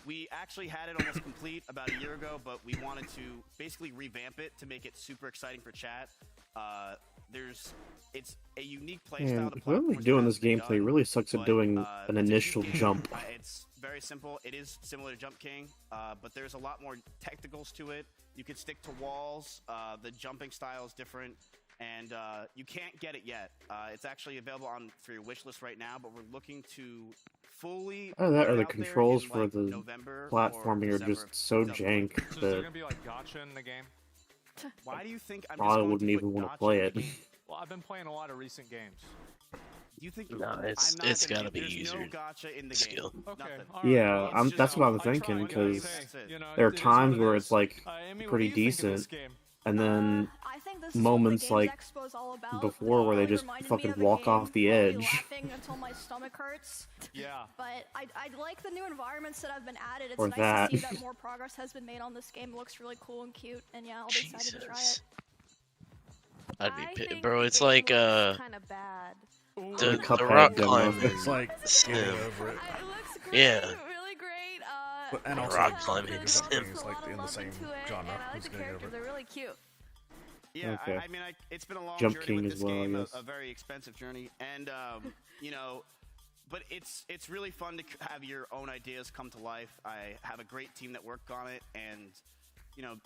we actually had it almost complete about a year ago, but we wanted to basically revamp it to make it super exciting for chat. It's a unique playstyle. Man, whoever's doing this gameplay really sucks at doing an initial jump. It's very simple. It is similar to Jump King, but there's a lot more technicals to it. You can stick to walls. The jumping style is different, and you can't get it yet. It's actually available for your wish list right now, but we're looking to fully. Either that or the controls for the platforming are just so jank So is there that gonna be like gacha in the game? Why do you think I'm I wouldn't even want to play it. Well, I've been playing a lot of recent games. Do you think? No, it's gotta be easier. Skill. Yeah, that's what I'm thinking, because there are times where it's like pretty decent, and then moments like before where they just fucking walk off the edge. Laughing until my stomach hurts. Yeah. But I like the new environments that have been added. It's Or nice that. to see that more progress has been made on this game. It looks really cool and cute, and yeah, I'll be excited to try it. I'd be pissed, bro. It's like the Cuphead rock demo. climbing. It's like sim. getting over it. Yeah. Really great. And also, rock climbing it's sim. like in the same genre. And I like It's the getting characters. over They're really cute. Yeah, Okay. I mean, it's been a long Jump journey King with as this well, I game, guess. a very expensive journey, and you know, but it's really fun to have your own ideas come to life. I have a great team that worked on it, and you know,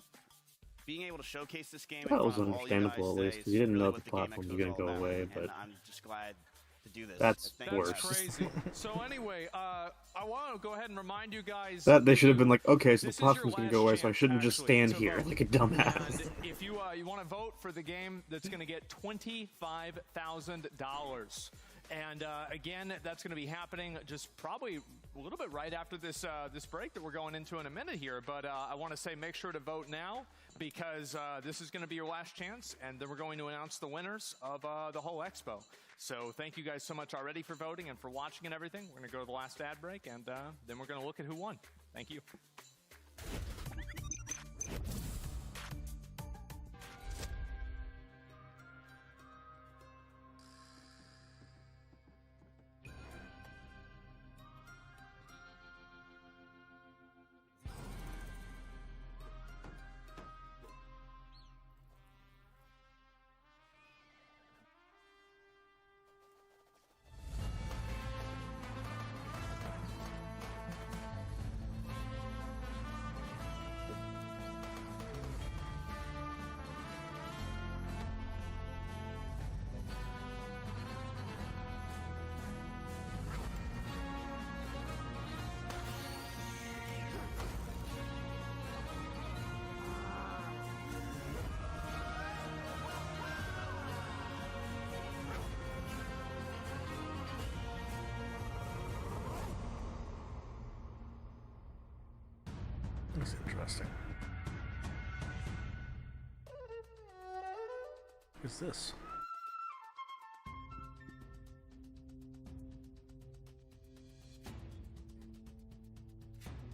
being able to showcase this game. That in was front of all you understandable, guys at least, today because you is didn't really know what the Game platform Expo was is going to all go about, away, and but I'm just glad to do this. that's Thank worse. Crazy. So anyway, I want to go ahead and remind you guys That they should have been like, okay, so the this is your platform's going last to go away, so I chance, shouldn't just actually, stand to here vote. like a dumbass. And if you want to vote for the game that's going to get $25,000. And again, that's going to be happening just probably a little bit right after this this break that we're going into in a minute here. But I want to say make sure to vote now, because this is going to be your last chance, and then we're going to announce the winners of the whole expo. So thank you guys so much already for voting and for watching and everything. We're going to go to the last ad break, and then we're going to look at who won. Thank you. That's interesting. Who's this?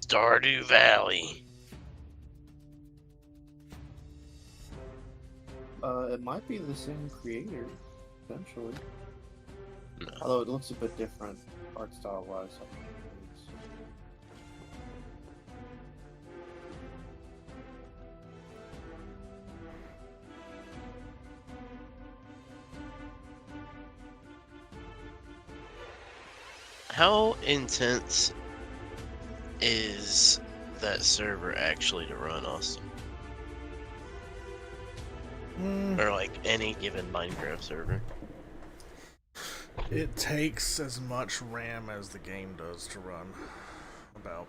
Stardew Valley. It might be the same creator, potentially. Although it looks a bit different, art style wise. How intense is that server actually to run, Austin? Or like any given Minecraft server? It takes as much RAM as the game does to run. About.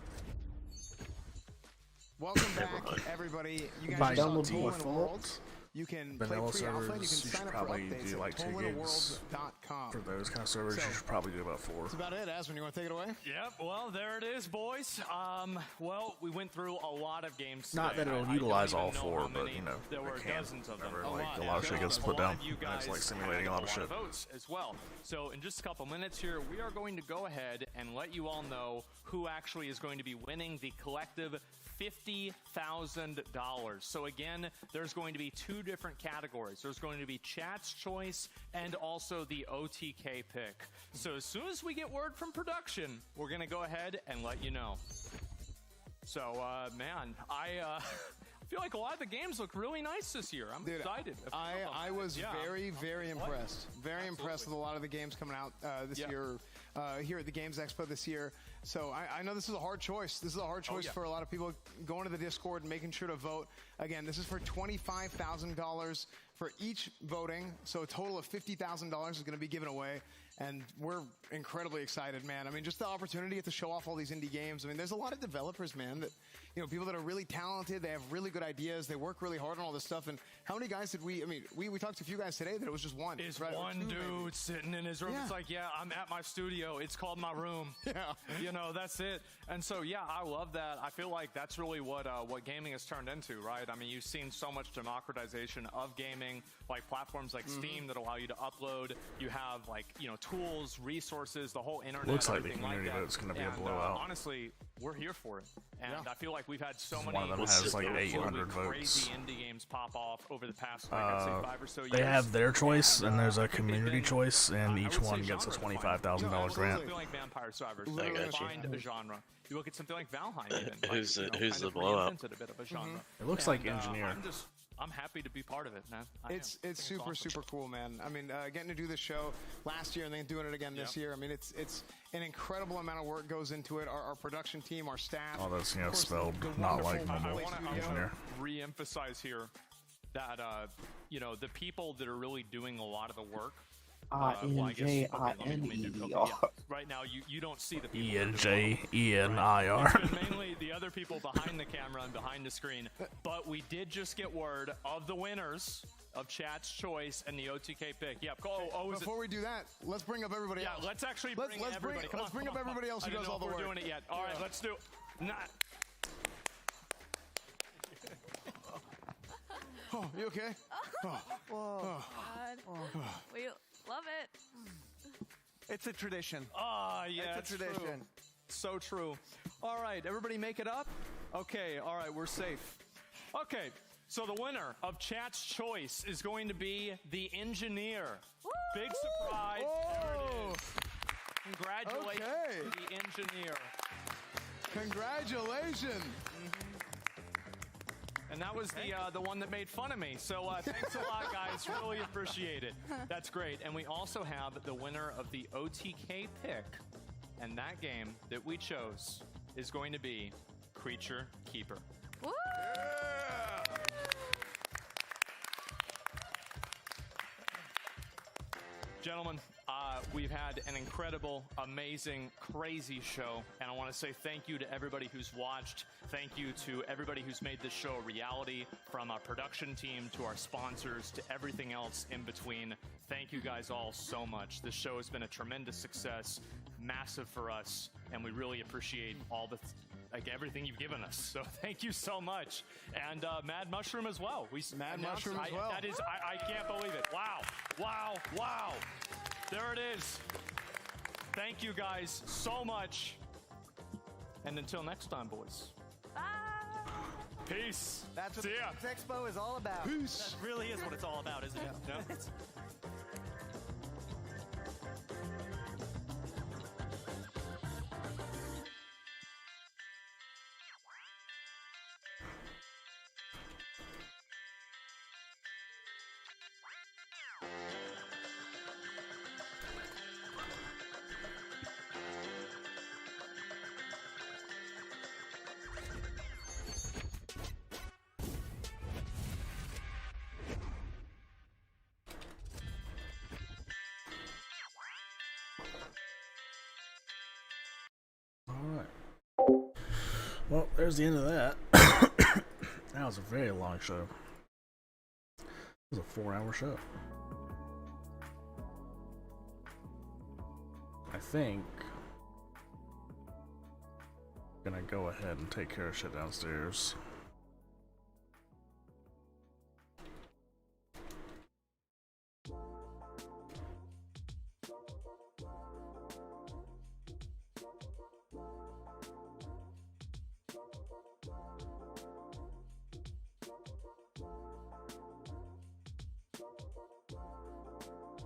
Welcome back, everybody. You guys By are on default, Toll Worlds. You can play vanilla pre-alpha. You can servers, you sign should up probably for updates do at like 2 gigs. tollworlds.com. For those kind of servers, So, you should probably do about 4. That's about it. Aswin, you want to take it away? Yep, well, there it is, boys. Well, we went through a lot of games Not today. that it'll I utilize don't all even know 4, how but many. you know, There were it can. dozens of them. Whenever, like, a lot of shit gets put down, You and it's guys like simulating a lot of shit. votes as well. So in just a couple minutes here, we are going to go ahead and let you all know who actually is going to be winning the collective $50,000. So again, there's going to be 2 different categories. There's going to be chat's choice and also the OTK pick. So as soon as we get word from production, we're going to go ahead and let you know. So, man, I feel like a lot of the games look really nice this year. I'm excited. I was very, very impressed. Very impressed with a lot of the games coming out this year here at the Games Expo this year. So I know this is a hard choice. This is a hard choice for a lot of people going to the Discord and making sure to vote. Again, this is for $25,000 for each voting. So a total of $50,000 is going to be given away. And we're incredibly excited, man. I mean, just the opportunity to show off all these indie games. I mean, there's a lot of developers, man, that, you know, people that are really talented. They have really good ideas. They work really hard on all this stuff. And how many guys did we talked to a few guys today that it was just one. Is right? one dude maybe sitting in his room. It's like, I'm at my studio. It's called my room. You know, that's it. And so, I love that. I feel like that's really what gaming has turned into, right? I mean, you've seen so much democratization of gaming, like platforms like Steam that allow you to upload. You have, like, you know, tools, resources, the whole internet. Looks like the everything community like that. vote's going to be a And, blowout. honestly, we're here for it. And I feel like we've had so many One of them has like 800 crazy votes. indie games pop off over the past, like, I'd say 5 or so years. They have their choice, and there's a community choice, and each one gets a $25,000 grant. Something like Vampire Survivors. You find a genre. You look at something like Valheim, even. Who's like, who's the kind of blowout? reinvented a bit of a genre. It looks like Engineer. I'm happy to be part of it, man. It's super, super cool, man. I mean, getting to do this show last year and then doing it again this year. I mean, it's an incredible amount of work goes into it. Our production team, our staff. All that's spelled not like normal Engineer. Re-emphasize here that you know, the people that are really doing a lot of the work. ENJINER. Right now, you don't see the people. ENJENIR. It's been mainly the other people behind the camera and behind the screen. But we did just get word of the winners of Chat's Choice and the OTK pick. Yep. Before we do that, let's bring up everybody else. Let's actually bring everybody. Let's bring up everybody else who does all the work. We're doing it yet. All right, let's do it. Oh, you okay? Whoa. God. We love it. It's a tradition. Yeah, it's a tradition. True. So true. All right, everybody make it up? Okay, all right, we're safe. Okay, so the winner of Chat's Choice is going to be the Engineer. Woo! Big surprise. There it is. Congratulations to the Engineer. Congratulations. And that was the one that made fun of me. So thanks a lot, guys. Really appreciate it. That's great. And we also have the winner of the OTK pick. And that game that we chose is going to be Creature Keeper. Woo! Gentlemen, we've had an incredible, amazing, crazy show, and I want to say thank you to everybody who's watched. Thank you to everybody who's made this show a reality, from our production team to our sponsors to everything else in between. Thank you guys all so much. This show has been a tremendous success, massive for us, and we really appreciate all the everything you've given us. So thank you so much. And Mad Mushroom as well. Mad Mushroom as well. That is, I can't believe it. Wow. Wow. Wow. There it is. Thank you guys so much. And until next time, boys. Peace. That's what See ya. this expo is all about. Peace. That really is what it's all about, isn't it? Yeah. Well, there's the end of that. That was a very long show. It was a 4-hour show. I think I'm gonna go ahead and take care of shit downstairs.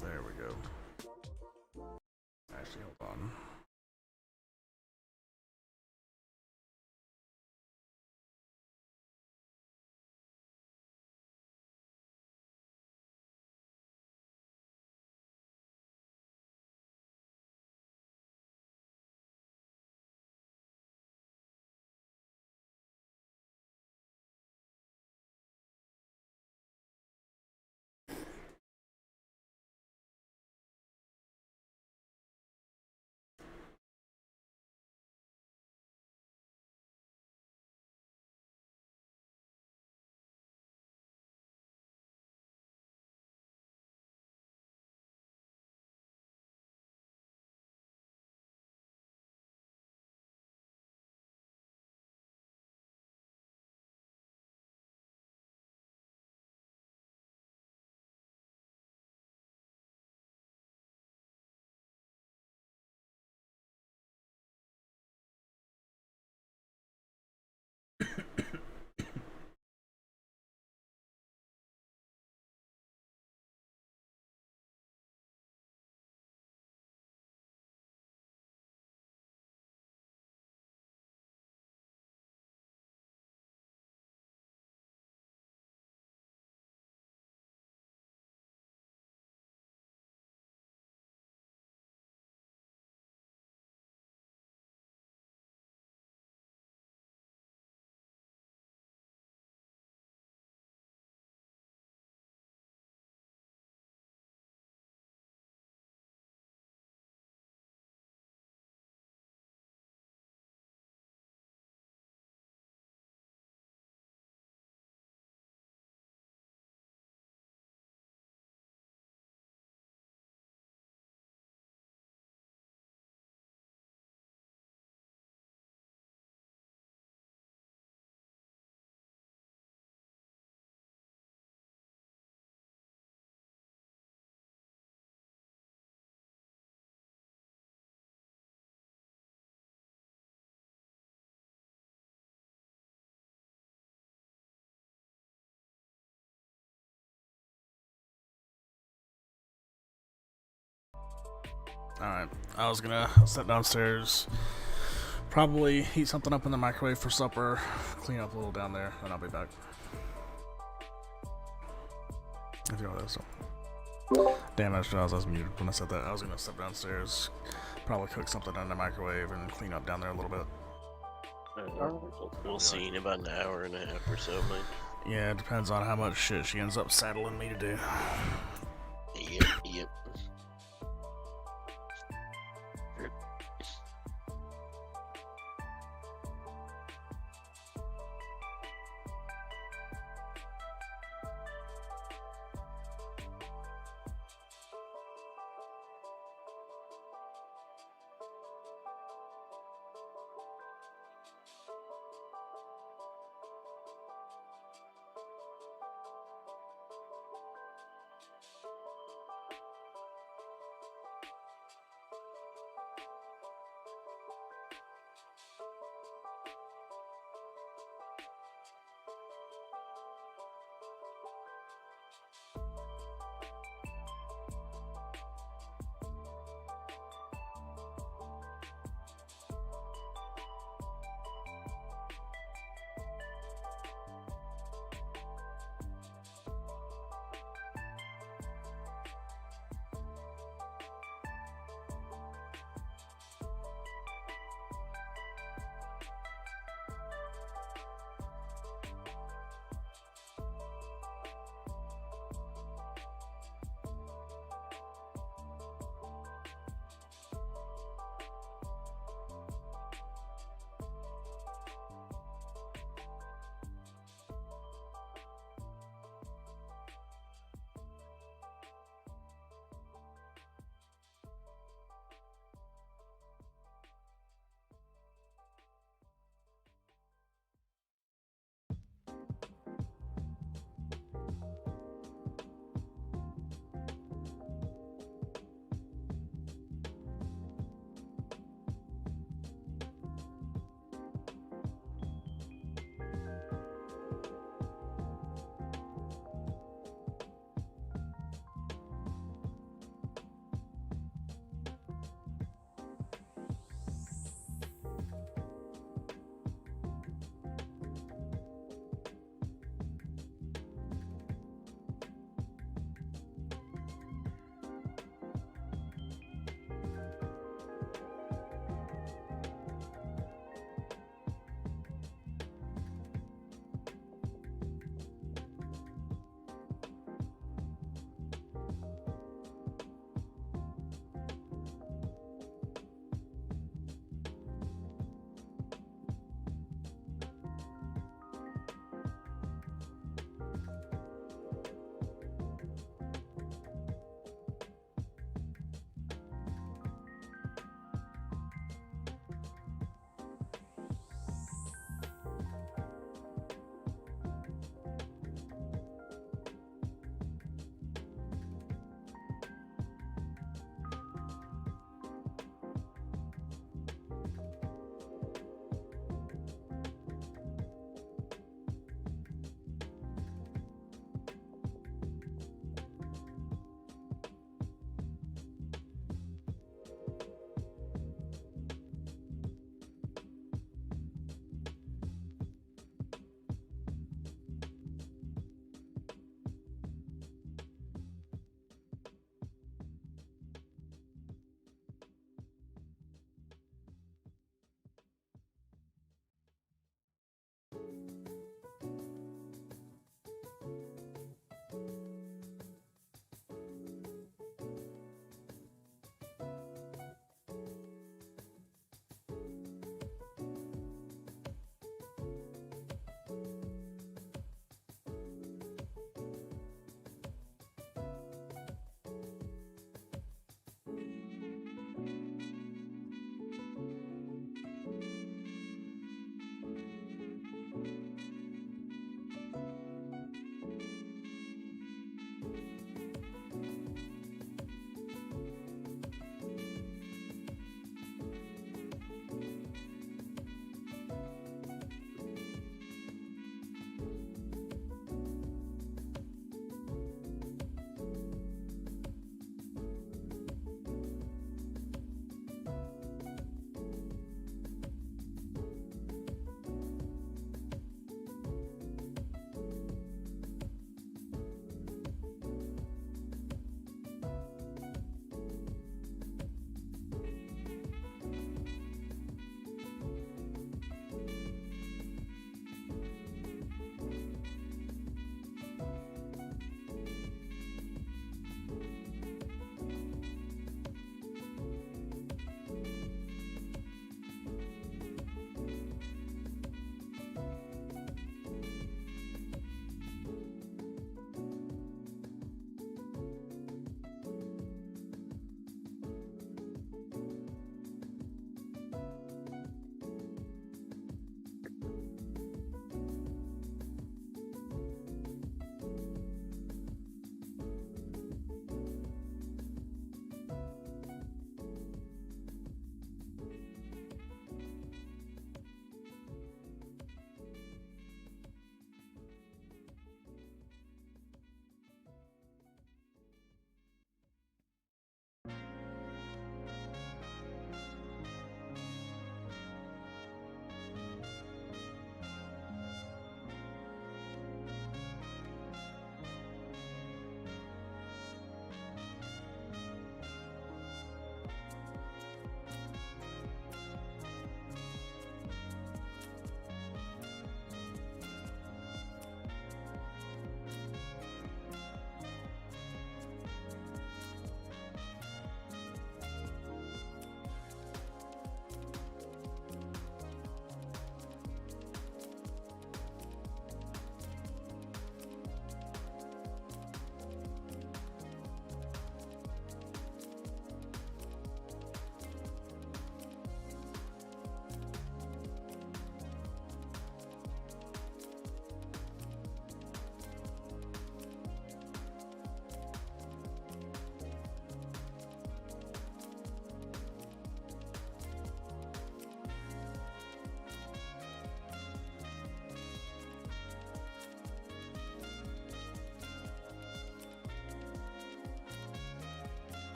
There we go. Actually, hold on. Alright, I was gonna step downstairs, probably heat something up in the microwave for supper, clean up a little down there, and I'll be back. If you know that, so. Damn, I just realized I was muted when I said that. I was gonna step downstairs, probably cook something in the microwave, and clean up down there a little bit. We'll see in about an hour and a half or so, mate. Yeah, it depends on how much shit she ends up saddling me to do. Yep.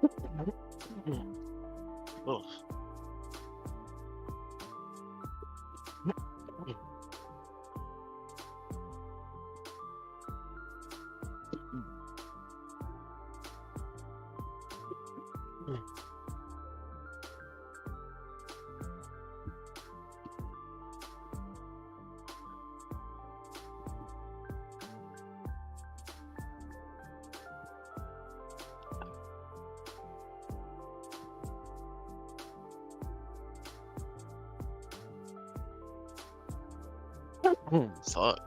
Oof. Fuck.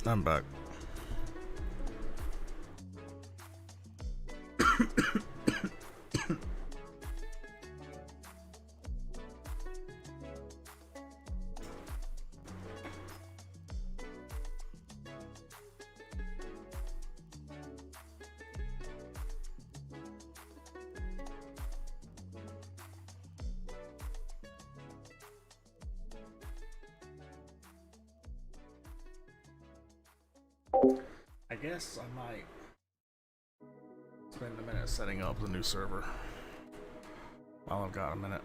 I'm back. I guess I might spend a minute setting up the new server while I've got a minute.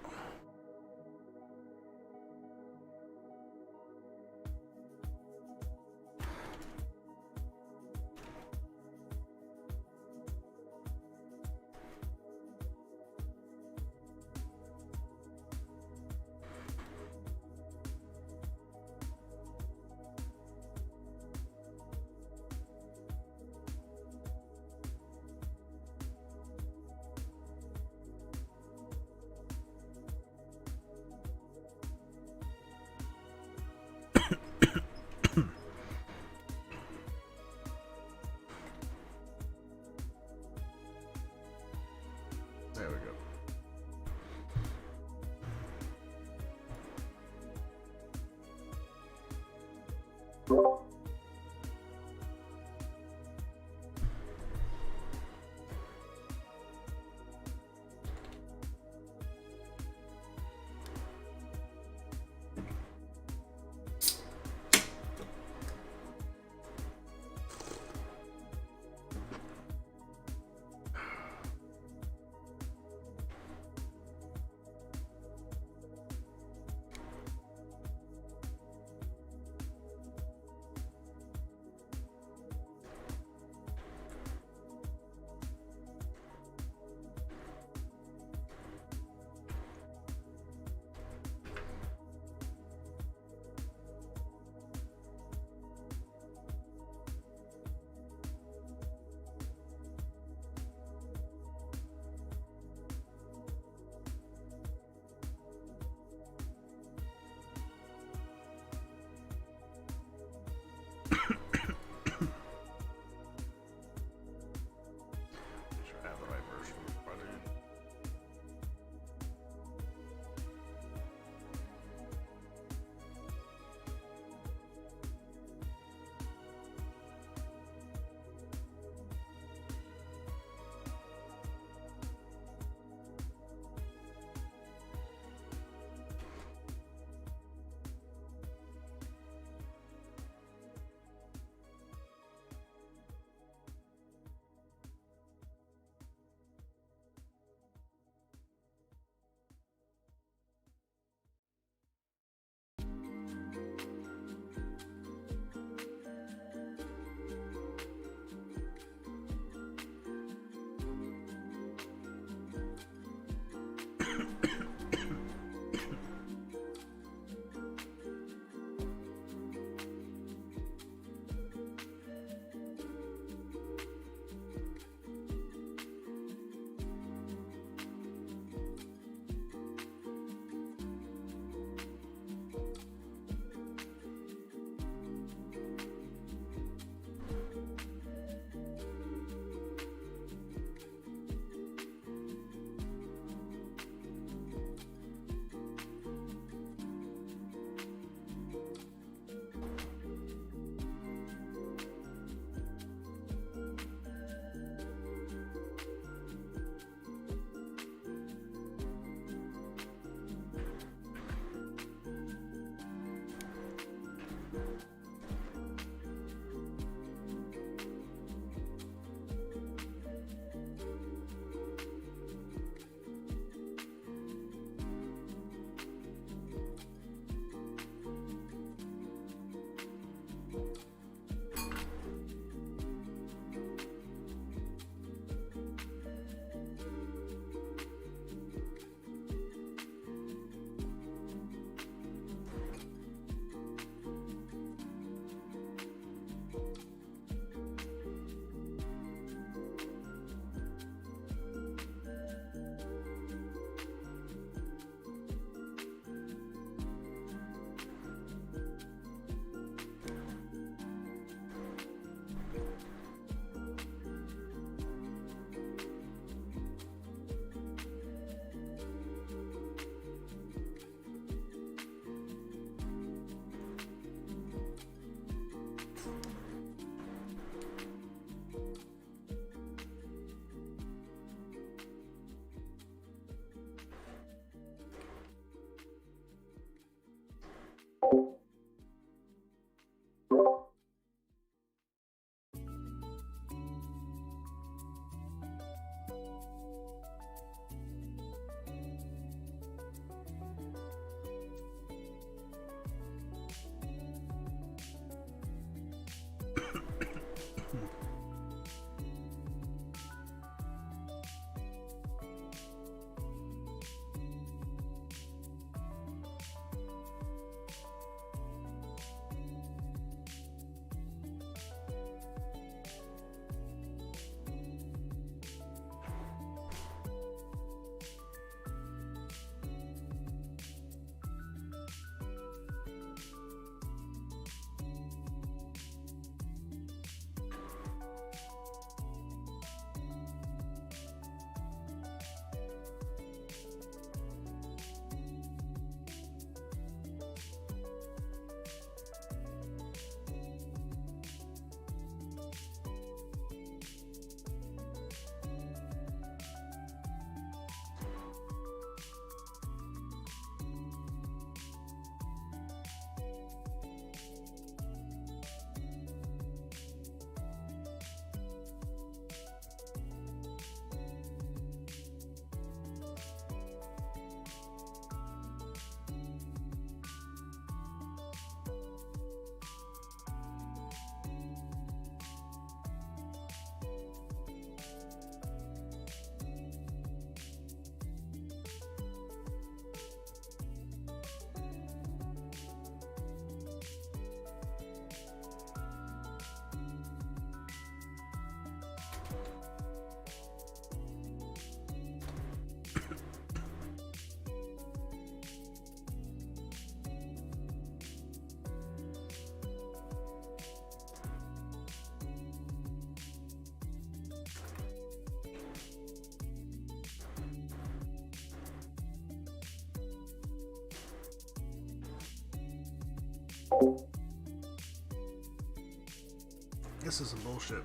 This is some bullshit.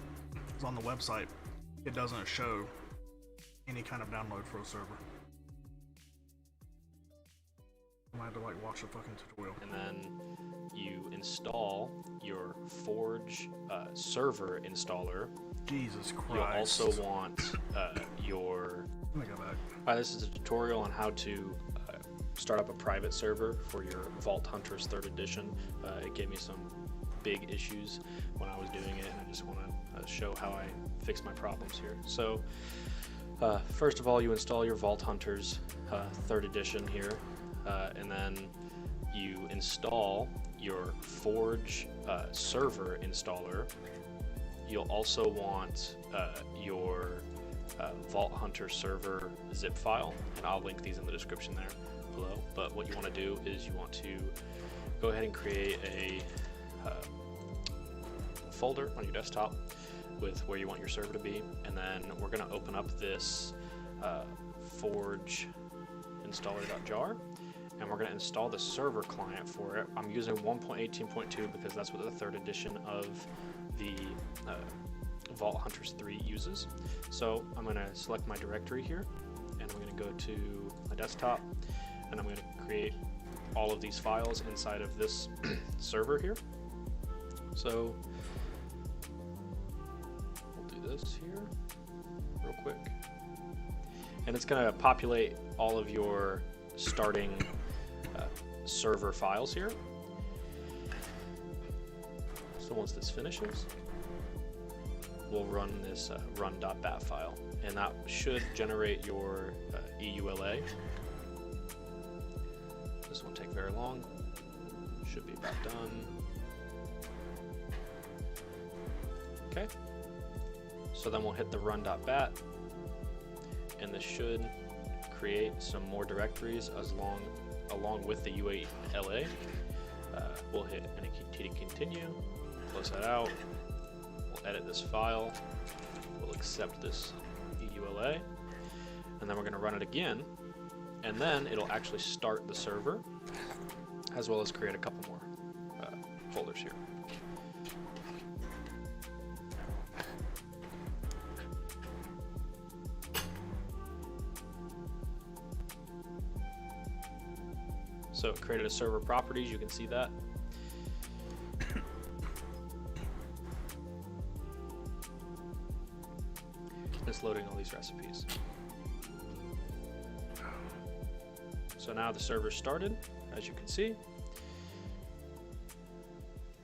It's on the website. It doesn't show any kind of download for a server. I might have to like watch a fucking tutorial. And then you install your Forge server installer. Jesus Christ. You'll also want your... Let me go back. This is a tutorial on how to start up a private server for your Vault Hunters 3rd edition. It gave me some big issues when I was doing it, and I just want to show how I fix my problems here. So, first of all, you install your Vault Hunters 3rd edition here, and then you install your Forge server installer. You'll also want your Vault Hunter server zip file, and I'll link these in the description there below. But what you want to do is you want to go ahead and create a folder on your desktop with where you want your server to be, and then we're going to open up this Forge installer.jar, and we're going to install the server client for it. I'm using 1.18.2 because that's what the 3rd edition of the Vault Hunters 3 uses. So I'm going to select my directory here, and I'm going to go to my desktop, and I'm going to create all of these files inside of this server here. So we'll do this here real quick, and it's going to populate all of your starting server files here. So once this finishes, we'll run this run.bat file, and that should generate your EULA. This won't take very long. Should be about done. Okay. So then we'll hit the run.bat, and this should create some more directories along with the UALA. We'll hit NTT to continue, close that out. We'll edit this file. We'll accept this EULA, and then we're going to run it again, and then it'll actually start the server, as well as create a couple more folders here. So it created a server properties, you can see that. It's loading all these recipes. So now the server started, as you can see,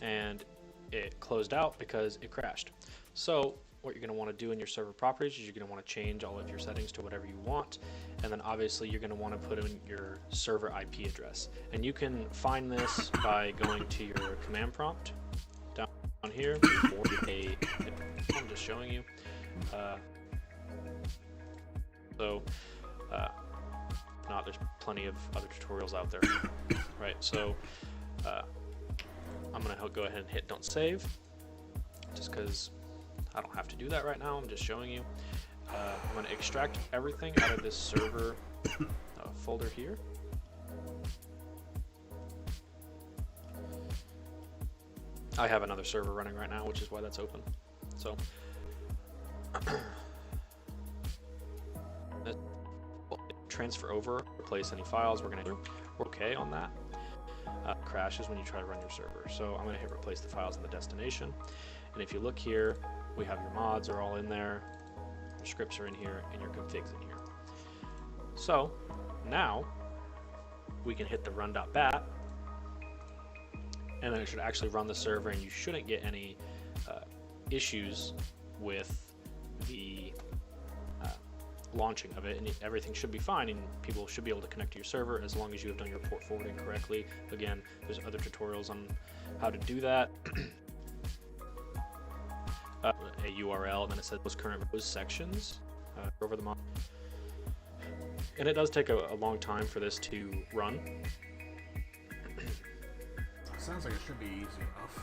and it closed out because it crashed. So what you're going to want to do in your server properties is you're going to want to change all of your settings to whatever you want, and then obviously you're going to want to put in your server IP address. And you can find this by going to your command prompt down here, or I'm just showing you. There's plenty of other tutorials out there, right? So I'm gonna go ahead and hit don't save, just because I don't have to do that right now. I'm just showing you. I'm gonna extract everything out of this server folder here. I have another server running right now, which is why that's open. So transfer over, replace any files. We're okay on that. Crashes when you try to run your server. So I'm going to hit replace the files in the destination. And if you look here, we have your mods are all in there, your scripts are in here, and your configs in here. So now we can hit the run.bat, and then it should actually run the server, and you shouldn't get any issues with the launching of it, and everything should be fine, and people should be able to connect to your server as long as you have done your port forwarding correctly. Again, there's other tutorials on how to do that. A URL, and then it says those current those sections over the mod. And it does take a long time for this to run. Sounds like it should be easy enough.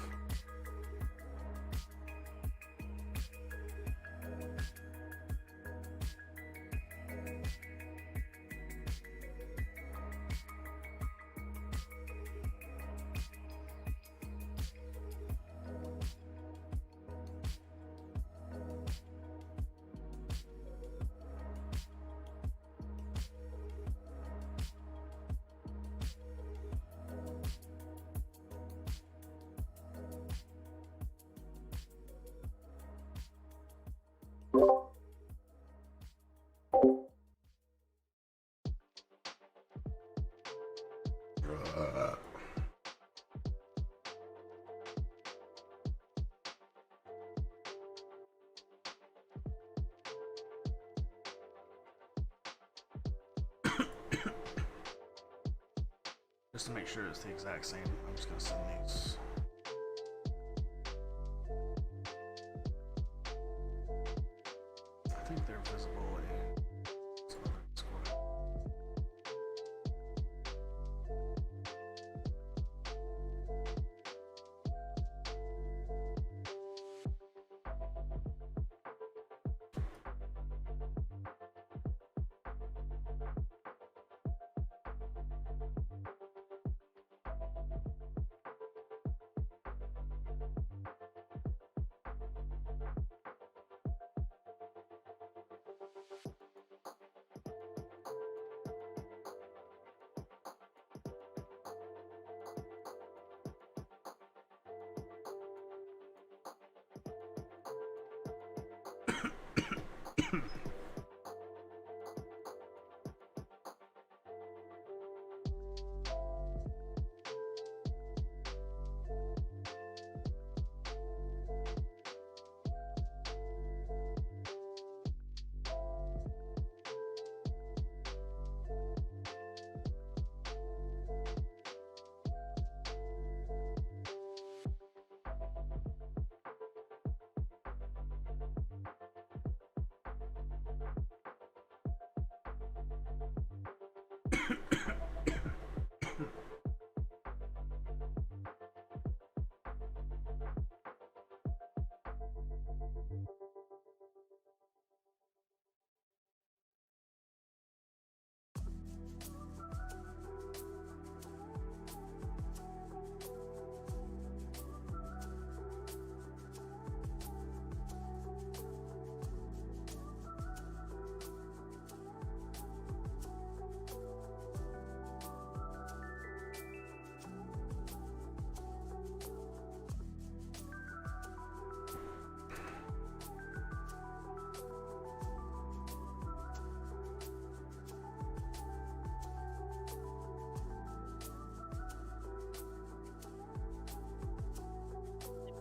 Just to make sure it's the exact same, I'm just gonna send these. I think they're visible in some other Discord.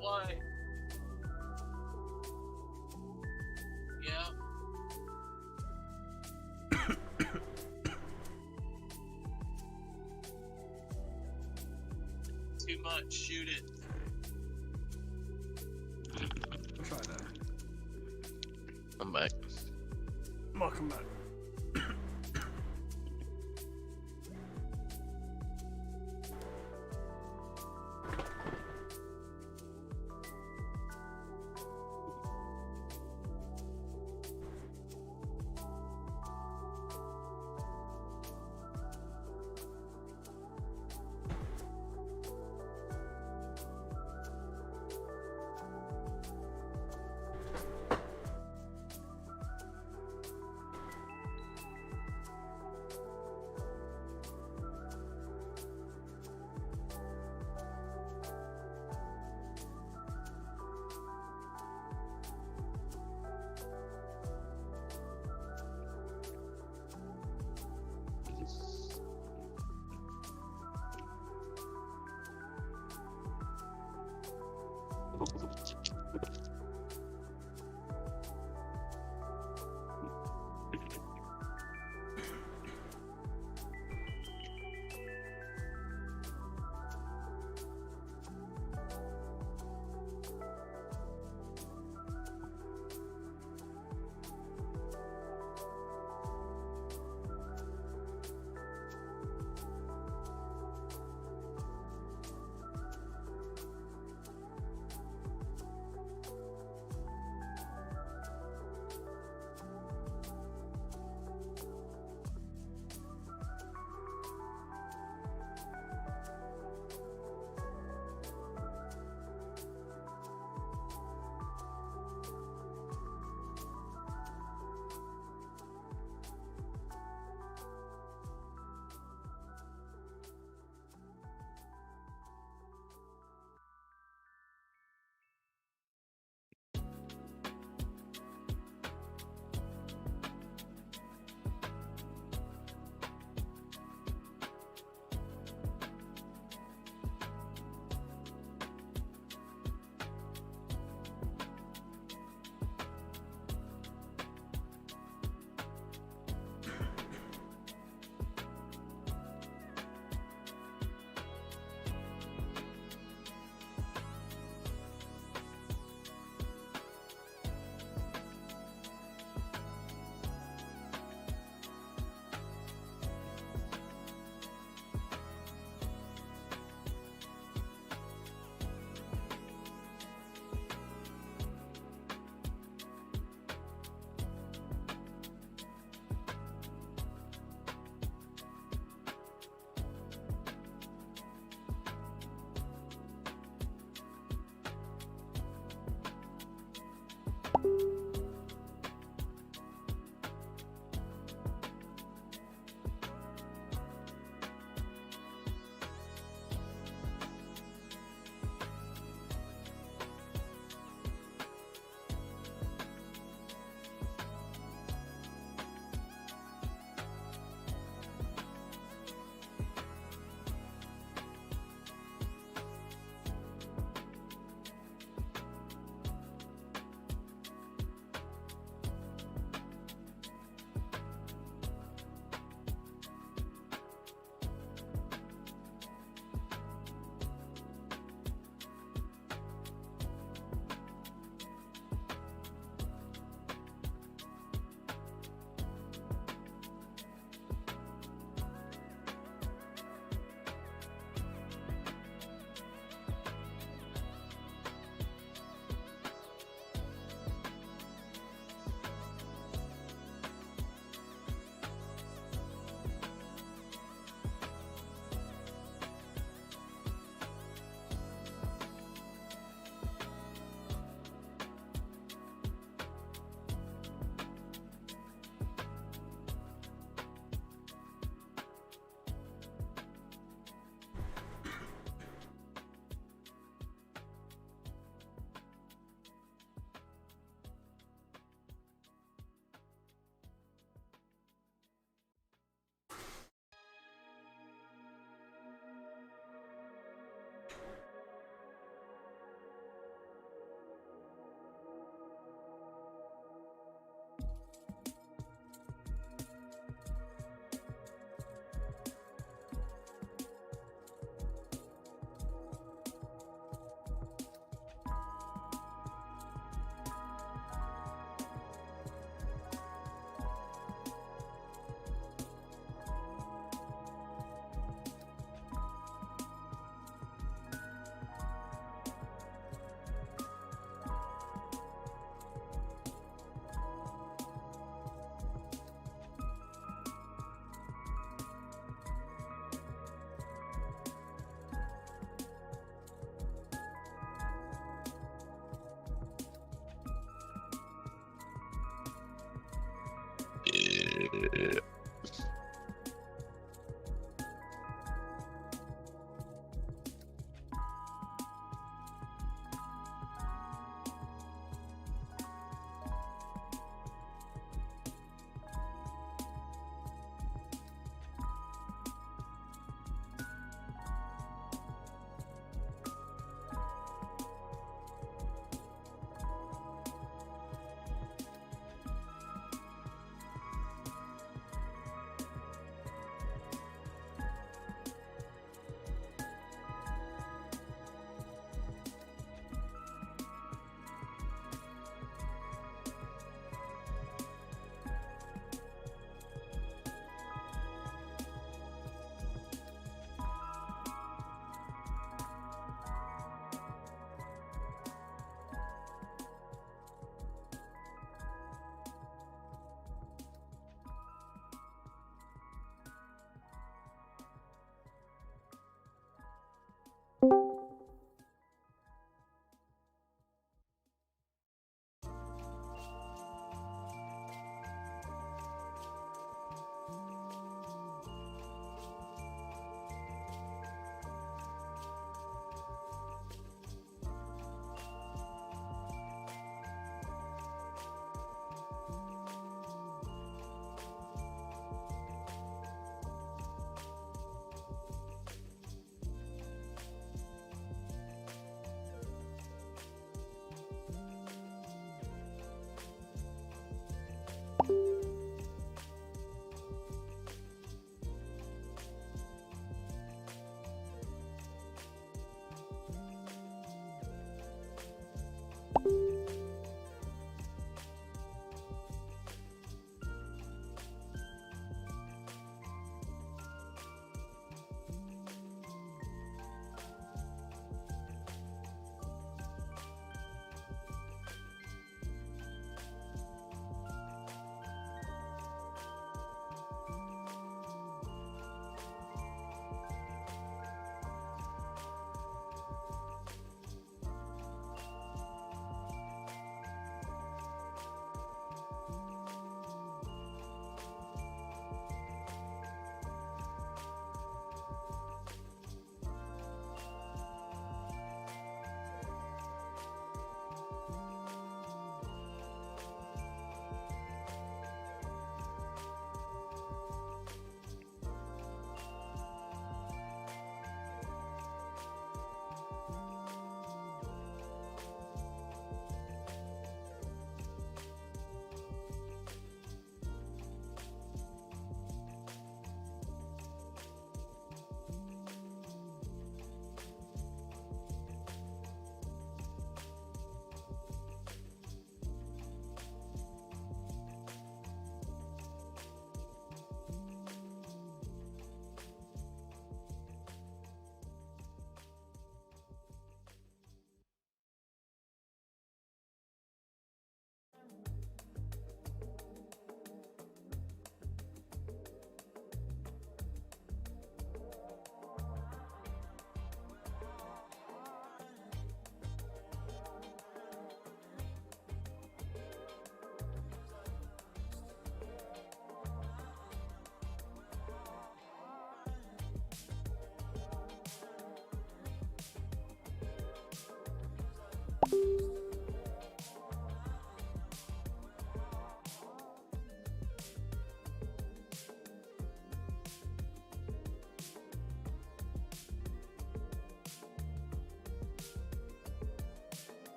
Why? Yeah. Too much. Shoot it. Try that. I'm back. Welcome back.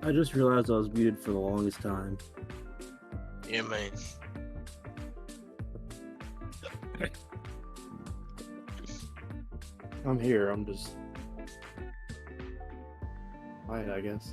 I just realized I was muted for the longest time. Yeah, man. I'm here. I'm just quiet, I guess.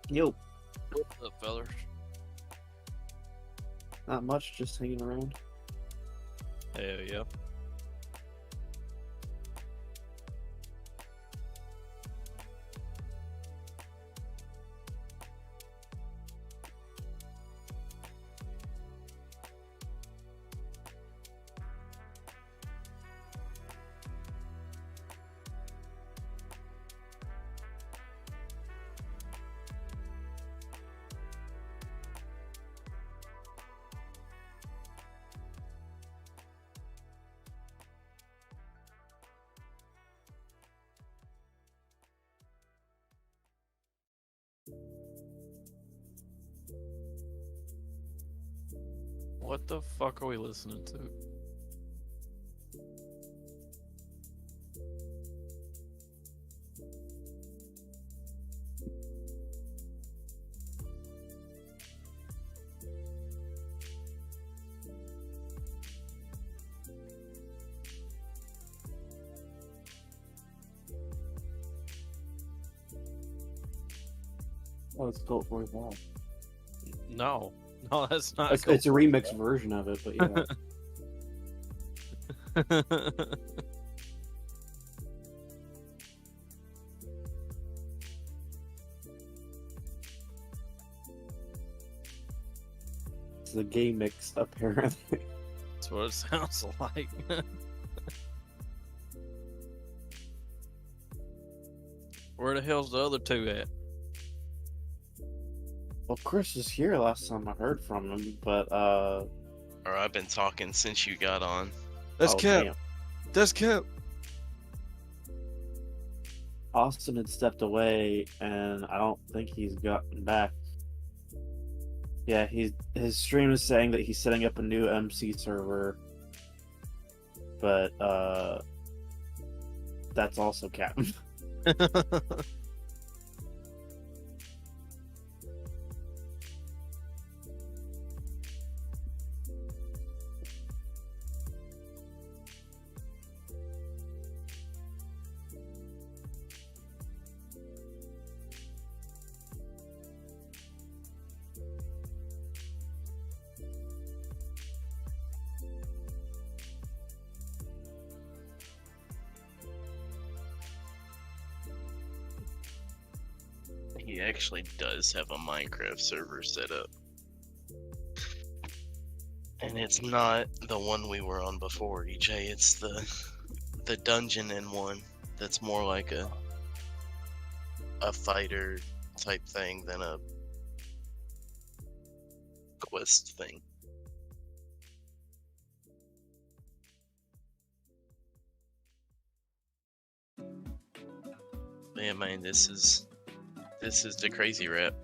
Yo. What's up, fellas? Not much, just hanging around. Hell yeah. What the fuck are we listening to? Oh, it's Cult 45. No. No, that's not. It's a remix version of it, but yeah. It's a gay mix, apparently. That's what it sounds like. Where the hell's the other two at? Well, Chris was here last time I heard from him, but Or I've been talking since you got on. That's Oh, Cap. damn. That's Cap. Austin had stepped away, and I don't think he's gotten back. Yeah, his stream is saying that he's setting up a new MC server, but that's also Cap. He actually does have a Minecraft server set up. And it's not the one we were on before, EJ. It's the dungeon in one that's more like a fighter type thing than a quest thing. Yeah, man, this is the crazy rap.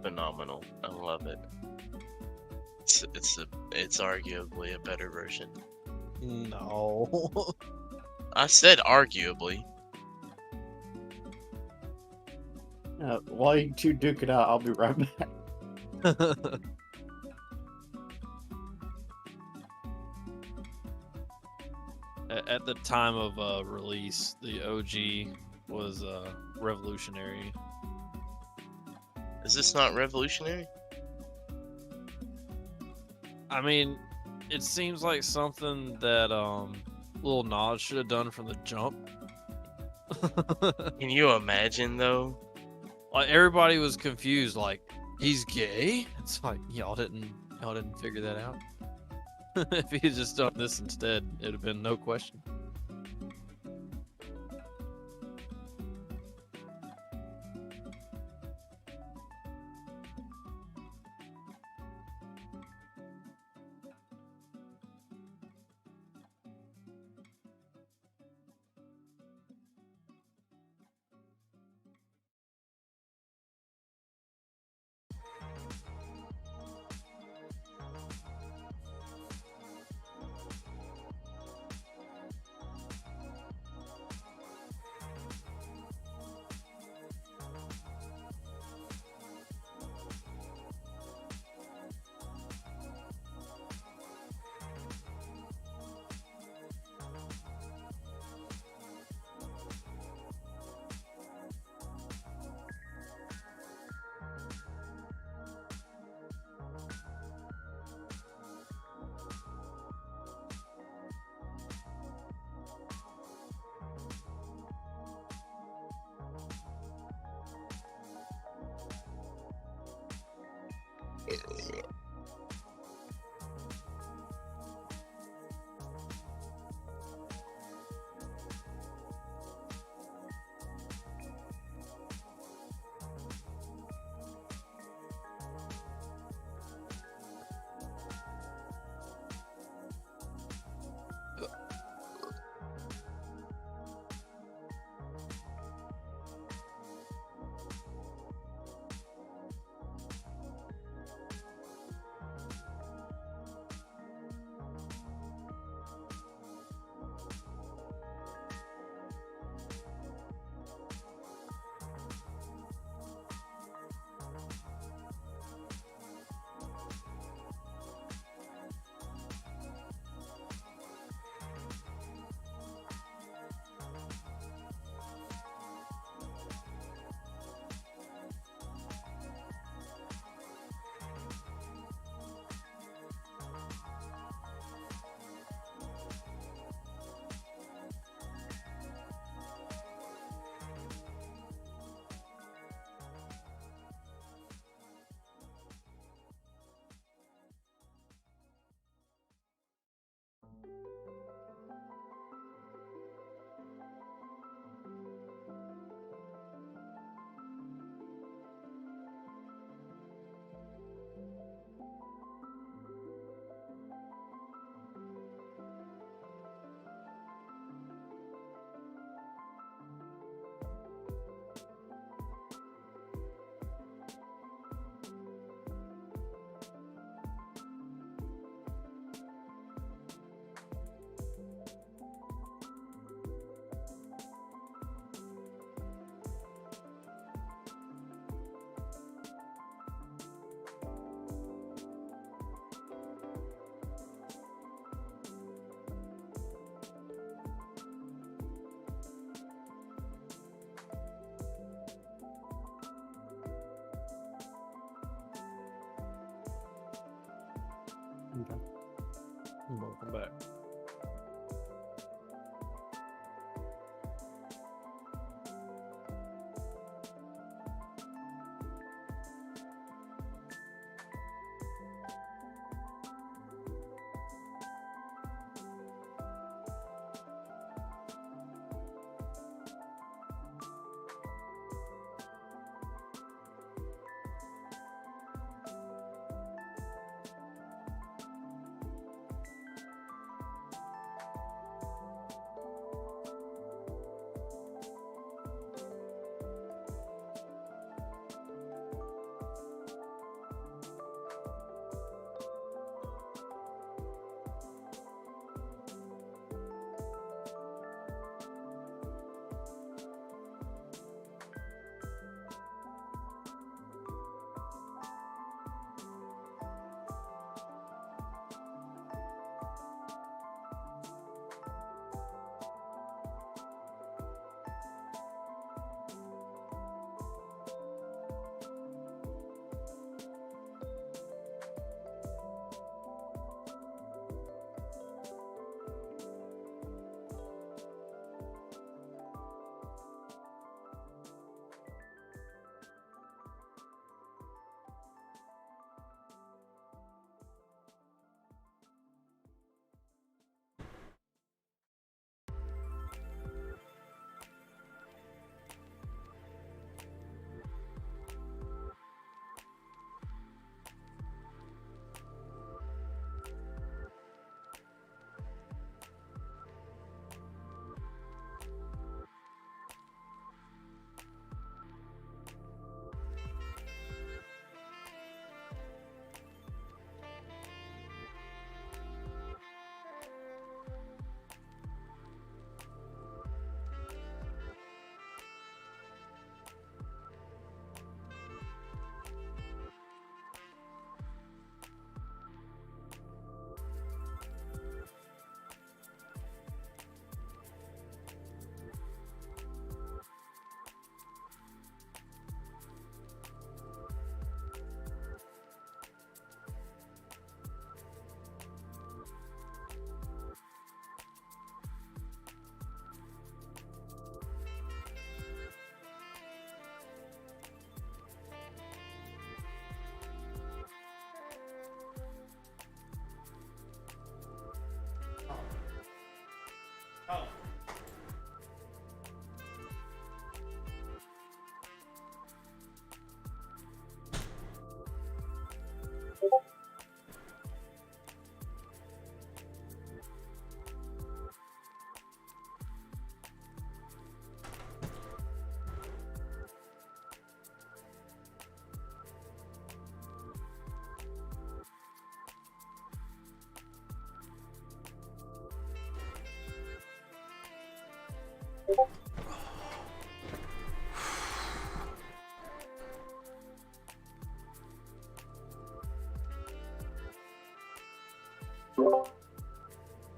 Phenomenal. I love it. It's arguably a better version. No. I said arguably. While you two duke it out, I'll be right back. At the time of release, the OG was revolutionary. Is this not revolutionary? I mean, it seems like something that Lil Nas should have done from the jump. Can you imagine though? Like everybody was confused, like he's gay. It's like y'all didn't figure that out. If he had just done this instead, it would have been no question. Okay. Welcome back.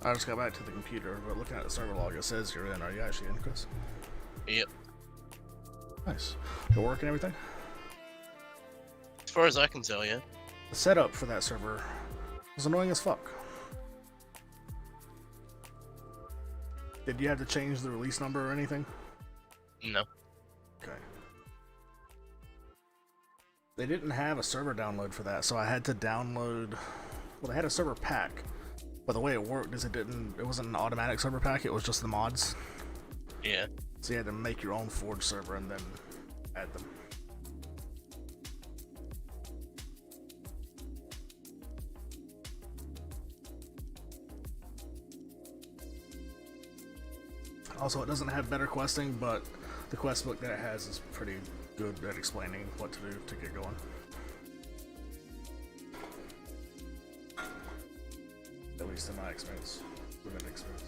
I just got back to the computer, but looking at the server log, it says you're in. Are you actually in, Chris? Yep. Nice. Your work and everything? As far as I can tell, yeah. The setup for that server was annoying as fuck. Did you have to change the release number or anything? No. Okay. They didn't have a server download for that, so I had to download. Well, they had a server pack, but the way it worked is it wasn't an automatic server pack. It was just the mods. Yeah. So you had to make your own Forge server and then add them. Also, it doesn't have better questing, but the quest book that it has is pretty good at explaining what to do to get going. At least in my experience, limited experience.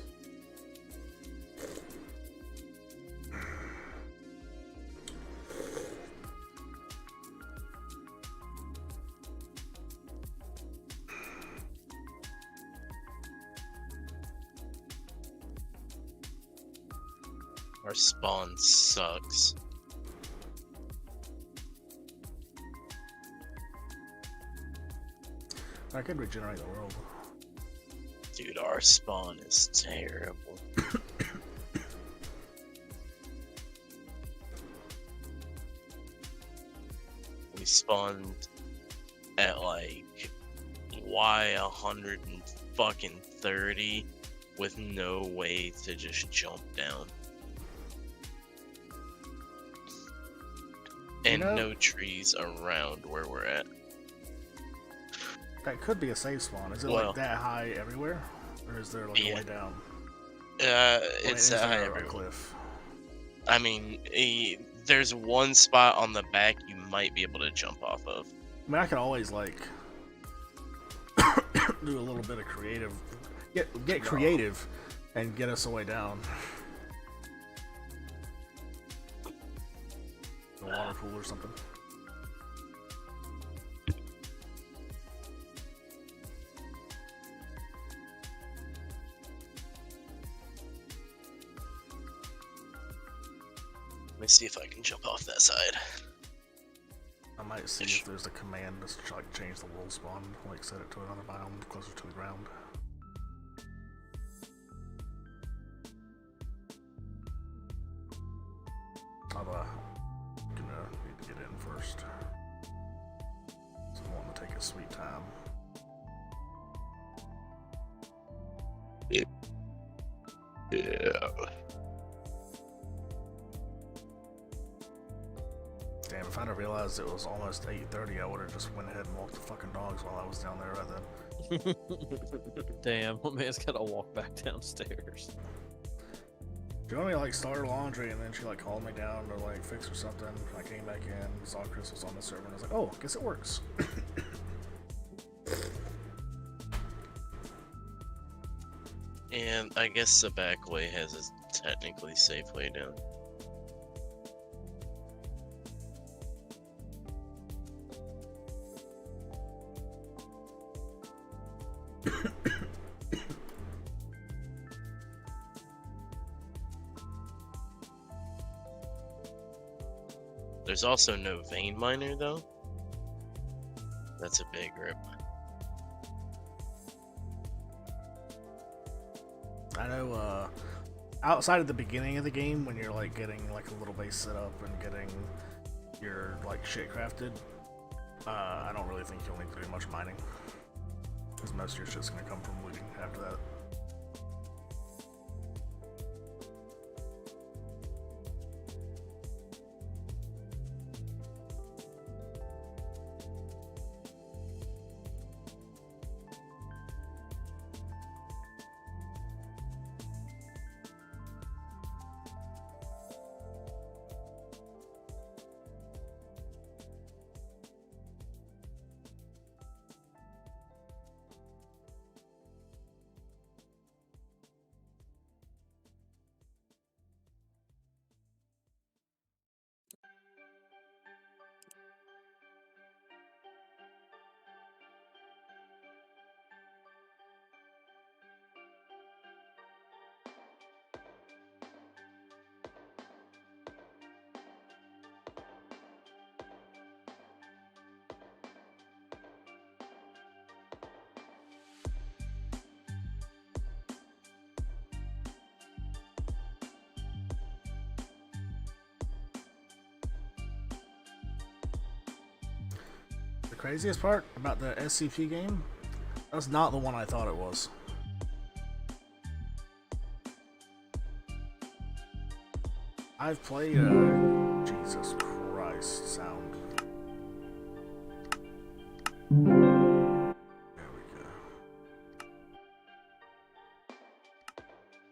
Our spawn sucks. I could regenerate the world. Dude, our spawn is terrible. We spawned at like Y130 with no way to just jump down. And no trees around where we're at. That could be a safe spawn. Is it like that high everywhere? Or is there like a way down? It's that high everywhere. Cliff? I mean, there's one spot on the back you might be able to jump off of. I mean, I could always like do a little bit of creative, get creative, and get us a way down. A water pool or something. Let me see if I can jump off that side. I might see if there's a command to like change the world spawn, like set it to another biome closer to the ground. I'm gonna need to get in first. So I want to take a sweet time. Yeah. Damn, if I'd have realized it was almost 8:30, I would have just went ahead and walked the fucking dogs while I was down there right then. Damn, my man's gotta walk back downstairs. Joey like started laundry and then she like called me down to like fix or something. I came back in, saw Chris was on the server, and I was like, oh, guess it works. And I guess the back way has a technically safe way down. There's also no vein miner though. That's a big rip. I know, outside of the beginning of the game, when you're like getting like a little base set up and getting your like shit crafted, I don't really think you'll need to do much mining, because most of your shit's gonna come from looting after that. craziest part about the SCP game? That's not the one I thought it was. I've played Jesus Christ sound. There we go.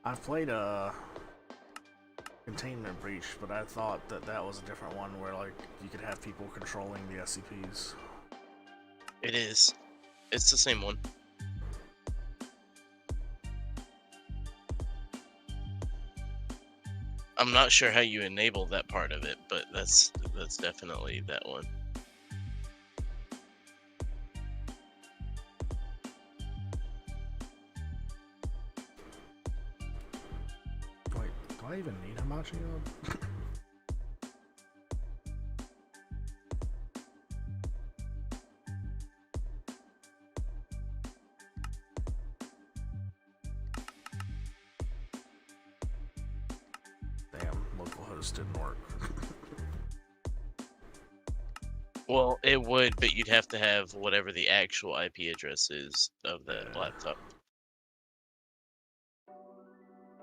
I've played Containment Breach, but I thought that that was a different one where like you could have people controlling the SCPs. It is. It's the same one. I'm not sure how you enable that part of it, but that's definitely that one. Wait, do I even need Hamachi on? Damn, localhost didn't work. Well, it would, but you'd have to have whatever the actual IP address is of the laptop.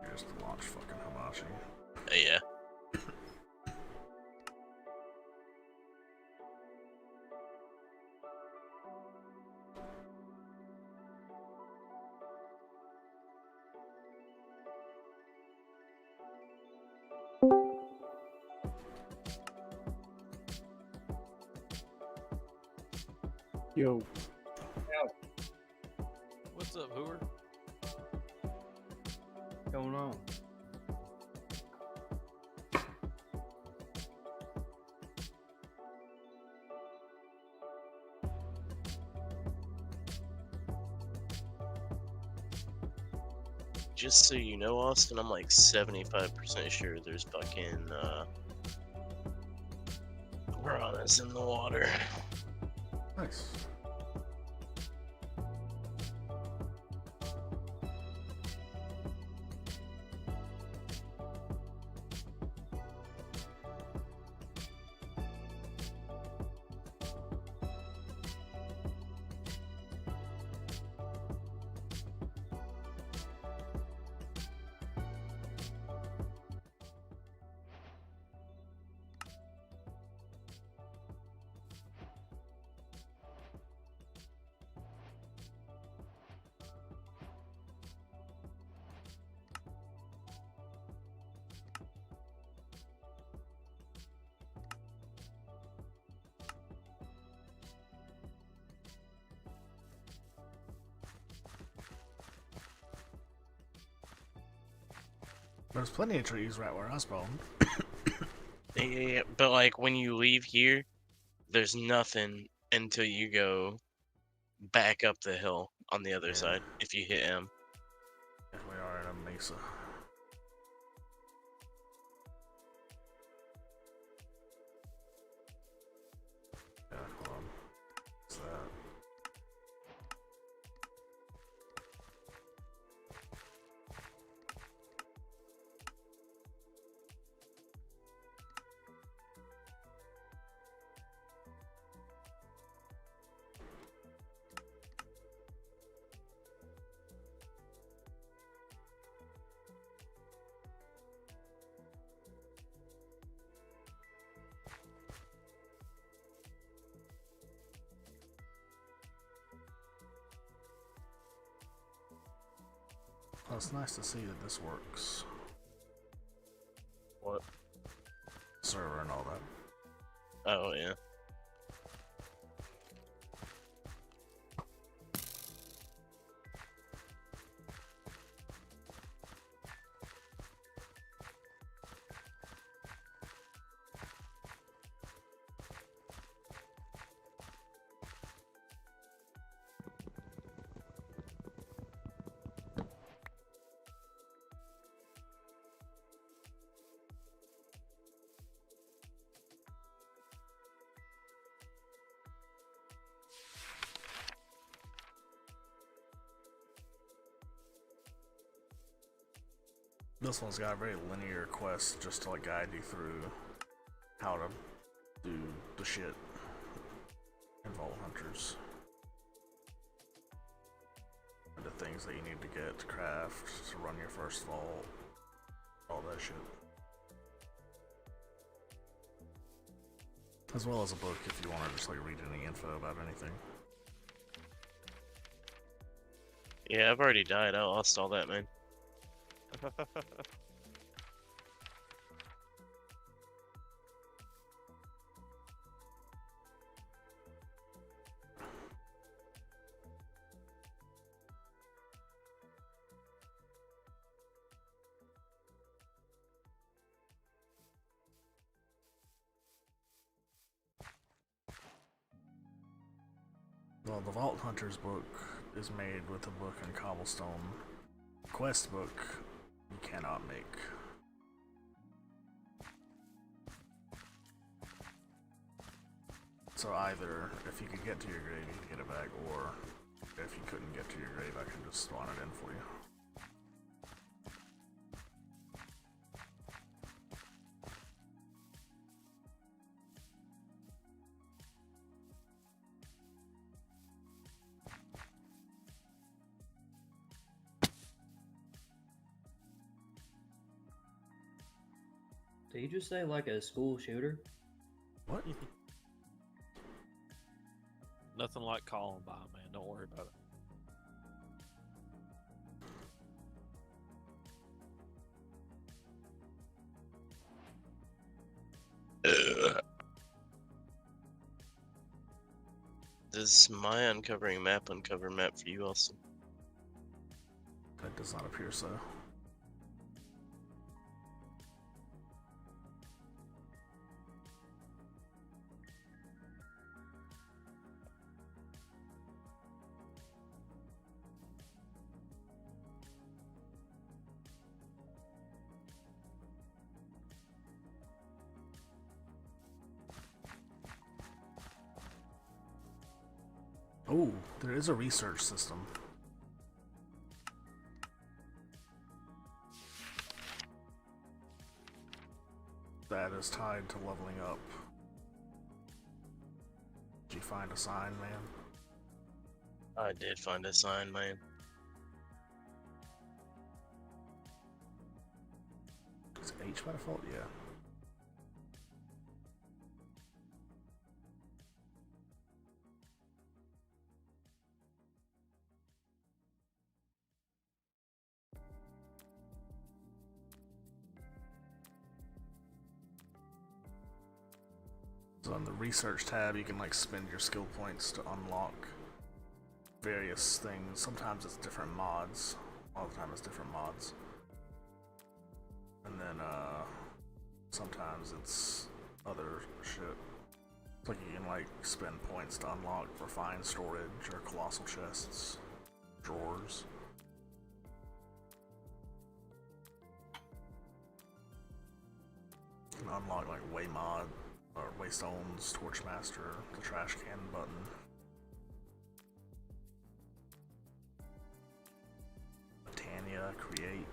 Here's the launch fucking Hamachi. Yeah. Yo. What's up, Hoover? What's going on? Just so you know, Austin, I'm like 75% sure there's fucking piranhas in the water. Nice. There's plenty of trees right where I spawned. Yeah, but like when you leave here, there's nothing until you go back up the hill on the other side if you hit M. Yeah, we are in a mesa. Yeah, hold on. What's that? Well, it's nice to see that this works. What? Server and all that. Oh, yeah. This one's got a very linear quest just to like guide you through how to do the shit. and Vault Hunters. And the things that you need to get to craft, to run your first vault, all that shit. As well as a book if you want to just like read any info about anything. Yeah, I've already died. I lost all that, man. Well, the Vault Hunters book is made with a book and cobblestone. Quest book you cannot make. So either if you could get to your grave, you can get it back, or if you couldn't get to your grave, I can just spawn it in for you. Did you just say like a school shooter? What? Nothing like Columbine, man. Don't worry about it. Does my uncovering map uncover map for you, Austin? That does not appear so. Oh, there is a research system. That is tied to leveling up. Did you find a sign, man? I did find a sign, man. Is it H by default? Yeah. So on the research tab, you can like spend your skill points to unlock various things. Sometimes it's different mods. All the time it's different mods. And then sometimes it's other shit. It's like you can like spend points to unlock refined storage or colossal chests, drawers. You can unlock like Waymod or Waystone's Torchmaster, the trash can button. Tanya, create.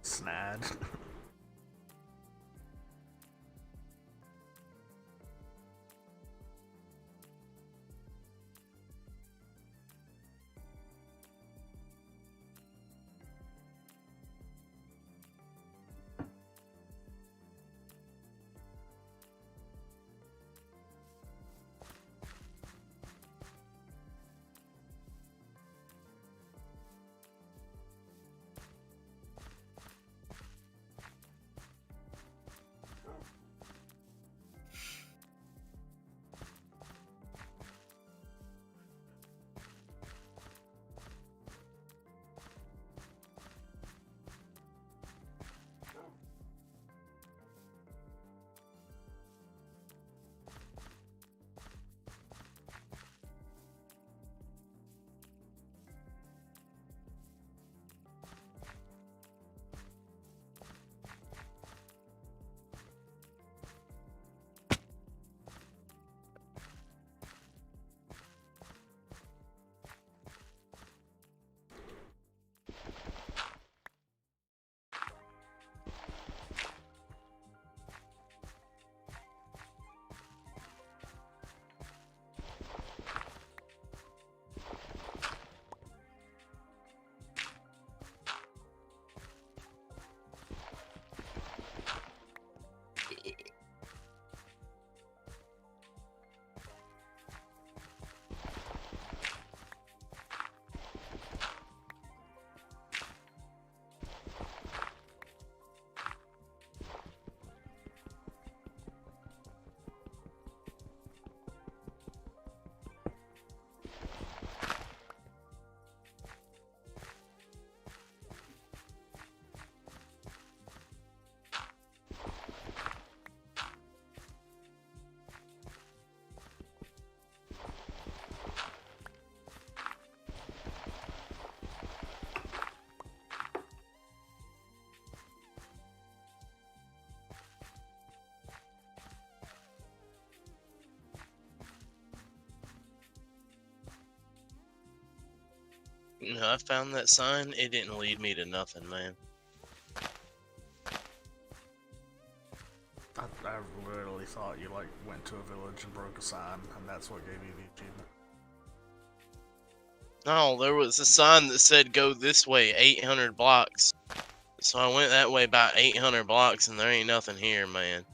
Snad. You know, I found that sign. It didn't lead me to nothing, man. I literally thought you like went to a village and broke a sign, and that's what gave you the achievement. No, there was a sign that said go this way, 800 blocks. So I went that way about 800 blocks, and there ain't nothing here, man.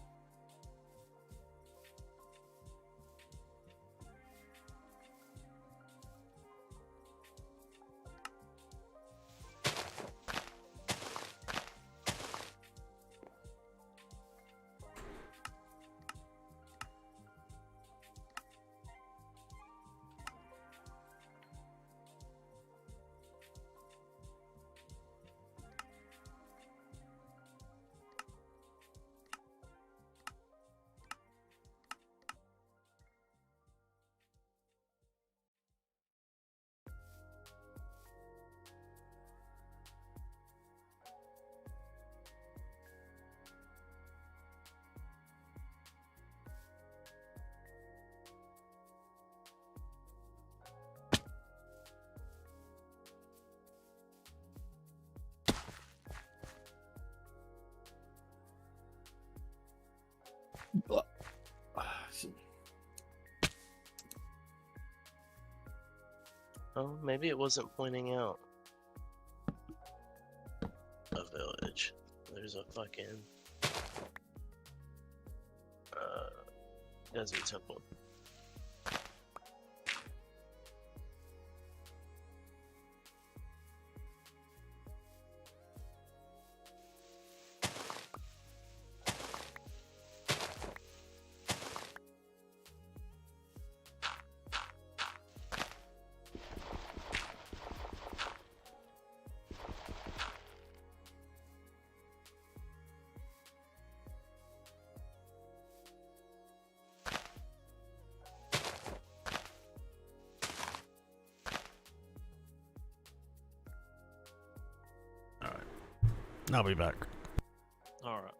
Oh, maybe it wasn't pointing out a village. There's a fucking desert temple. I'll be back. All right.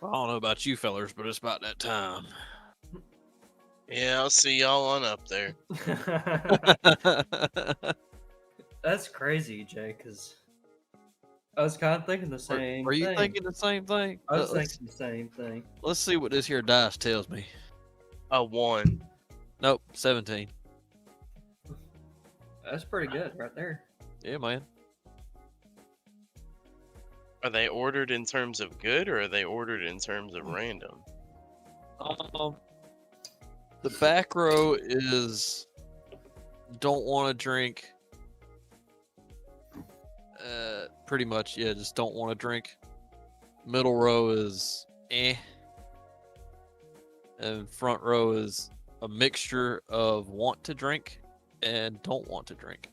I don't know about you fellers, but it's about that time. Yeah, I'll see y'all on up there. That's crazy, Jay, because I was kind of thinking the same Are you thing. thinking the same thing? I was thinking the same thing. Let's see what this here dice tells me. A 1. Nope, 17. That's pretty good right there. Yeah, man. Are they ordered in terms of good, or are they ordered in terms of random? The back row is don't want to drink. Pretty much, yeah, just don't want to drink. Middle row is eh. And front row is a mixture of want to drink and don't want to drink.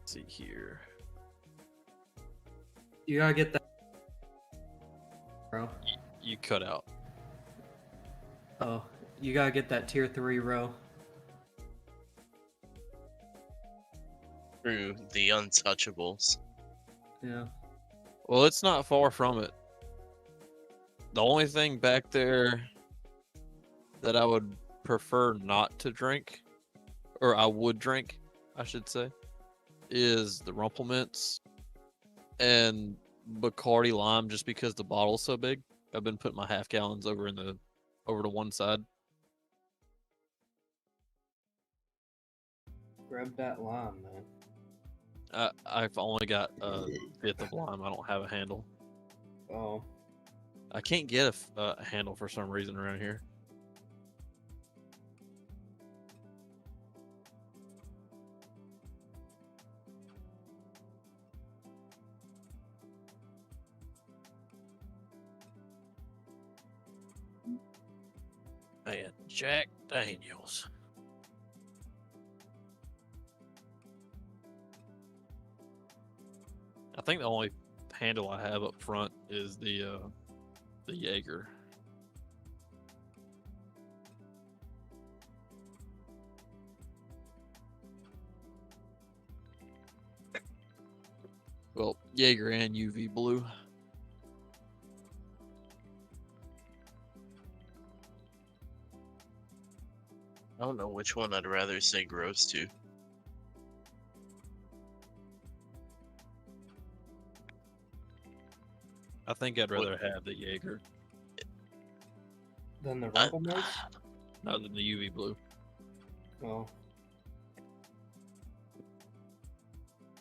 Let's see here. You gotta get that, bro. You cut out. Oh, you gotta get that tier 3 row. Through the untouchables. Yeah. Well, it's not far from it. The only thing back there that I would prefer not to drink, or I would drink, I should say, is the Rumple Mints and Bacardi Lime, just because the bottle's so big. I've been putting my half gallons over to one side. Grab that lime, man. I've only got a fifth of lime. I don't have a handle. Oh. I can't get a handle for some reason around here. Man, Jack Daniels. I think the only handle I have up front is the Jaeger. Well, Jaeger and UV Blue. I don't know which one I'd rather say gross to. I think I'd rather have the Jaeger. Than the Rumble Mints? No, than the UV Blue. Oh.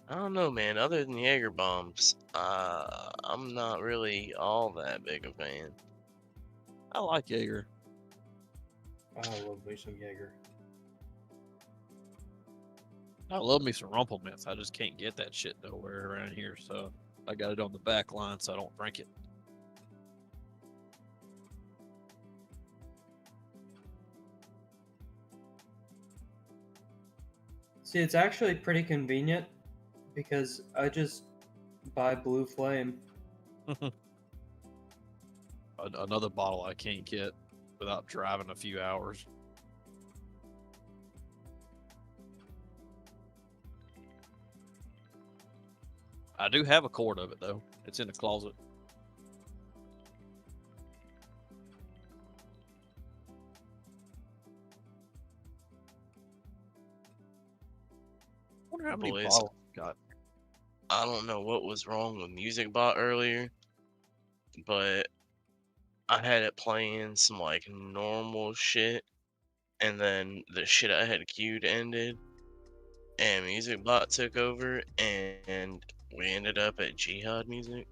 I don't know, man. Other than Jaeger bombs, I'm not really all that big a fan. I like Jaeger. I love me some Jaeger. I love me some Rumple Mints. I just can't get that shit nowhere around here, so I got it on the back line so I don't drink it. See, it's actually pretty convenient because I just buy Blue Flame. Another bottle I can't get without driving a few hours. I do have a quart of it though. It's in the closet. I wonder how many Boys. bottles I got. I don't know what was wrong with MusicBot earlier, but I had it playing some like normal shit, and then the shit I had queued ended, and MusicBot took over, and we ended up at Jihad music.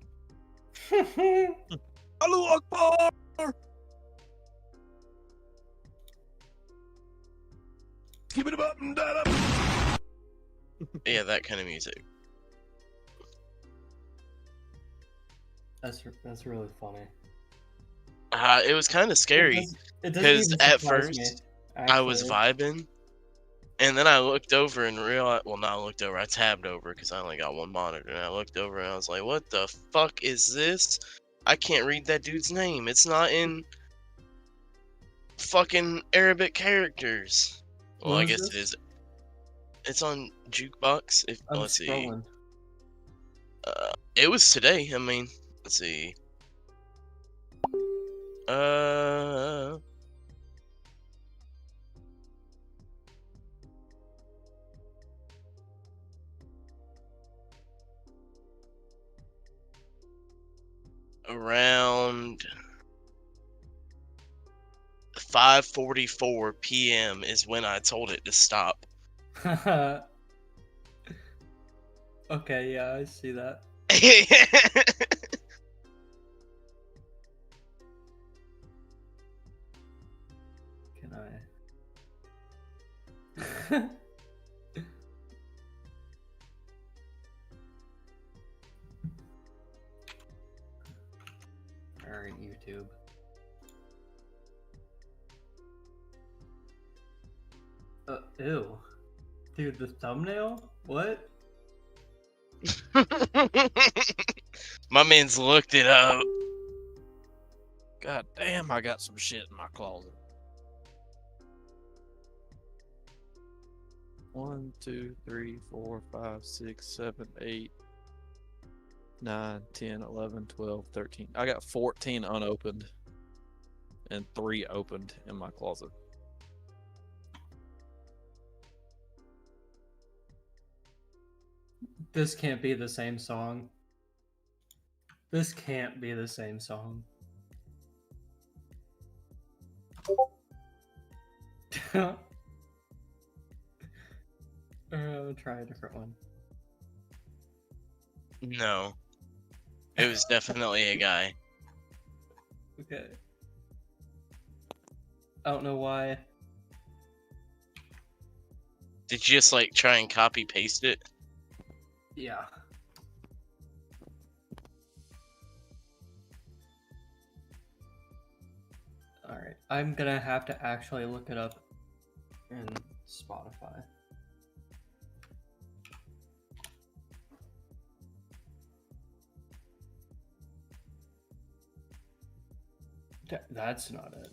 Allahu Akbar! Give it up and that up. Yeah, that kind of music. That's really funny. It was kind of scary It doesn't because even at surprise first me, I was actually. vibing, and then I looked over and realized, well, not looked over, I tabbed over because I only got one monitor, and I looked over and I was like, what the fuck is this? I can't read that dude's name. It's not in fucking Arabic characters. Well, What I was guess it this? is. It's on Jukebox. If I'm let's see. scrolling. It was today. I mean, let's see. Around 5:44 p.m. is when I told it to stop. Okay, yeah, I see that. Can I? Alright, YouTube. Ew. Dude, the thumbnail? What? My man's looked it up. God damn, I got some shit in my closet. 1, 2, 3, 4, 5, 6, 7, 8, 9, 10, 11, 12, 13. I got 14 unopened and 3 opened in my closet. This can't be the same song. This can't be the same song. I'll try a different one. No. It was definitely a guy. Okay. I don't know why. Did you just like try and copy paste it? Yeah. Alright, I'm gonna have to actually look it up in Spotify. That's not it.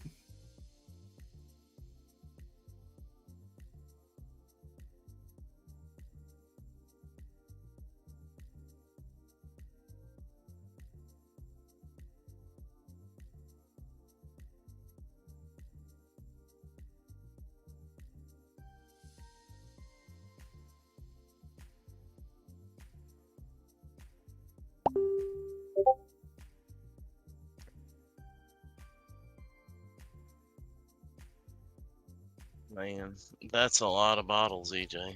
Man, that's a lot of bottles, EJ.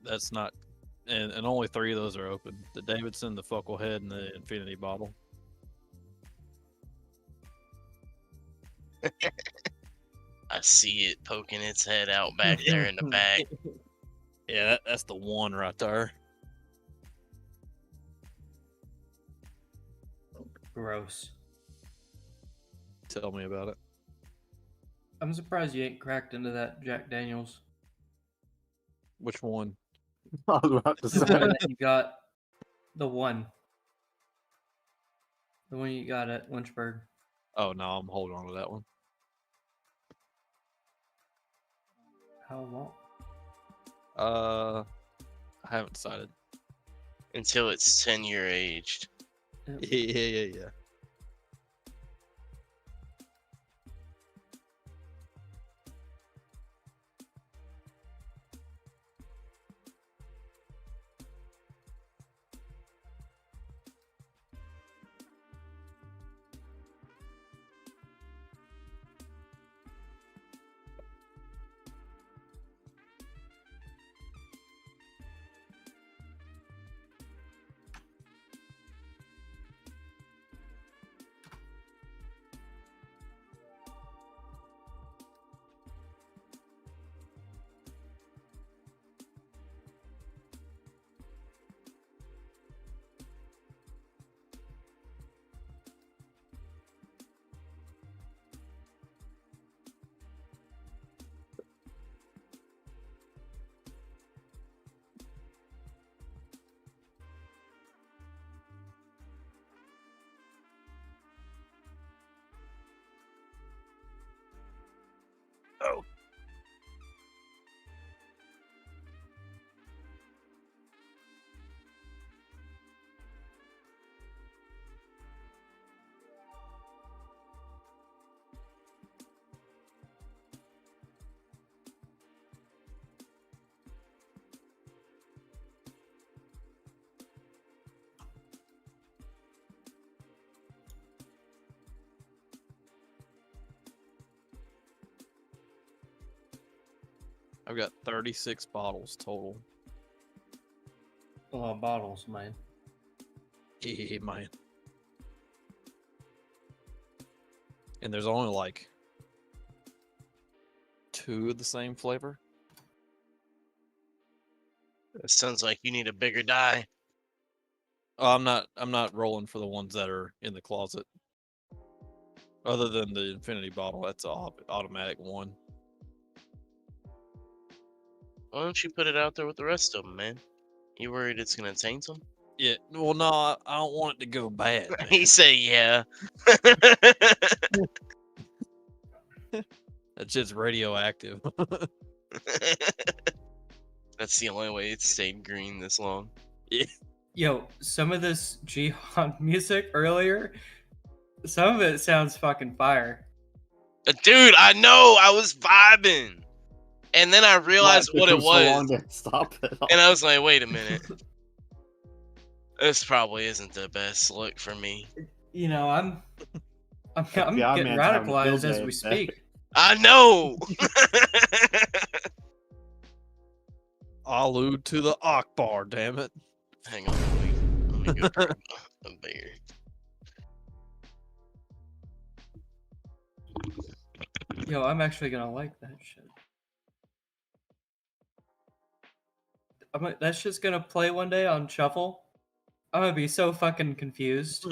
That's not, and only 3 of those are open. The Davidson, the Focal Head, and the Infinity Bottle. I see it poking its head out back there in the back. Yeah, that's the one right there. Gross. Tell me about it. I'm surprised you ain't cracked into that Jack Daniels. Which one? I was about to The say. one that you got. The one. The one you got at Lynchburg. Oh no, I'm holding on to that one. How long? I haven't decided. Until it's 10-year aged. Yeah. I've got 36 bottles total. A lot of bottles, man. Yeah, man. And there's only like 2 of the same flavor. It sounds like you need a bigger die. Oh, I'm not rolling for the ones that are in the closet. Other than the infinity bottle, that's an automatic 1. Why don't you put it out there with the rest of them, man? You worried it's gonna taint them? Yeah, well, no, I don't want it to go bad. He say, yeah. It's just radioactive. That's the only way it stayed green this long. Yeah. Yo, some of this Jihad music earlier, some of it sounds fucking fire. Dude, I know, I was vibing. And then I realized what it was. So long to stop it. And I was like, wait a minute. This probably isn't the best look for me. You know, I'm FBI getting man's having a radicalized field as day we today. speak. I know. Allude to the Akbar, damn it. Hang on, let me go grab a beer. Yo, I'm actually gonna like that shit. That's just gonna play one day on shuffle. I'm gonna be so fucking confused.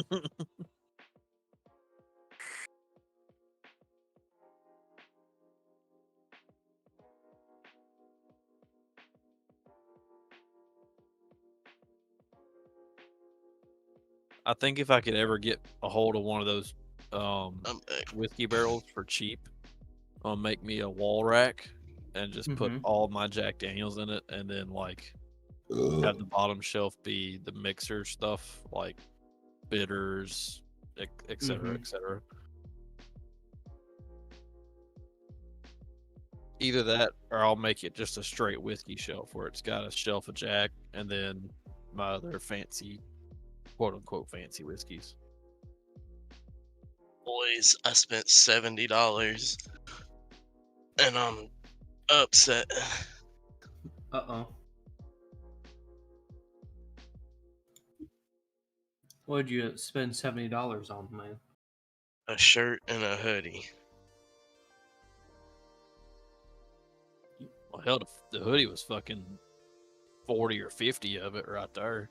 I think if I could ever get a hold of one of those whiskey barrels for cheap, I'll make me a wall rack and just put all my Jack Daniels in it, and then like have the bottom shelf be the mixer stuff, like bitters, et cetera, et cetera. Either that, or I'll make it just a straight whiskey shelf where it's got a shelf of Jack and then my other fancy, quote unquote, fancy whiskeys. Boys, I spent $70 and I'm upset. Uh-oh. What'd you spend $70 on, man? A shirt and a hoodie. Well, hell, the hoodie was fucking 40 or 50 of it right there.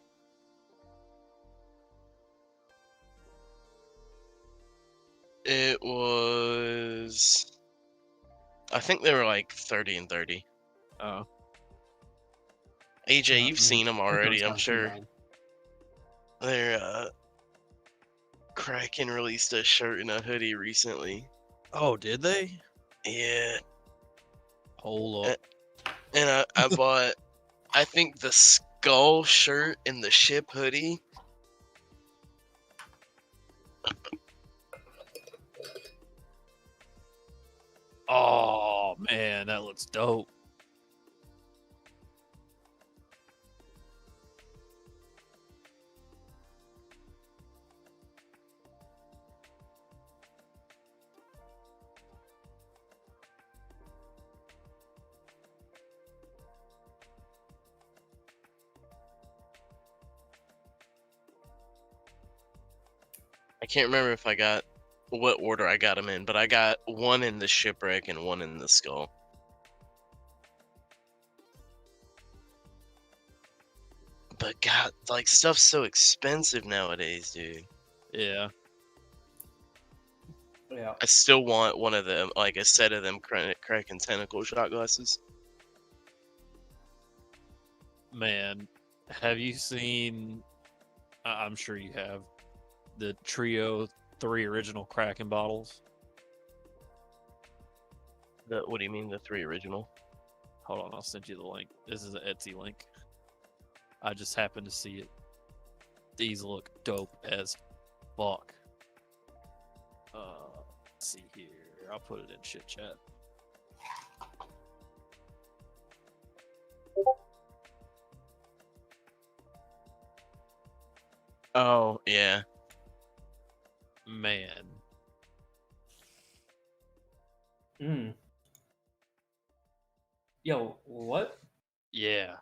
It was, I think they were like 30 and 30. Oh. AJ, you've seen them already, I'm sure. Bad. They're, Kraken released a shirt and a hoodie recently. Oh, did they? Yeah. Hold up. And I bought, I think, the skull shirt and the ship hoodie. Oh, man, that looks dope. I can't remember if I got what order I got them in, but I got one in the shipwreck and one in the skull. But God, like, stuff's so expensive nowadays, dude. Yeah. Yeah. I still want one of them, like a set of them Kraken tentacle shot glasses. Man, have you seen, I'm sure you have, the Trio 3 original Kraken bottles? What do you mean, the 3 original? Hold on, I'll send you the link. This is an Etsy link. I just happened to see it. These look dope as fuck. Let's see here. I'll put it in shit chat. Oh, yeah. Man. Yo, what? Yeah.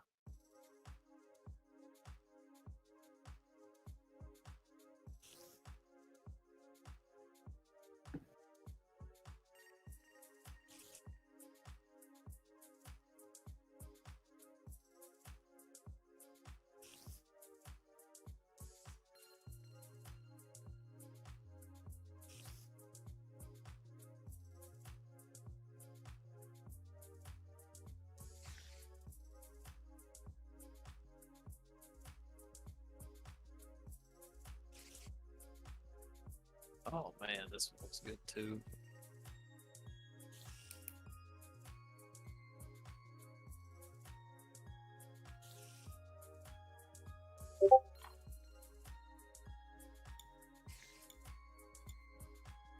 Oh man, this one looks good too.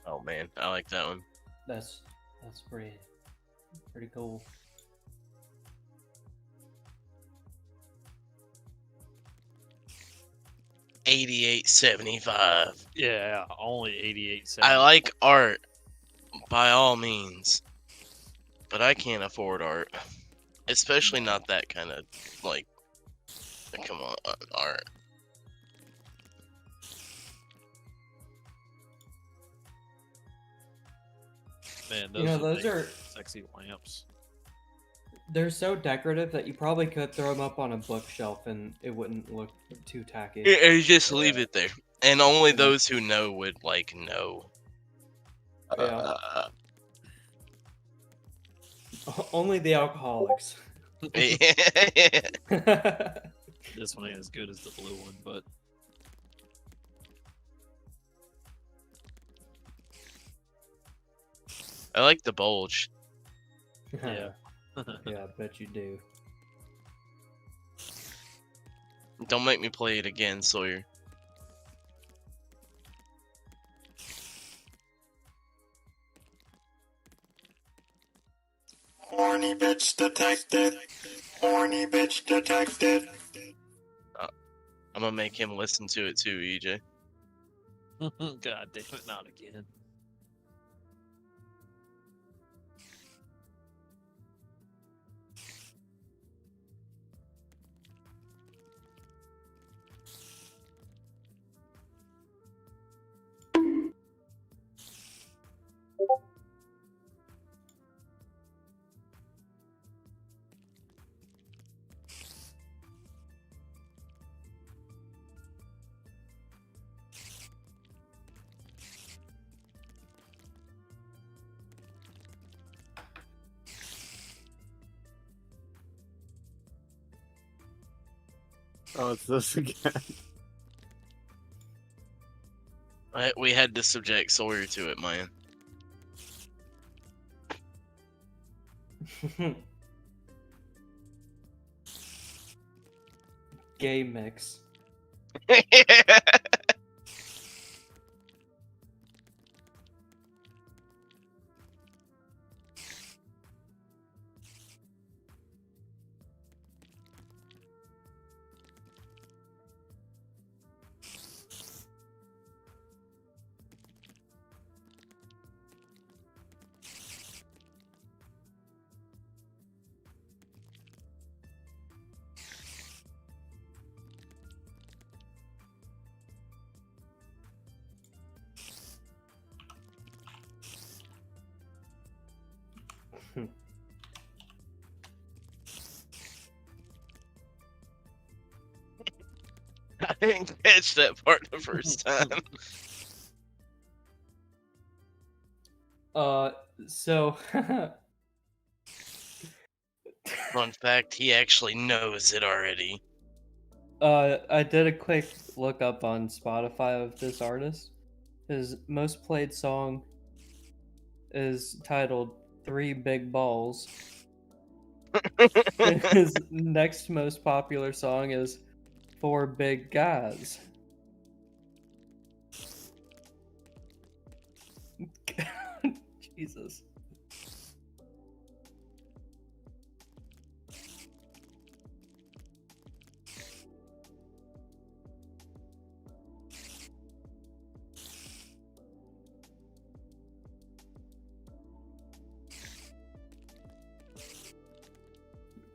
Oh man, I like that one. That's pretty cool. $88.75. Yeah, only 88 I like art, by all means, but I can't afford art, especially not that kind of like. Come on, art. Man, You know, those make are- sexy lamps. They're so decorative that you probably could throw them up on a bookshelf and it wouldn't look too tacky. You just leave it there, and only those who know would like know. Yeah. Only the alcoholics. This one ain't as good as the blue one, but I like the bulge. yeah. Yeah, I bet you do. Don't make me play it again, Sawyer. Horny bitch detected. Horny bitch detected. I'm gonna make him listen to it too, EJ. God damn it, not again. Oh, it's this again. We had to subject Sawyer to it, man. Gay mix. I didn't catch that part the first time. So Fun fact, he actually knows it already. I did a quick look up on Spotify of this artist. His most played song is titled Three Big Balls. And his next most popular song is Four Big Guys. Jesus.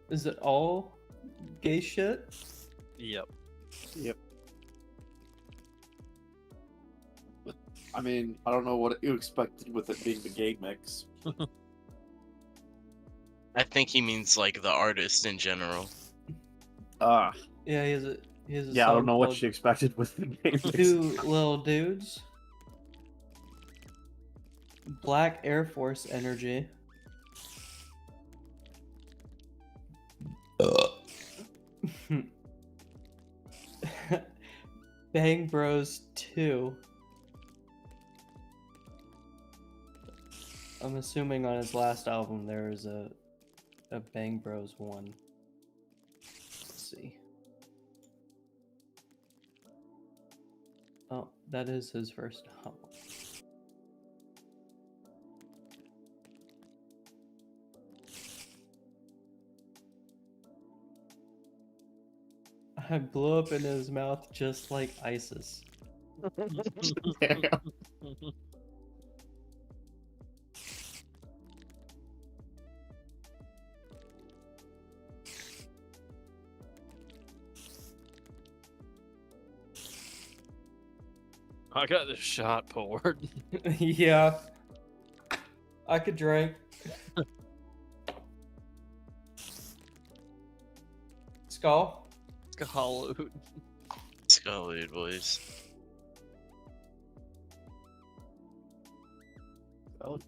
Is it all gay shit? Yep. Yep. I mean, I don't know what you expected with it being the gay mix. I think he means like the artist in general. Ah. Yeah, he has a Yeah, I song don't know what called you expected with the gay mix. Two Little Dudes. Black Air Force Energy. Bang Bros 2. I'm assuming on his last album there is a Bang Bros 1. Let's see. Oh, that is his first album. I blew up in his mouth just like ISIS. I got this shot poured. Yeah. I could drink. Skull? Skull. Skull, boys. Oh.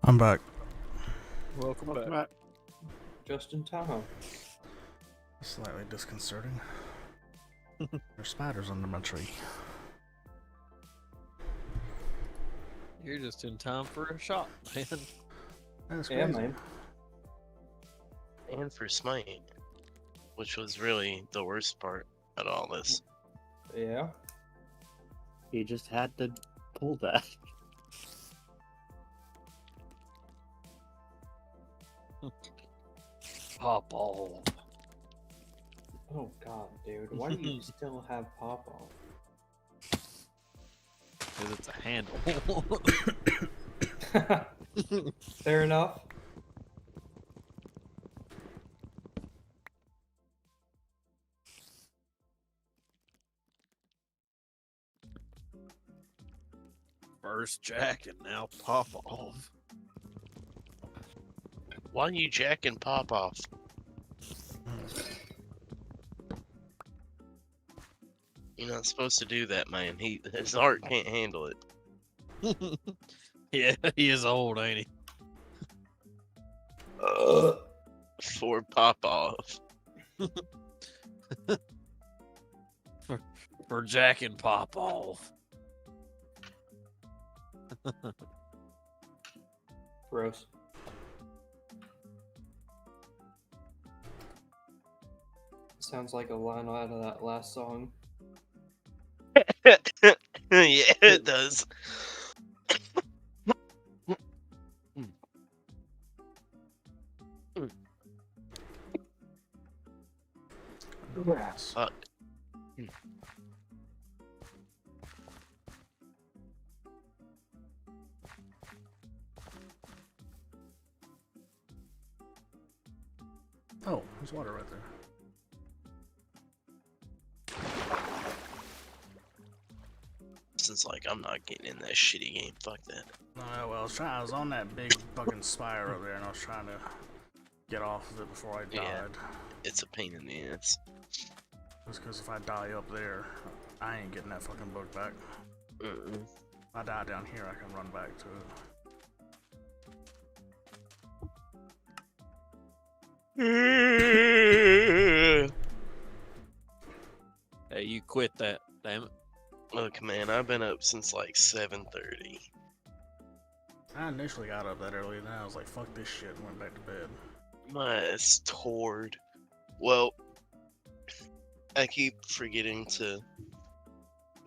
I'm back. Welcome back. Back. Just in time. Slightly disconcerting. There's spiders under my tree. You're just in time for a shot, man. That's Yeah, crazy. man. And for Smite, which was really the worst part of all this. Yeah. He just had to pull that. Pop off. Oh god, dude. Why do you still have pop off? Because it's a handle. Fair enough. First jack and now pop off. Why you jacking Pop off? You're not supposed to do that, man. His heart can't handle it. Yeah, he is old, ain't he? For Pop off. For jack and pop off. Gross. Sounds like a line out of that last song. Yeah, it does. Fuck. Oh, there's water right there. Since like I'm not getting in that shitty game. Fuck that. Well, I was on that big fucking spire up there, and I was trying to get off of it before I died. Yeah, it's a pain in the ass. Just because if I die up there, I ain't getting that fucking book back. If I die down here, I can run back to it. Hey, you quit that, damn it. Look, man, I've been up since like 7:30. I initially got up that early, and then I was like, fuck this shit, and went back to bed. My ass toured. Well, I keep forgetting to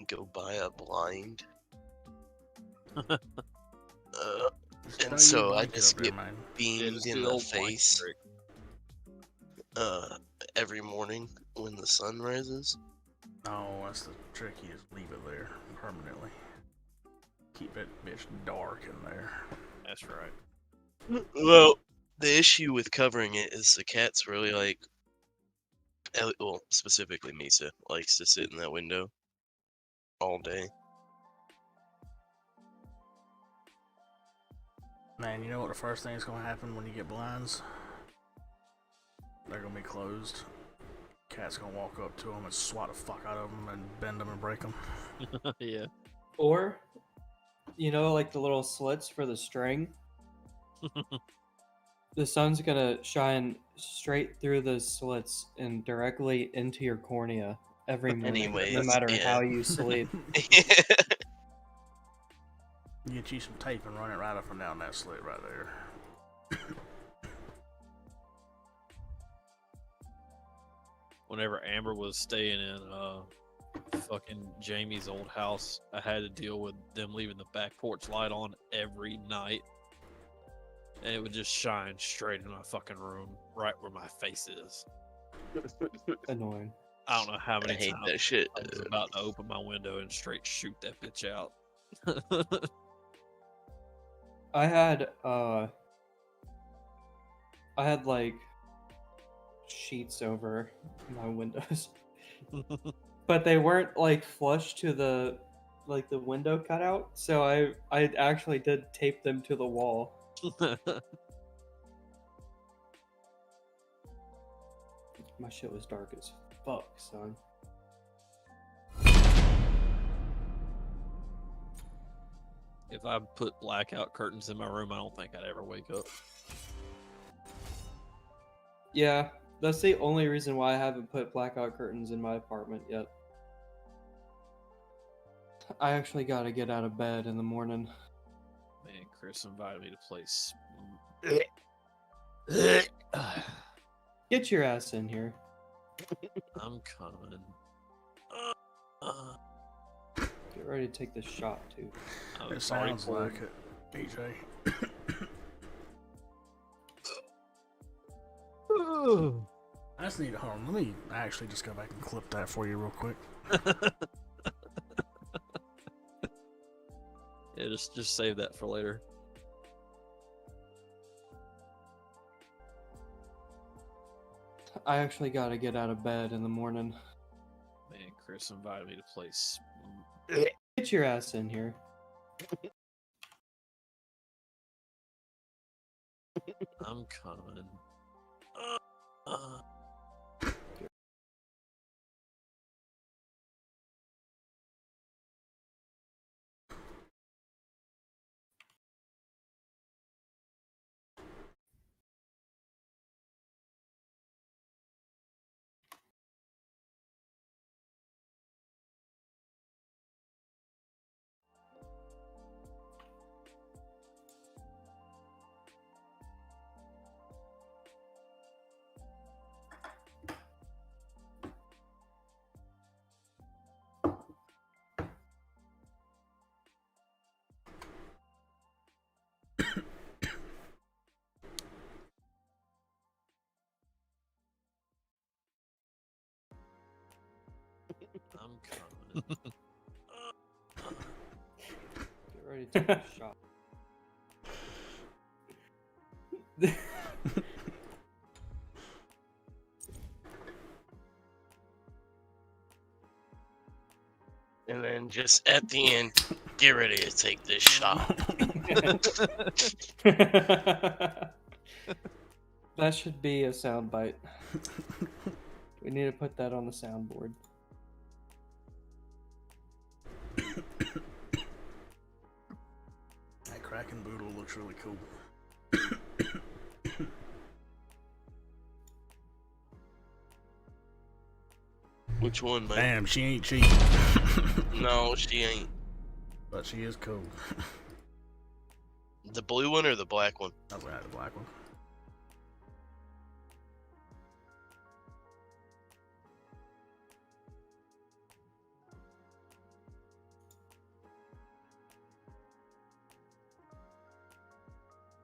go buy a blind. And so I just get beamed in the face every morning when the sun rises. Oh, that's the trick. You just leave it there permanently. Keep it bitch dark in there. That's right. Well, the issue with covering it is the cats really like, well, specifically Misa likes to sit in that window all day. Man, you know what the first thing is going to happen when you get blinds? They're going to be closed. Cat's going to walk up to them and swat the fuck out of them and bend them and break them. Yeah. Or, you know, like the little slits for the string? The sun's gonna shine straight through those slits and directly into your cornea every morning, Anyways, no matter yeah. how you sleep. You get you some tape and run it right up and down that slit right there. Whenever Amber was staying in fucking Jamie's old house, I had to deal with them leaving the back porch light on every night. And it would just shine straight in my fucking room, right where my face is. Annoying. I don't know how many I hate times that shit. I was about to open my window and straight shoot that bitch out. I had like sheets over my windows. But they weren't like flush to the window cutout, so I actually did tape them to the wall. My shit was dark as fuck, son. If I put blackout curtains in my room, I don't think I'd ever wake up. Yeah, that's the only reason why I haven't put blackout curtains in my apartment yet. I actually gotta get out of bed in the morning. Man, Chris invited me to play. Get your ass in here. I'm coming. Get ready to take this shot, too. It sounds like it, BJ. I just need to hold on. Let me actually just go back and clip that for you real quick. Yeah, just save that for later. I actually gotta get out of bed in the morning. Man, Chris invited me to play. Get your ass in here. I'm coming. Get ready to take a shot. And then just at the end, get ready to take this shot. That should be a soundbite. We need to put that on the soundboard. That Kraken Boodle looks really cool. Which one, man? Damn, she ain't cheap. No, she ain't. But she is cool. The blue one or the black one? I was gonna have the black one.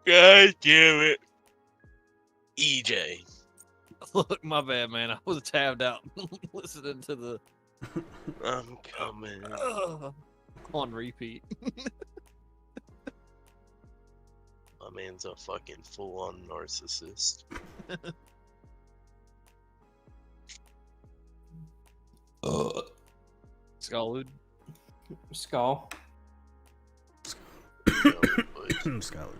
God damn it. EJ. Look, my bad, man. I was tabbed out listening to the I'm coming. on repeat. My man's a fucking full-on narcissist. Scald. Skull. Skylar.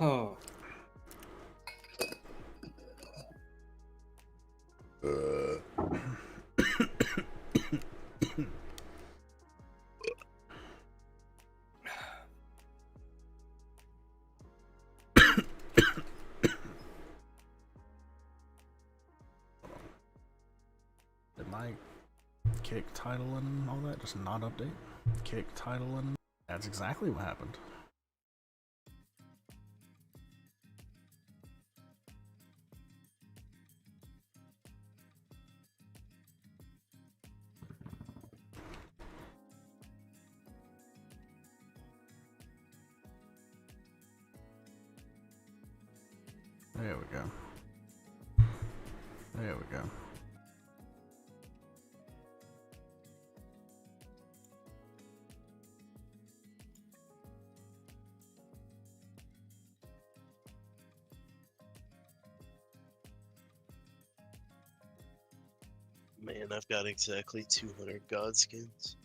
Oh. Did my kick title and all that just not update? Kick title and that's exactly what happened. There we go. There we go. Man, I've got exactly 200 god skins.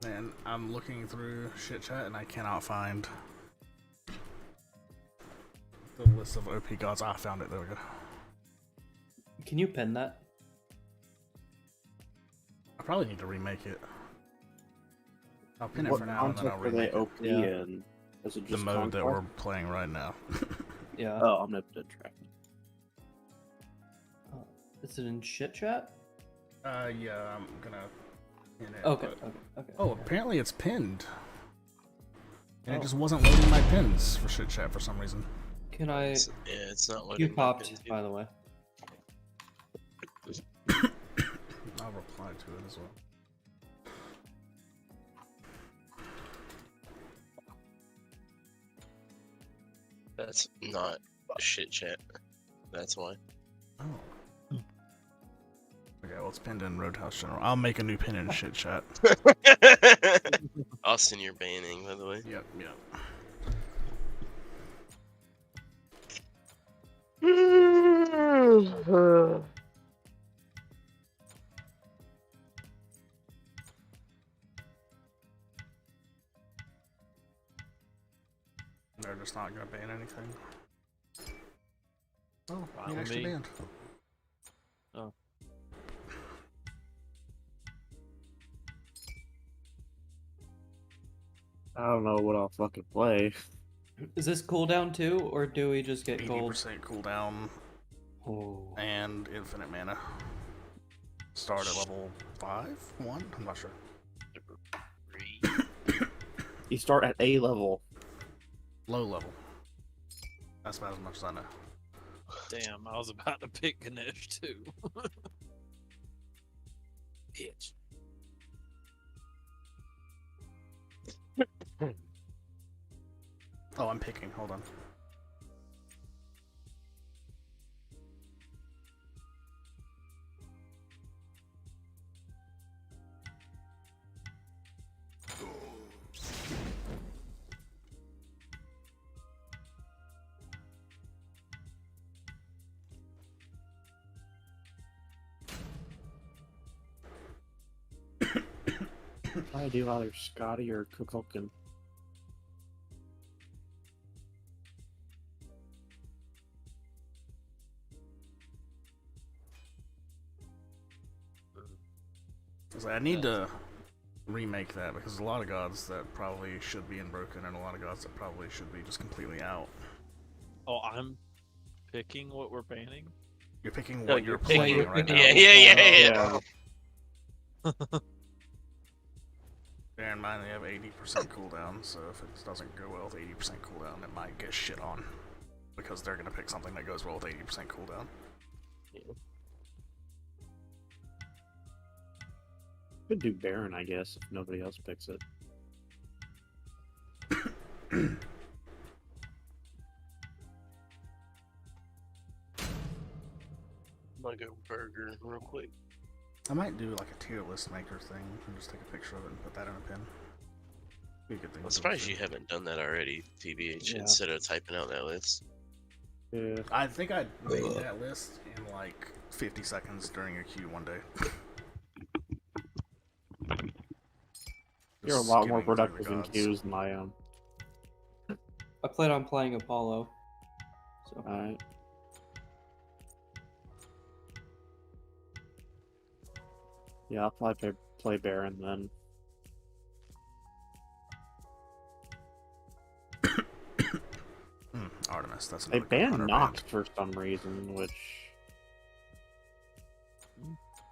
And I'm looking through shit chat and I cannot find the list of OP gods. I found it. There we go. Can you pin that? I probably need to remake it. I'll pin it What for now and then I'll concept are they remake it. OP in? Is it The just mode that we're conquest? playing right now. Yeah. Oh, omnipotent track. Is it in shit chat? Yeah, I'm gonna pin it. Okay, but- okay. Oh, apparently it's pinned. And it Oh. just wasn't loading my pins for shit chat for some reason. Can I? Yeah, it's not You loading. popped, by the way. I'll reply to it as well. That's not a shit chat. That's why. Oh. Okay, well, it's pinned in Roadhouse General. I'll make a new pin in shit chat. Austin, you're banning, by the way. Yep, yep. They're just not gonna ban anything. Oh, Fine he with actually me. banned. Oh. I don't know what I'll fucking play. Is this cooldown too, or do we just get gold? 80% cooldown Oh. and infinite mana. Start at level 5? 1? I'm not sure. You start at A level. Low level. That's about as much as I know. Damn, I was about to pick Ganesh too. Bitch. Oh, I'm picking. Hold on. I do either Scotty or Kukulkan. I need to remake that because there's a lot of gods that probably should be in broken and a lot of gods that probably should be just completely out. Oh, I'm picking what we're banning? You're picking No, what you're you're picking- playing right now. Yeah. Bear in mind they have 80% cooldown, so if it doesn't go well with 80% cooldown, it might get shit on. Because they're gonna pick something that goes well with 80% cooldown. Could do Baron, I guess, if nobody else picks it. I'm gonna go burger real quick. I might do like a tier list maker thing and just take a picture of it and put that in a pin. Be a good thing. I'm surprised you haven't done that already, TBH, Yeah. instead of typing out that list. Yeah. I think I made that list in like 50 seconds during a queue one day. You're a Just lot more skimming through the productive in gods. queues than I am. I plan on playing Apollo. So. Alright. Yeah, I'll probably play Baron then. Artemis, that's They another banned hunter Noct for some reason, which...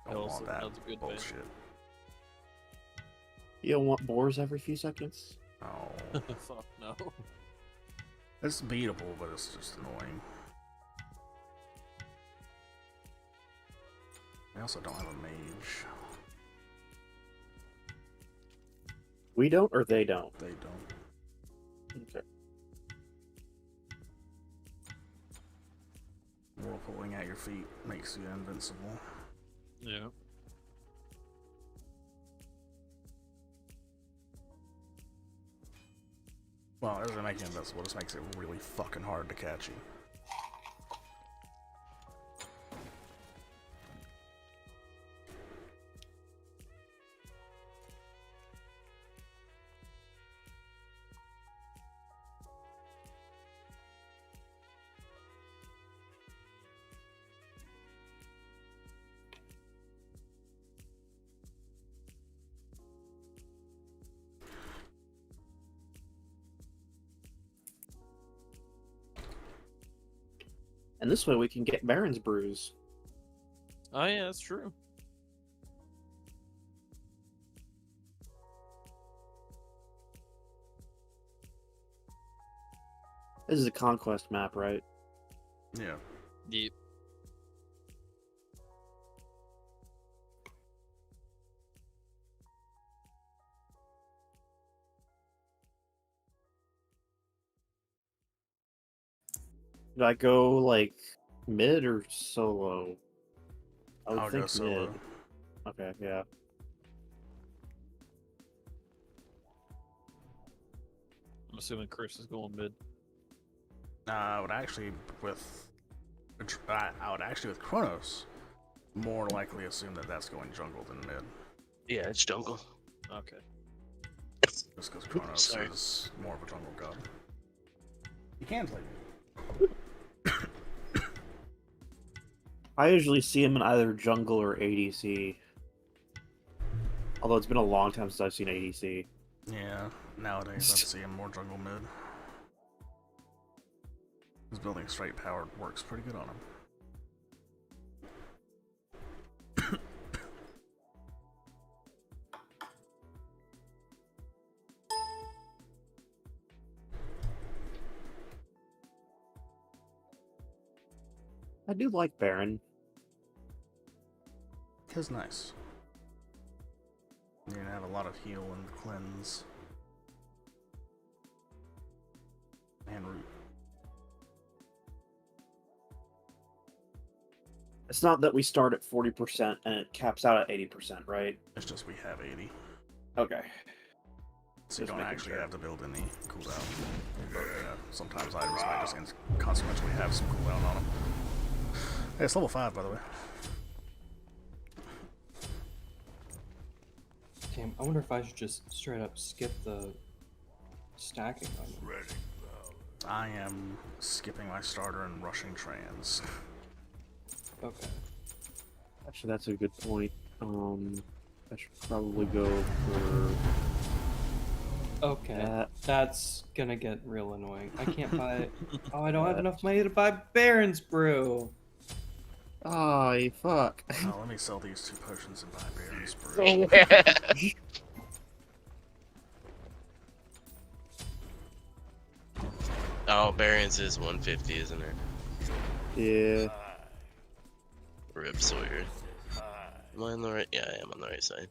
Don't Also, want that that's a good ban. bullshit. You don't want boars every few seconds? Oh. Fuck no. It's beatable, but it's just annoying. I also don't have a mage. We don't, or they don't? They don't. Okay. Whirlpooling at your feet makes you invincible. Yeah. Well, it doesn't make you invincible, it just makes it really fucking hard to catch you. And this way we can get Baron's Brews. Oh yeah, that's true. This is a conquest map, right? Yeah. Yep. Did I go, like, mid or solo? I would I'll think go solo. mid. Okay, yeah. I'm assuming Chris is going mid. I would actually with Kronos more likely assume that that's going jungle than mid. Yeah, it's jungle. Okay. Just because Kronos Sorry. is more of a jungle god. You can play mid. I usually see him in either jungle or ADC. Although it's been a long time since I've seen ADC. Yeah, nowadays I see him more jungle mid. His building straight powered works pretty good on him. I do like Baron. Tis nice. You're gonna have a lot of heal and cleanse. And root. It's not that we start at 40% and it caps out at 80%, right? It's just we have 80. Okay. So you don't actually have to build any cooldown. But yeah, sometimes items might just consequentially have some cooldown on them. Hey, it's level 5, by the way. Damn, I wonder if I should just straight up skip the stacking on them. I am skipping my starter and rushing trans. Okay. Actually, that's a good point. I should probably go for... Okay, that's gonna get real annoying. I can't buy... Oh, I don't have enough money to buy Baron's Brew! Oh, fuck. Oh, let me sell these 2 potions and buy Baron's Brew. Oh, Baron's is 150, isn't it? Yeah. Rip Sawyer. Am I on the right? Yeah, I am on the right side.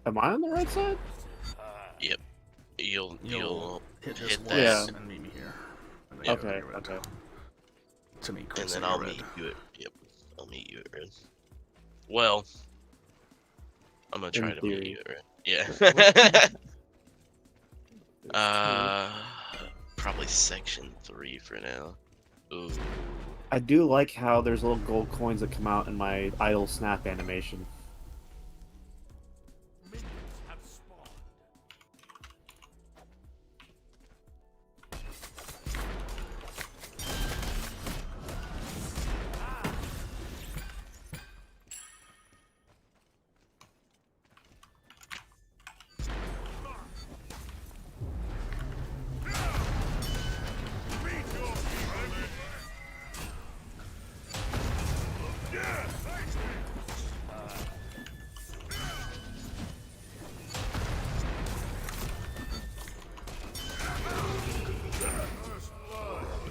Am I on the right side? Yep. You'll hit this hit once that. and meet me here. And then Okay, you're red. okay. To me, And then I'll meet you at I'll meet you at red. Well, I'm gonna try to meet you at red. Yeah. Probably section 3 for now. Ooh. I do like how there's little gold coins that come out in my idle snap animation.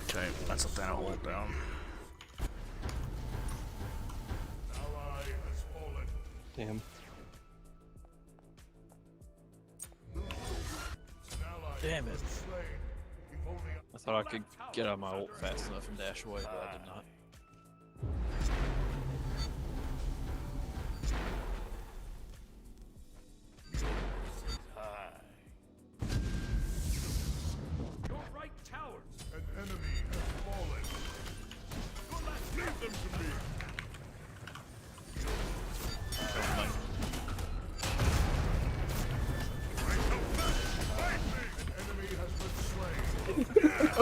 Okay, that's a down hold down. Damn. Damn it. I thought I could get out of my ult fast enough and dash away, but I did not. Your right tower. An enemy has fallen. Leave them to me.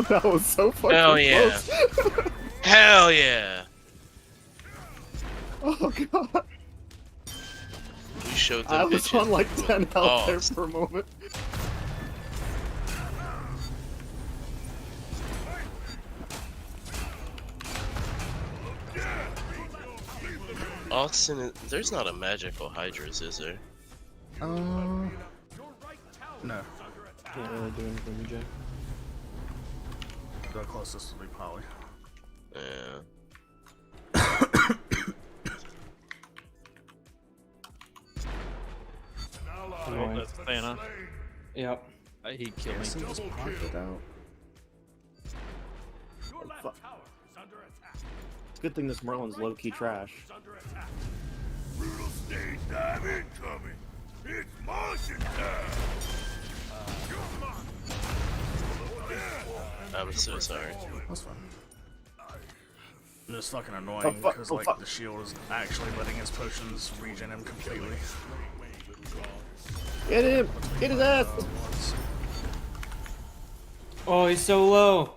That was so fucking Hell yeah. close. Hell yeah. Oh god. We showed them I was bitches on like 10 with health there balls. for a moment. Austin, there's not a magical Hydras, is there? No. Can't really do anything with Jay. The closest will be Polly. Yeah. Annoying. That's Thana. Yep. He killed me. Just popped it out. Oh, fuck. It's a good thing this Merlin's low-key trash. Brutal stage dive incoming. It's Martian time. I'm so sorry. That's fine. It's fucking Oh, annoying fuck, because oh, like fuck. the shield is actually letting his potions regen him completely. Get him! Get his ass! Oh, he's so low.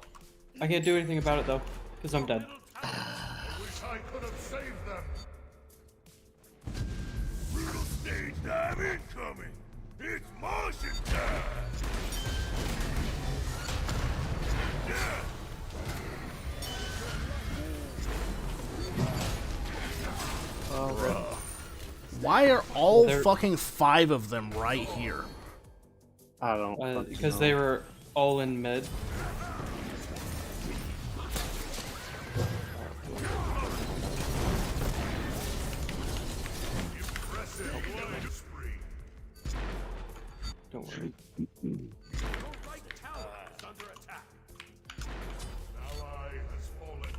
I can't do anything about it though, because I'm dead. I wish I could have saved them. Brutal stage dive incoming. It's Martian time. Bruh. Why are all They're- fucking 5 of them right here? I don't. Because they were all in mid. Don't worry. Your right tower is under attack. An ally has fallen.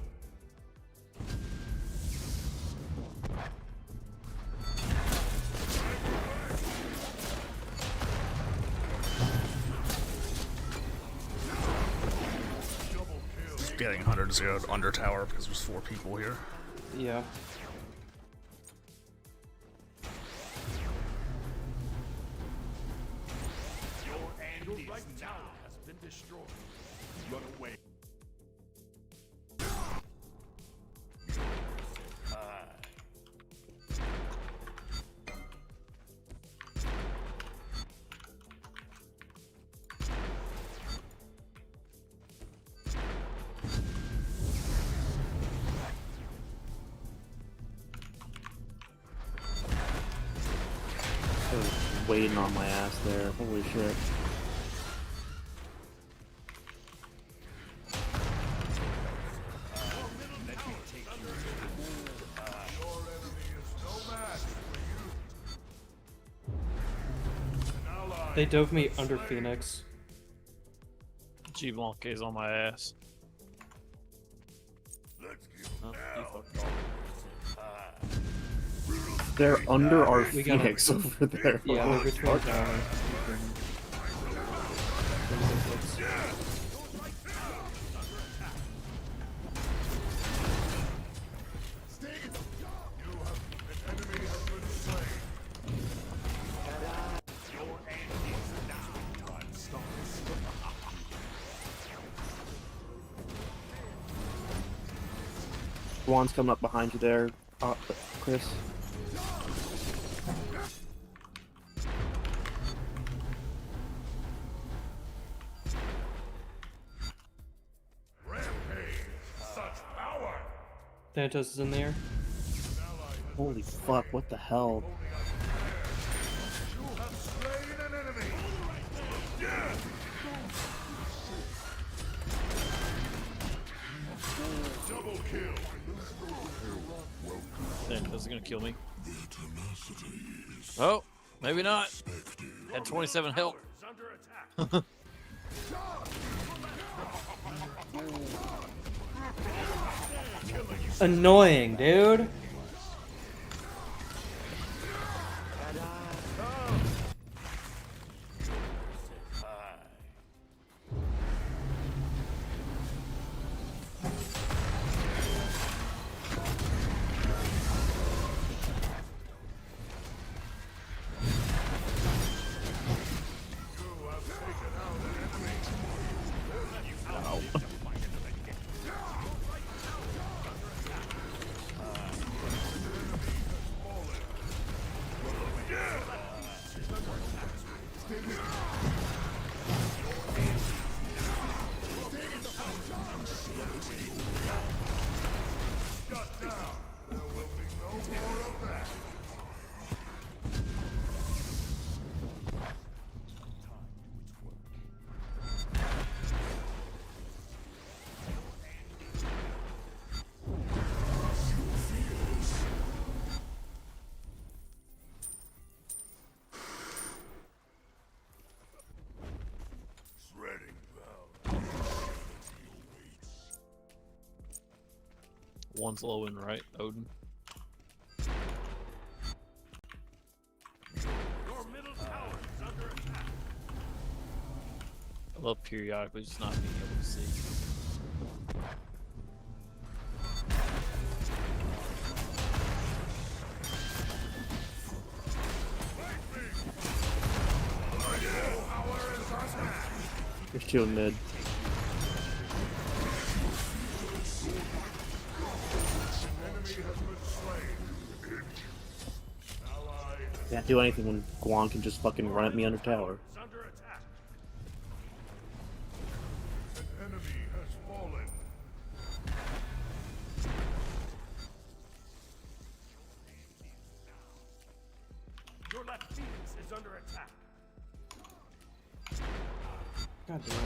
Just getting 100-0 under tower because there's 4 people here. Yeah. Your right tower has been destroyed. Run away. I was waiting on my ass there. Holy shit. They dove me under Phoenix. G-Blanc is on my ass. Oh, you fucked off. They're under our We gotta- Phoenix over there. Yeah, What we're the between fuck? towers. Juan's coming up behind you there, Chris. Thanatos is in there. Holy fuck, what the hell? Double kill. Thanatos is gonna kill me. Oh, maybe not. Had 27 health. Annoying, dude. One's low and right, Odin. Your middle tower is under attack. I love periodically just not being able to see. There's 2 in mid. Can't do anything when Guan can just fucking run at me under tower. An enemy has fallen. Your left Phoenix is under attack. God damn it.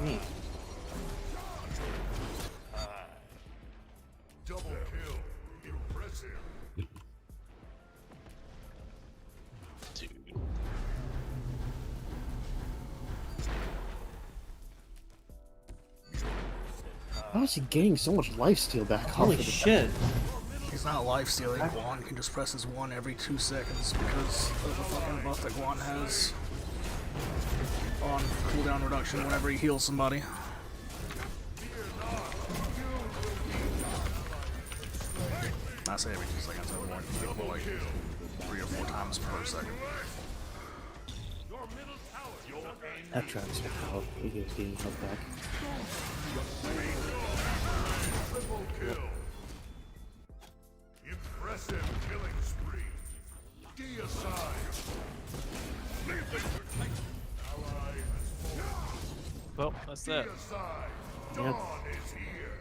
me. Double kill. Impressive. Dude. How is he getting so much lifesteal back? Holy shit. He's not life stealing. Guan can just press his 1 every 2 seconds because of the fucking buff that Guan has on cooldown reduction whenever he heals somebody. I say every 2 seconds, more like 3 or 4 times per second. That tracks how he is being held back. Triple kill. Impressive killing spree. Deicide. Leave them to take. Ally has fallen. Well, that's that. Deicide. Yep. Dawn is here.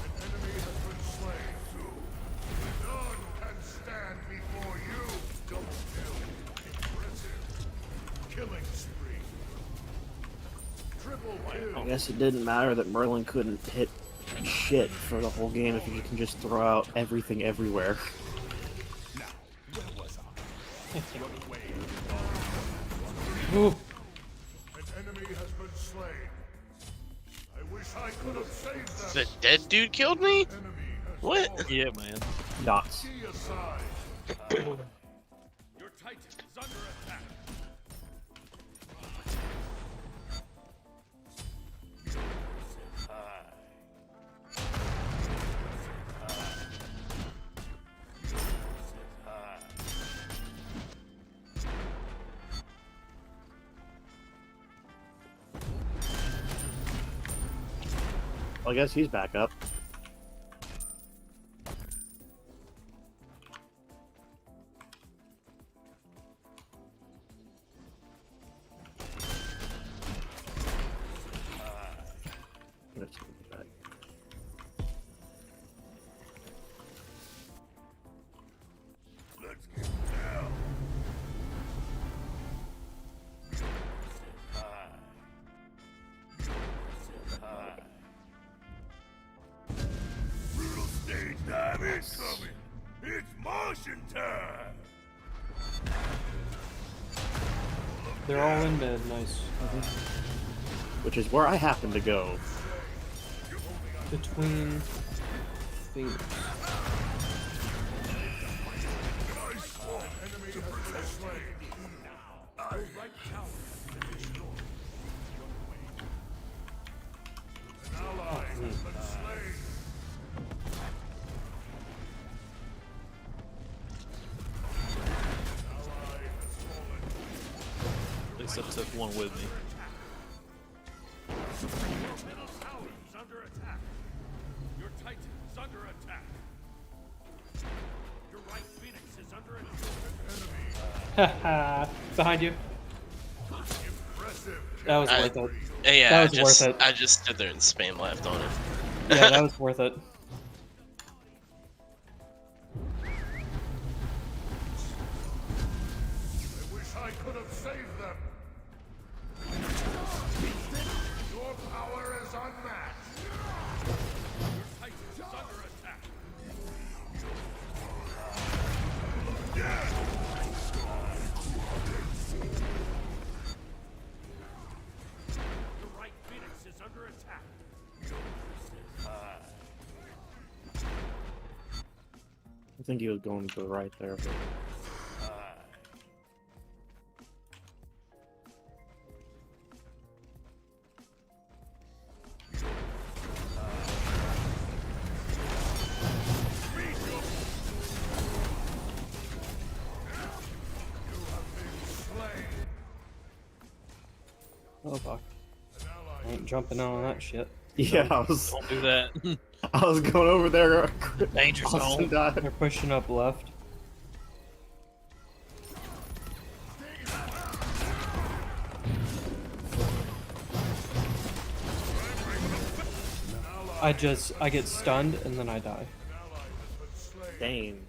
An enemy has been slain. None can stand before you. Double kill. Impressive. Killing spree. Triple kill. I guess it didn't matter that Merlin couldn't hit shit for the whole game if he can just throw out everything everywhere. An enemy has been slain. I wish I could have saved them. The dead dude killed me? What? Yeah, man. Dots. Deicide. Your Titan is under attack. Well, I guess he's back up. Let's go back. Let's get down. Brutal stage time is coming. It's Martian time. They're all in mid, nice. Which is where I happen to go. Between fingers. Nice one. Enemy has been slain. Your right tower has been destroyed. An ally has been slain. At least I took one with me. Your middle tower is under attack. Your Titan is under attack. Your right Phoenix is under attack. Haha. Behind you. Impressive. That was worth it. Yeah, That was worth it. I just stood there and spam left on it. Yeah, that was worth it. I wish I could have saved them. Your power is unmatched. Your Titan is under attack. Your right Phoenix is under attack. I think he was going to the right there. But... Oh fuck. I ain't jumping on that shit. Yeah, I was. Don't do that. I was going over there. Danger Austin zone. died. They're pushing up left. I get stunned and then I die. Dang.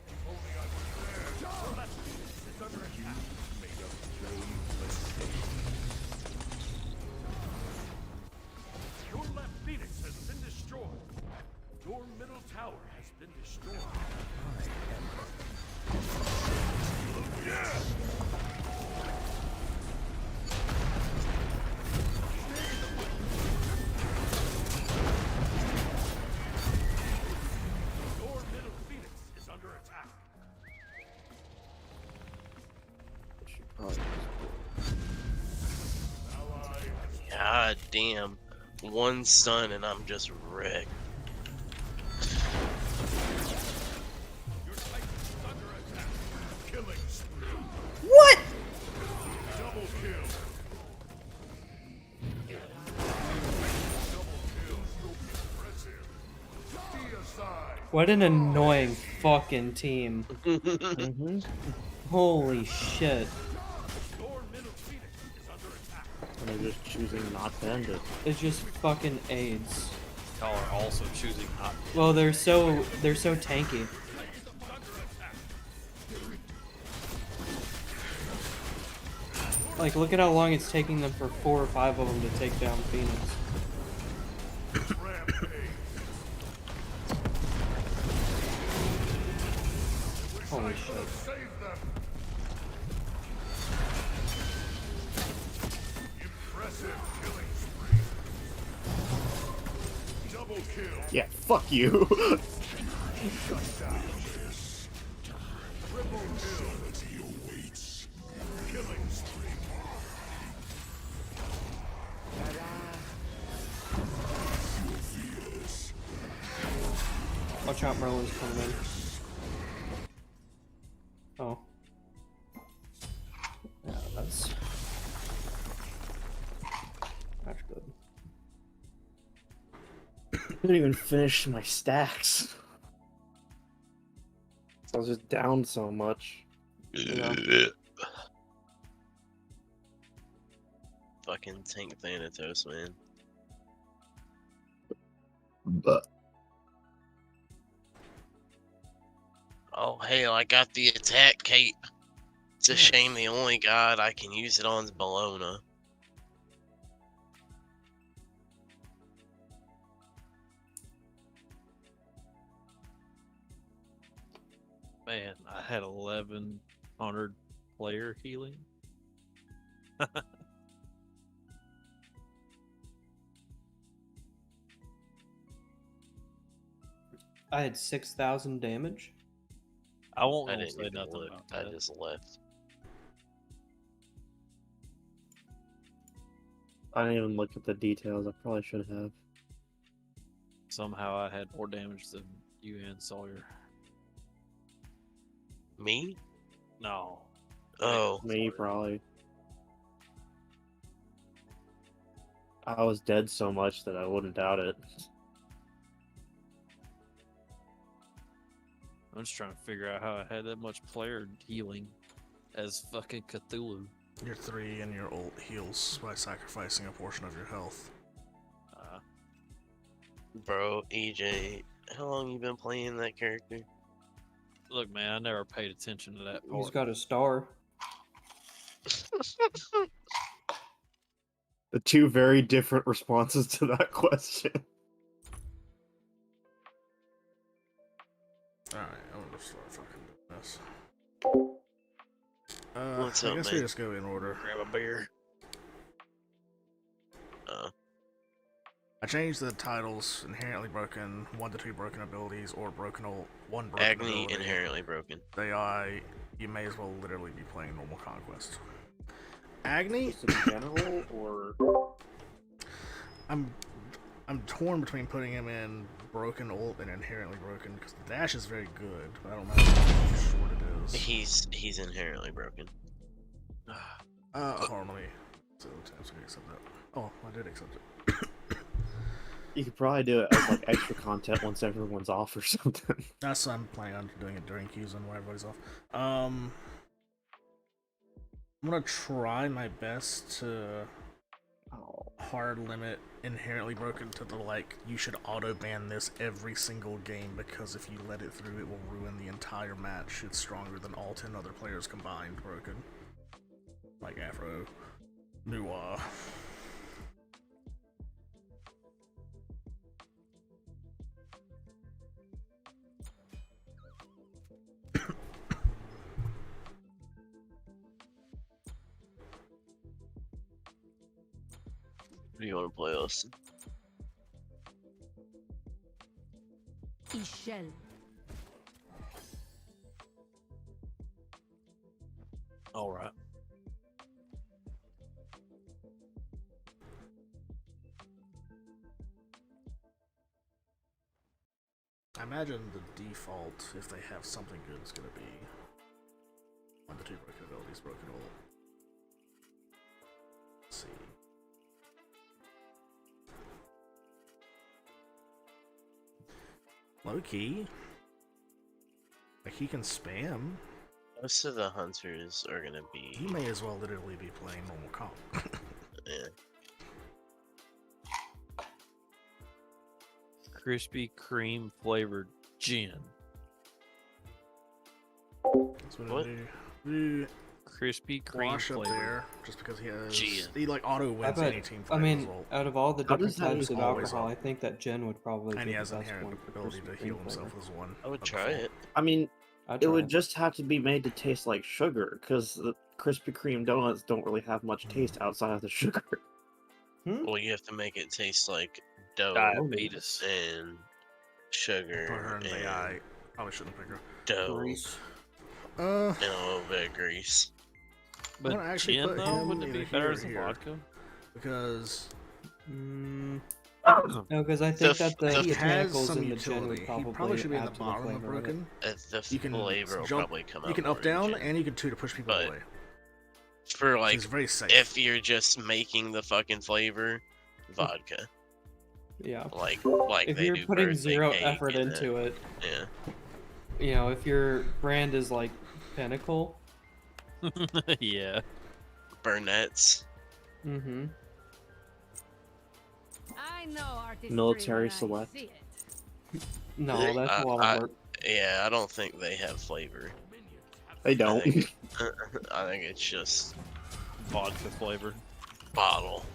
Your middle Phoenix is under attack. God damn. One stun and I'm just wrecked. Killing spree. What? Double kill. What an annoying fucking team. Holy shit. And they're just choosing not to end it. It's just fucking AIDS. Y'all are also choosing not. Well, they're so tanky. Like, look at how long it's taking them for 4 or 5 of them to take down Phoenix. Holy shit. Impressive killing spree. Double kill. Yeah, fuck you. Shut down. Triple kill. Killing spree. Watch out, Merlin's coming in. Oh. Yeah, that's good. I didn't even finish my stacks. I was just down so much. Fucking tank Thanatos, man. But Oh, hell, I got the attack cape. It's a shame the only god I can use it on is Bologna. Man, I had 1100 player healing. I had 6,000 damage. I won't I gonna didn't say even nothing look. about I that. just left. I didn't even look at the details. I probably should have. Somehow I had more damage than you and Sawyer. Me? No. Oh. Me, probably. I was dead so much that I wouldn't doubt it. I'm just trying to figure out how I had that much player healing as fucking Cthulhu. Your 3 and your ult heals by sacrificing a portion of your health. Bro, EJ, how long you been playing that character? Look, man, I never paid attention to that part. He's got a star. The two very different responses to that question. Alright, I'm gonna start fucking doing this. What's I up, guess man? we just go in order. Grab a beer. I changed the titles: inherently broken, 1 to 2 broken abilities, or broken ult, 1 broken Agni ability. inherently broken. You may as well literally be playing normal conquest. Agni Just in general, or I'm torn between putting him in broken ult and inherently broken because the dash is very good, but I don't know how short it is. He's inherently broken. Hold on, let me. So accept that. Oh, I did accept it. you could probably do it as like extra content once everyone's off or something. That's what I'm planning on doing it during queues and when everybody's off. I'm gonna try my best to hard limit inherently broken to the like you should auto ban this every single game because if you let it through it will ruin the entire match. It's stronger than all 10 other players combined broken. Like Afro, Nuwa. What do you want to play, Austin? Ishel. All right. I imagine the default, if they have something good, is going to be one of the 2 broken abilities, broken ult. Let's see. Low key. Like he can spam. Most of the hunters are gonna be. He may as well literally be playing normal comp. Yeah. Krispy Kreme flavored gin. That's what I do. Krispy Kreme Wash up flavored there, just because he has. gin. He like auto wins any team fight. I mean, result. out of all the How different does that types of always alcohol, up? I think that gin would probably And be he the has best inherent one for ability to Krispy heal Kreme himself flavor. as one. I would of the try four. it. I mean, I'd it try would it. just have to be made to taste like sugar, because the Krispy Kreme donuts don't really have much taste outside of the sugar. Well, you have to make it taste like dough Diabetes. and sugar Put her in and the eye. Probably shouldn't pick her. dough Grease. and a little bit of grease. But I'm gonna actually gin, put though, him wouldn't it be either better here as or a here, vodka? because No, because I think that the he has botanicals some in the gin utility. would He probably should be in the add to bottom of flavor of it. broken. The You can flavor will jump. probably come out. You can more up in down, gin. and you can 2 to push people But away. for like, It's very safe. if you're just making the fucking flavor, vodka. Yeah. Like if they you're do putting birthday 0 cake effort and into it, Yeah. you know, if your brand is like Pinnacle, Yeah. Burnett's. mm-hmm. I know artistry Military when I select. see it. No, that's a lot of work. Yeah, I don't think they have flavor. They don't. I think it's just Vodka flavored. bottle.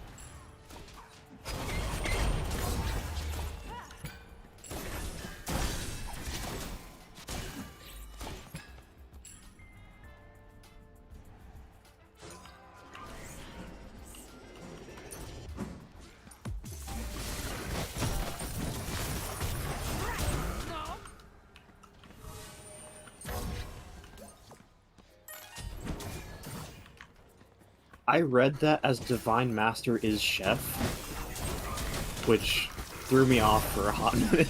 I read that as Divine Master is Chef, which threw me off for a hot minute.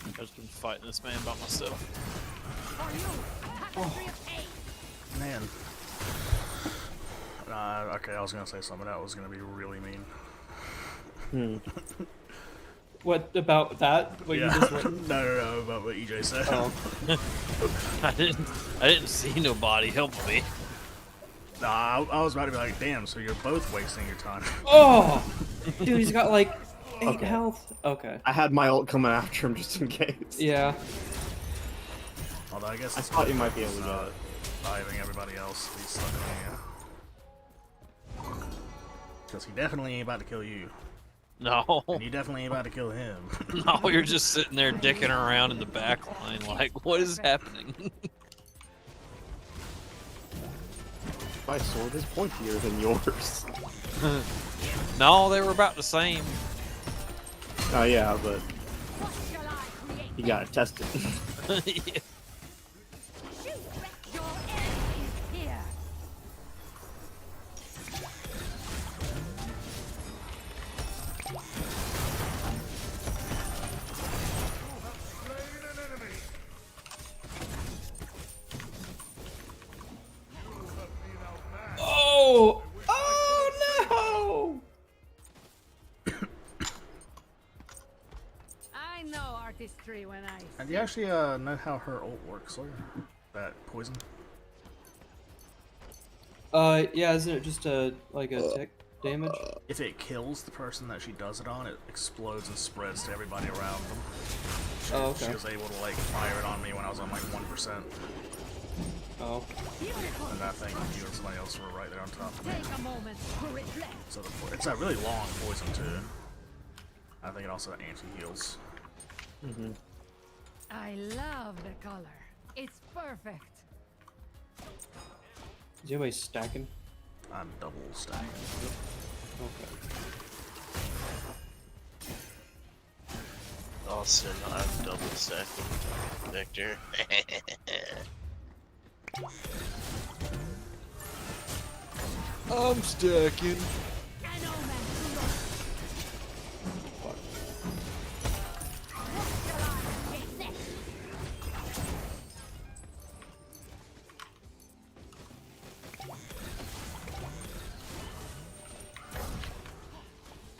I've just been fighting this man by myself. Man. Okay, I was gonna say something that was gonna be really mean. What about that? What yeah. you just written? No, about what EJ said. Oh. I didn't see nobody helping me. Nah, I was about to be like, damn, so you're both wasting your time. Oh! Dude, he's got like 8 Okay. health. Okay. I had my ult coming after him just in case. Yeah. Although I guess I thought you might be able to get it. Diving everybody else. He's stuck in here. Because he definitely ain't about to kill you. No. And you definitely ain't about to kill him. No, you're just sitting there dicking around in the back line like, what is happening? My sword is pointier than yours. No, they were about the same. Oh yeah, but you gotta test it. Yeah. Oh! Oh no! I know artistry when I And do you actually know how her ult works, Sawyer? That poison? Yeah, isn't it just a tick damage? If it kills the person that she does it on, it explodes and spreads to everybody around them. Oh, okay. She was able to like fire it on me when I was on like 1%. Oh. And that thing, you and somebody else were right there on top of me. take a moment to reflect. So it's a really long poison too. I think it also anti-heals. I love the color. It's perfect. Is anybody stacking? I'm double stacking. Okay. Austin, I'm double stacking Victor. I'm stacking.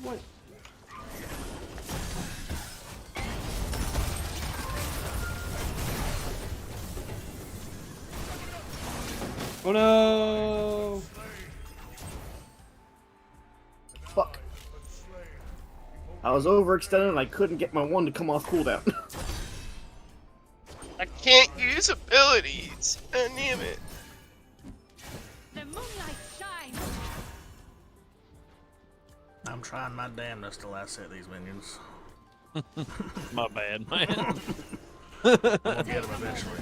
What? Oh no! Fuck. I was overextended and I couldn't get my one to come off cooldown. I can't use abilities. God damn it. The moonlight shines. I'm trying my damnedest to last hit these minions. My bad, man. We'll get them eventually.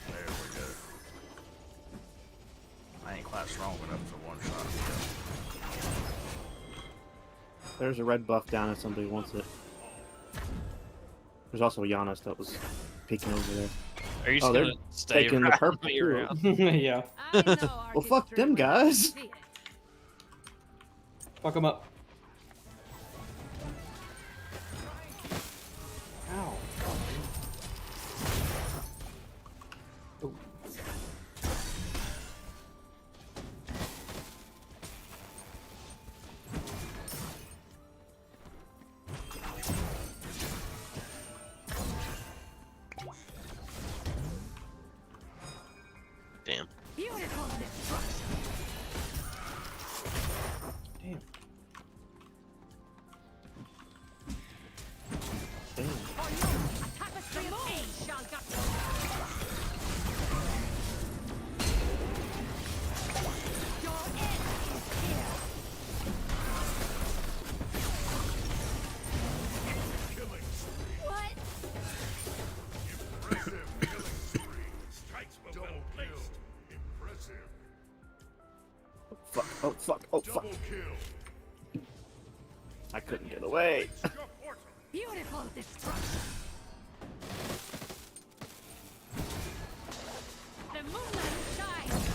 There we go. I ain't quite strong enough for one shot. There's a red buff down if somebody wants it. There's also a Giannis that was peeking over there. Are you oh, just they're gonna stay taking the right purple here? too. Yeah. Well, fuck them guys. Fuck them up. Ow. Oh. Damn. Beautiful destruction. Damn. Tapestry of age shall got your end is here. What? Impressive killing spree. Strikes were well placed. Impressive. Fuck, oh fuck, oh fuck. Double kill. I couldn't get away. Beautiful destruction. The moonlight shines.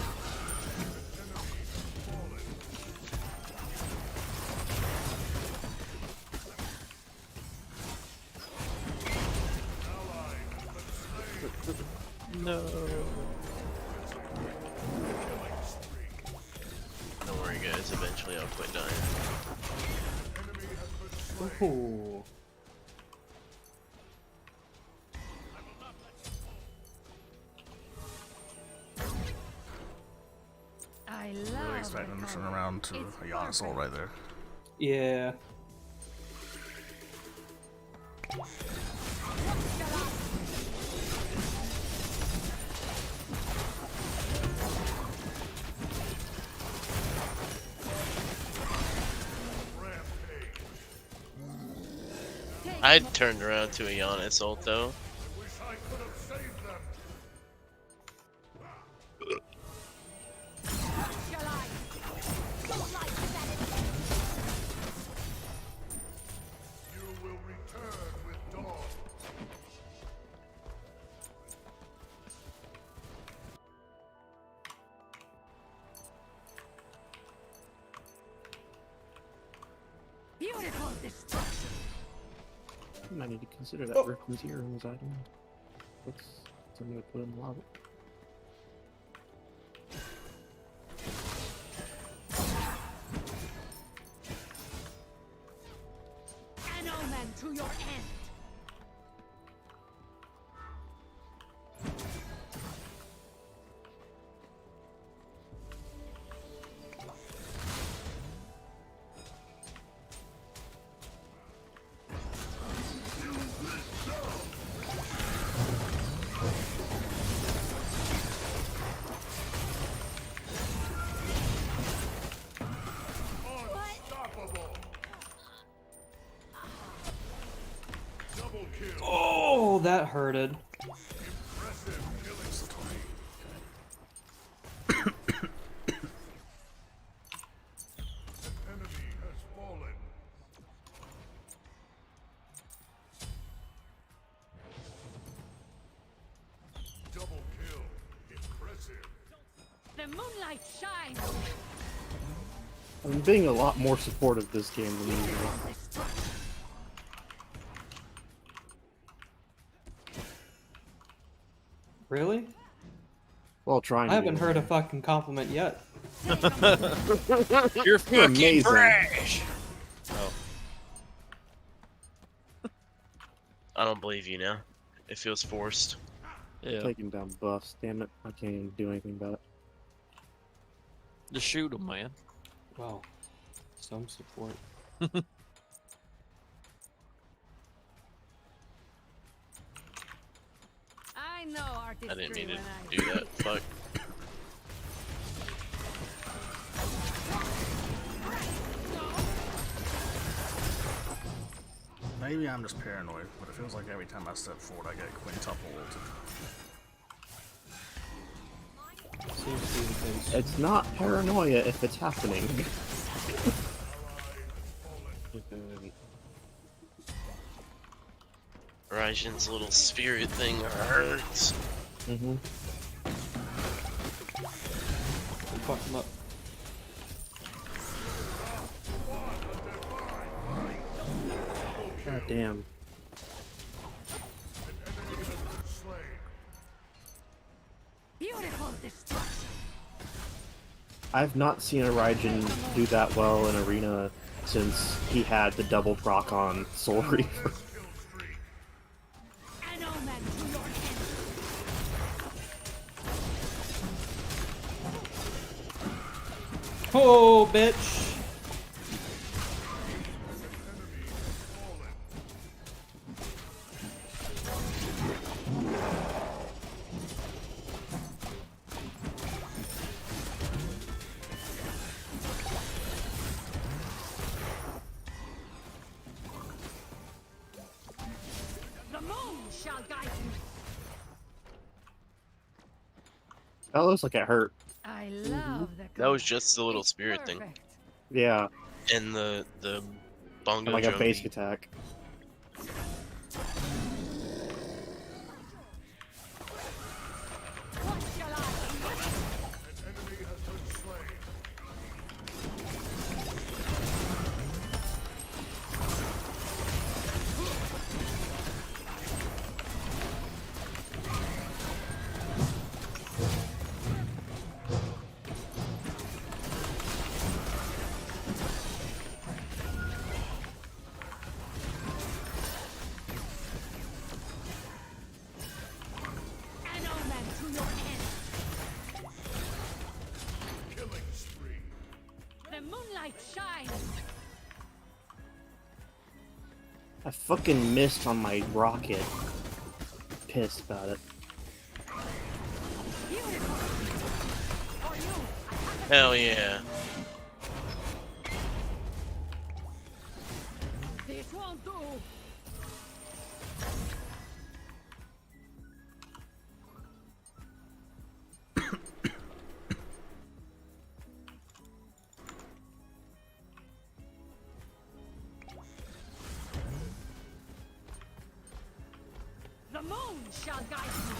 No. Don't worry, guys. Eventually, I'll quit dying. Ooh. I Really love expecting them to turn around to a Giannis ult right there. Yeah. I turned around to a Giannis ult though. Wish I could have saved them. You will return with dawn. beautiful destruction. I might need to consider that Rickman's Heroes item. That's something to put in the lobby. An omen to your end. Unstoppable. that hurted. The moonlight shines. I'm being a lot more supportive this game than usual. Really? Well, trying. I haven't heard a fucking compliment yet. You're fucking amazing. trash. Oh. I don't believe you now. It feels forced. Yeah. Taking down buffs. Damn it! I can't even do anything about it. Just shoot him, man. Well, some support. I know artistry I didn't mean when to do that. Fuck. Maybe I'm just paranoid, but it feels like every time I step forward, I get quintupled. Seems to be the case. It's not paranoia if it's happening. Raijin's little spirit thing hurts. Mm-hmm. Fuck him up. God damn. beautiful destruction. I've not seen a Raijin do that well in Arena since he had the double proc on Soul Reaver. An omen to your end. Oh, bitch. The moon shall guide you. That looks like it hurt. I love the That was just the little spirit thing. Yeah. And the bongo Like a drum basic beat. attack. An omen to your end. Killing spree. The moonlight shines. I fucking missed on my rocket. Pissed about it. Hell yeah. This won't do. The moon shall guide you.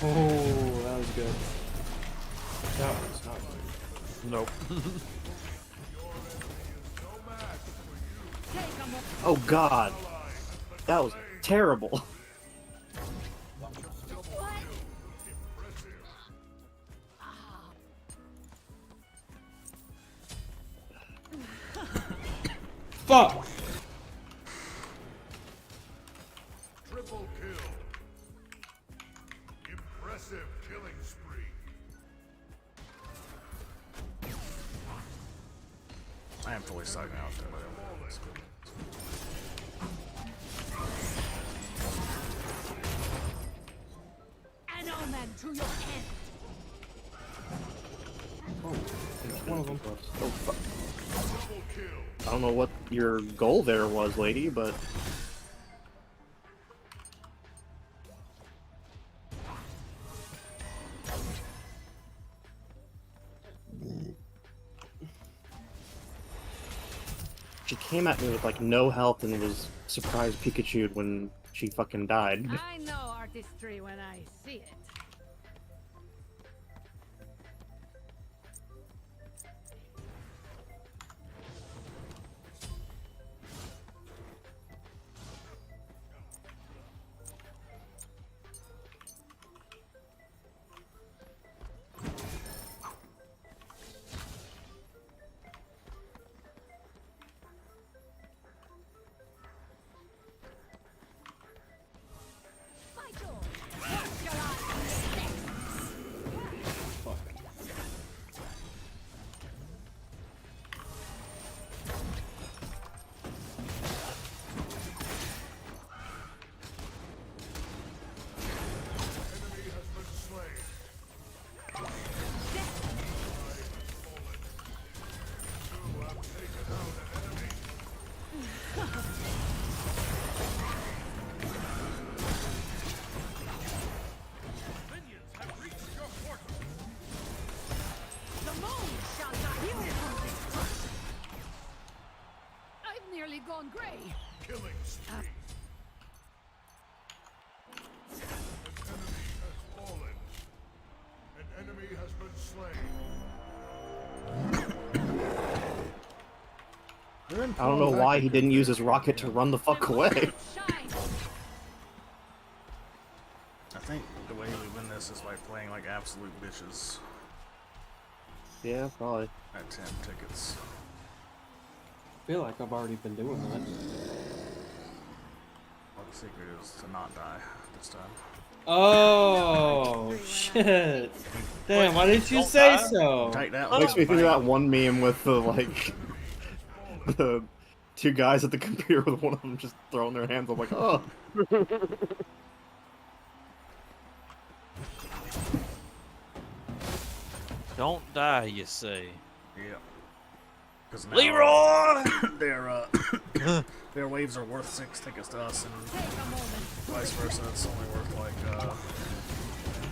Oh, that was good. That was not good. Nope. Oh god. That was terrible. Fuck! Triple kill. Impressive killing spree. I am fully sucking out there. An omen to your end. them. Oh, fuck. I don't know what your goal there was, lady, but... She came at me with like no health and was surprised Pikachu'd when she fucking died. I know artistry when I see it. Nearly gone gray. Killing spree. An enemy has been slain. I don't know why he didn't use his rocket to run the fuck away. I think the way we win this is by playing like absolute bitches. Yeah, probably. At 10 tickets. I feel like I've already been doing that. Well, the secret is to not die this time. Oh, shit. Damn, why didn't you say so? Take that. Makes me think of that one meme with the, like, the two guys at the computer with one of them just throwing their hands up like, oh. Don't die, you say. Yeah. Because Leroy! their waves are worth 6 tickets to us, and vice versa. It's only worth like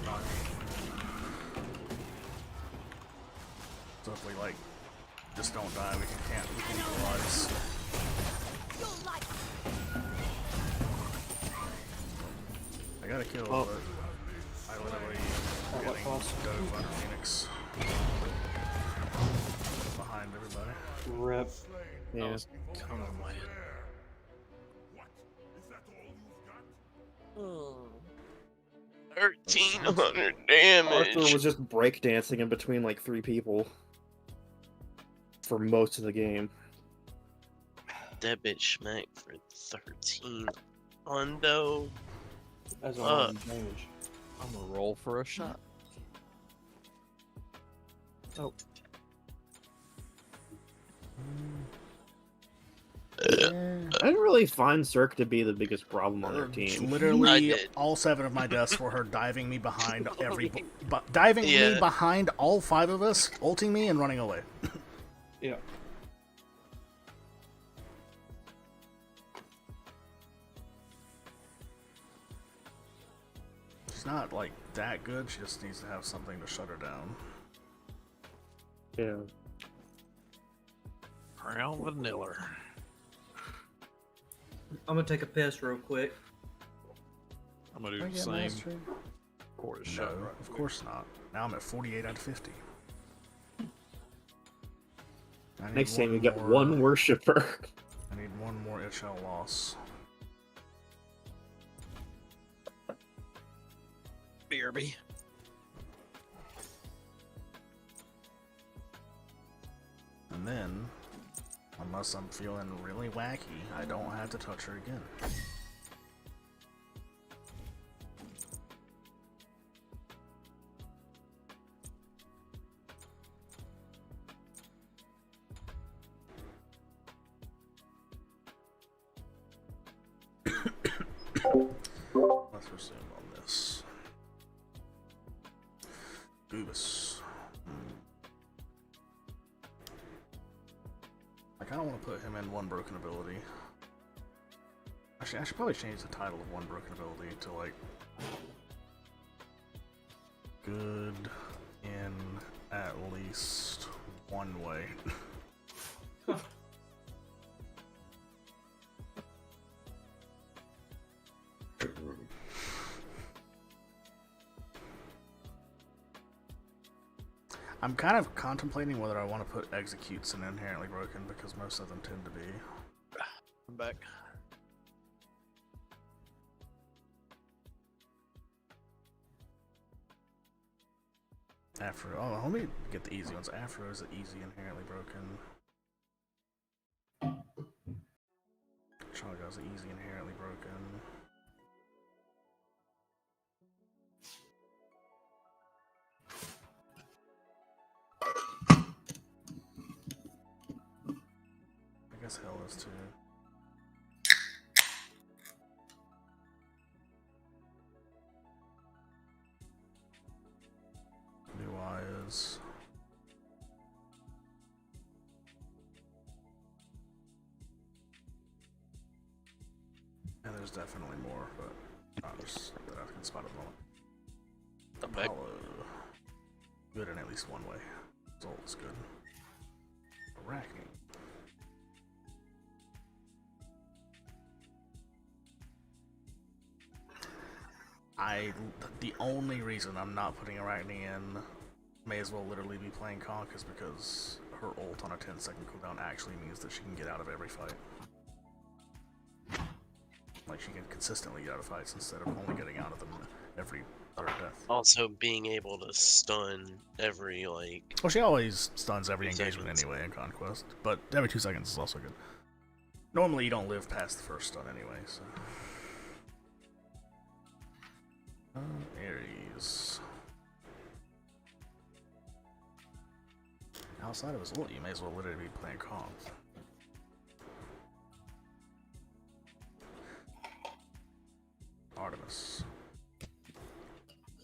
9. So if we like just don't die, we can equalize. I got a kill, but I literally getting go Thunder Phoenix behind everybody. Rip. Yeah. Come on, man. 1,300 damage. Arthur was just breakdancing in between like 3 people for most of the game. That bitch smacked for 13 hundo. That's a lot of damage. I'm gonna roll for a shot. Oh. I didn't really find Cirque to be the biggest problem on their team. Literally, all 7 of my deaths were her diving me behind diving me behind all 5 of us, ulting me and running away. Yeah. She's not like that good. She just needs to have something to shut her down. Yeah. Crown vanilla. I'm gonna take a piss real quick. I'm gonna do the same. Quarter shot. No, of course not. Now I'm at 48 out of 50. Next time we get one worshiper. I need one more HL loss. BRB. And then, unless I'm feeling really wacky, I don't have to touch her again. Let's resume on this. Goobus. kind of want to put him in one broken ability. Actually, I should probably change the title of one broken ability to like good in at least one way. I'm kind of contemplating whether I want to put executes in inherently broken because most of them tend to be. I'm back. Afro. Oh, let me get the easy ones. Afro is the easy inherently broken. Chaga is the easy inherently broken. I guess Hell is too. Bois. And there's definitely more, but not just that I can spot at the moment. Apollo. Good in at least one way. Zolt's good. Arachne. The only reason I'm not putting Arachne in may as well literally be playing Conk is because her ult on a 10-second cooldown actually means that she can get out of every fight. Like, she can consistently get out of fights instead of only getting out of them every third death. Also, being able to stun every, like... Well, she always stuns every engagement anyway in Conquest, but every 2 seconds is also good. Normally, you don't live past the first stun anyway, so... Ares. Outside of his ult, you may as well literally be playing Conk. Artemis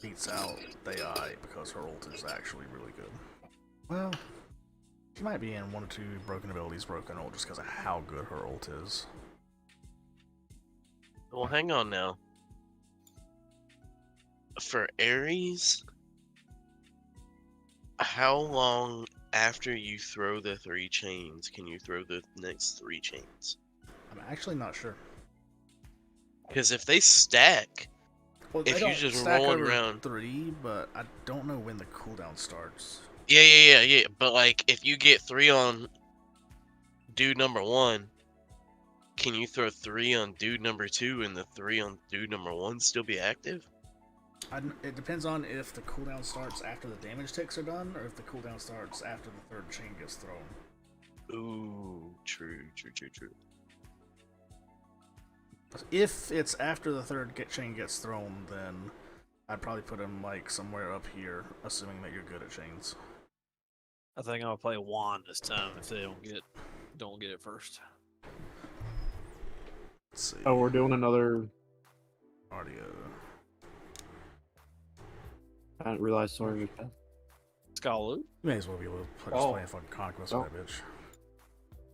beats out AI because her ult is actually really good. Well, she might be in 1 or 2 broken abilities broken ult just because of how good her ult is. Well, hang on now. For Ares, how long after you throw the 3 chains can you throw the next 3 chains? I'm actually not sure. Because if they stack, Well, if they you don't just stack roll over around 3, but I don't know when the cooldown starts. Yeah. But like, if you get 3 on dude number 1, can you throw 3 on dude number 2 and the 3 on dude number 1 still be active? It depends on if the cooldown starts after the damage ticks are done, or if the cooldown starts after the 3rd chain gets thrown. Ooh, true. If it's after the 3rd chain gets thrown, then I'd probably put him like somewhere up here, assuming that you're good at chains. I think I'll play Wand this time if they don't get it first. Let's see. Oh, we're doing another audio. I didn't realize Soren was dead. Skalu? You may as well be able to put us playing fucking Conquest with that bitch.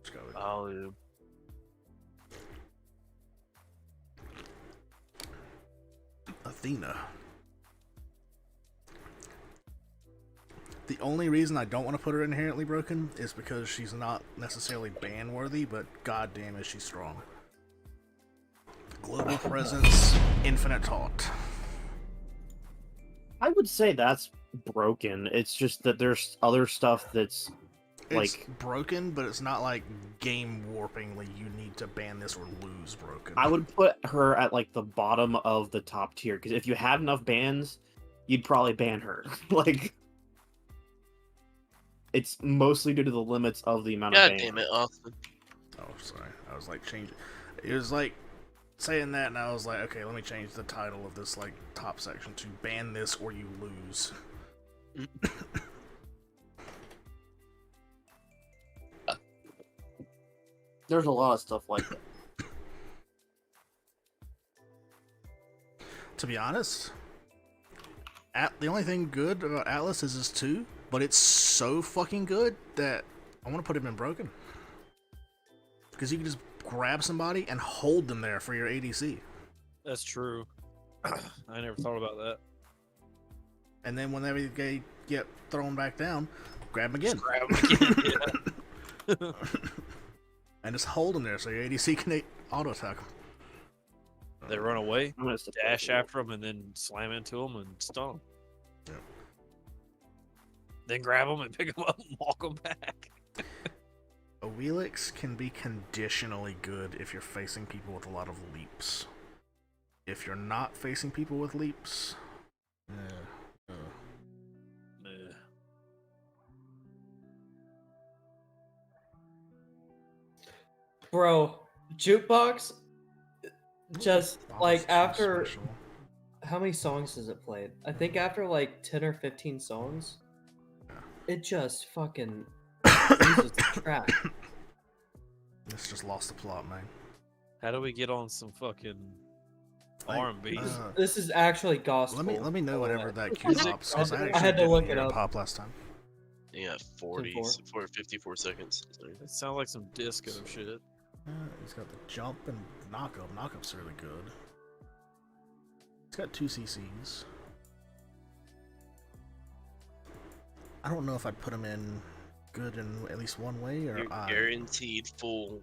Skalu. Athena. The only reason I don't want to put her inherently broken is because she's not necessarily ban worthy, but goddamn is she strong. Global presence, infinite taunt. I would say that's broken. It's just that there's other stuff that's It's like broken, but it's not like game warpingly you need to ban this or lose broken. I would put her at like the bottom of the top tier because if you had enough bans, you'd probably ban her. Like, it's mostly due to the limits of the amount of God bans. damn it, Austin. Oh, sorry. I was like changing. It was like saying that, and I was like, okay, let me change the title of this like top section to ban this or you lose. There's a lot of stuff like that. To be honest, the only thing good about Atlas is his 2, but it's so fucking good that I want to put him in broken. because you can just grab somebody and hold them there for your ADC. That's true. I never thought about that. And then whenever they get thrown back down, grab them again. Just grab them again. And just hold them there so your ADC can auto attack them. They run away, dash after them, and then slam into them and stun them. Yeah. Then grab them and pick them up and walk them back. A Wheelix can be conditionally good if you're facing people with a lot of leaps. If you're not facing people with leaps, Bro, jukebox. Just like after how many songs has it played? I think after like 10 or 15 songs, it just fucking loses the track. It's just lost the plot, man. How do we get on some fucking R&B? This is actually gospel. Let me know whenever that cue pops. I had to look it up. Pop last time. Yeah, 54 seconds. Sorry. It sounds like some disco shit. He's got the jump and knock up. Knock up's really good. He's got 2 CCs. I don't know if I'd put him in good in at least one way or You're guaranteed full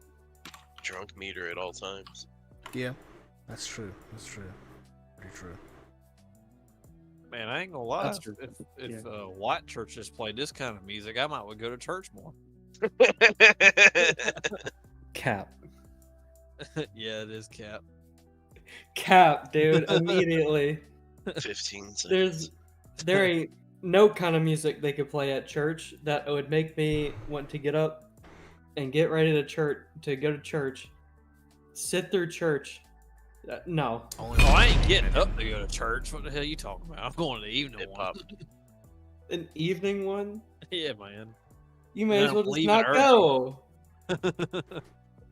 drunk meter at all times. Yeah, that's true. That's true. Pretty true. Man, I ain't gonna lie. That's true. If white churches played this kind of music, I might would go to church more. Cap. Yeah, it is cap. Cap, dude, immediately. 15 seconds. There ain't no kind of music they could play at church that would make me want to get up and get ready to go to church, sit through church. No. Oh, I ain't getting up to go to church. What the hell are you talking about? I'm going to the evening one. An evening one? Yeah, man. You may as well just not go.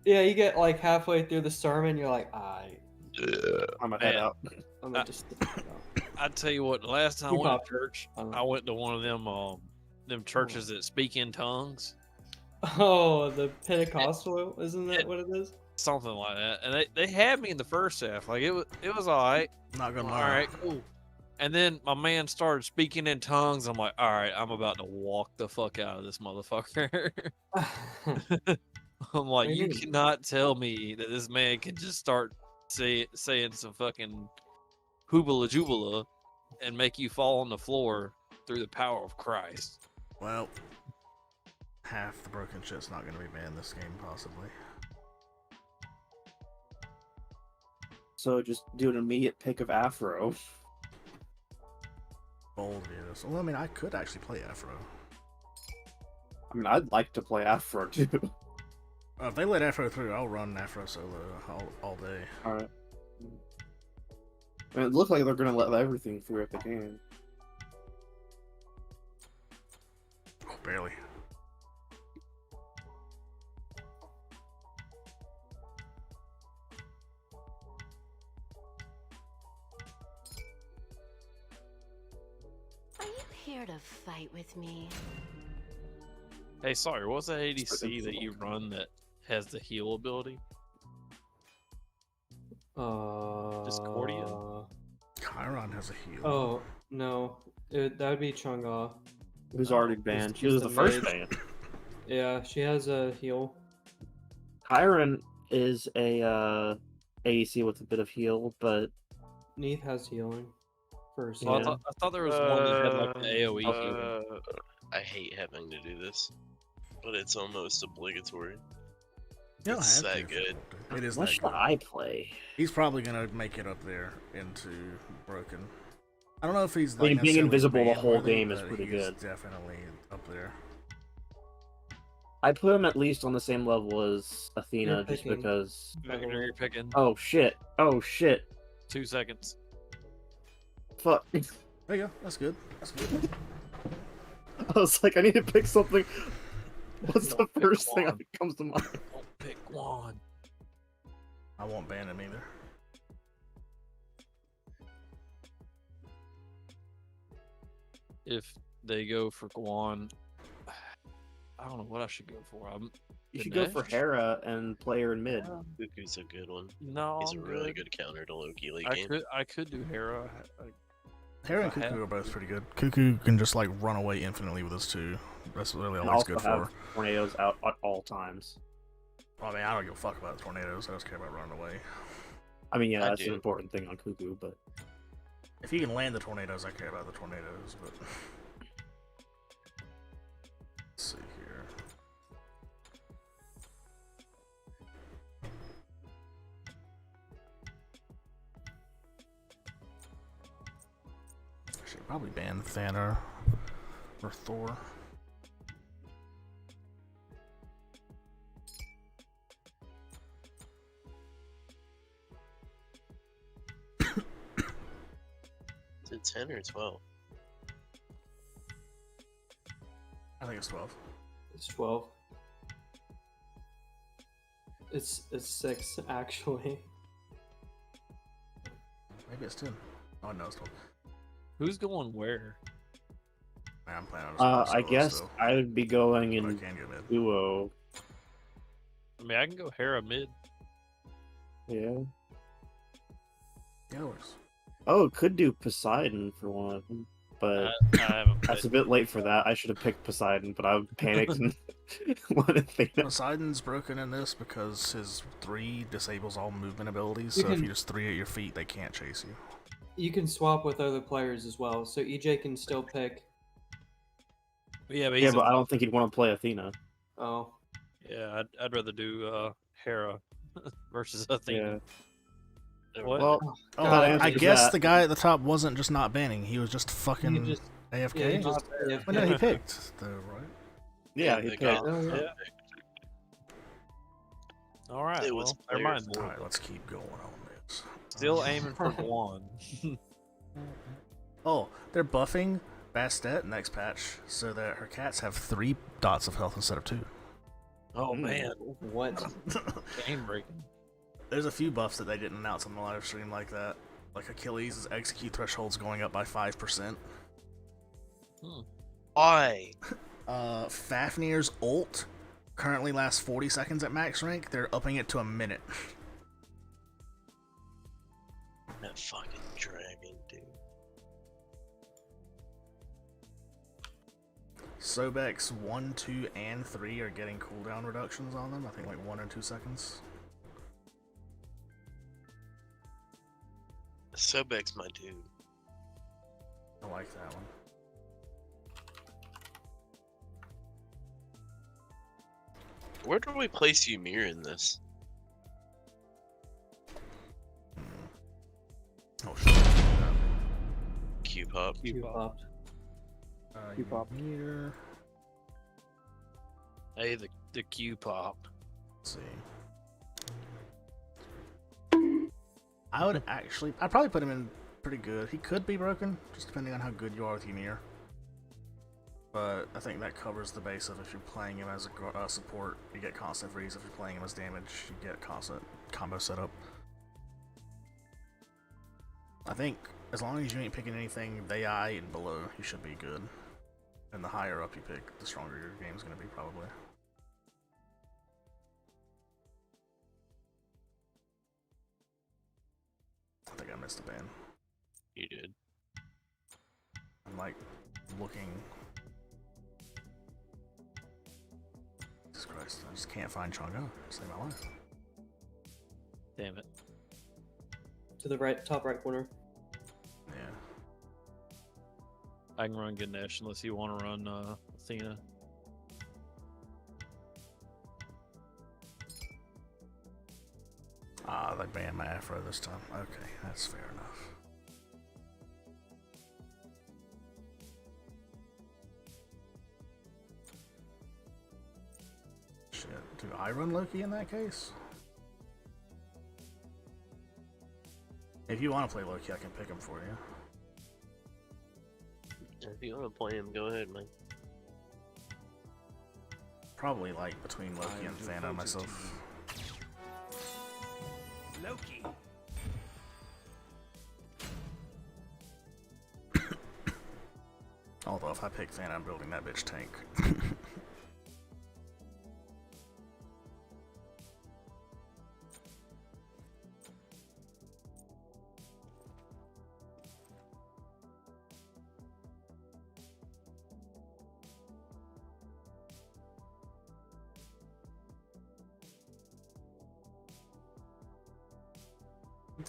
Yeah, you get like halfway through the sermon, you're like, I'm gonna head out. I'm gonna just. I tell you what, the last time I went to church, I went to one of them churches that speak in tongues. Oh, the Pentecostal, isn't that what it is? Something like that. And they had me in the first half. Like it was all right. Not gonna All lie. right, cool. And then my man started speaking in tongues. I'm like, all right, I'm about to walk the fuck out of this motherfucker. I'm like, you cannot tell me that this man can just start saying some fucking hoobala jubala and make you fall on the floor through the power of Christ. Well, half the broken shit's not going to be banned this game, possibly. So just do an immediate pick of Afro. Bold views. Well, I mean, I could actually play Afro. I mean, I'd like to play Afro too. If they let Afro through, I'll run Afro solo all day. Alright. I mean, it looks like they're gonna let everything through if they can. Oh, barely. Are you here to fight with me? Hey, sorry, what's that ADC that you run that has the heal ability? Discordia? Chiron has a heal. Oh, no. That would be Chang'e. Who's already banned. She was the first ban. Yeah, she has a heal. Chiron is a ADC with a bit of heal, but Neath has healing. First. Well, I thought there was one that had like the AoE healing. I hate having to do this, but it's almost obligatory. You don't It's have that to. good. It is what that should good. I play? He's probably gonna make it up there into broken. I don't know if he's I mean, like being necessarily invisible the whole ban-worthy, game is but pretty he's good. Definitely up there. I put him at least on the same level as Athena, You're just picking. because. You're picking. Oh shit! Oh shit! 2 seconds. Fuck! There you go. That's good. That's good. I was like, I need to pick something. What's the Don't pick first thing one. that comes to mind? Don't pick one. I won't ban him either. If they go for Guan, I don't know what I should go for. You should go for Ganesh? Hera and play her in mid. Cuckoo's a good one. No, He's a I'm really good. good counter to Loki late I game. could do Hera. Hera and if I had Cuckoo are both to. pretty good. Cuckoo can just like run away infinitely with us too. That's really all And he's also good have for. tornadoes out at all times. Well, I mean, I don't give a fuck about tornadoes. I just care about running away. I mean, yeah, I that's an do. important thing on Cuckoo, but If you can land the tornadoes, I care about the tornadoes. But let's see here. I should probably ban Thanos or Thor. Is it 10 or 12? I think it's 12. It's 12. It's 6 actually. Maybe it's 10. Oh no, it's 12. Who's going where? Man, I'm planning on I guess still. I would be going But I in can go mid. duo. I mean, I can go Hera mid. Yeah. Yeah, it works. Oh, could do Poseidon for one of them, but I haven't that's played. a bit late for that. I should have picked Poseidon, but I panicked and wanted Athena. Poseidon's broken in this because his 3 disables all movement abilities, You so if can- you just 3 at your feet, they can't chase you. You can swap with other players as well, so EJ can still pick. Yeah, but Yeah, he's but I don't think he'd want to play Athena. Oh, Yeah, I'd rather do Hera versus Athena. What? Well, Oh, that I answers guess that. the guy at the top wasn't just not banning; he was just fucking just- AFK. yeah, he just AFK. Well, no, he picked though, right? Yeah, he they picked. got- Oh, yeah. Yeah. All right. It was Well, never mind. All right, let's keep going on this. Still aiming for one. Oh, they're buffing Bastet next patch so that her cats have 3 dots of health instead of 2. Oh man, What? game breaking. There's a few buffs that they didn't announce on the live stream like that. Like Achilles' execute threshold's going up by 5%. Why? Fafnir's ult currently lasts 40 seconds at max rank. They're upping it to a minute. That fucking dragon, dude. Sobek's 1, 2, and 3 are getting cooldown reductions on them. I think like 1 and 2 seconds. Sobek's my dude. I like that one. Where do we place Ymir in this? Oh shit. Q-pop. You popped. Q-pop meter. Hey, the Q pop. Let's see. I'd probably put him in pretty good. He could be broken, just depending on how good you are with Ymir. But I think that covers the base of if you're playing him as a support, you get constant freeze. If you're playing him as damage, you get constant combo setup. I think as long as you ain't picking anything AI and below, you should be good. And the higher up you pick, the stronger your game's gonna be probably. I think I missed a ban. You did. I'm like looking. Jesus Christ, I just can't find Chongo. Save my life. Damn it. To the right, top right corner. Yeah. I can run Ganesh unless you want to run Athena. Ah, they banned my afro this time. Okay, that's fair enough. Shit, do I run Loki in that case? If you want to play Loki, I can pick him for you. If you want to play him, go ahead, man. Probably like between Loki and Thana myself. Loki. Although if I pick Thana, I'm building that bitch tank.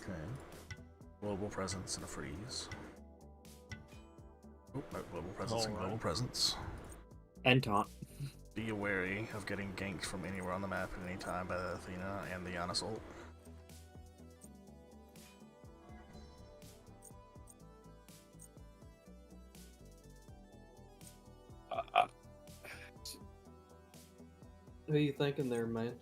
Okay. Global presence and a freeze. Oh, no, global presence and global presence. And taunt. Be wary of getting ganked from anywhere on the map at any time by the Athena and the Giannis ult. Who are you thinking there, man?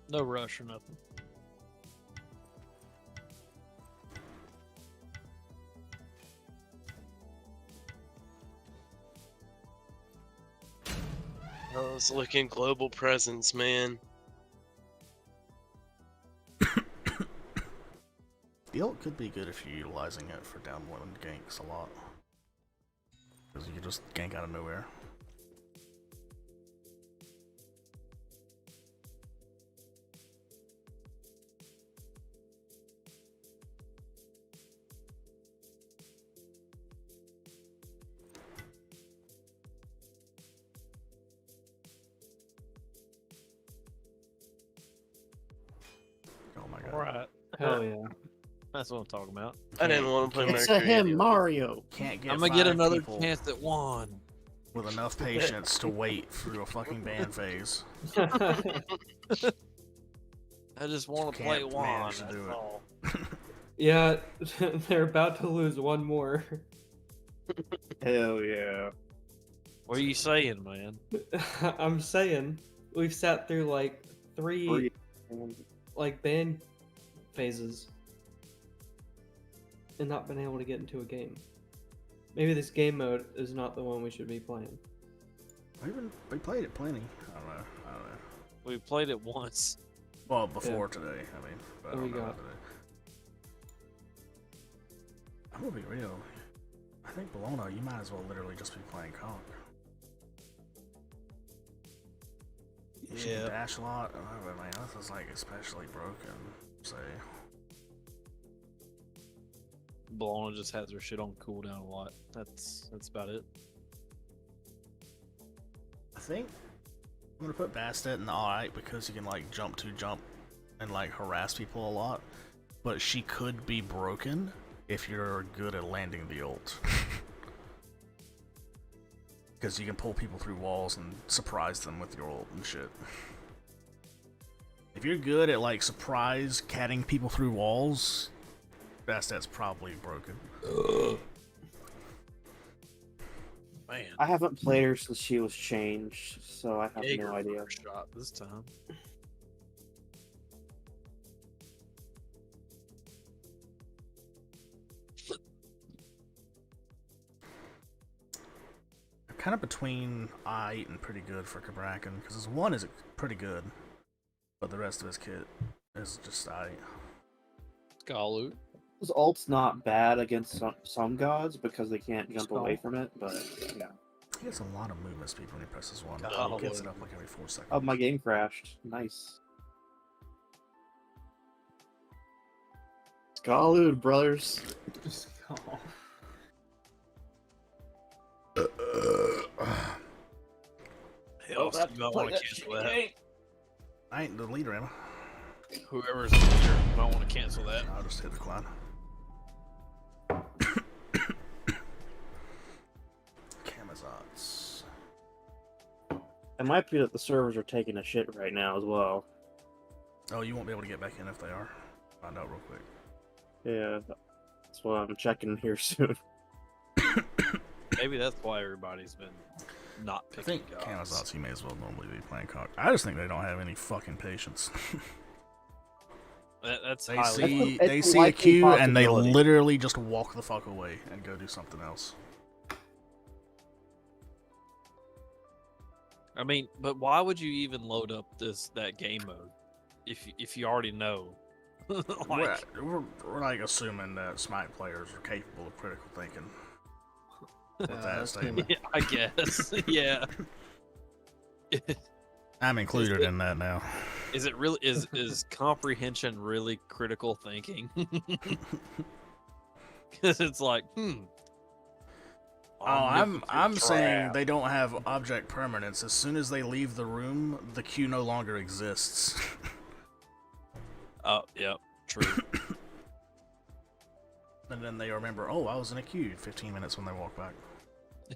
No rush or nothing. I was looking global presence, man. The ult could be good if you're utilizing it for down one ganks a lot. Because you can just gank out of nowhere. Oh my god. Alright. Hell yeah. That's what I'm talking about. I didn't want to play It's Mercury. a him, anyway. Mario. Can't get I'm gonna get 5 another people chance at one. with enough patience to wait through a fucking ban phase. I just want to play Can't one. manage to That's do it. all. Yeah, they're about to lose one more. Hell yeah. What are you saying, man? I'm saying we've sat through like three like ban phases and not been able to get into a game. Maybe this game mode is not the one we should be playing. We played it plenty. I don't know. We played it once. Well, before today, I mean. But I What don't we know got? about today. I'm gonna be real. I think Bologna, you might as well literally just be playing Conk. You should dash a lot. But man, this is like especially broken. Say. Bologna just has her shit on cooldown a lot. That's about it. I think I'm gonna put Bastet in the alright because you can like jump and like harass people a lot. But she could be broken if you're good at landing the ult. Because you can pull people through walls and surprise them with your ult and shit. If you're good at like surprise catting people through walls, Bastet's probably broken. Man. I haven't played her since she was changed, so I have Jaeger no idea. first shot this time. Kind of between aight and pretty good for Kabrakan, because his one is pretty good, but the rest of his kit is just aight. Galut. His ult's not bad against some gods because they can't jump away from it, but yeah. He has a lot of movement speed when he presses one. Oh, He gets it up like every 4 seconds. Oh, my game crashed. Nice. Galut, brothers. Hell, so you might want to cancel that. I ain't the leader, am I? Whoever's the leader might want to cancel that. I'll just hit decline. Camazotz. It might be that the servers are taking a shit right now as well. Oh, you won't be able to get back in if they are. Find out real quick. Yeah, that's what I'm checking here soon. Maybe that's why everybody's been not I picking think gods. Camazotz, he may as well normally be playing cock. I just think they don't have any fucking patience. That's They highly. see a queue and they literally just walk the fuck away and go do something else. I mean, but why would you even load up that game mode if you already know? Like, we're like assuming that Smite players are capable of critical thinking. With that statement. yeah, I guess. Yeah. I'm included in that now. Is it really is comprehension really critical thinking? Because it's like, I'm saying they don't have object permanence. As soon as they leave the room, the queue no longer exists. Oh, yeah, true. And then they remember, oh, I was in a queue 15 minutes when they walk back.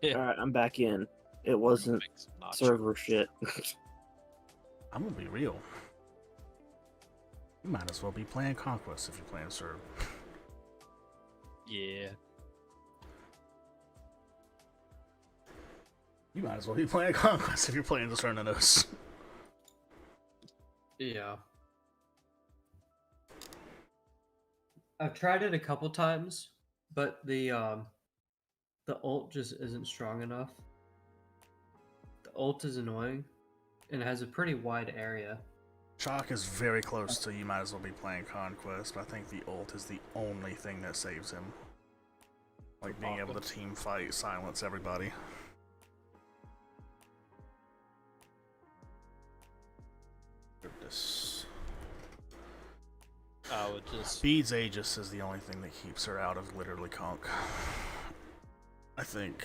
Yeah. Alright, I'm back in. It wasn't server shit. I'm gonna be real. You might as well be playing Conquest if you're playing serve. Yeah. You might as well be playing Conquest if you're playing the Cernanos. Yeah. I've tried it a couple times, but the ult just isn't strong enough. The ult is annoying, and it has a pretty wide area. Chalk is very close to you might as well be playing Conquest, but I think the ult is the only thing that saves him. Like being able to team fight, silence everybody. Goodness. I would just... Bede's Aegis is the only thing that keeps her out of literally conk. I think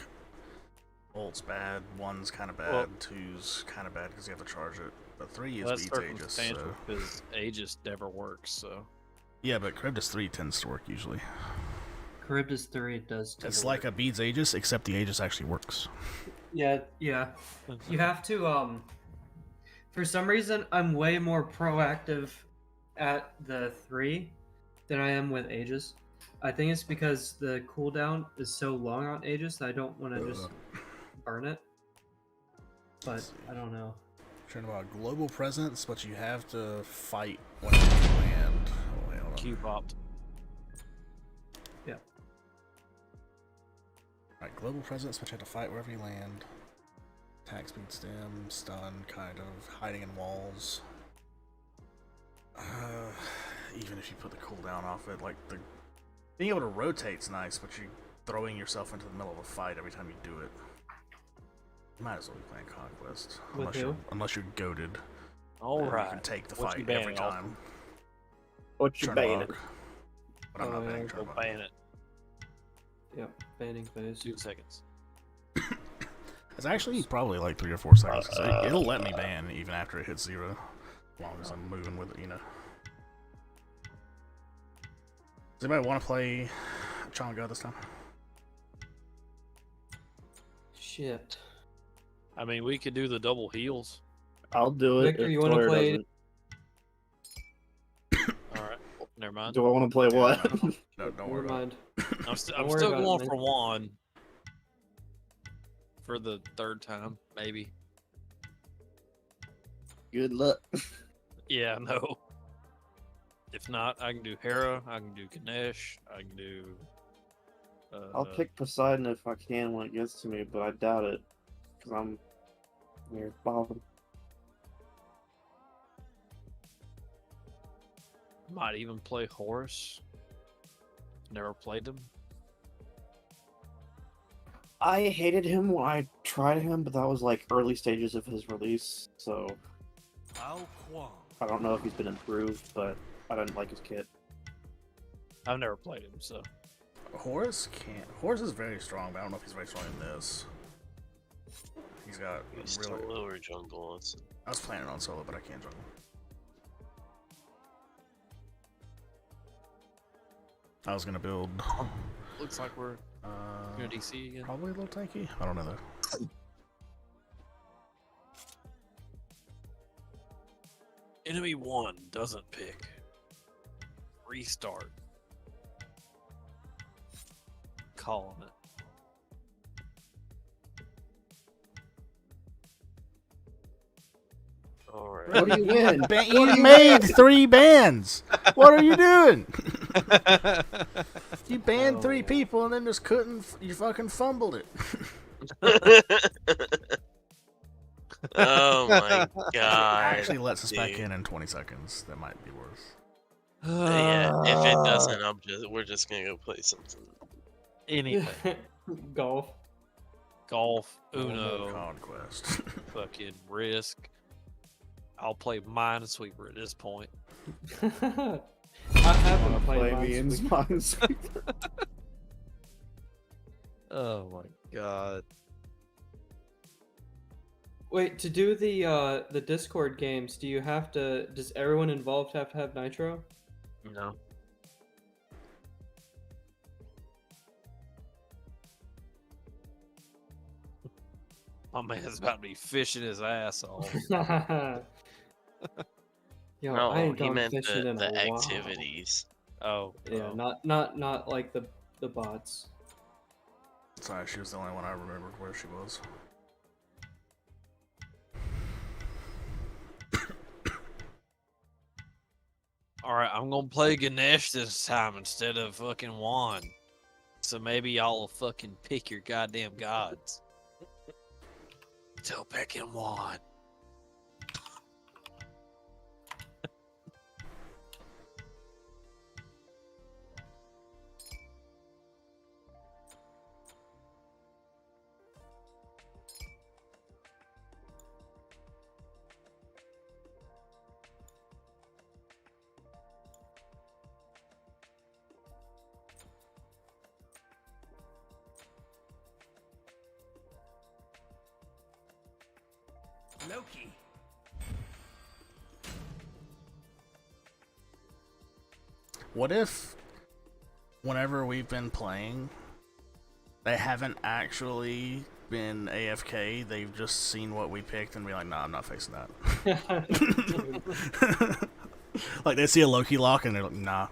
ult's bad, 1's kind of bad, Well, 2's kind of bad because you have to charge it, but 3 is that's Bede's Aegis. circumstantial So. because Aegis never works, so... Yeah, but Charybdis 3 tends to work usually. Charybdis 3 does. It's like a Bede's Aegis, except the Aegis actually works. Yeah. You have to, for some reason, I'm way more proactive at the 3 than I am with Aegis. I think it's because the cooldown is so long on Aegis that I don't want to just burn it. But I don't know. Turn about global presence, but you have to fight when you land. Oh, wait, hold on. Q popped. Yeah. Alright, global presence, but you have to fight wherever you land. Attack speed, stem, stun, kind of, hiding in walls. Even if you put the cooldown off it, like being able to rotate's nice, but you're throwing yourself into the middle of a fight every time you do it. You might as well be playing Conquest, unless you're goated. Alright. You can take the What you fight every banning, time. What you banning? But I'm not banning We'll ban it. Yep, banning phase. 2 seconds. It's actually probably like 3 or 4 seconds. 'Cause it'll let me ban even after it hits 0. As long as I'm moving with it, you know. Does anybody want to play Chonga this time? Shit. I mean, we could do the double heals. I'll do it. Victor, you want to play? Alright, never mind. Do I want to play what? No, don't worry about it. I'm still going for 1. For the 3rd time, maybe. Good luck. Yeah, no. If not, I can do Hera, I can do Ganesh, I can do... I'll pick Poseidon if I can when it gets to me, but I doubt it. Because I'm near bottom. Might even play Horus. Never played him. I hated him when I tried him, but that was like early stages of his release, so... I don't know if he's been improved, but I didn't like his kit. I've never played him, so... Horus can't. Horus is very strong, but I don't know if he's very strong in this. He's got He's really... still lower jungle. I was planning on solo, but I can't jungle. I was gonna build... Looks like we're gonna DC again. Probably a little tanky. I don't know though. Enemy 1 doesn't pick. Restart. Calling it. Alright. What do you win? You made 3 bans! What are you doing? You banned 3 people and then just couldn't. You fucking fumbled it. Oh my god. Actually lets us back in 20 seconds. That might be worse. Yeah, if it doesn't, we're just gonna go play something. Anything. Golf. Golf, Uno, Conquest. fucking Risk. I'll play Minesweeper at this point. I haven't played Play me in Minesweeper. Minesweeper. Oh my god. Wait, to do the Discord games, do you have to? Does everyone involved have to have Nitro? No. My man's about to be fishing his ass off. Yo, No, I ain't he gone meant fishing in the a while. activities. Oh. Yeah, oh. not like the bots. Sorry, she was the only one I remembered where she was. Alright, I'm gonna play Ganesh this time instead of fucking Juan. So maybe y'all will fucking pick your goddamn gods. Tell Beck and Juan. Loki. What if, whenever we've been playing, they haven't actually been AFK, they've just seen what we picked and be like, nah, I'm not facing that. Like, they see a Loki lock and they're like, nah,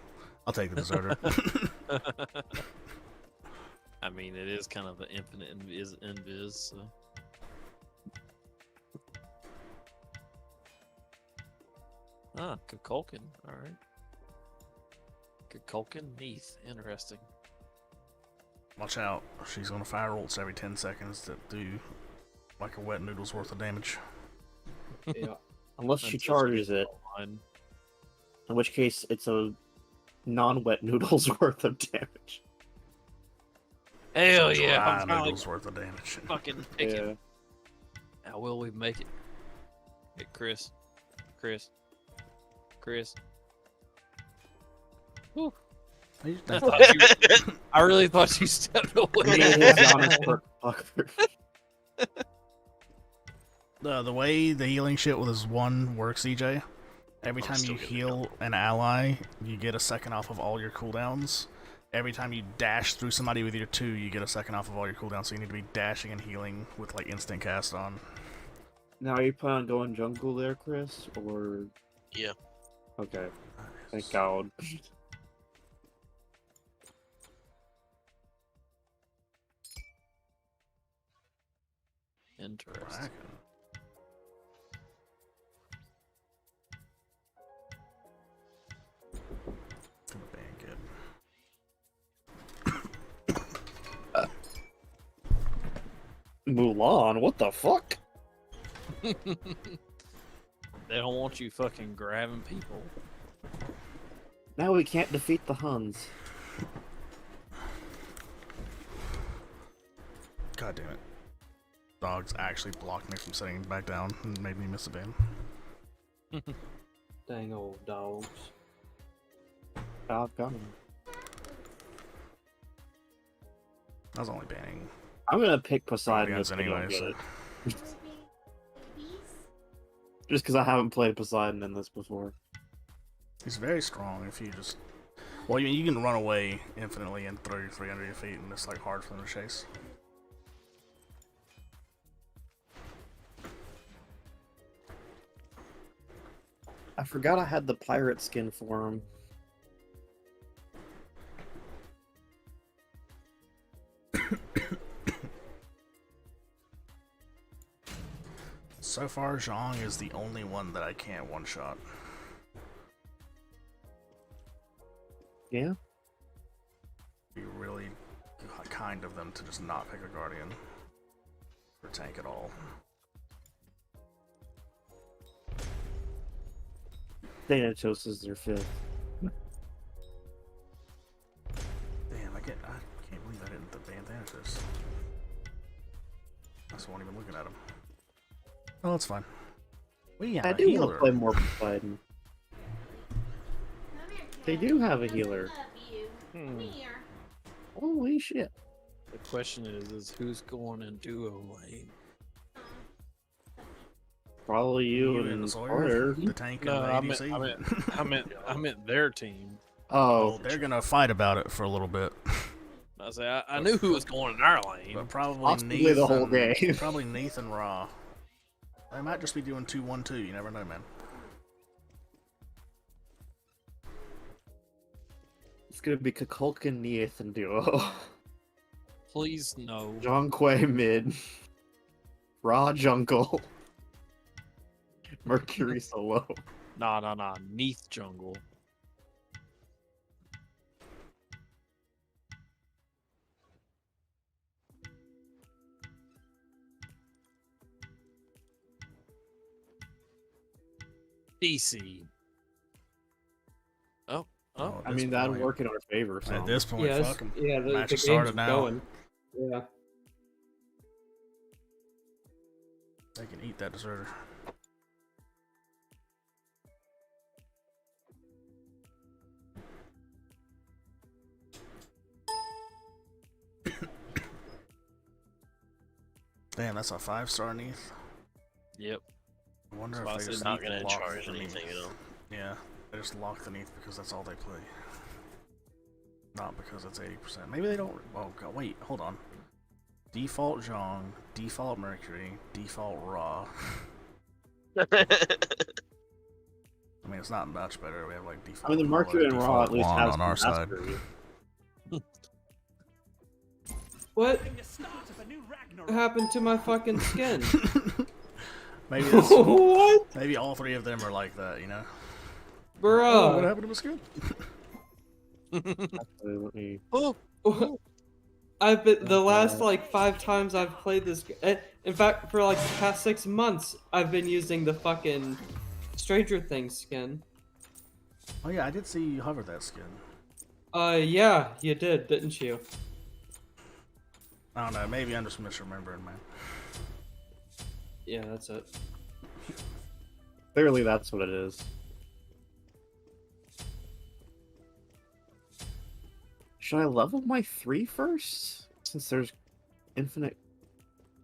I'll take the deserter. I mean, it is kind of an infinite invis, so. Ah, Kukulkan, alright. Kukulkan Neath, interesting. Watch out, she's gonna fire ults every 10 seconds that do like a wet noodle's worth of damage. Yeah. Unless she charges it. In which case, it's a non-wet noodle's worth of damage. Hell yeah! Dry I'm finally noodle's worth of damage. fucking picking. How will we make it? Hey, Chris. Whew. I really thought you stepped away. The way the healing shit with his one works, EJ, every time you heal an ally, you get a second off of all your cooldowns. Every time you dash through somebody with your 2, you get a second off of all your cooldowns, so you need to be dashing and healing with like instant cast on. Now, are you planning on going jungle there, Chris, or? Yeah. Okay. Thank God. Interesting. Mulan, what the fuck? They don't want you fucking grabbing people. Now we can't defeat the Huns. God damn it. Dogs actually blocked me from sitting back down and made me miss a ban. Dang old dogs. I've got him. I was only banning. I'm gonna pick Poseidon guys anyway, so. Just because I haven't played Poseidon in this before. He's very strong if you just... Well, you can run away infinitely and throw your 3 under your feet, and it's like hard for them to chase. I forgot I had the pirate skin for him. So far, Zhang is the only one that I can't one-shot. Yeah? Be really kind of them to just not pick a Guardian. Or tank at all. Thanatos is their 5th. Damn, I can't believe I didn't ban Thanatos. I just won't even looking at him. Oh, that's fine. We have I a do want healer. to play more Poseidon. They do have a healer. Holy shit. The question is who's going in duo lane? Probably you and and Sawyer, Sawyer. the tank No, and the ADC. I meant their team. Oh, they're gonna fight about it for a little bit. I knew who was going in our lane. But probably Possibly the whole game. Probably Neith and Raw. They might just be doing 2-1-2. You never know, man. It's gonna be Kukulkan, Neith, and duo. Please no. Zhonghui mid. Raw jungle. Mercury solo. Nah. Neath jungle. DC. Oh. I mean, that'd work in our favor. So. At this point, Yeah, fuck 'em. the Match game's started now. going. Yeah. They can eat that deserter. Damn, that's a 5-star Neath. Yep. I wonder So if I they said just not leave gonna the lock charge for anything Neath. at all. Yeah, they just lock the Neath because that's all they play. Not because it's 80%. Maybe they don't. Oh god, wait, hold on. Default Zhong, default Mercury, default Raw. I mean, it's not much better. We have like default. I mean, the Mercury and Raw at least Juan has on our side. What happened to my fucking skin? Maybe it's, What? Maybe all three of them are like that, you know? Bruh. Oh, what happened to my skin? Let me... I've been the last like 5 times I've played this. In fact, for like the past 6 months, I've been using the fucking Stranger Things skin. Oh yeah, I did see you hover that skin. Yeah, you did, didn't you? I don't know. Maybe I'm just misremembering, man. Yeah, that's it. Clearly, that's what it is. Should I level my 3 first? Since there's infinite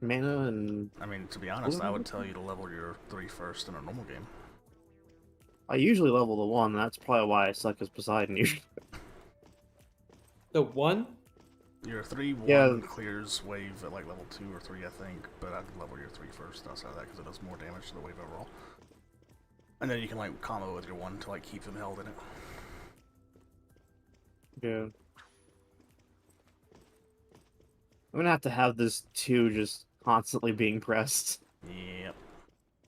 mana and... I mean, to be honest, I would tell you to level your 3 first in a normal game. I usually level the 1, and that's probably why I suck as Poseidon usually. The 1? Your 3-1 Yeah. clears wave at like level 2 or 3, I think, but I'd level your 3 first outside of that because it does more damage to the wave overall. And then you can like combo with your 1 to like keep them held in it. Yeah. I'm gonna have this 2 just constantly being pressed. Yep.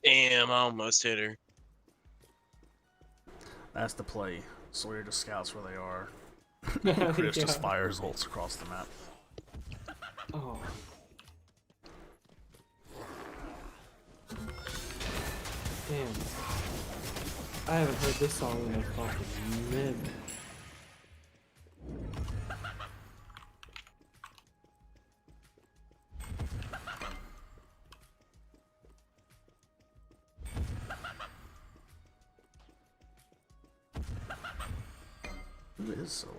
Damn, I almost hit her. That's the play. Sawyer just scouts where they are. Chris just fires ults across the map. Oh. Damn. I haven't heard this song in a fucking minute. Who is Solo?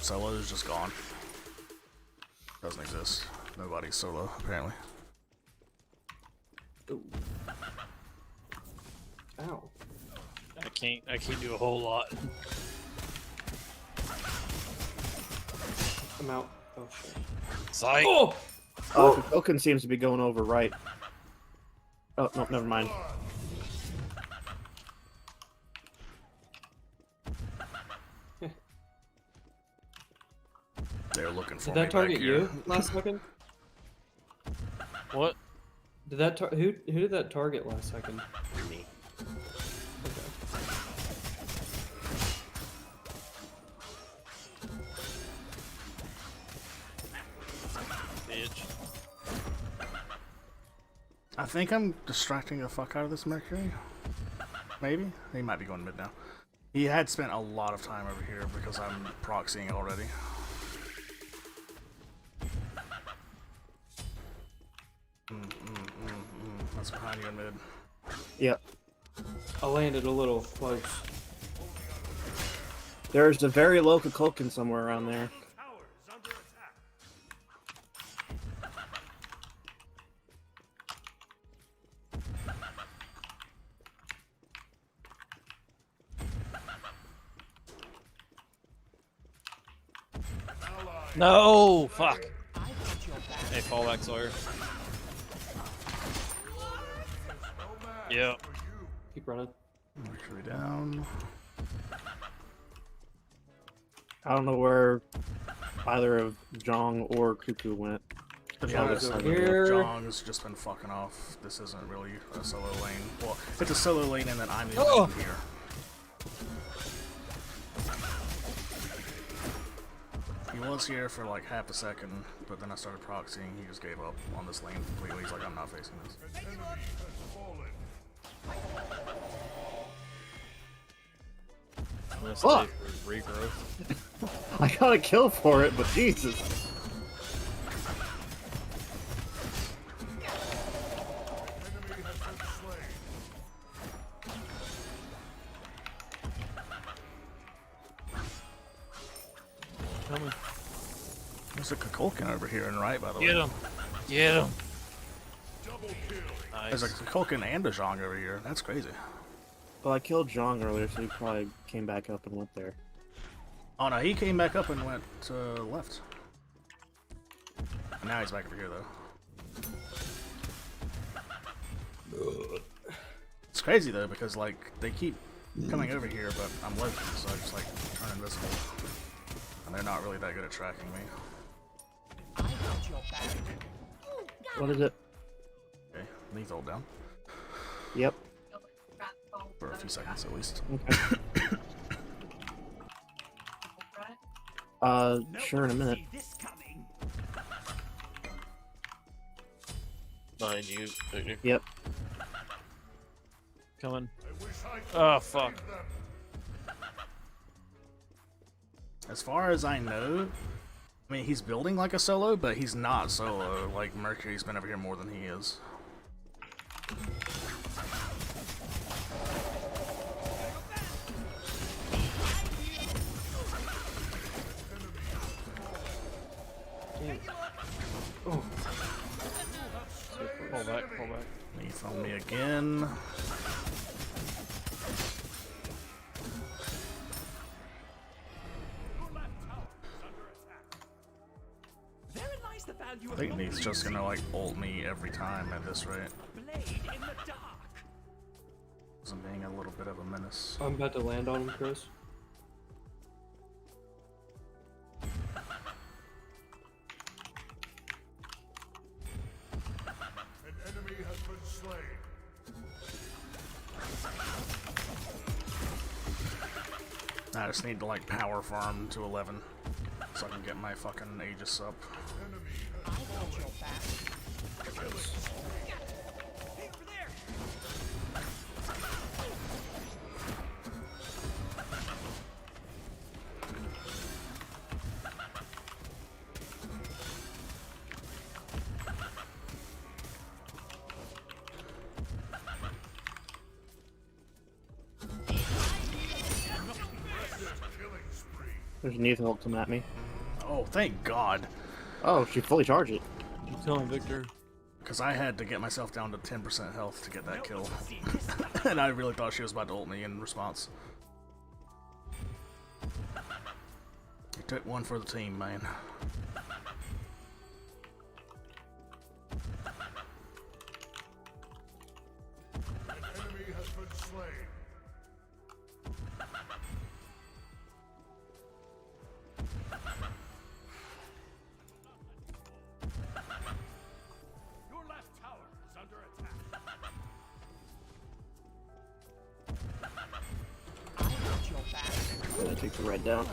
Solo's just gone. Doesn't exist. Nobody's Solo, apparently. Ooh. Ow. I can't do a whole lot. I'm out. Oh shit. Psych. Oh! Oh, Kukulkan seems to be going over right. Oh, no, never mind. They're looking for Did me that target back here. you last second? What? Did that who did that target last second? Me. Bitch. I think I'm distracting the fuck out of this Mercury. Maybe? He might be going mid now. He had spent a lot of time over here because I'm proxying already. That's behind you in mid. Yep. I landed a little close. There's a very low Kukulkan somewhere around there. No, fuck. Hey, fall back, Sawyer. Yep. Keep running. Mercury down. I don't know where either of Jong or Cuckoo went. To be Jong honest, is over here. Jong's just been fucking off. This isn't really a solo lane. Well, it's a solo lane and then I'm the only one here. He was here for like half a second, but then I started proxying. He just gave up on this lane completely. He's like, I'm not facing this. I'm gonna Fuck. stay for regrowth. I got a kill for it, but Jesus. Coming. There's a Kukulkan over here and right, by the way. Get him. Get him. There's a Kukulkan and a Zhong over here. That's crazy. Well, I killed Jong earlier, so he probably came back up and went there. Oh no, he came back up and went left. And now he's back over here though. It's crazy though because like they keep coming over here, but I'm low, so I just like turn invisible, and they're not really that good at tracking me. What is it? Okay, lethal down Yep. for a few seconds at least. Okay. Sure, in a minute. Behind you, Victor. Yep. Coming. Oh, fuck. As far as I know, I mean he's building like a solo, but he's not solo. Like Mercury's been over here more than he is. Oh. Pull back, pull back. Leaf on me again. I think he's just gonna like ult me every time at this rate. I'm being a little bit of a menace. I'm about to land on him, Chris. An enemy has been slain. I just need to like power farm to 11 so I can get my fucking Aegis up. There's an Ethan ult come at me. Oh, thank God. Oh, she fully charged it. You tell him, Victor. Because I had to get myself down to 10% health to get that kill. And I really thought she was about to ult me in response. You took one for the team, man. An enemy has been slain. Your left tower is under attack. I'm gonna take the red down.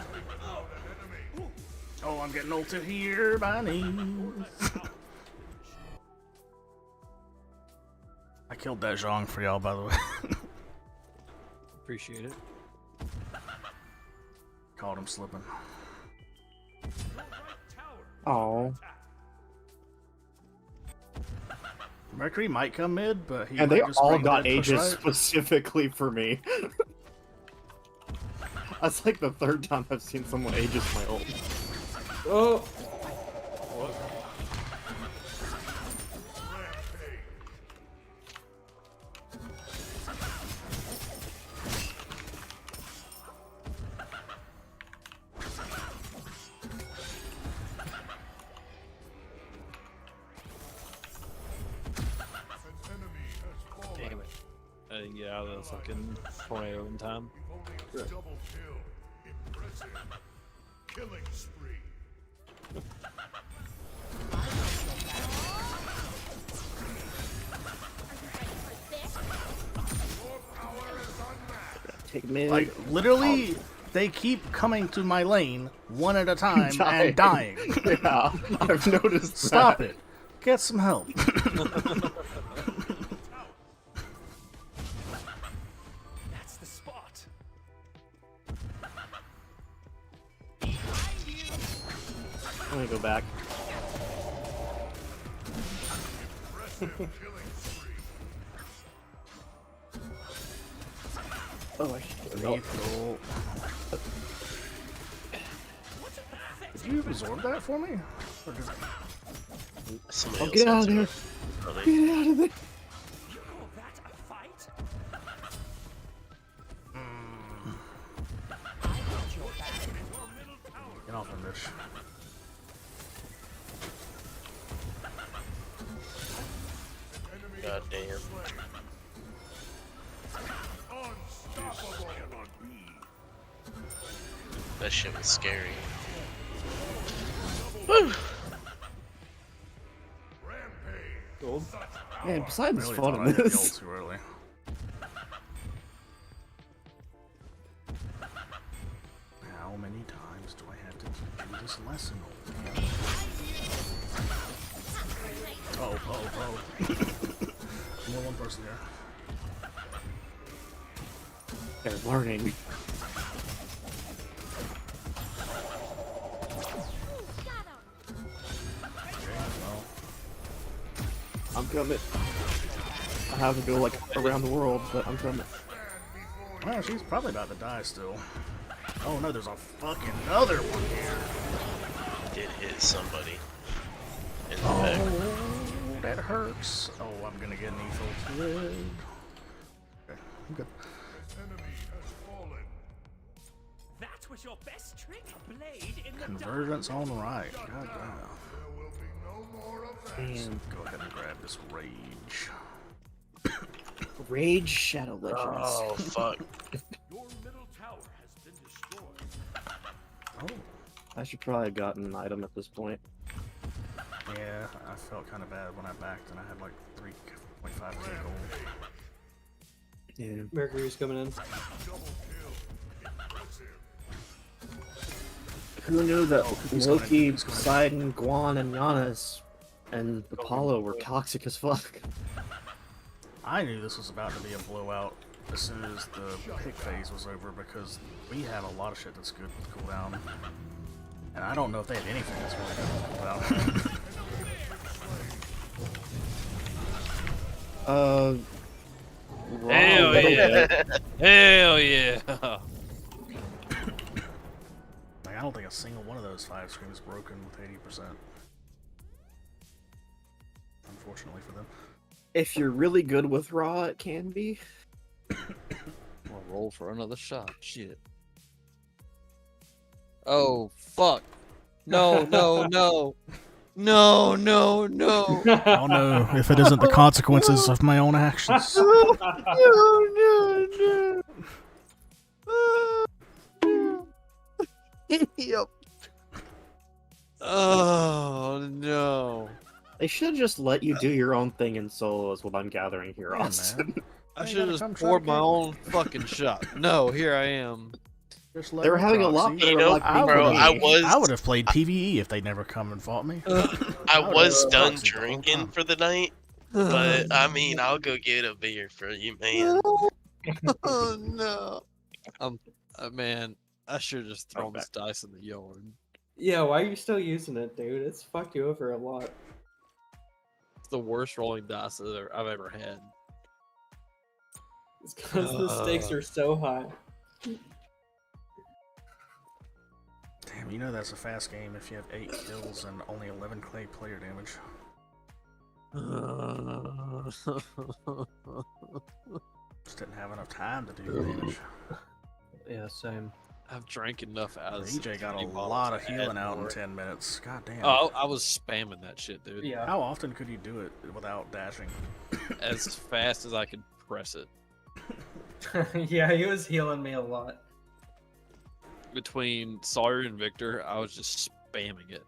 Oh, I'm getting ulted here by knees. I killed that Zhong for y'all, by the way. Appreciate it. Caught him slipping. Oh. Mercury might come mid, but he And might they just all bring got mid, push ages right. specifically for me. That's like the third time I've seen someone ages my ult. Oh. Damn it. I didn't get out of the fucking tornado in time. Double kill. Impressive. Killing spree. Take mid. Like, literally, they keep coming to my lane one at a time and dying. Yeah, I've noticed Stop that. it. Get some help. That's the spot. Let me go back. Oh, I should go. Lethal. Did you absorb that for me? Or did... Somebody Oh, else get out of answered there! it. Oh, they- Get out of there! Get off of this. God damn. That shit was scary. Woo! Gold. Man, besides Really fun thought in I hit the ult this. too early. How many times do I have to teach you this lesson? Oh. More one person here. They're learning. I'm coming. I have to go like around the world, but I'm coming. Well, she's probably about to die still. Oh no, there's a fucking other one here. Did hit somebody in the Oh, back. that hurts. Oh, I'm gonna get an lethal. Okay, I'm good. That was your best trick, blade in the Convergence on the right. God damn. Damn. Go ahead and grab this rage. Rage Shadow Legends. Oh, fuck. Your middle tower has been destroyed. Oh. I should probably have gotten an item at this point. Yeah, I felt kind of bad when I backed and I had like 3.5k gold. Yeah. Mercury's coming in. Who knew that he's Loki, coming. Poseidon, Guan, and Giannis and Apollo were toxic as fuck? I knew this was about to be a blowout as soon as the pick phase was over because we have a lot of shit that's good with cooldown. And I don't know if they have anything that's really good with cooldown. Hell yeah! Hell yeah! Like, I don't think a single one of those 5 screens is broken with 80%. Unfortunately for them. If you're really good with Raw, it can be. I'll roll for another shot. Shit. Oh, fuck. No, no, no. No, no, no. I don't know if it isn't the consequences of my own actions. No, no, no. Yep. Oh, no. They should just let you do your own thing in solo is what I'm gathering here, Yeah, Austin. man. I You should have gotta just come try poured to my get- own fucking shot. No, here I am. Just let They were me having a lot proxy. better You know, luck being bro, me. I would have played PvE if they'd never come and fought me. I would've was done proxied the whole drinking time. for the night, but I mean, I'll go get a beer for you, man. Oh, no. Man, I should have just thrown this dice in the yard. Yeah, why are you still using it, dude? It's fucked you over a lot. the worst rolling dice that I've ever had. It's because the stakes are so high. Damn, you know that's a fast game if you have 8 kills and only 11 clay player damage. Just didn't have enough time to do the damage. Yeah, same. I've drank enough out of EJ got a lot of healing out in 10 minutes. God damn. Oh, I was spamming that shit, dude. Yeah. How often could you do it without dashing? As fast as I could press it. Yeah, he was healing me a lot. Between Sawyer and Victor, I was just spamming it.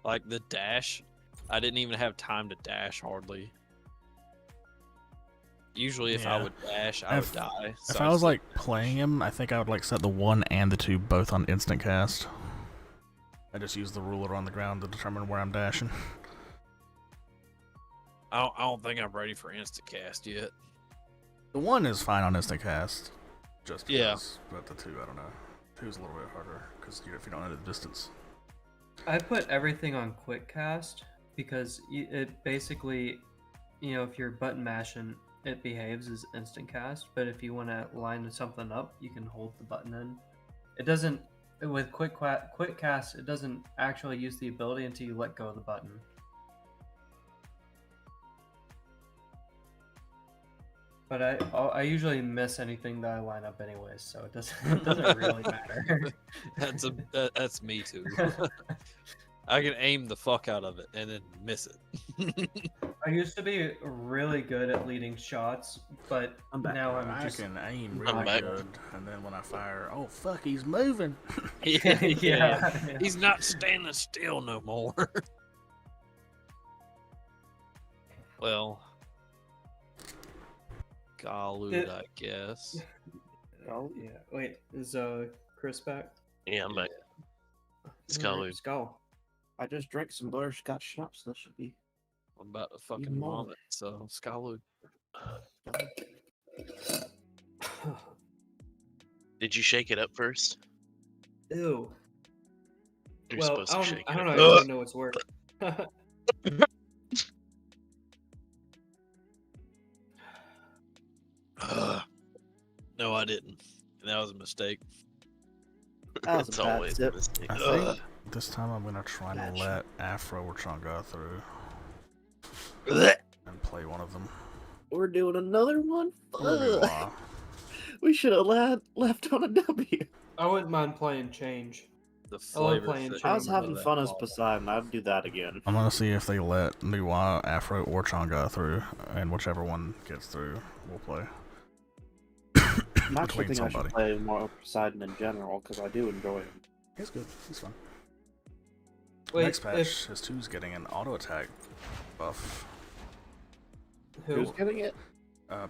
Like the dash, I didn't even have time to dash hardly. Usually if I would dash, I would die. So If I was like playing him, I think I would like set the 1 and the 2 both on instant cast. I just use the ruler on the ground to determine where I'm dashing. I don't think I'm ready for instant cast yet. The 1 is fine on instant cast. Just because, Yeah. But the 2, I don't know. 2's a little bit harder because if you don't know the distance. I put everything on quick cast because it basically, if you're button mashing, it behaves as instant cast. But if you want to line something up, you can hold the button in. It doesn't with quick cast. It doesn't actually use the ability until you let go of the button. But I usually miss anything that I line up anyways, so it doesn't really matter. That's me too. I can aim the fuck out of it and then miss it. I used to be really good at leading shots, but now I'm just. I can aim really good, and then when I fire, oh fuck, he's moving. Yeah. He's not standing still no more. Well, Galud, I guess. Oh yeah. Wait, is Chris back? Yeah, I'm back. Let's go. I just drank some butterscotch schnapps. That should be. I'm about to fucking vomit. So Scalud. Did you shake it up first? Ew. You're Well, supposed to shake I it don't up. know. I don't know what's worse. No, I didn't. That was a mistake. That was It's a bad always a sip. mistake. I think this time I'm gonna try to let Afro or Chunga through and play one of them. We're doing another one? Ugh. Ugh. We should have left on a W. I wouldn't mind playing change. The I love flavor playing thing. I was change. having fun as Poseidon. I'd do that again. I'm gonna see if they let Nuwa, Afro, or Chunga through, and whichever one gets through, we'll play. I'm actually Between think I somebody. should play more Poseidon in general because I do enjoy him. He's good. He's fun. Wait, Next patch, his 2's getting an auto attack buff. Who's getting it?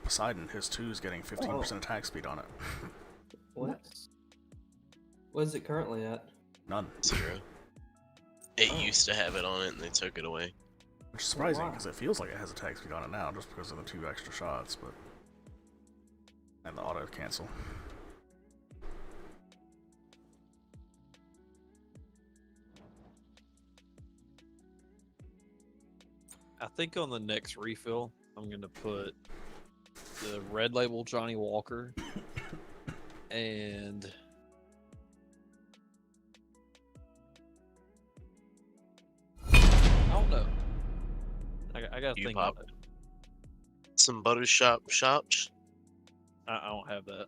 Poseidon, his 2's getting 15% attack speed on it. What? What is it currently at? None. 0. It used to have it on it, and they took it away. Which is surprising wow. because it feels like it has attack speed on it now, just because of the 2 extra shots, but and the auto cancel. I think on the next refill, I'm gonna put the red label Johnny Walker and I don't know. I gotta think pop about it. Some buttershop shops. I don't have that.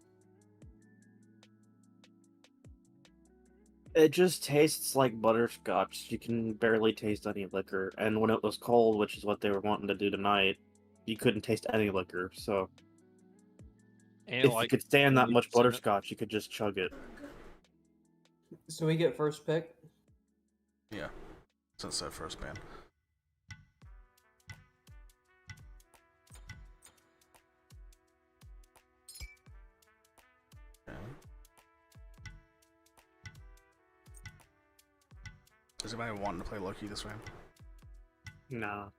It just tastes like butterscotch. You can barely taste any liquor. And when it was cold, which is what they were wanting to do tonight, you couldn't taste any liquor. So And if you could stand that much 80%. butterscotch, you could just chug it. So we get first pick. Yeah, since that first ban. Okay. Is anybody wanting to play Loki this round? Nah.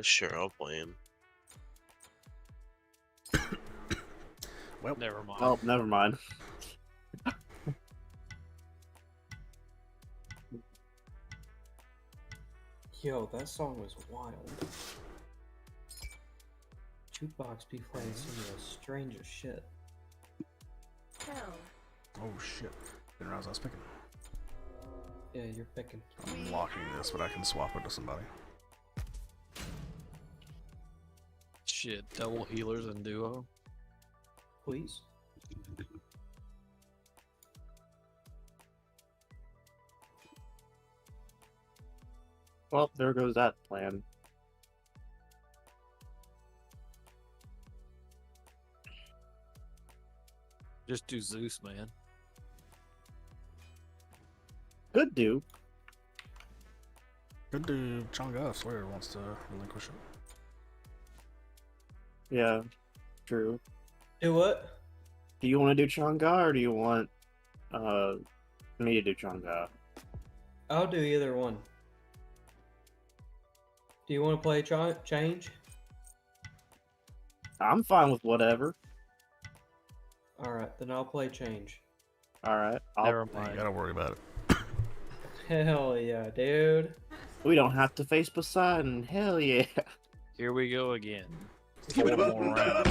Sure, I'll play him. Well, never mind. Well, never mind. Yo, that song was wild. Jukebox be playing some of the strangest shit. Oh shit. Didn't realize I was picking. Yeah, you're picking. I'm locking this, but I can swap it to somebody. Shit, double healers and duo. Please. Well, there goes that plan. Just do Zeus, man. Could do. Could do Chang'e if Slayer wants to relinquish it. Yeah, true. Do what? Do you want to do Chang'e or do you want me to do Chang'e? I'll do either one. Do you want to play change? I'm fine with whatever. Alright, then I'll play change. Alright. Never mind. You gotta worry about it. Hell yeah, dude. We don't have to face Poseidon. Hell yeah. Here we go again. Give it 4 up. more rounds.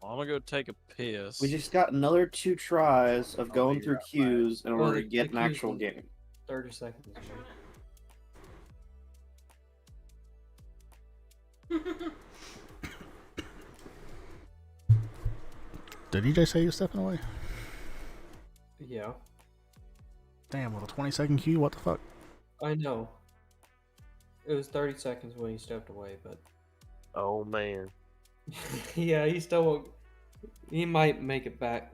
I'm gonna go take a piss. We just got another 2 tries of going through queues in order to get the an actual queue's game. 30 seconds. Did EJ say you stepping away? Yeah. Damn, with a 20-second queue, what the fuck? I know. It was 30 seconds when he stepped away, but Oh man. yeah, he still won't. He might make it back.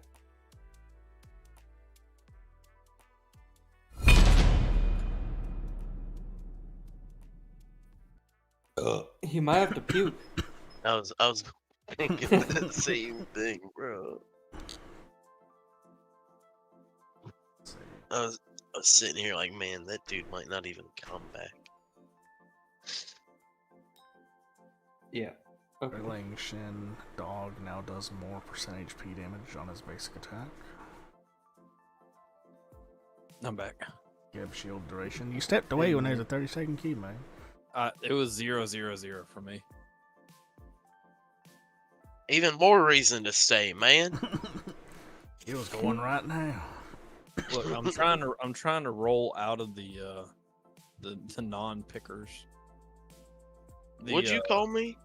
He might have to puke. I was thinking the same thing, bro. I was sitting here like, man, that dude might not even come back. Yeah. Okay. Ling Shin Dog now does more percent HP damage on his basic attack. I'm back. Geb shield duration. You stepped away when there's a 30-second queue, man. It was 0-0-0 for me. Even more reason to stay, man. It was going right now. Look, I'm trying to roll out of the non-pickers. Would you call me?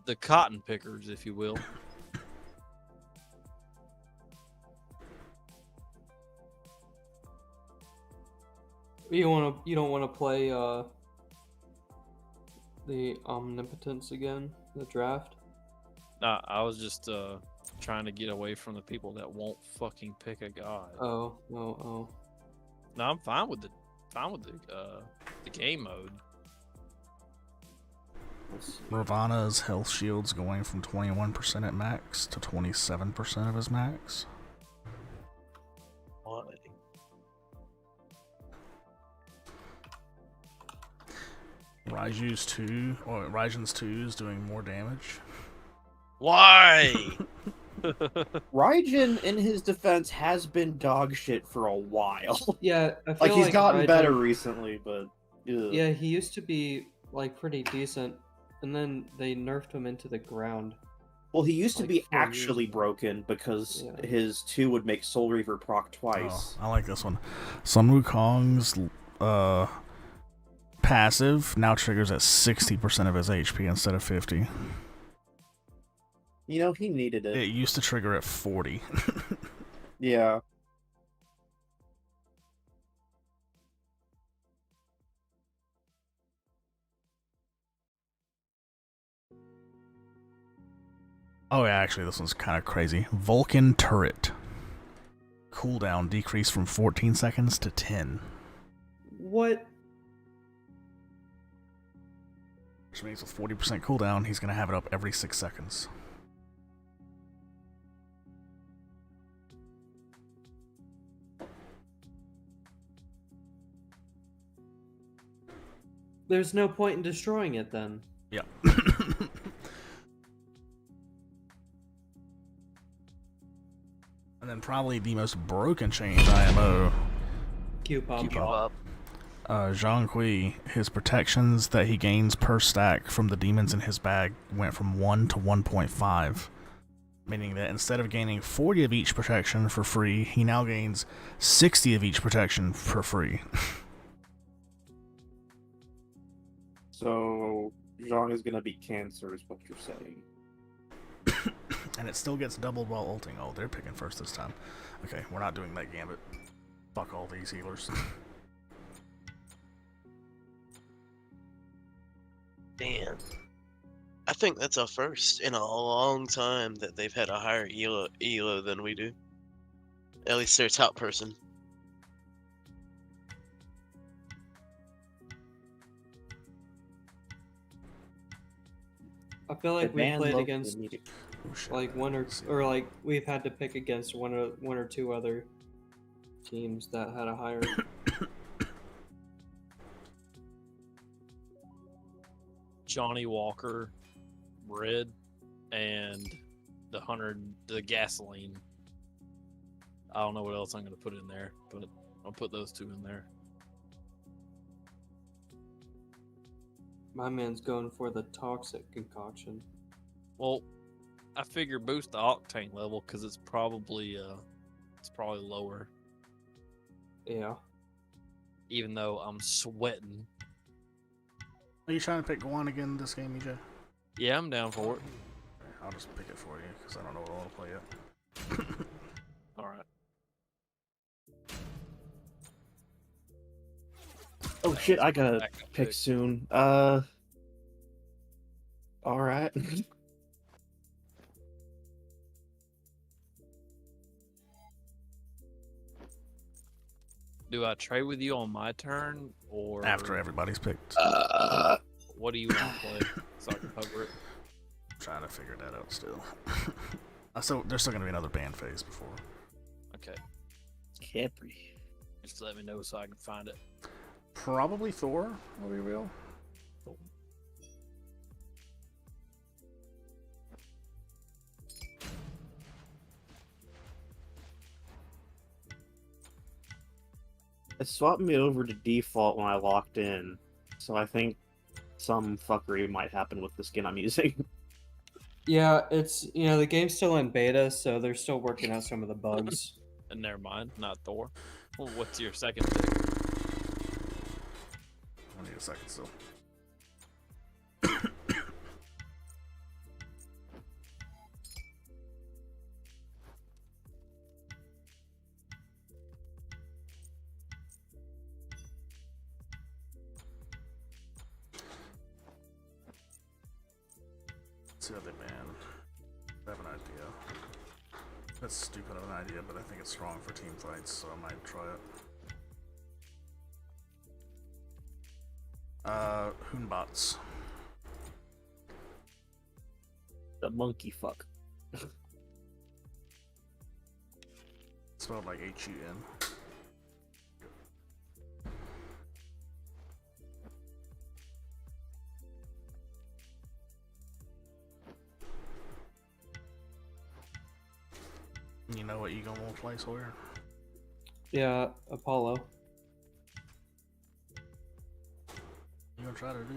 The cotton pickers, if you will. You don't want to play the omnipotence again, the draft? Nah, I was just trying to get away from the people that won't fucking pick a god. Oh. No, I'm fine with the game mode. Nirvana's health shield's going from 21% at max to 27% of his max. Why? Raiju's 2 or Raijin's 2 is doing more damage. Why? Raijin, in his defense, has been dog shit for a while. Yeah, I feel like he's gotten Raijin- better recently, but ugh. Yeah, he used to be like pretty decent, and then they nerfed him into the ground. Well, he used to like be 4 years actually ago. broken because Yeah. his 2 would make Soul Reaver proc twice. Oh, I like this one. Sun Wukong's passive now triggers at 60% of his HP instead of 50. You know, he needed it. It used to trigger at 40. Yeah. Oh yeah, actually this one's kind of crazy. Vulcan turret. Cooldown decreased from 14 seconds to 10. What? Which means with 40% cooldown, he's going to have it up every 6 seconds. There's no point in destroying it then. Yep. And then probably the most broken changed IMO Q pump. Zhang Kui, his protections that he gains per stack from the demons in his bag went from 1 to 1.5. Meaning that instead of gaining 40 of each protection for free, he now gains 60 of each protection for free. So, Zhang is gonna be cancer, is what you're saying. And it still gets doubled while ulting. Oh, they're picking first this time. Okay, we're not doing that gambit. Fuck all these healers. Damn. I think that's a first in a long time that they've had a higher ELO than we do. At least their top person. I feel like we played against like one or like we've had to pick against one or two other teams that had a higher. Johnny Walker, Red, and the gasoline. I don't know what else I'm going to put in there, but I'll put those two in there. My man's going for the toxic concoction. Well, I figure boost the octane level because it's probably lower. Yeah. Even though I'm sweating. Are you trying to pick Guan again this game, EJ? Yeah, I'm down for it. I'll just pick it for you because I don't know what I want to play yet. All right. Oh shit, I gotta pick soon. Alright. Do I trade with you on my turn or After everybody's picked. What do you want to play so I can cover it? I'm trying to figure that out still. So there's still gonna be another ban phase before. Okay. Capri. Just let me know so I can find it. Probably Thor, will be real. It swapped me over to default when I locked in, so I think some fuckery might happen with the skin I'm using. Yeah, it's the game's still in beta, so they're still working out some of the bugs. And never mind, not Thor. Well, what's your second pick? I need a second still. Let's see how they ban. I have an idea. That's stupid of an idea, but I think it's strong for team fights, so I might try it. Hoonbots. The monkey fuck. Spelled like H-U-N. You know what you gonna want to play, Sawyer? Yeah, Apollo. You gonna try to do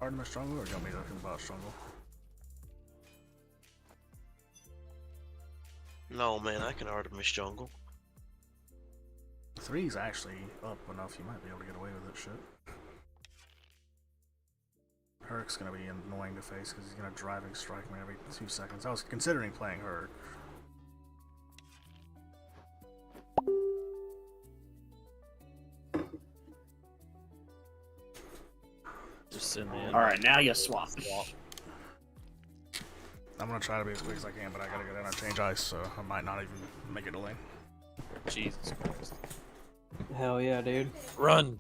Artemis Jungle, or you want me to think about Jungle? No, man, I can Artemis Jungle. 3's actually up enough, you might be able to get away with it, shit. Herc's gonna be annoying to face because he's gonna driving strike me every 2 seconds. I was considering playing Herc. Just send me in. Alright, now you swap. I'm gonna try to be as quick as I can, but I gotta go down and change ice, so I might not even make it a lane. Jesus Christ. Hell yeah, dude. Run!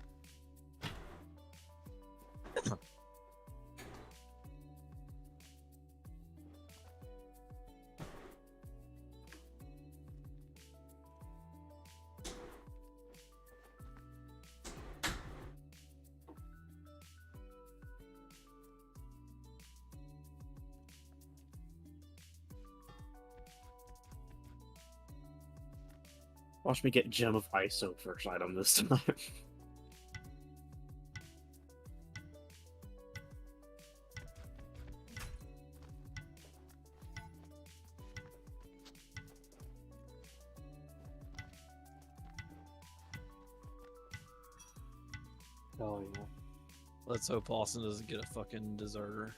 Watch me get Gem of ISO first item this time. Oh yeah. Let's hope Austin doesn't get a fucking deserter.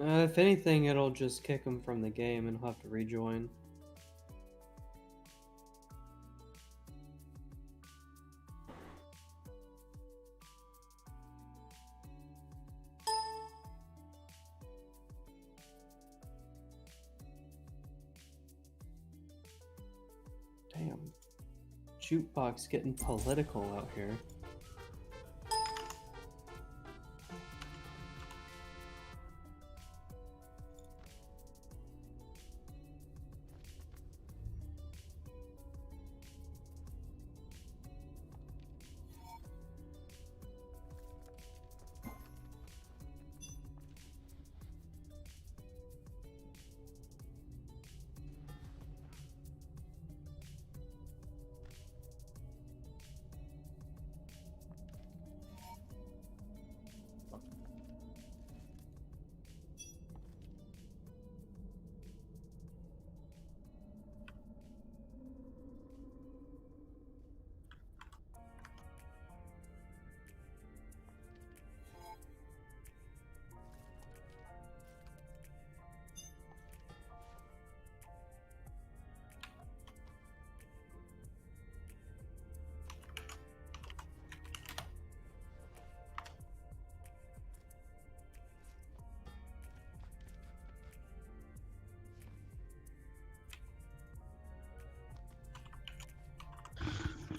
If anything, it'll just kick him from the game and he'll have to rejoin. Damn. Jukebox getting political out here.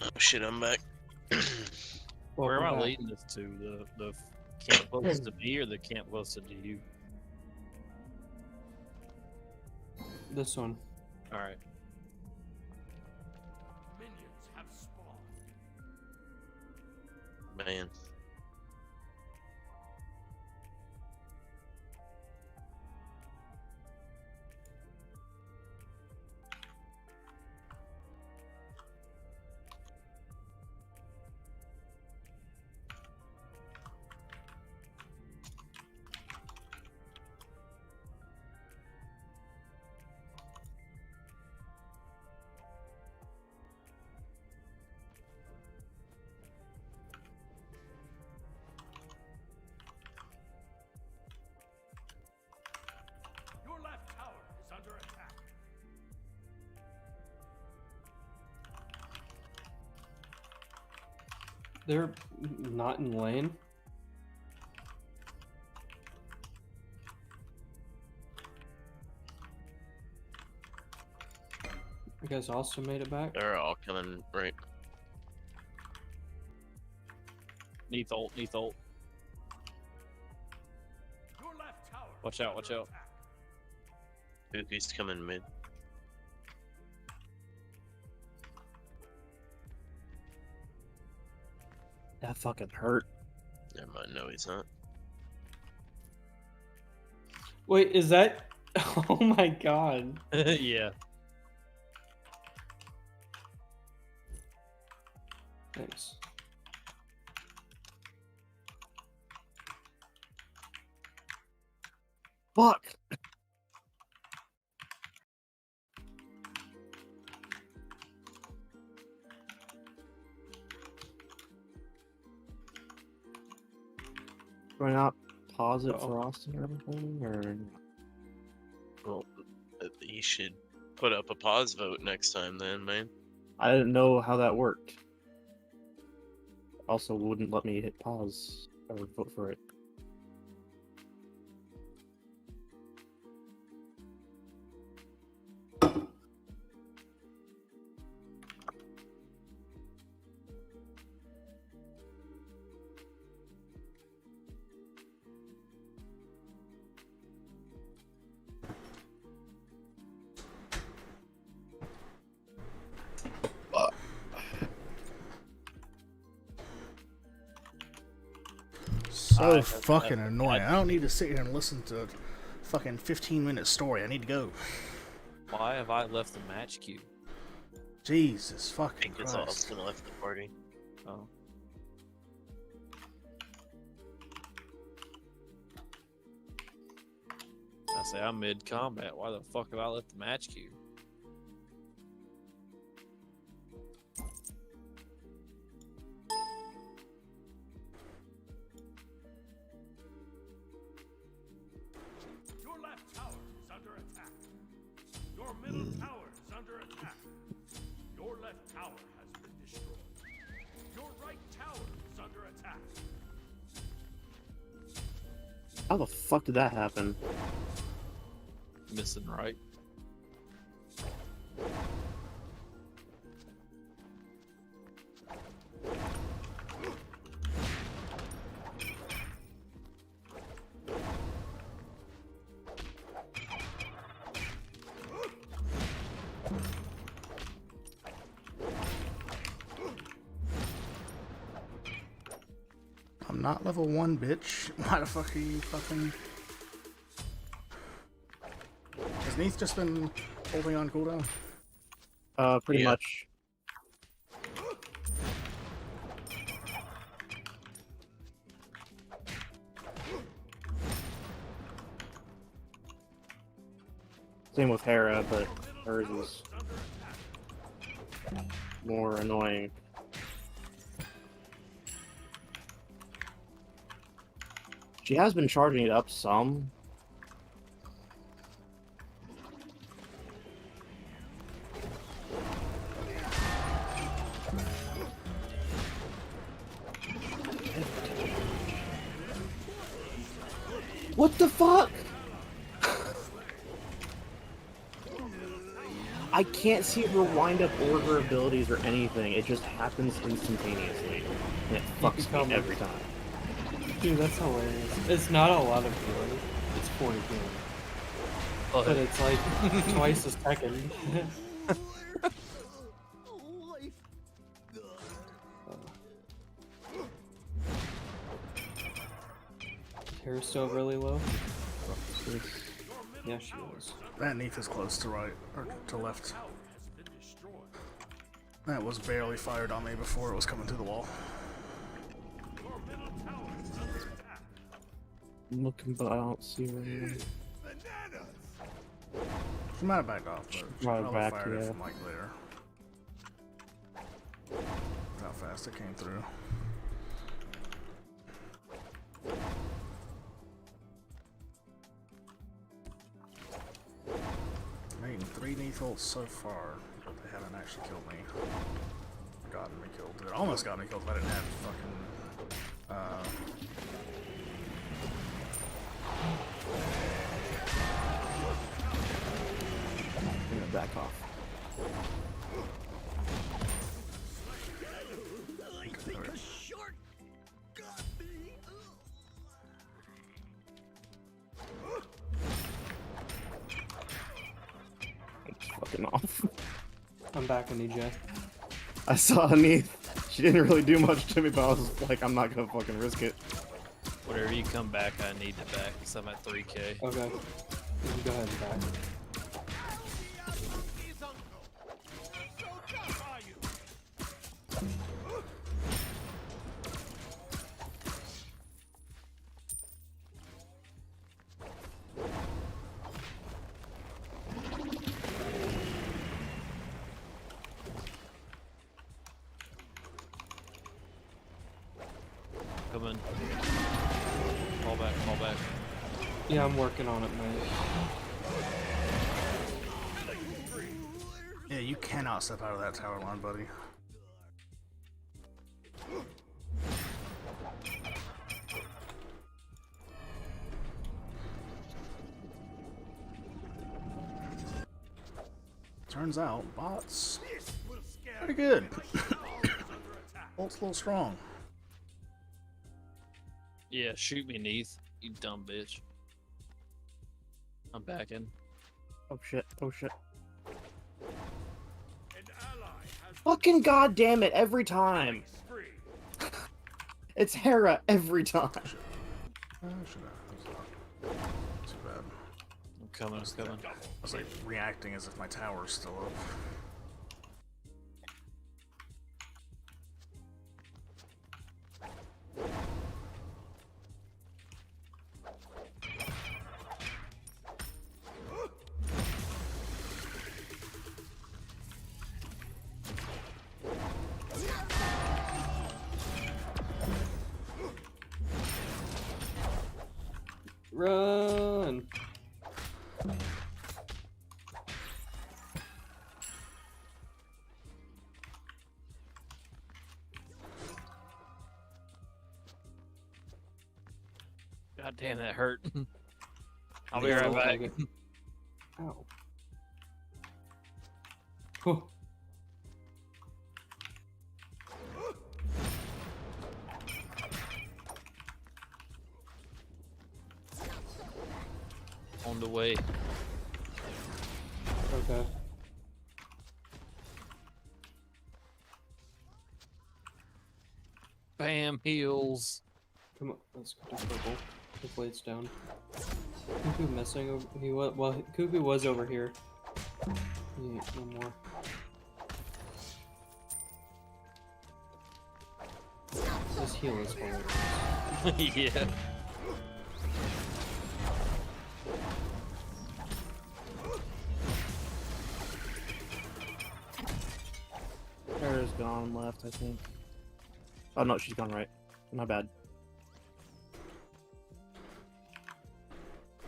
Oh shit, I'm back. Where am I back. leading this to? The camp closest to me or the camp closest to you? This one. Alright. Minions have spawned. Man. Your left tower is under attack. They're not in lane. You guys also made it back? They're all coming right. Neath ult, neath ult. Your left tower. Watch out, watch out. Pookie's coming mid. That fucking hurt. Never mind, no he's not. Wait, is that? Oh my god. Yeah. Thanks. Fuck. Do I not pause it for Austin or anything, or? Well, you should put up a pause vote next time then, man. I didn't know how that worked. Also, wouldn't let me hit pause or vote for it. So fucking annoying. I don't need to sit here and listen to fucking 15-minute story. I need to go. Why have I left the match queue? Jesus I fucking think it's all Christ. to the left of the party. Oh. I say I'm mid combat. Why the fuck have I left the match queue? Your left tower is under attack. Your middle tower is under attack. Your left tower has been destroyed. Your right tower is under attack. How the fuck did that happen? Missing right. I'm not level 1, bitch. Why the fuck are you fucking... Has Neith just been holding on cooldown? Pretty much. Same with Hera, but hers is more annoying. She has been charging it up some. What the fuck? I can't see her wind up or her abilities or anything. It just happens instantaneously. And it fucks me every time. Dude, that's hilarious. It's not a lot of healing. It's 40 healing. But it's like twice a second. Hair's still really low? Yeah, she was. That Neith is close to right, or to left. That was barely fired on me before it was coming through the wall. I'm looking, but I don't see her anymore. She might have backed off, but she Right probably back, fired it yeah. from like there. How fast it came through. Made 3 Neith ults so far, but they haven't actually killed me. Gotten me killed. It almost got me killed if I didn't have fucking I'm gonna back off. Fucking off. I'm back on EJ. I saw Neith. She didn't really do much to me, but I was like, I'm not gonna fucking risk it. Whenever you come back, I need it back because I'm at 3K. Okay. You can go ahead and back. Come in. Fall back, fall back. Yeah, I'm working on it, man. Yeah, you cannot step out of that tower line, buddy. Turns out, bots pretty good. Ult's a little strong. Yeah, shoot me, Neith. You dumb bitch. I'm back in. Oh shit, oh shit. Fucking goddamn it, every time! It's Hera every time. Too bad. I'm coming. I was like reacting as if my tower's still up. Run! God damn, that hurt. I'll be Yeah, right I'll back. take it. Ow. Whew. On the way. Okay. Bam, heals. Come on, let's go to purple. Hopefully it's down. Cuckoo missing. He was well. Cuckoo was over here. Yeah, no more. Just heal us while Yeah. Tara's gone left, I think. Oh no, she's gone right. My bad.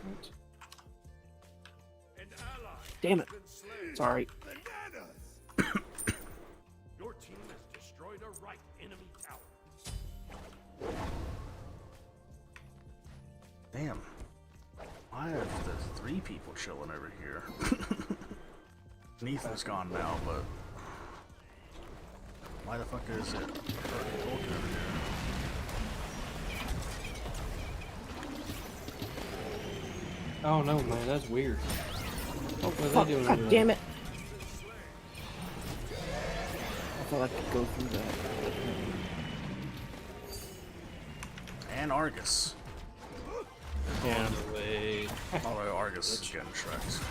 What? Damn it. Sorry. Your team has destroyed a right enemy tower. Damn. Why have the 3 people chilling over here? Ethan's gone now, but why the fuck is it over here? Oh no, man, that's weird. Oh, What are fuck, they doing God over damn there? it. I thought I could go through that. And Argus. Yeah. On the way. Although Argus is getting shreked.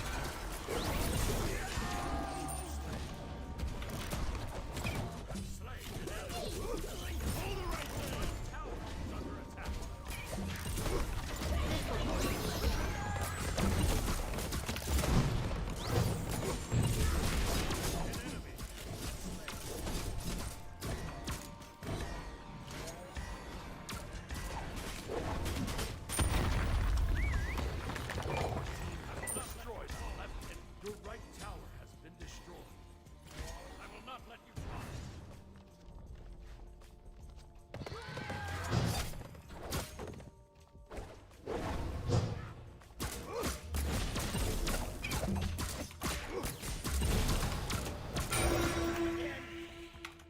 Your right tower has been destroyed. I will not let you pass.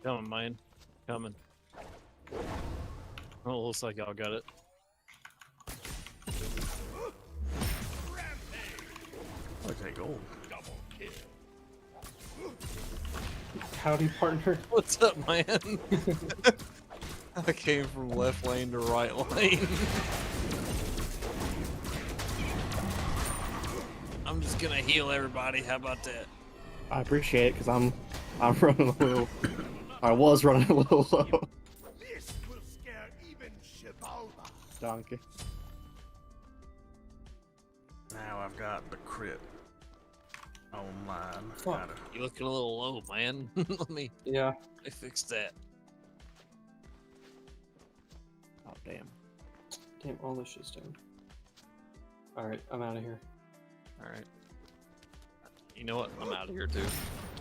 Coming, man. Coming. Oh, looks like y'all got it. Okay, gold. Double kill. Howdy, partner. What's up, man? I came from left lane to right lane. I'm just gonna heal everybody. How about that? I appreciate it because I'm running a little. I was running a little low. This will scare even Shivalba. Donkey. Now I've got the crit online. Fuck. You looking a little low, man. Let me fix that. Oh damn. Damn, all this shit's down. Alright, I'm out of here. Alright. You know what? I'm out of here too.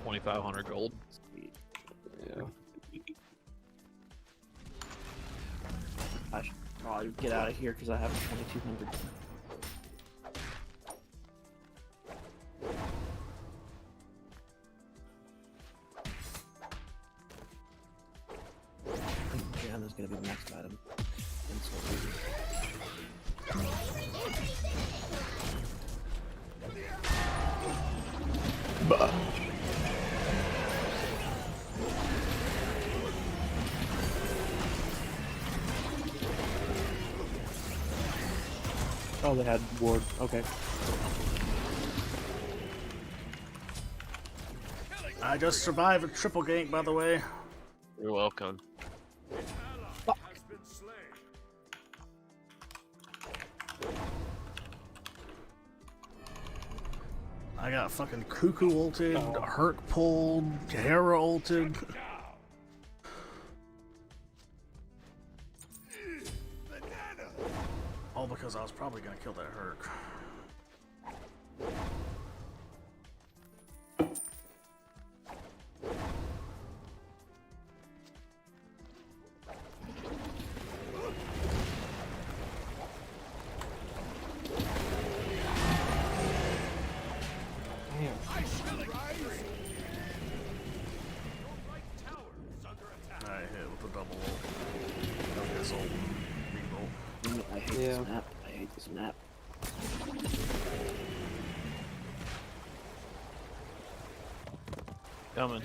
2,500 gold. Sweet. Yeah. I should probably get out of here because I have 2,200. Gem is gonna be the next item. Bah. Oh, they had ward. Okay. I just survived a triple gank, by the way. You're welcome. I got fucking Cuckoo ulted, Herc pulled, Hera ulted. All because I was probably gonna kill that Herc. I hit with the double ult. This ult. I hate this map. I hate this map. Coming.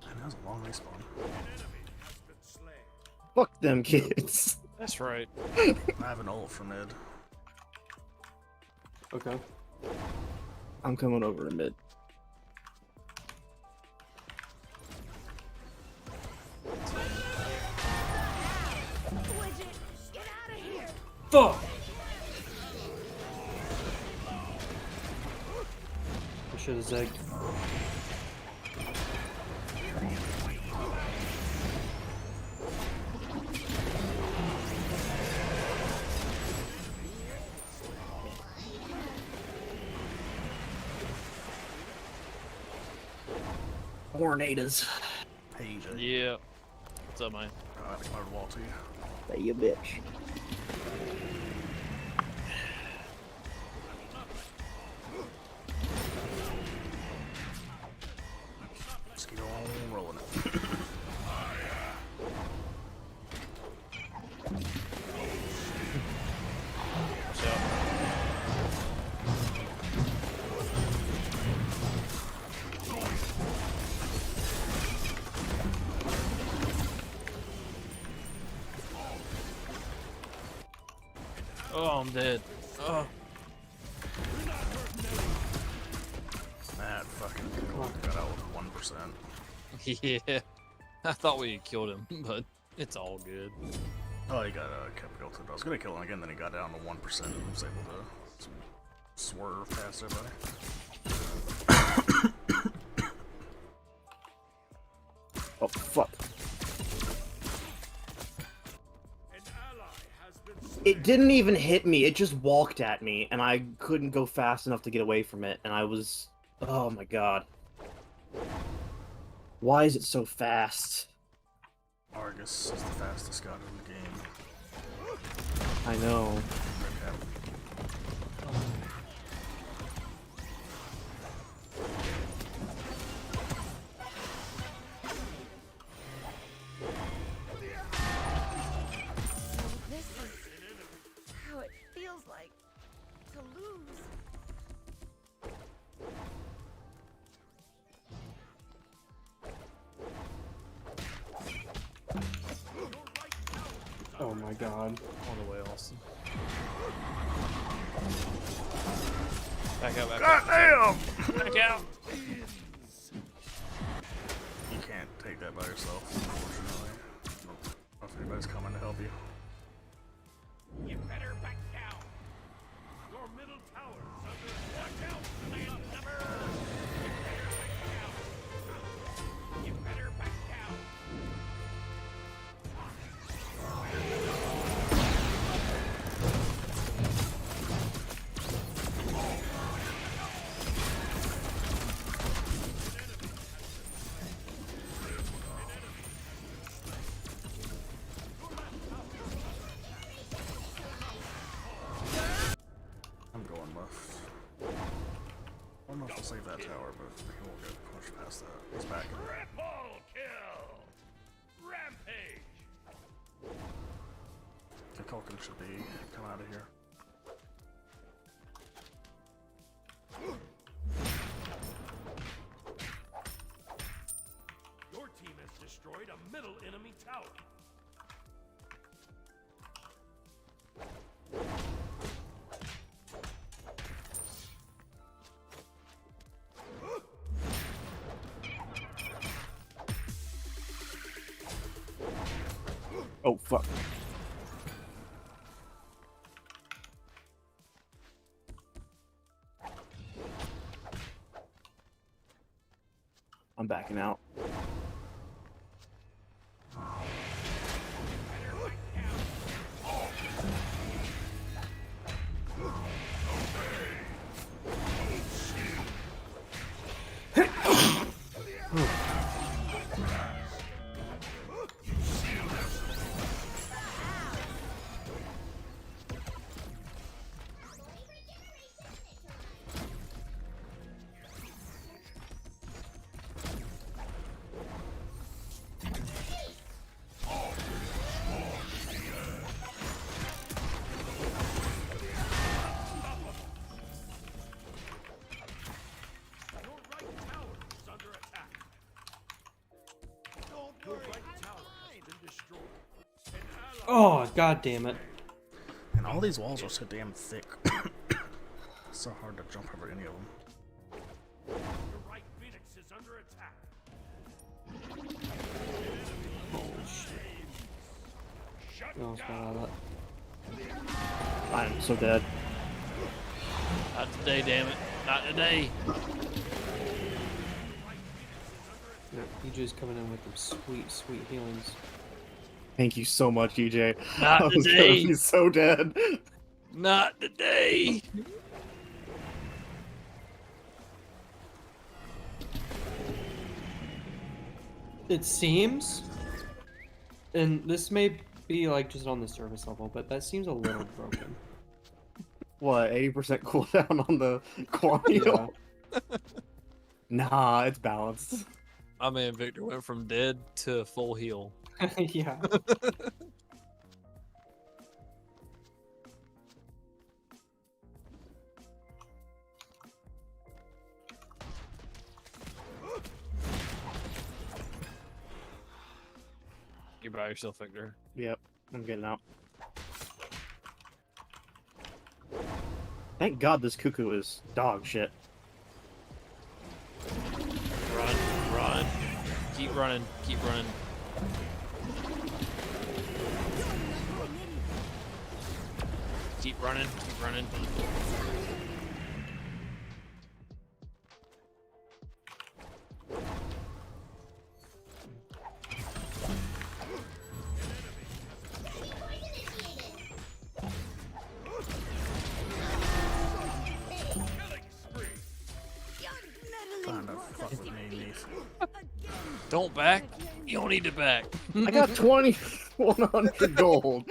That was a long respawn. Fuck them kids. That's right. I have an ult for mid. Okay. I'm coming over to mid. Fuck! I should have zagged. Tornadoes. Hey, EJ. Yeah. What's up, man? I declared wall to you. Hey, you bitch. Let's keep on rolling it. Watch out. Oh, I'm dead. Oh. That fucking got out with 1%. Yeah. I thought we had killed him, but it's all good. Oh, he got kept tilted. I was gonna kill him again, then he got down to 1% and was able to swerve past everybody. Oh, fuck. It didn't even hit me, it just walked at me, and I couldn't go fast enough to get away from it, and I was... Oh my god. Why is it so fast? Argus is the fastest god in the game. I know. This is how it feels like to lose. Oh my god. On the way, Austin. Back out, back God out. damn! Back out! You can't take that by yourself, unfortunately. I don't know if anybody's coming to help you. You better back down. Your middle tower is under attack. Watch out, land number. You better back down. I'm going left. I don't know if I'll save that tower, but we won't get pushed past that. He's back. Triple kill. Rampage. The Culkin should be coming out of here. Oh, fuck. I'm backing out. Oh, god damn it. And all these walls are so damn thick. It's so hard to jump over any of them. Your right Phoenix is under attack. Oh, it's not all that. I'm so dead. Not today, damn it. Not today. Yeah, EJ's coming in with them sweet, sweet healings. Thank you so much, EJ. Not I was gonna today. be so dead. Not today. It seems, and this may be like just on the surface level, but that seems a little broken. What, 80% cooldown on the Quantial? Nah, it's balanced. My man Victor went from dead to full heal. Yeah. You're by yourself, Victor. Yep, I'm getting out. Thank God this cuckoo is dog shit. Run, run. Keep running, keep running. Keep running, keep running. Trying to fuck with me and these. Don't back. You don't need to back. I got 2,100 gold.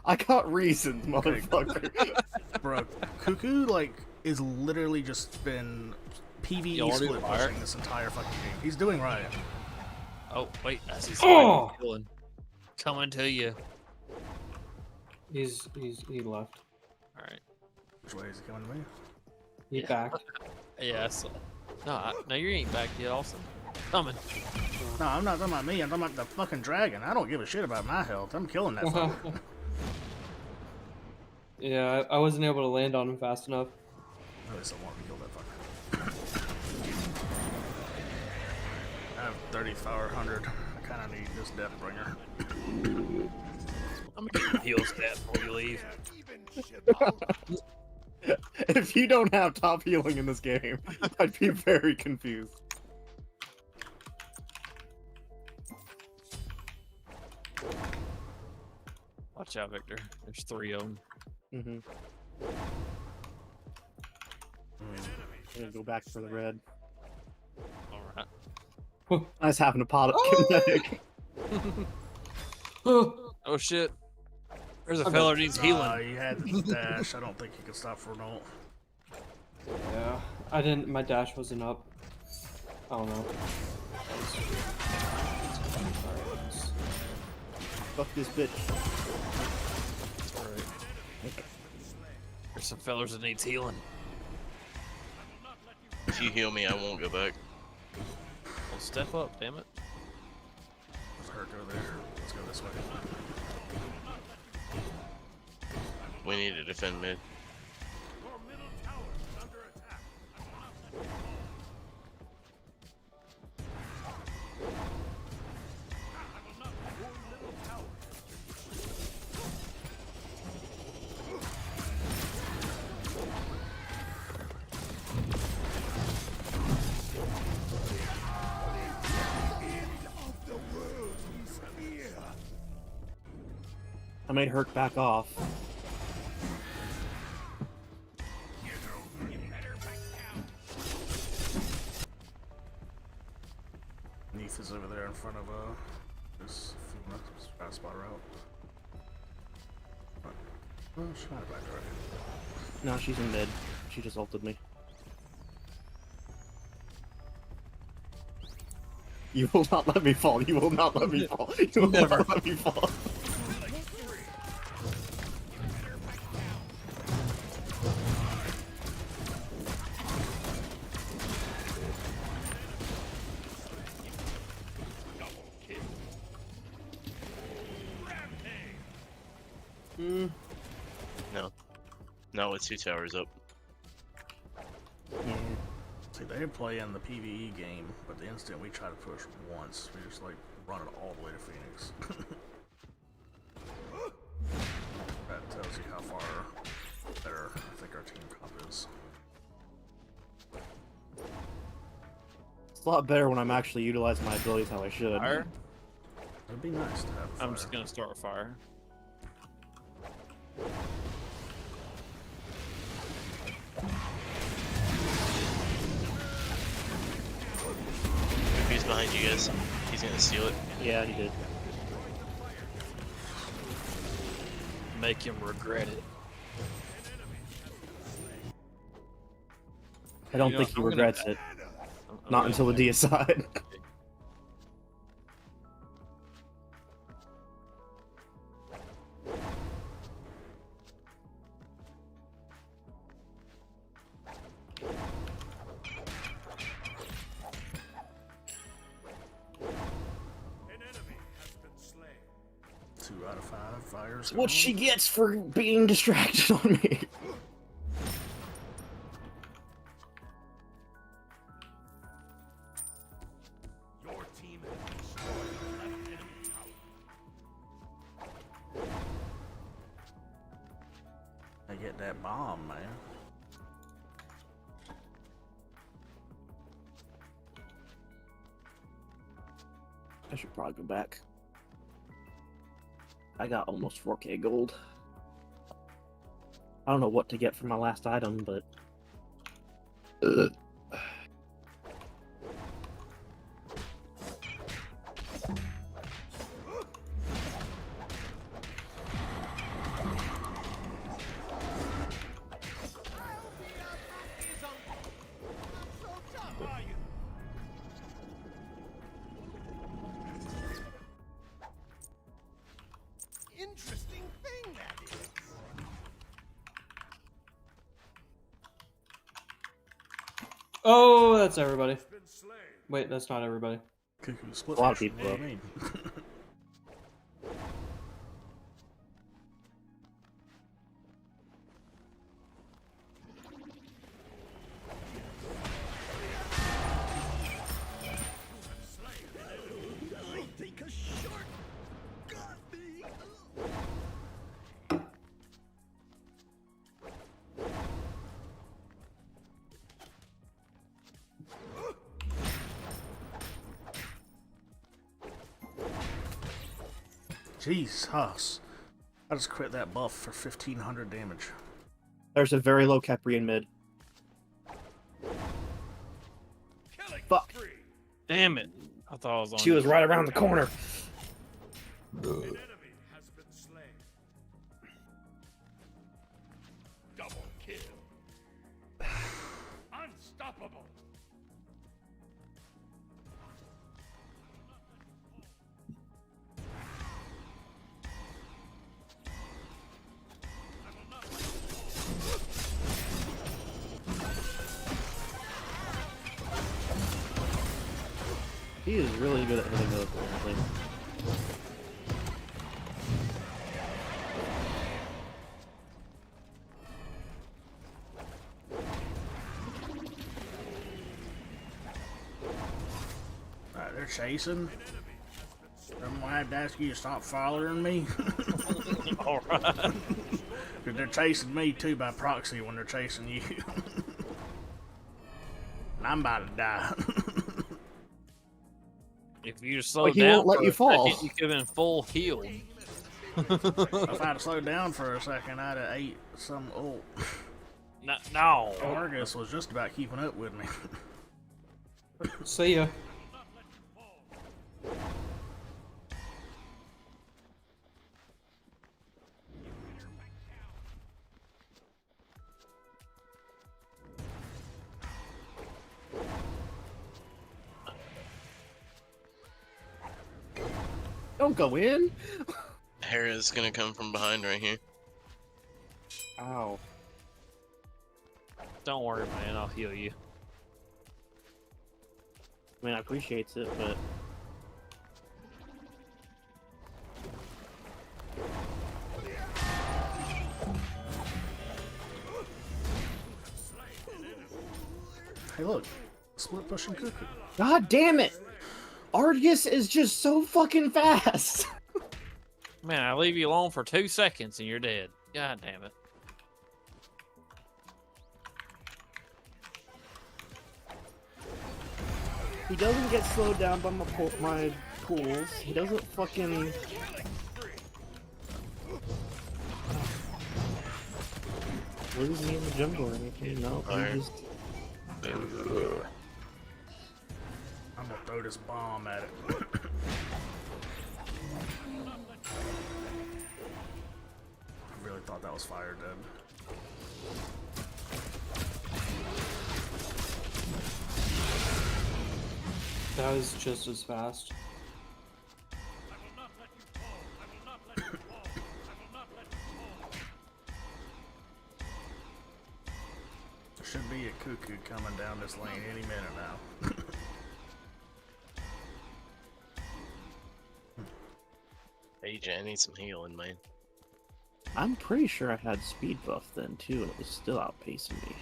I got reasons, motherfucker. Bro, Cuckoo, like, is literally just been PvE You wanna do split fire? pushing this entire fucking game. He's doing right. Oh, wait. I see Oh! somebody killing. Coming to you. He left. Alright. Which way is he coming to me? He's back. Yeah, I saw. No, you ain't back yet, also. Coming. No, I'm not talking about me. I'm talking about the fucking dragon. I don't give a shit about my health. I'm killing that fucker. Yeah, I wasn't able to land on him fast enough. I just don't want to kill that fucker. I have 3,400. I kind of need this Deathbringer. I'm gonna get your heal stat before you leave. If you don't have top healing in this game, I'd be very confused. Watch out, Victor. There's 3 of them. I'm gonna go back for the red. Alright. I just happen to pot up kinetic. Oh shit. There's a fella who needs healing. He had the dash. I don't think he could stop for an ult. Yeah, I didn't. My dash wasn't up. I don't know. Fuck this bitch. There's some fellas that needs healing. If you heal me, I won't go back. Well, step up, damn it. Let's hurt go there. Let's go this way. We need to defend mid. I made Herc back off. Neith is over there in front of this Fuma. Try to spot her out. Oh, she's not back already. No, she's in mid. She just ulted me. You will not let me fall. You will not let me fall. You will Never. not let me fall. No. No, it's 2 towers up. See, they play in the PvE game, but the instant we try to push once, we just like run it all the way to Phoenix. That tells you how far better I think our team comp is. It's a lot better when I'm actually utilizing my abilities how I should. Fire? It'd be nice to have a fire. I'm just gonna start with fire. If he's behind you guys, he's gonna steal it. Yeah, he did. Make him regret it. I don't You know, think he I'm gonna- regrets it. I'm Not gonna- until the deicide. An enemy has been slain. 2 out of 5 fires. What she gets for being distracted on me. Your team has destroyed the left enemy tower. I get that bomb, man. I should probably go back. I got almost 4k gold. I don't know what to get for my last item, but... Interesting thing that is. Oh, that's everybody. Wait, that's not everybody. A lot of people. I mean. Jeez, Huss. I just quit that buff for 1500 damage. There's a very low Caprian mid. Fuck. Damn it! I thought I was on. She was right around the corner. An enemy has been slain. Double kill. Unstoppable. He is really good at hitting those things. Alright, they're chasing. I'm gonna have to ask you to stop following me. Alright. Because they're chasing me too by proxy when they're chasing you. And I'm about to die. If you slow But he down, won't let for you a fall. second, you give him full heal. If I'd slowed down for a second, I'd have ate some old. No. Argus was just about keeping up with me. See ya. Don't go in. Hera's gonna come from behind right here. Ow. Don't worry, man. I'll heal you. I mean, I appreciate it, but Hey, look, split pushing cuckoo. God damn it! Argus is just so fucking fast. Man, I leave you alone for 2 seconds and you're dead. God damn it. He doesn't get slowed down by my pools. He doesn't fucking. Lose me in the jungle or anything. No, he just. I'm gonna throw this bomb at it. I really thought that was fire dead. That was just as fast. There should be a cuckoo coming down this lane any minute now. AJ, I need some healing, man. I'm pretty sure I had speed buff then too, and it was still outpacing me.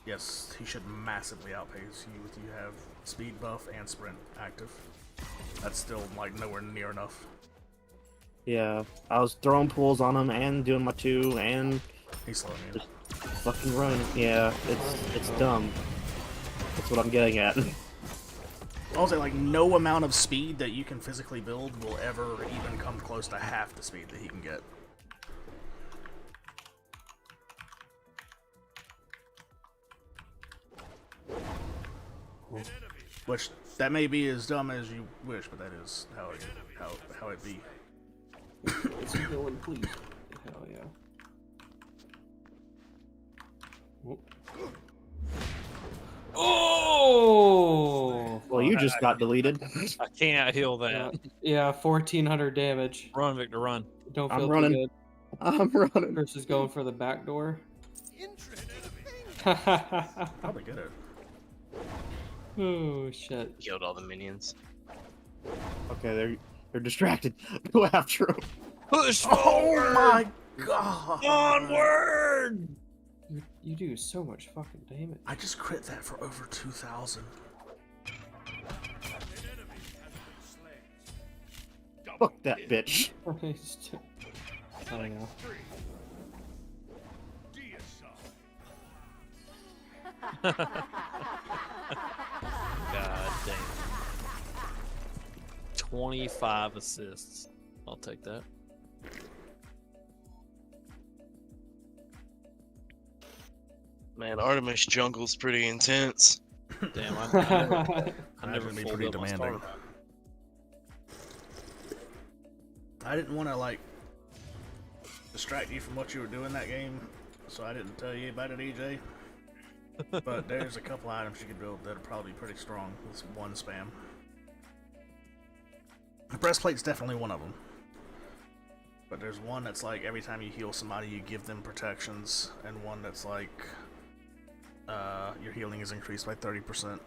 Yes, he should massively outpace you if you have speed buff and sprint active. That's still like nowhere near enough. Yeah, I was throwing pulls on him and doing my 2 and he's slowing me. Just fucking running. Yeah, it's dumb. That's what I'm getting at. Also, like, no amount of speed that you can physically build will ever even come close to half the speed that he can get. Which, that may be as dumb as you wish, but that is how it be. It's healing, please. Hell yeah. Oh! Well, you just got deleted. I can't heal that. Yeah, 1400 damage. Run, Victor, run. Don't I'm feel running. too good. I'm running. Versus going for the back door. Probably get it. Oh shit! Killed all the minions. Okay, they're distracted. Go after him. Push Oh forward! my god! Onward! You do so much fucking damage. I just crit that for over 2,000. Fuck that bitch. I don't know. God damn. 25 assists. I'll take that. Man, Artemis jungle's pretty intense. Damn, I never be pulled pretty up my demanding. starter. I didn't want to, like, distract you from what you were doing that game, so I didn't tell you about it, EJ. But there's a couple items you can build that are probably pretty strong with one spam. The breastplate's definitely one of them. But there's one that's like every time you heal somebody you give them protections, and one that's like your healing is increased by 30%.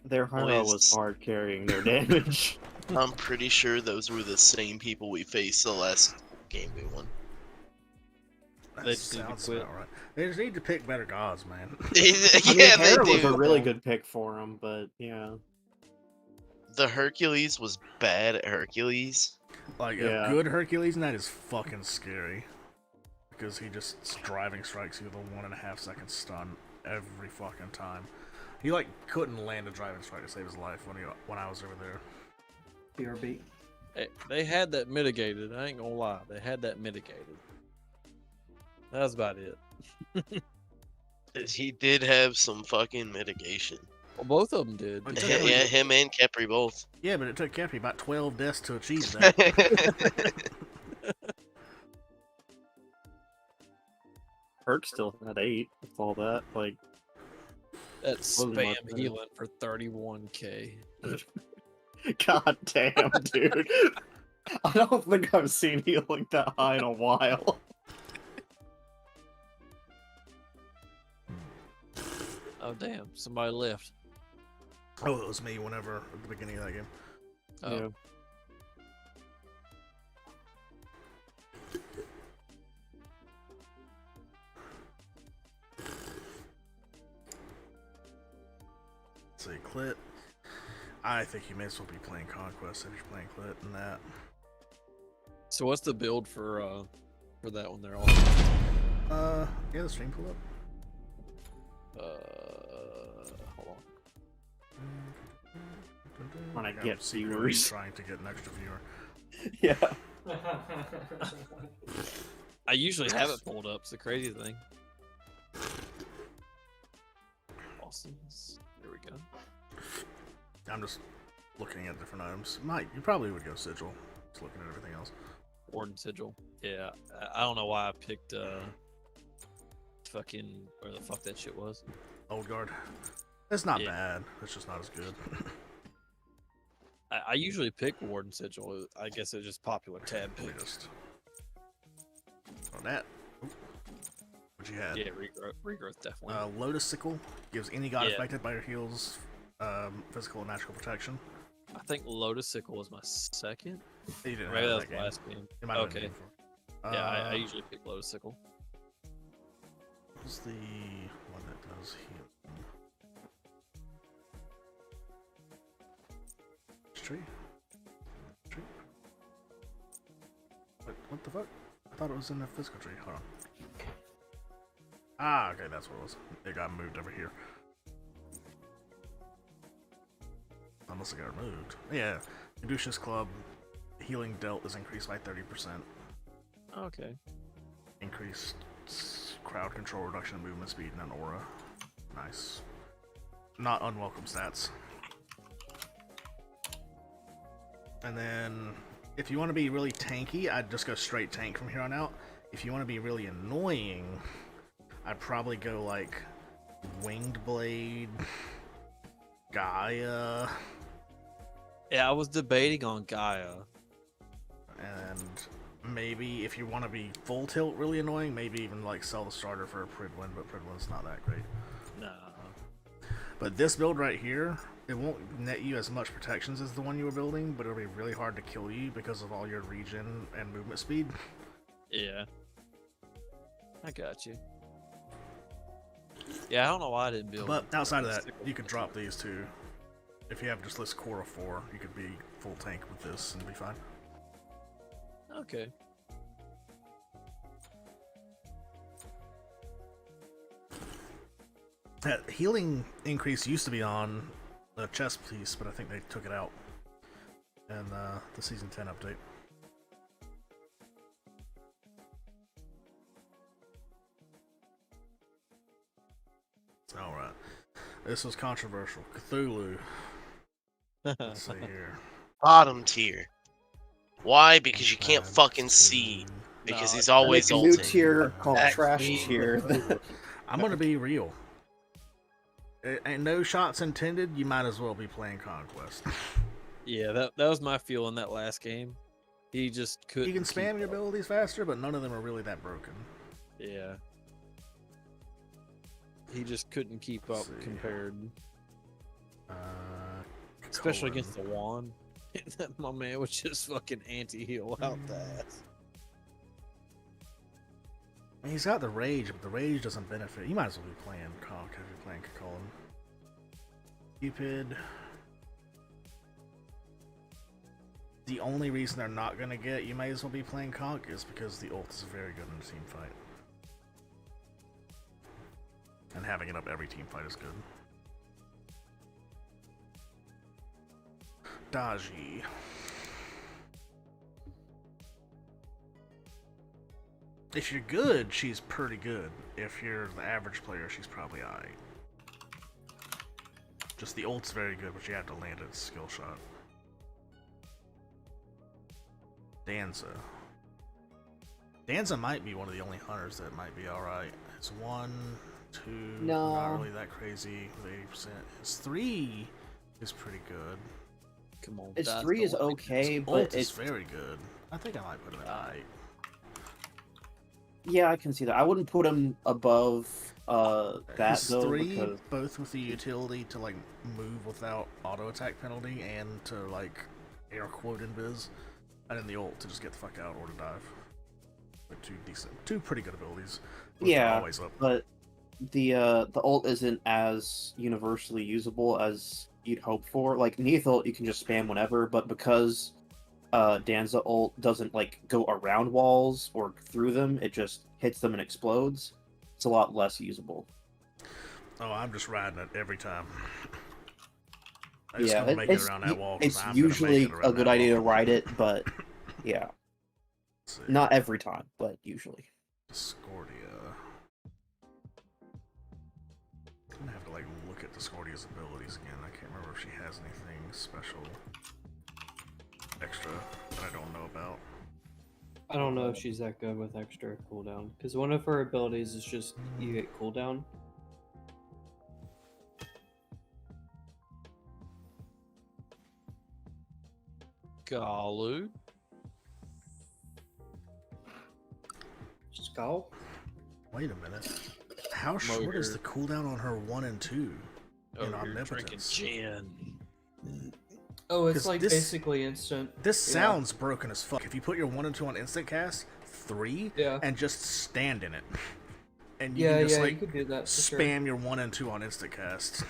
Their hero was hard carrying their damage. I'm pretty sure those were the same people we faced the last game we won. They just need to quit. About right. They just need to pick better gods, man. I mean, Hera was a really good pick for him, but yeah. The Hercules was bad at Hercules. Like, a good Hercules, and that is fucking scary. Because he just driving strikes you with a 1.5 second stun every fucking time. He, like, couldn't land a driving strike to save his life when I was over there. BRB. They had that mitigated. I ain't gonna lie. They had that mitigated. That was about it. He did have some fucking mitigation. Well, both of them did. Yeah, him and Kepri both. Yeah, but it took Kepri about 12 deaths to achieve that. Perk still had 8 with all that. Like, That's wasn't much spam better. healing for 31k. God damn, dude. I don't think I've seen healing that high in a while. Oh damn! Somebody left. Oh, it was me whenever at the beginning of that game. Oh. Yeah. Let's see, Clit. I think you may as well be playing Conquest if you're playing Clit and that. So what's the build for that one? They're all. Yeah, the stream pull up. Hold on. When I I'm get secretly viewers. trying to get an extra viewer. Yeah. I usually have it pulled up. It's the crazy thing. Awesomes. There we go. I'm just looking at different items. Mike, you probably would go Sigil. Just looking at everything else. Warden Sigil. Yeah. I don't know why I picked fucking where the fuck that shit was. Old Guard. It's not bad. It's just not as good. I usually pick Warden Sigil. I guess it's just popular tab pick. Just on that. Ooh. What you had? Yeah, regrowth definitely. Lotus Sickle gives any god Yeah. affected by your heals physical and magical protection. I think Lotus Sickle was my second. You didn't Maybe have that was that the last game. It might have been Okay. before. Yeah, I usually pick Lotus Sickle. What's the one that does heal? Tree? Tree? What the fuck? I thought it was in the physical tree. Hold on. Ah, okay, that's what it was. It got moved over here. Unless it got removed. Yeah. Caduceus Club healing dealt is increased by 30%. Okay. Increased crowd control, reduction in movement speed, and an aura. Nice. Not unwelcome stats. And then, if you want to be really tanky, I'd just go straight tank from here on out. If you want to be really annoying, I'd probably go like Winged Blade, Gaia. Yeah, I was debating on Gaia. And maybe if you want to be full tilt really annoying, maybe even like sell the starter for a Pridwin, but Pridwin's not that great. No. But this build right here, it won't net you as much protections as the one you were building, but it'll be really hard to kill you because of all your regen and movement speed. Yeah. I got you. Yeah, I don't know why I didn't build. But outside of that, you could drop these too. If you have just this core of 4, you could be full tank with this and be fine. Okay. That healing increase used to be on the chest piece, but I think they took it out in the Season 10 update. Alright. This was controversial. Cthulhu. Let's see here. Bottom tier. Why? Because you can't fucking see. Because he's always Make a new ulting. tier called That Trash me. Tier. I'm gonna be real. And no shots intended, you might as well be playing Conquest. Yeah, that was my feel in that last game. He just couldn't. You can spam keep your up. abilities faster, but none of them are really that broken. Yeah. He just couldn't keep up compared. Especially against the wand. My man was just fucking anti-heal out the ass. I mean, he's got the rage, but the rage doesn't benefit. You might as well be playing Conk if you're playing Kakolin. Cupid. The only reason they're not gonna get you may as well be playing Conk is because the ult is very good in a team fight. And having it up every team fight is good. Daji. If you're good, she's pretty good. If you're the average player, she's probably alright. Just the ult's very good, but you have to land a skill shot. Danza. Danza might be one of the only hunters that might be alright. It's 1, 2, No. not really that crazy with 80%. His 3 is pretty good. Come on. Its 3 is okay, His but ult it's is very good. I think I might put him in alright. yeah, I can see that. I wouldn't put him above that His though 3, because both with the utility to like move without auto attack penalty and to like air quote invis, and then the ult to just get the fuck out or to dive. But two pretty good abilities. Both are yeah, always up. but the ult isn't as universally usable as you'd hope for. Like Neath ult, you can just spam whenever, but because Danza ult doesn't like go around walls or through them, it just hits them and explodes. It's a lot less usable. Oh, I'm just riding it every time. I just Yeah, don't make it around that wall. 'Cause it's I'm gonna make usually it around a good that idea wall. to ride it, but yeah, not every time, but usually. Discordia. I'm gonna have to like look at Discordia's abilities again. I can't remember if she has anything special, extra that I don't know about. I don't know if she's that good with extra cooldown, because one of her abilities is just you get cooldown. Galu. Skull? Wait a minute. How short is the cooldown on her 1 and 2 in Omnipotence? Gin. Oh, it's 'Cause like this- basically instant. This Yeah. sounds broken as fuck. If you put your 1 and 2 on instant cast, 3, and just stand in it. And you can just like you could do that for sure. spam your 1 and 2 on instant cast.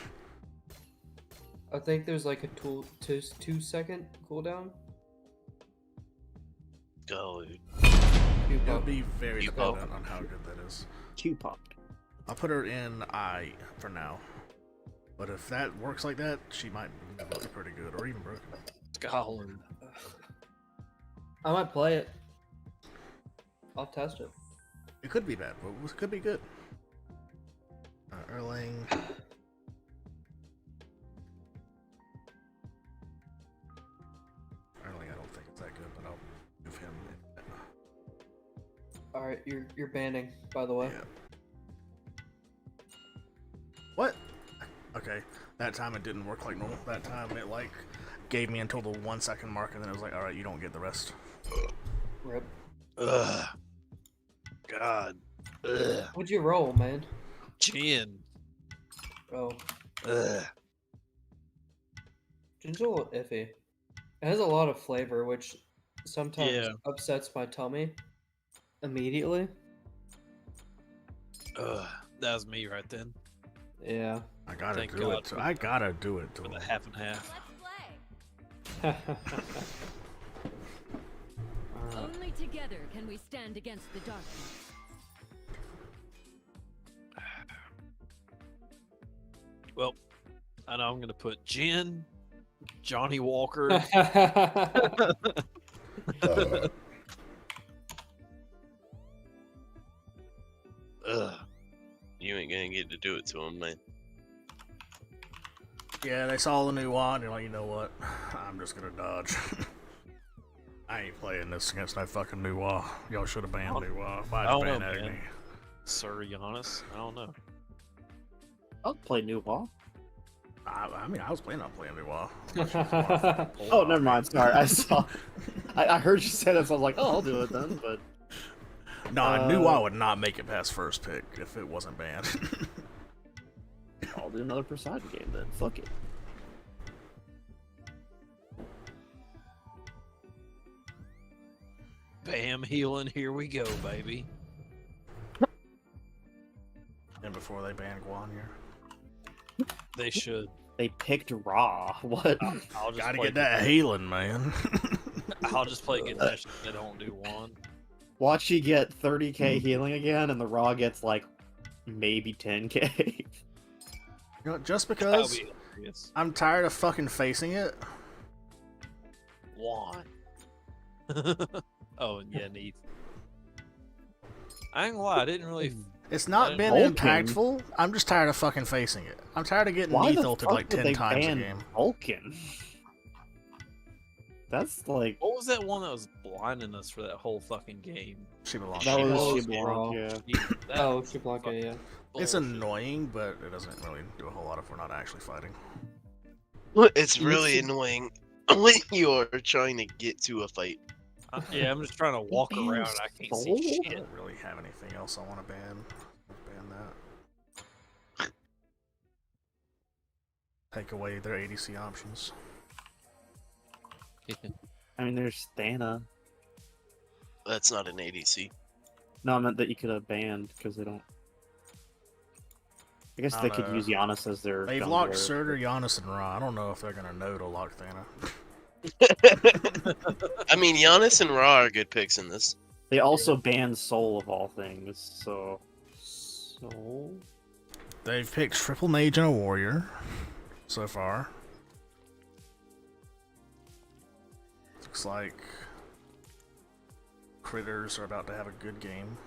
I think there's like a 2-second cooldown. Galu. It'll be very dependent on how good that is. Q-popped. I'll put her in I for now. But if that works like that, she might be pretty good, or even broken. Scotland. I might play it. I'll test it. It could be bad, but it could be good. Erling. Erling, I don't think it's that good, but I'll move him. All right, you're banning, by the way. Yeah. What? Okay, that time it didn't work like normal. That time it like gave me until the 1 second mark, and then it was like, all right, you don't get the rest. Rip. Ugh. God. Ugh. What'd you roll, man? Gin. Oh. Ugh. Gin's a little iffy. It has a lot of flavor, which sometimes upsets my tummy immediately. Ugh. That was me right then. Yeah. I gotta Thank do God it. for- I gotta do it. For the half and half. Only together can we stand against the darkness. Well, I know I'm gonna put Jin, Johnny Walker. Ugh. You ain't gonna get to do it to him, man. Yeah, they saw the new one, and you're like, you know what? I'm just gonna dodge. I ain't playing this against no fucking new wall. Y'all should have banned new wall. I Why'd you don't know, ban Agony? man. Sir Giannis. I don't know. I'll play New Wall. I mean, I was planning on playing new wall. Oh, never mind. Sorry, I saw. I heard you say this. I was like, oh, I'll do it then. But No, new wall would not make it past first pick if it wasn't banned. I'll do another Poseidon game then. Fuck it. Bam healing. Here we go, baby. And before they banned Guan here. They should. They picked Raw. What? I'll just Gotta play get that healing, man. I'll just play Ganesh if they don't do one. Watch you get 30k healing again, and the Raw gets like maybe 10k. You know, just That'll because be hilarious. I'm tired of fucking facing it. Why? Oh, and yeah, Neath. I ain't gonna lie, I didn't really. It's not been Vulcan? impactful. I'm just tired of fucking facing it. I'm tired of getting Why Neath the ulted fuck like would 10 they times a ban game. Vulcan? That's like. What was that one that was blinding us for that whole fucking game? Shibboleth. That was Shibboleth, yeah. Oh, Shibboleth, yeah. It's annoying, but it doesn't really do a whole lot if we're not actually fighting. Well, it's really annoying when you are trying to get to a fight. Yeah, I'm just trying to walk around. I can't see I shit. don't really have anything else I want to ban. Ban that. Take away their ADC options. I mean, there's Thana. That's not an ADC. No, I meant that you could have banned because they don't. I guess I they don't could know. use Giannis as their. They've jungler. locked Surtur, Giannis, and Ra. I don't know if they're gonna know to lock Thana. I mean, Giannis and Ra are good picks in this. They also banned Soul of all things, so. Soul? They've picked Triple Mage and a Warrior so far. Looks like Critters are about to have a good game.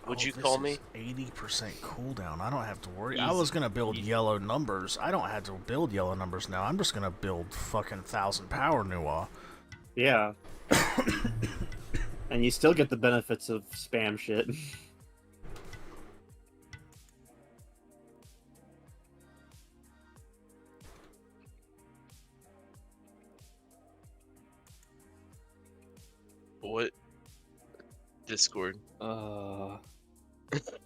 Would you this call is me? 80% cooldown. I don't have to worry. I was gonna build yellow numbers. I don't have to build yellow numbers now. I'm just gonna build fucking 1000 power Nuwa. Yeah. And you still get the benefits of spam shit. What? Discord. I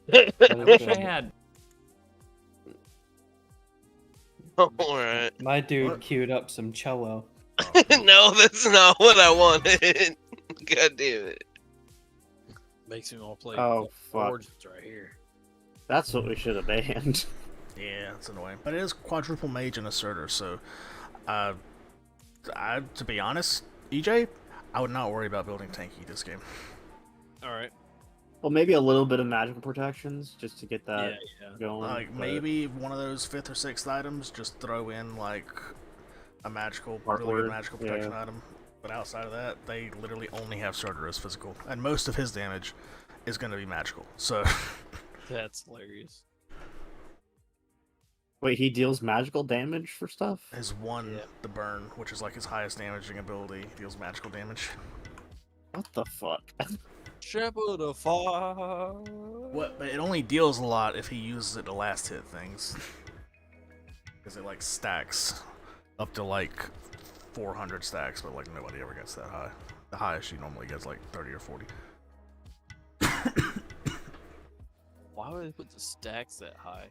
wish I had. Alright. My dude queued up some cello. No, that's not what I wanted. God damn it. Makes me want to play. Oh, fuck. Origins right here. That's what we should have banned. Yeah, it's annoying. But it is quadruple mage and a Surtur, so to be honest, EJ, I would not worry about building tanky this game. Alright. Well, maybe a little bit of magical protections just to get that going. Like but- maybe one of those 5th or 6th items, just throw in like a magical, Heart really good word, magical protection yeah. item. But outside of that, they literally only have Surtur as physical, and most of his damage is going to be magical. So That's hilarious. Wait, he deals magical damage for stuff? his one, the burn, which is like his highest damaging ability, deals magical damage. What the fuck? Shepherd of Fire. What? But it only deals a lot if he uses it to last hit things. Because it like stacks up to like 400 stacks, but like nobody ever gets that high. The highest she normally gets like 30 or 40. Why would they put the stacks that high?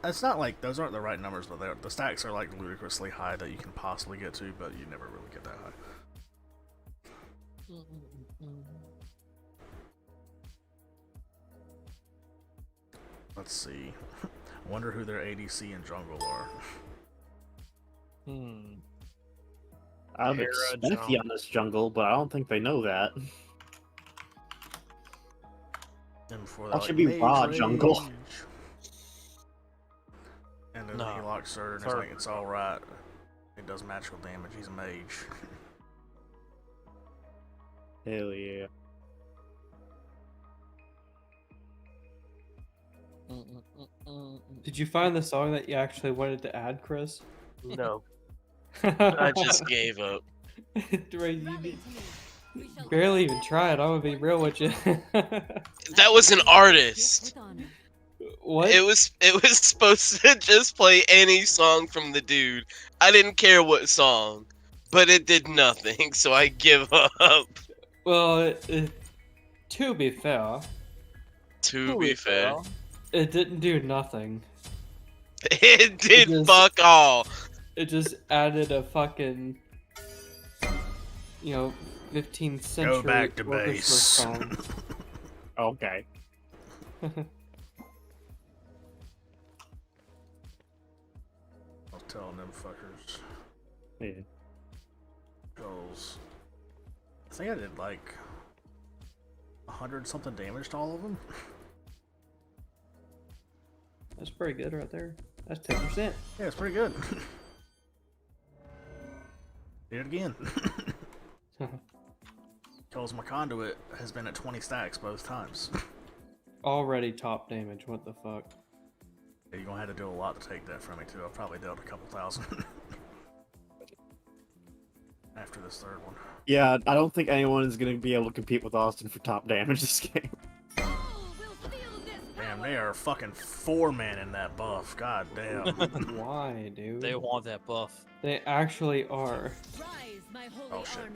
It's not like those aren't the right numbers, but the stacks are like ludicrously high that you can possibly get to, but you never really get that high. Let's see. I wonder who their ADC and jungle are. I would expect Giannis jungle, but I don't think they know that. And before That that, should like, be raw mage jungle. range. And then No. he locks Surtur and he's like, it's alright. It does magical damage, he's a mage. Hell yeah. Did you find the song that you actually wanted to add, Chris? No. I just gave up. Right, you barely even tried. I'm gonna be real with you. That was an artist. What? It was supposed to just play any song from the dude. I didn't care what song, but it did nothing, so I give up. Well, to be fair, To be fair, it didn't do nothing. it did fuck all. It just added a fucking, 15th century Go back to orchestra base. song. Okay. I was telling them fuckers. Yeah. Goals. I think I did like 100 something damage to all of them. That's pretty good right there. That's 10%. Yeah, it's pretty good. Did it again. Because my conduit has been at 20 stacks both times. Already top damage. What the fuck? Yeah, you're gonna have to do a lot to take that from me too. I've probably dealt a couple thousand after this third one. Yeah, I don't think anyone is gonna be able to compete with Austin for top damage this game. Damn, they are fucking 4-man in that buff. God damn. Why, dude? They want that buff. They actually are. Oh shit.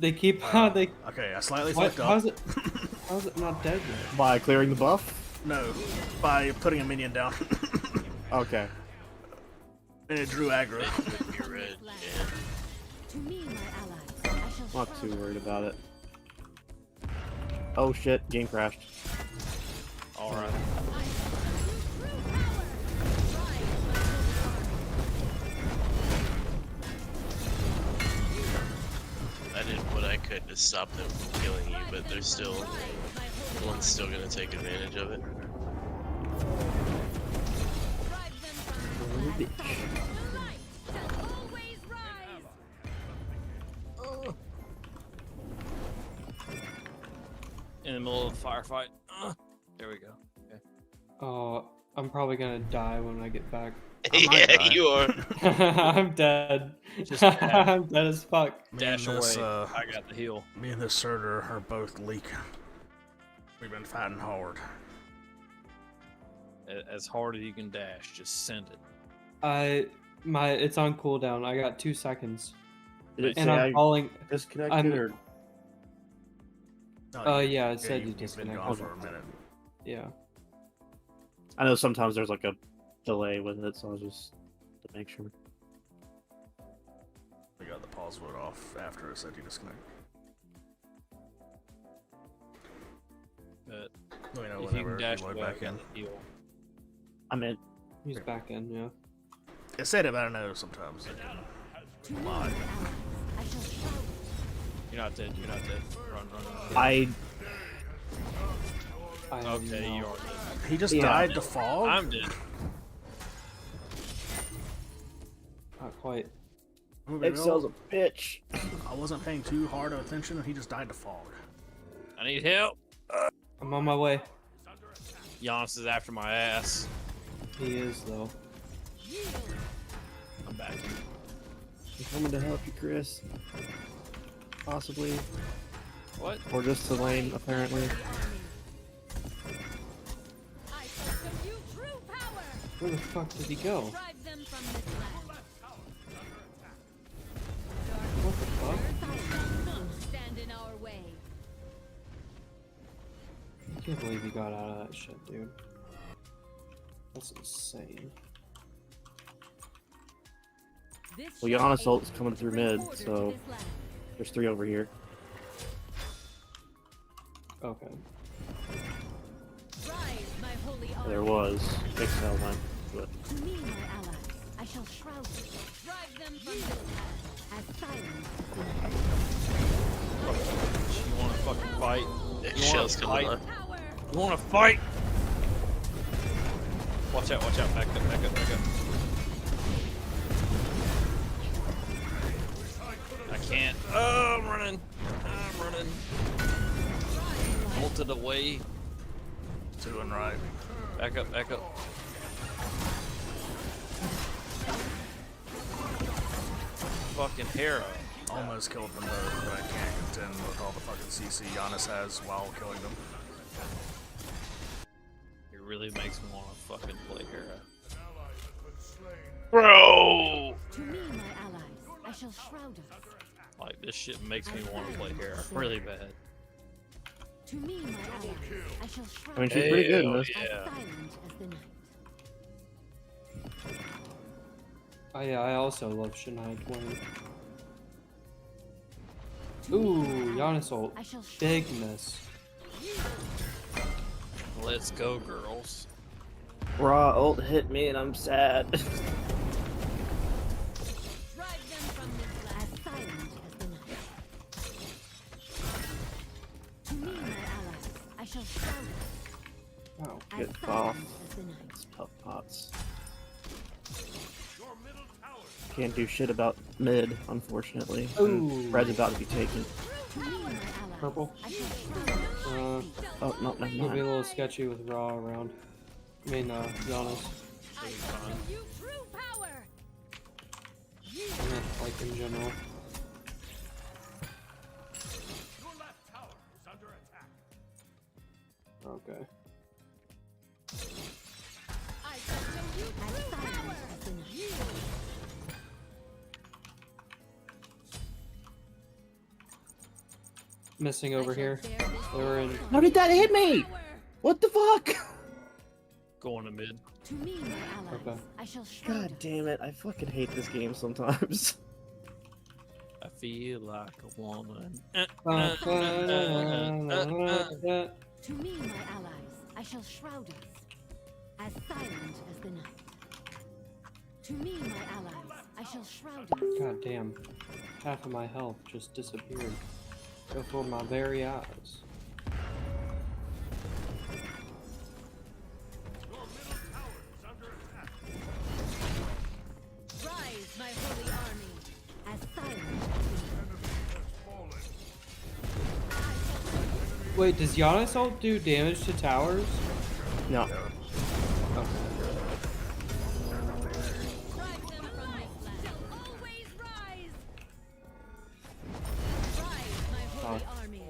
They keep they. Okay, I slightly What? fucked up. How's it not dead yet? By clearing the buff? No, by putting a minion down. Okay. And it drew aggro. Not too worried about it. Oh shit, game crashed. Alright. I did what I could to stop them from killing you, but there's still one's still gonna take advantage of it. In the middle of a firefight. There we go. Okay. Oh, I'm probably gonna die when I get back. Yeah, you are. I'm dead. I'm dead as fuck. Dash away. I got the heal. Me and this Surtur are both leaking. We've been fighting hard. As hard as you can dash, just send it. It's on cooldown. I got 2 seconds. Did it And say I'm I falling. disconnected or? Yeah, it said you you've been disconnected. gone for a minute. Yeah. I know sometimes there's like a delay with it, so I was just to make sure. We got the pause word off after it said you disconnect. But Let me know if you whenever can dash you load away, back I got in. the heal. I'm in. He's back in, yeah. It said it, but I know sometimes it didn't lie. You're not dead. You're not dead. Run, run, run. Okay, you are dead. He just died to fog? I'm dead. Not quite. Excel's a bitch. I wasn't paying too hard of attention and he just died to fog. I need help. I'm on my way. Giannis is after my ass. He is, though. I'm back. I'm coming to help you, Chris. Possibly. What? Or just the lane, apparently. Where the fuck did he go? What the fuck? Stand in our way. I can't believe he got out of that shit, dude. That's insane. Well, Giannis ult is coming through mid, so there's 3 over here. Okay. There was. Excel went. But To me, my allies, I shall shroud you. Drive them from this path as silent. You wanna fucking fight? That You shell's wanna coming fight? up. You wanna fight? Watch out, watch out. Back up, back up, back up. I can't. Oh, I'm running. I'm running. Ulted away. Doing right. Back up, back up. Fucking Hera. Almost killed them both, but I can't contend with all the fucking CC Giannis has while killing them. It really makes me want to fucking play Hera. Bro! To me, my allies, I shall shroud us. Like, this shit makes me want to play Hera really bad. To me, my allies, I shall shroud I mean, she's pretty good in this. as silent as the night. Yeah, I also love Shania Twain. Ooh, Giannis ult. Big miss. Let's go, girls. Raw ult hit me and I'm sad. Drive them from this land as silent as the night. To me, my allies, I shall shroud us. Oh, Get as off. silent as the night. It's tough pots. Can't do shit about mid, unfortunately. Ooh. Red's about to be taken. Purple. Oh, no, never It'll be mind. a little sketchy with Raw around. I mean, Giannis. I show you true power. I meant, like, in general. Your left tower is under attack. Okay. I show you true power. Missing over here. They were in. How did that hit me? What the fuck? Going to mid. To me, my allies. Okay. I shall shroud God damn it! I fucking hate this game sometimes. I feel like a woman. To me, my allies, I shall shroud us, as silent as the night. To me, my allies, I shall shroud us. God damn. Half of my health just disappeared before my very eyes. Rise, my holy army, as silent as the Wait, does Giannis ult do damage to towers? No. Okay. Drive them from this land. Shall always rise. Rise, my holy army.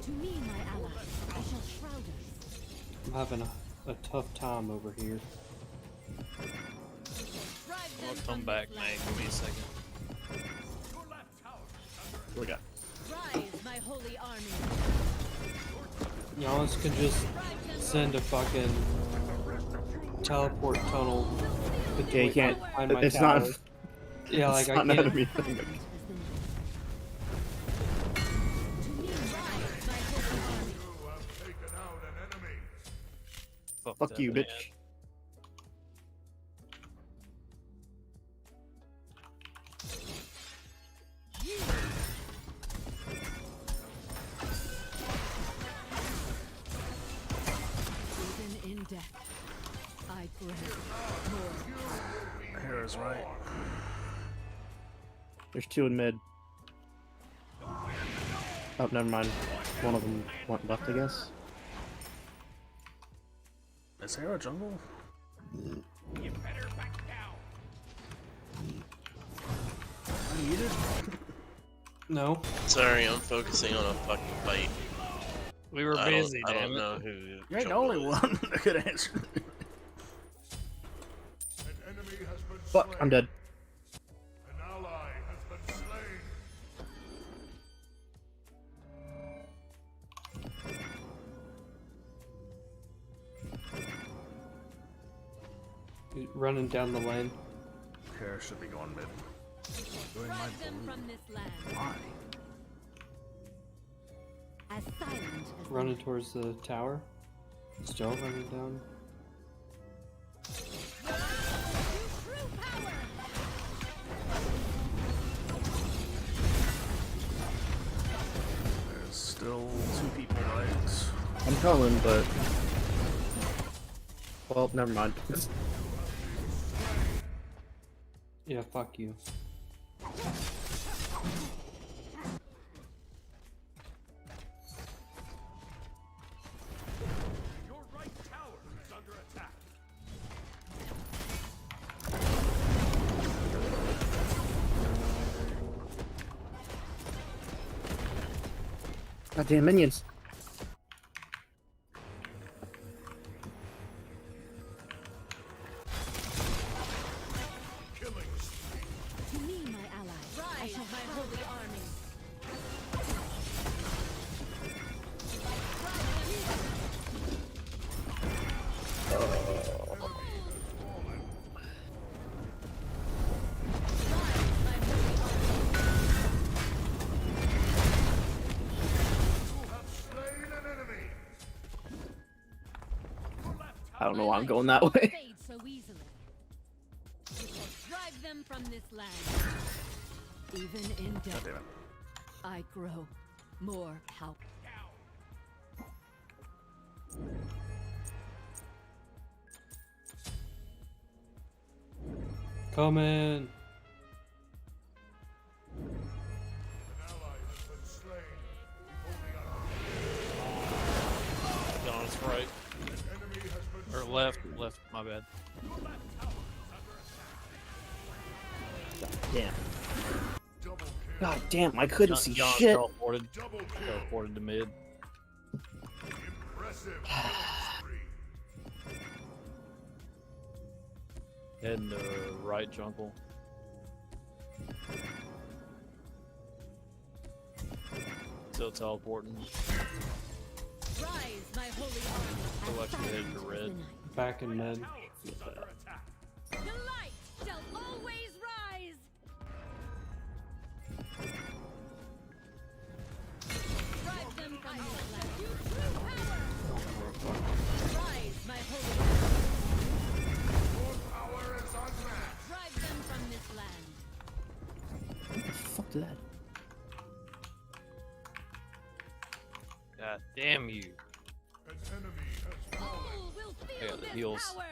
To me, my allies, I shall shroud us. I'm having a tough time over here. I'll come back, man. Give me a second. What we got? Rise, my holy army. Giannis could just send a fucking teleport tunnel. Yeah, you can't. behind my It's tower. not. Yeah, like It's I not an can't. enemy thing. Fuck that you, man. bitch. Even in death, I crave more. Here is right. There's two in mid. Oh, never mind. One of them went left, I guess. Is here a jungle? You better back down. I need it. No. Sorry, I'm focusing on a fucking fight. We were I busy, don't damn it. know who. You ain't the Jungle only is. one that could answer. Fuck, I'm dead. An ally has been slain. He's running down the lane. Here should be going mid. Doing my Drive them from this land. Why? As silent as Running towards the tower. Still running down. true power. There's still two people right. I'm coming, but. Well, never mind. Yeah, fuck you. Your right tower is under attack. Goddamn minions. To me, my ally. I shall my holy army. I don't know why I'm going that way. Fade so easily. We shall drive them from this land. Even in death, I grow more powerful. Coming. An ally has been slain. Left, my bad. God damn. God damn, I couldn't see shit. Teleported to mid. Heading to right jungle. Still teleporting. Rise, my holy army. Go left mid to red. Back in mid. The light shall always rise. Drive them from this land. You true power. Rise, my holy army. Your power is unmatched. Drive them from this land. What the fuck is that? God damn you. All will feel I got the this heals. power.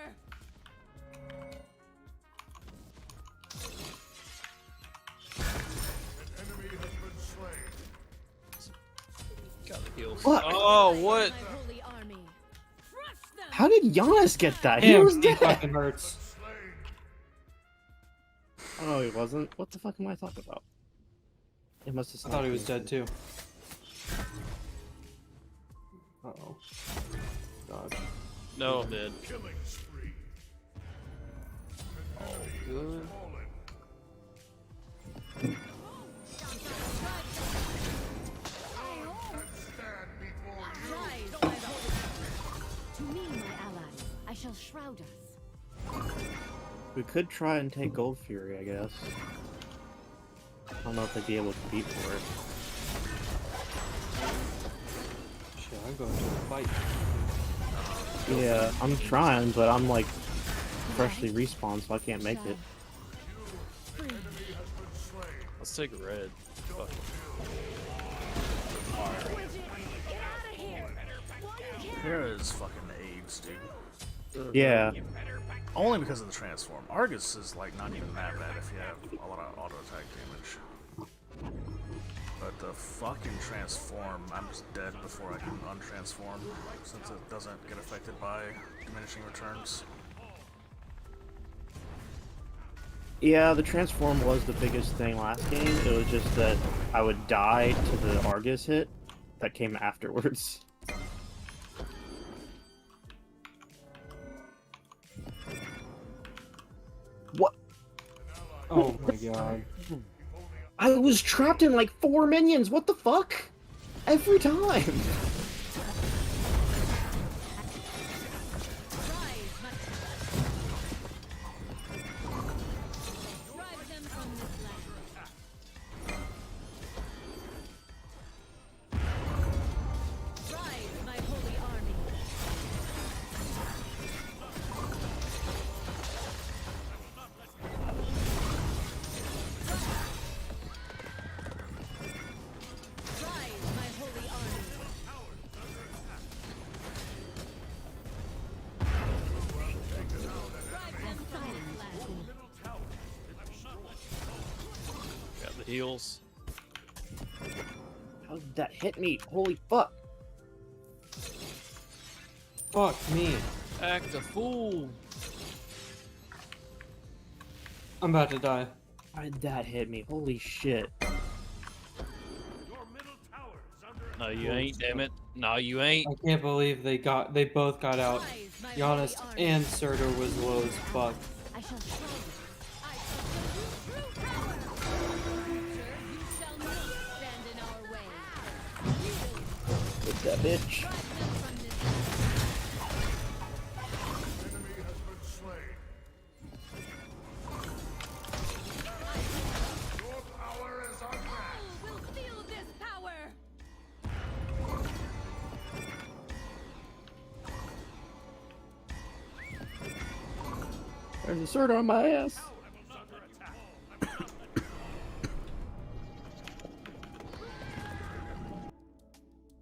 Got the heals. Fuck. Oh, what? My holy army. Crush them. How did Giannis get that? He Damn, was he dead. fucking hurts. Oh, he wasn't? What the fuck am I talking about? It must have I thought he was dead too. Uh-oh. Dodge. No, I'm dead. Oh, good. Rise, my holy. To me, my allies, I shall shroud us. We could try and take Gold Fury, I guess. I don't know if they'd be able to compete for it. Shit, I'm going to fight. Yeah, I'm trying, but I'm like freshly respawned, so I can't make it. Let's take red. Fuck it. There is fucking AIDS, dude. Yeah. Only because of the transform. Argus is like not even that bad if you have a lot of auto attack damage. But the fucking transform, I'm just dead before I can untransform, since it doesn't get affected by diminishing returns. Yeah, the transform was the biggest thing last game. It was just that I would die to the Argus hit that came afterwards. What? Oh my god. I was trapped in like 4 minions. What the fuck? Every time. Drive them from this land. Rise, my holy army. Rise, my holy army. Drive them from this land. Got the heals. How did that hit me? Holy fuck. Fuck me. Act a fool. I'm about to die. How did that hit me? Holy shit. No, you ain't, damn it. No, you ain't. I can't believe they both got out. Giannis and Surtur was low as fuck. I shall show you. I shall show you true power. Future, you shall not stand in our way. Hit that bitch. Drive them from this land. Who will feel this power? There's a sword on my ass.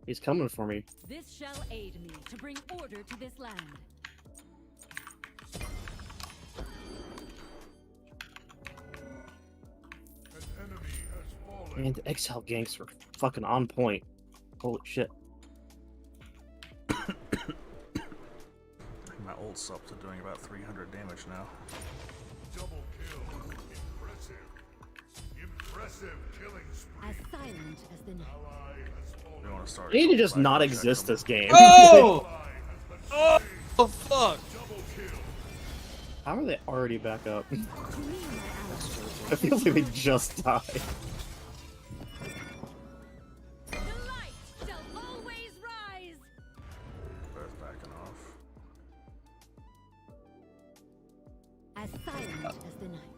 He's coming for me. This shall aid me to bring order to this land. Man, the Exile ganks were fucking on point. Holy shit. My ult ult's up to doing about 300 damage now. Double kill. Impressive. Impressive killing spree. As silent as the night. We want to start. They need to just not exist this game. Oh! Oh, fuck! How are they already back up? It feels like they just died. The light shall always rise. Both backing off. As silent as the night.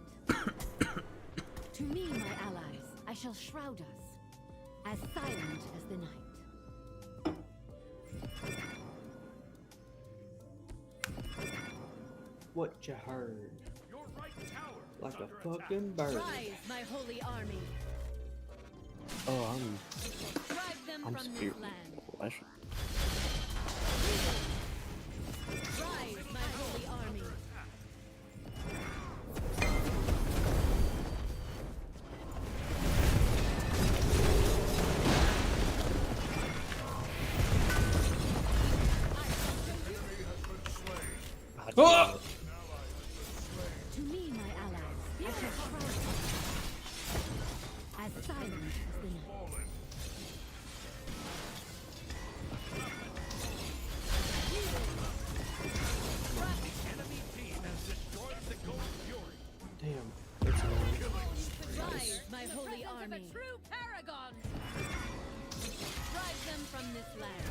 To me, my allies, I shall shroud us. As silent as the night. What you heard? Your right tower Like a fucking bird. Rise, my holy army. Oh, Drive them I'm from this spirit. land. I should... Rise, my holy army. Oh! To me, my allies, I shall shroud us. As silent as the night. Damn. It's annoying. Rise, my holy army. A true paragon. Drive them from this land.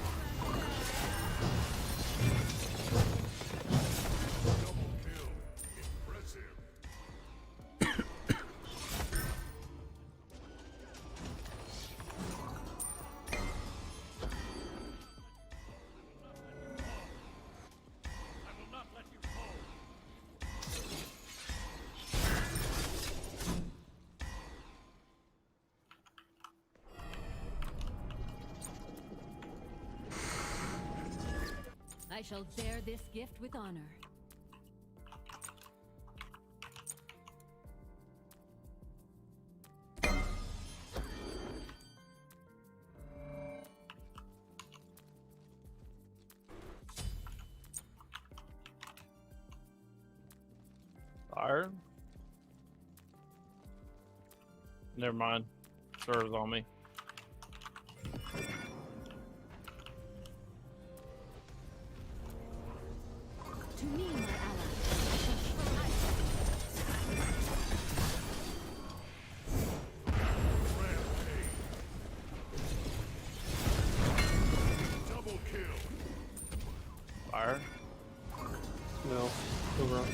I shall bear this gift with honor. Fire? Never mind. Serves on me. To me, my ally. Double kill. Fire? No. Go wrong.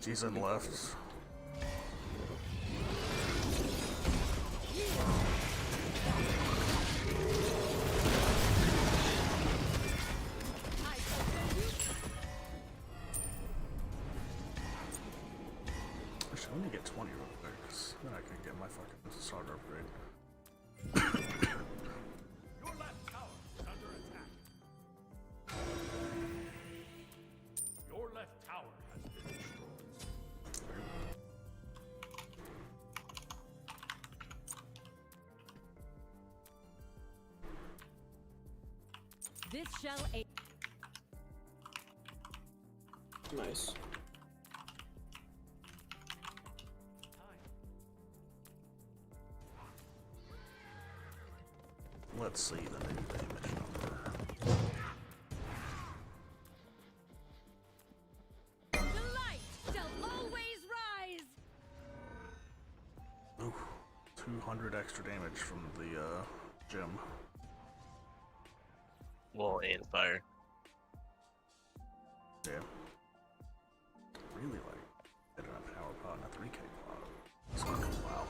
He's in left. Actually, let me get 20 real quick, 'cause then I can get my fucking starter upgrade. Your left tower is under attack. Your left tower has been destroyed. This shall aid. Nice. Let's see the new damage number. The light shall always rise. Ooh, 200 extra damage from the gem. Well, and fire. Yeah. Really like getting a power pot and a 3K pot. So, wow.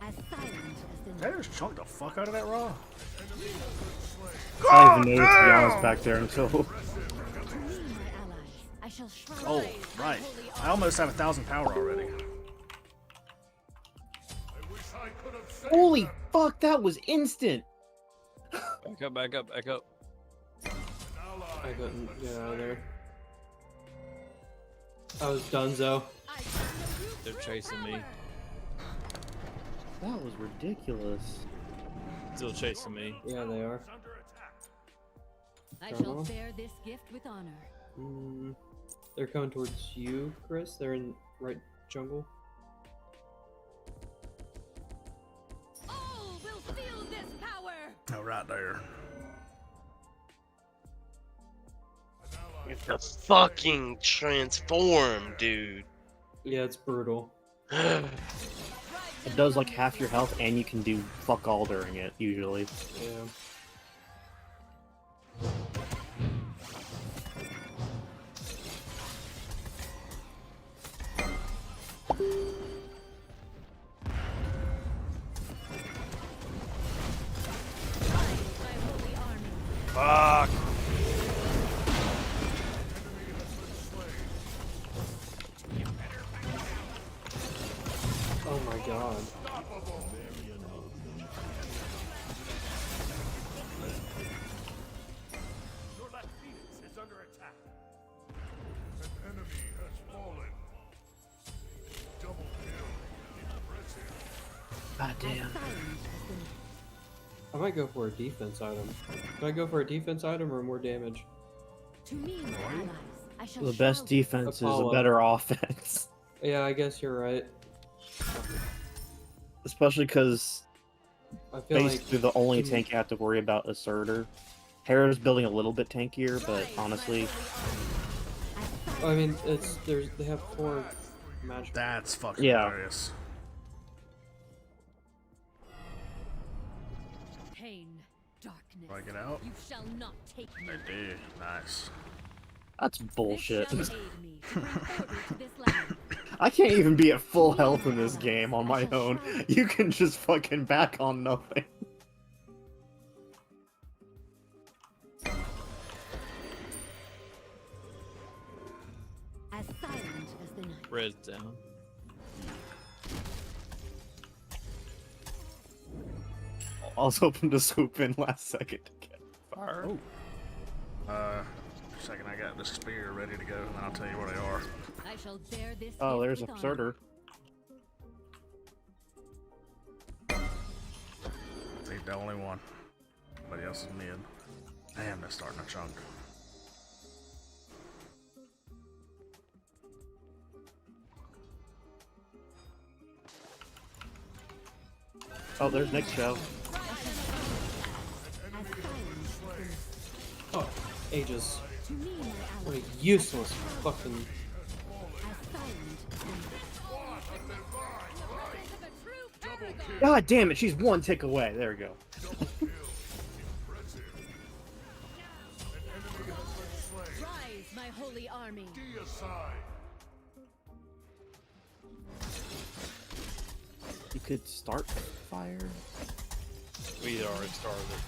As silent as the Did I just chunk the fuck out of that raw? I didn't even notice the guy was back there until. To me, my allies, I shall shroud. Oh, right. I almost have 1,000 power already. I wish I could have Holy fuck, that was instant! Back up, back up, back up. I couldn't get out of there. I was donezo. They're chasing me. That was ridiculous. Still chasing me. Yeah, they are. I shall bear this gift with honor. They're coming towards you, Chris. They're in right jungle. All will feel this power. Oh, right there. Get the fucking transform, dude. Yeah, it's brutal. It does like half your health, and you can do fuck all during it, usually. Yeah. Fuck. Oh my god. Your left Phoenix is under attack. An enemy has fallen. Double kill. Impressive. God damn. I might go for a defense item. Should I go for a defense item or more damage? To me, my allies, I shall The best shroud defense is a Apollo. better offense. Yeah, I guess you're right. Especially because I feel like basically the only tank you have to worry about is Surtur. Hera's building a little bit tankier, but honestly, I mean, they have 4 magic. That's fucking Yeah. hilarious. pain, darkness. Do I get out? You shall not take me. I do. Nice. that's bullshit. This shall aid me to bring order to this land. I can't even be at full health in this game on my own. You can just fucking back on nothing. As silent as the night. Red's down. I was hoping to swoop in last second to get fire. Second, I got the spear ready to go, and then I'll tell you where they are. I shall bear this Oh, gift there's a with honor. Surtur. He's the only one. Everybody else is mid. Damn, they're starting a chunk. Oh, there's Nick's show. Oh, ages. To me, my What allies. a useless fucking. As silent as the night. God damn it, she's one tick away. There we go. Rise, my holy army. You could start fire. We had already started it.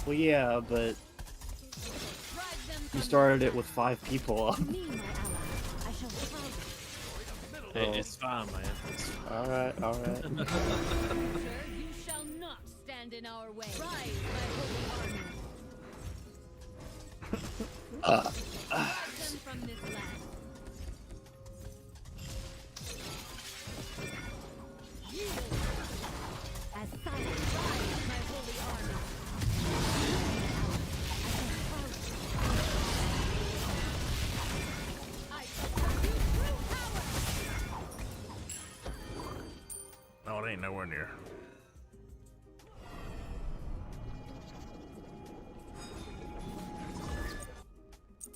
Well, yeah, but you started it with 5 people up. To me, my allies. I shall shroud them. Hey, it's fine, man. It's fine. Alright, alright. Sir, you shall not stand in our way. Rise, my holy army. Drive them from this land. As silent, rise, my holy army. I shall show you true power. No, it ain't nowhere near.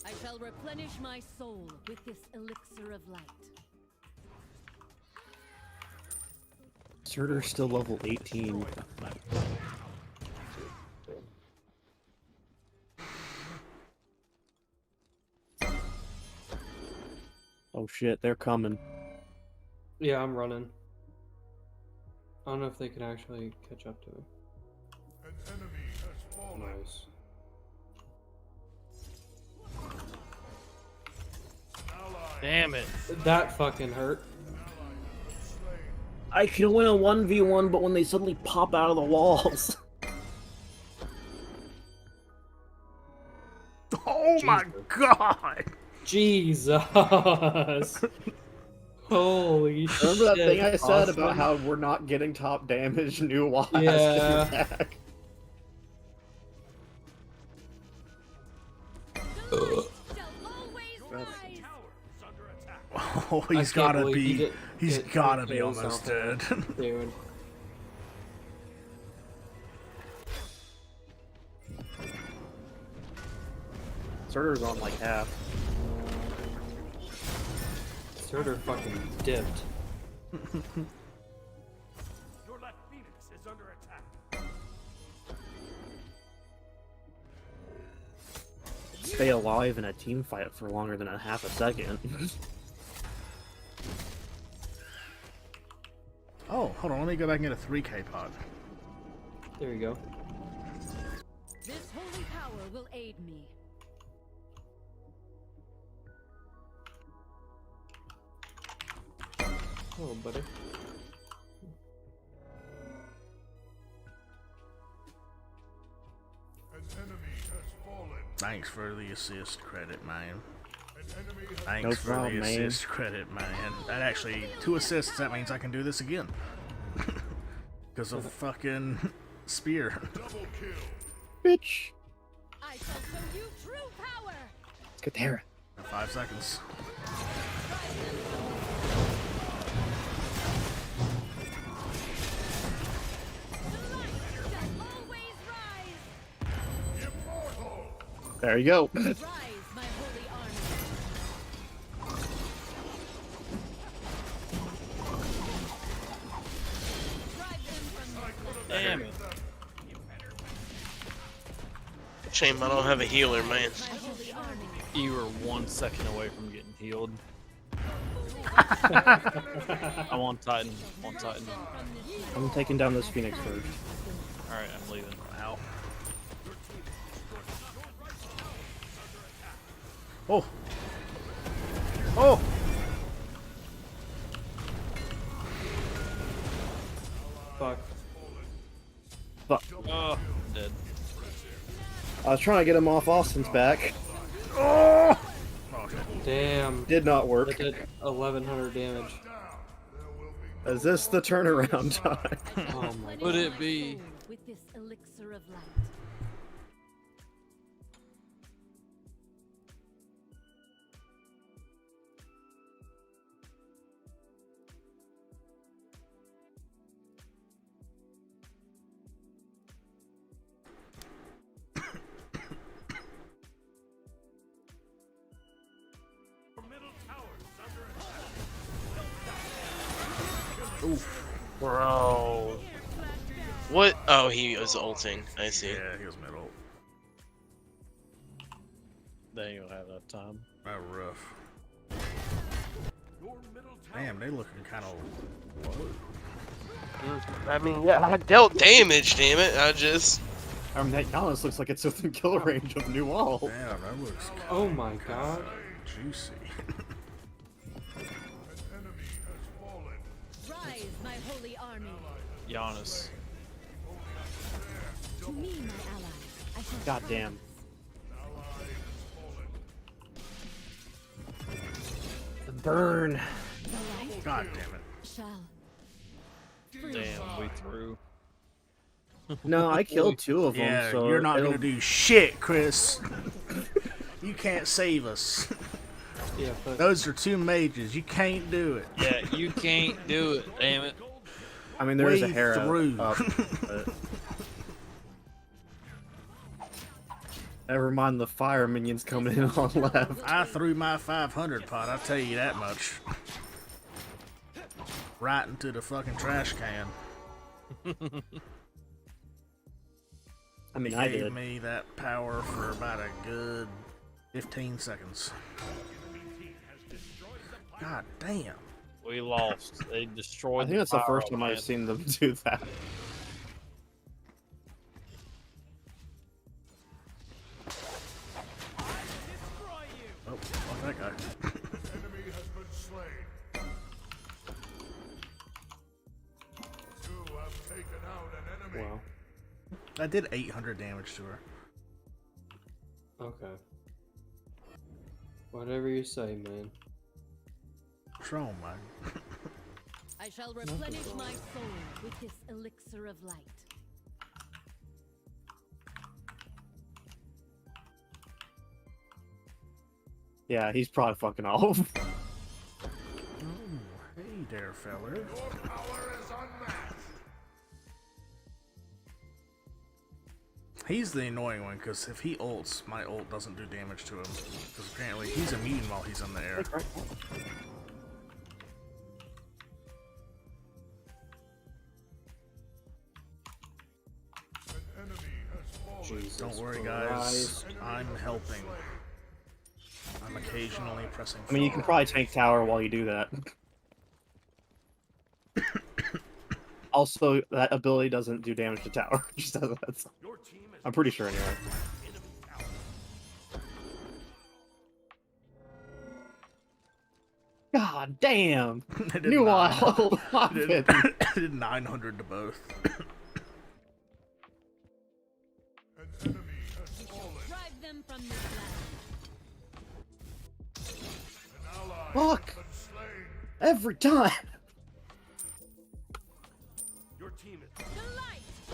I shall replenish my soul with this elixir of light. Surtur's still level 18. Oh shit, they're coming. Yeah, I'm running. I don't know if they can actually catch up to me. An enemy has fallen. Nice. Damn it. That fucking hurt. I can win a 1v1, but when they suddenly pop out of the walls. Oh my god! Jesus. Holy shit. Remember that thing I said Austin? about how we're not getting top damage? New Wall has Yeah. to be back. Oh, I he's can't gotta believe he be. did- He's did gotta three be kills almost off of dead. that, Dude. Surtur's on like half. Surtur fucking dipped. Your left Phoenix is under attack. Stay alive in a team fight for longer than a half a second. Oh, hold on. Let me go back and get a 3K pod. There you go. This holy power will aid me. Oh, buddy. Thanks for the assist credit, man. No Thanks for problem, the man. assist credit, man. That actually, 2 assists, that means I can do this again. Because of fucking spear. Bitch. I shall show you true power. Let's get there. 5 seconds. There you go. Rise, my holy army. Damn it. Shame I don't have a healer, man. You were 1 second away from getting healed. I'm on Titan. On Titan. I'm taking down this Phoenix first. Alright, I'm leaving. Ow. Oh! Oh! Fuck. Fuck. Oh, dead. I was trying to get him off Austin's back. Oh! Damn. Did not work. That did 1100 damage. Is this the turnaround time? Oh my god. Would it be? With this elixir of light. Oof. Bro. What? Oh, he was ulting. I see. Yeah, he was middle. They ain't gonna have enough time. Oh, rough. Damn, they looking kind of low. I mean, yeah, I dealt damage, damn it. I mean, that Giannis looks like it's within kill range of New Wall. Damn, that looks Oh my god. juicy. Rise, my holy army. Giannis. To me, my ally. I shall God damn. The burn. God damn it. shall. Damn, we threw. No, I killed 2 of them. Yeah, so you're not it'll- gonna do shit, Chris. You can't save us. Yeah, but Those are 2 mages. You can't do it. Yeah, you can't do it, damn it. I mean, there is a Way hair through. up. But... Never mind the fire minions coming in on left. I threw my 500 pot, I'll tell you that much. Right into the fucking trash can. I mean, He I gave did. me that power for about a good 15 seconds. God damn. We lost. They destroyed I think that's the power first of time I've man. seen them do that. Oh, fuck that guy. I did 800 damage to her. Okay. Whatever you say, man. What's wrong, man? I shall replenish my soul with this elixir of light. Yeah, he's probably fucking off. Oh, hey there, feller. Your power is unmatched. He's the annoying one, because if he ults, my ult doesn't do damage to him. Because apparently he's immune while he's in the air. Jesus Don't worry, guys. I'm helping. I'm occasionally pressing I mean, you can probably tank tower while you do that. Also, that ability doesn't do damage to tower. Just does that. I'm pretty sure anyway. God damn! New wild. I did 900 to both. Drive them from this land. Fuck! Every time!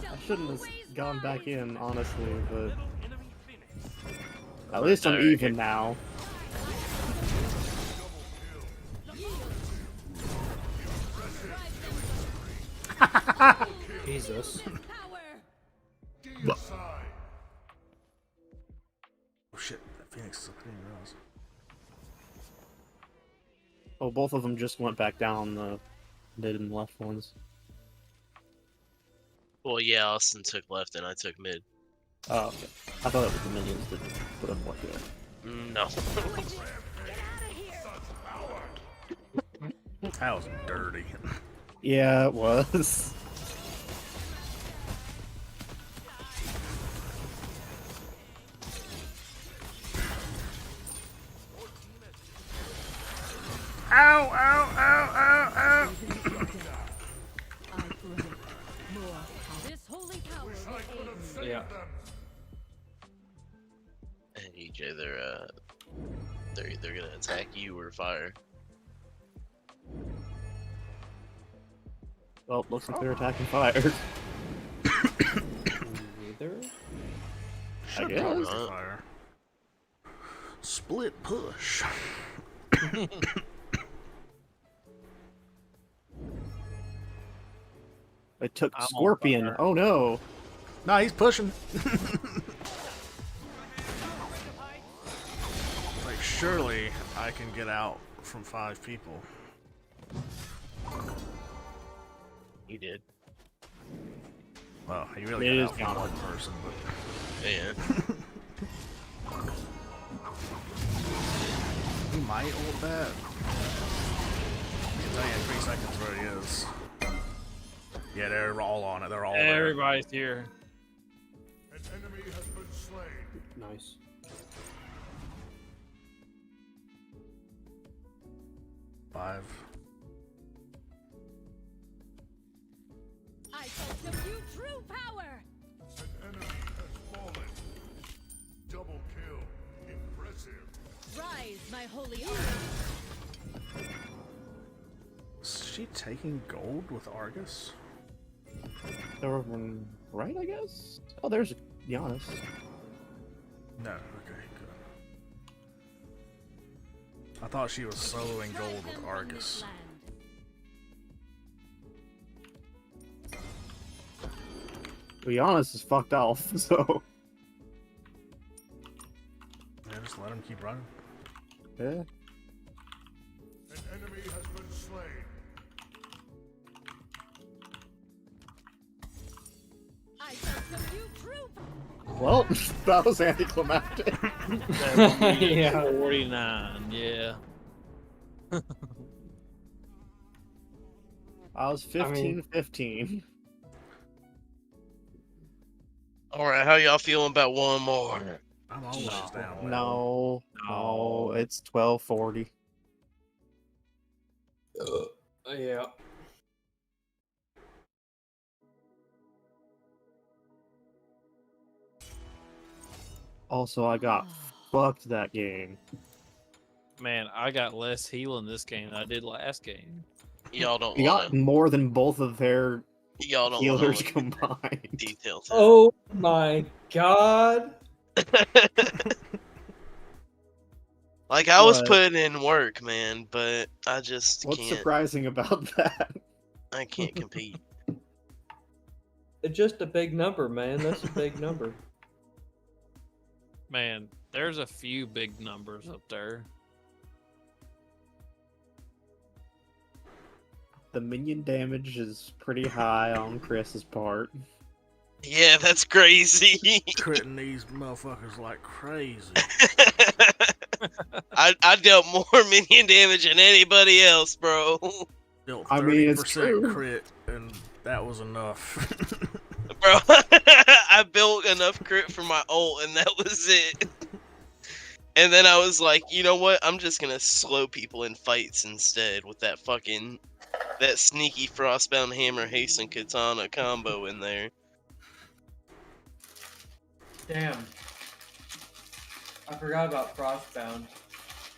I shouldn't have gone back in, honestly, but... At least I'm even now. Jesus. Oh shit, that Phoenix is a pain in the ass. Oh, both of them just went back down the mid and left ones. Well, yeah, Austin took left and I took mid. Oh, okay. I thought it was the minions that put up like that. No. That was dirty. Yeah, it was. Ow, ow, ow, ow, ow! This holy power will aid me. Yeah. And EJ, they're either gonna attack you or fire. Well, looks like they're attacking fire. Neither? I guess. Fire. Split push. It took I'm on Scorpion. fire. Oh no. No, he's pushing. Like, surely I can get out from 5 people. He did. Well, he really It got is out from counted. one person, but... Yeah. He might ult that. I can tell you in 3 seconds where he is. Yeah, they're all on it. They're all there. Everybody's here. An enemy has been slain. Nice. Five. I shall show you true power. An enemy has fallen. Double kill. Impressive. Rise, my holy army. Is she taking gold with Argus? They're over on right, I guess? Oh, there's Giannis. No, okay, good. I thought she was soloing gold with Argus. Well, Giannis is fucked off, so... Yeah, just let him keep running. Yeah. An enemy has been slain. I shall show you true Well, that was anticlimactic. Yeah. 49, yeah. I was 15-15. Alright, how y'all feeling about one more? I'm always down. No, it's 12:40. Yeah. Also, I got fucked that game. Man, I got less healing this game than I did last game. Y'all don't You want got to. more than both of their Y'all don't want to healers look combined. detail to Oh my god. Like, I was What? putting in work, man, but I just What's can't. surprising about that? I can't compete. It's just a big number, man. That's a big number. Man, there's a few big numbers up there. The minion damage is pretty high on Chris's part. Yeah, that's crazy. Critting these motherfuckers like crazy. I dealt more minion damage than anybody else, bro. Dealt I mean, it's 30% true. crit, and that was enough. Bro, I built enough crit for my ult, and that was it. And then I was like, you know what? I'm just gonna slow people in fights instead with that sneaky Frostbound Hammer Hasten Katana combo in there. Damn. I forgot about Frostbound.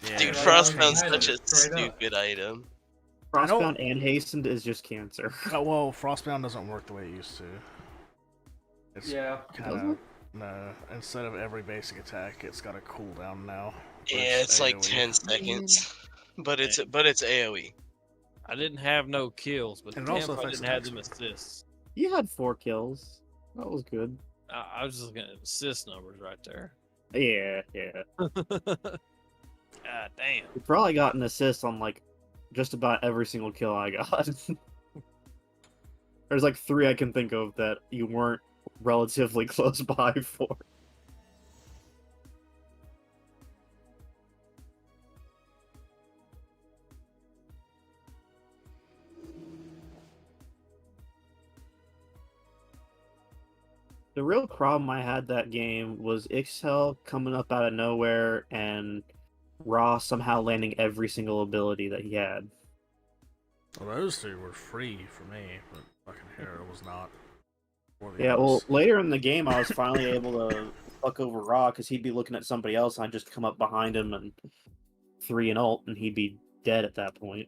Yeah, Dude, Right, Frostbound's I such a straight up. stupid item. Frostbound and Hastened is just cancer. Oh, well, Frostbound doesn't work the way it used to. It's Yeah. kind of no. Instead of every basic attack, it's got a cooldown now. Yeah, it's like AoE. 10 seconds, but it's AoE. I didn't have no kills, but And it damn also if I affects didn't have them attack assists. You had 4 kills. That was good. I was just looking at assist numbers right there. Yeah, yeah. God damn. You probably got an assist on like just about every single kill I got. There's like 3 I can think of that you weren't relatively close by for. The real problem I had that game was Ixhel coming up out of nowhere and Ra somehow landing every single ability that he had. Well, those 2 were free for me, but fucking Hera was not. Yeah, well, later in the game, I was finally able to fuck over Ra because he'd be looking at somebody else, and I'd just come up behind him and 3 and ult, and he'd be dead at that point.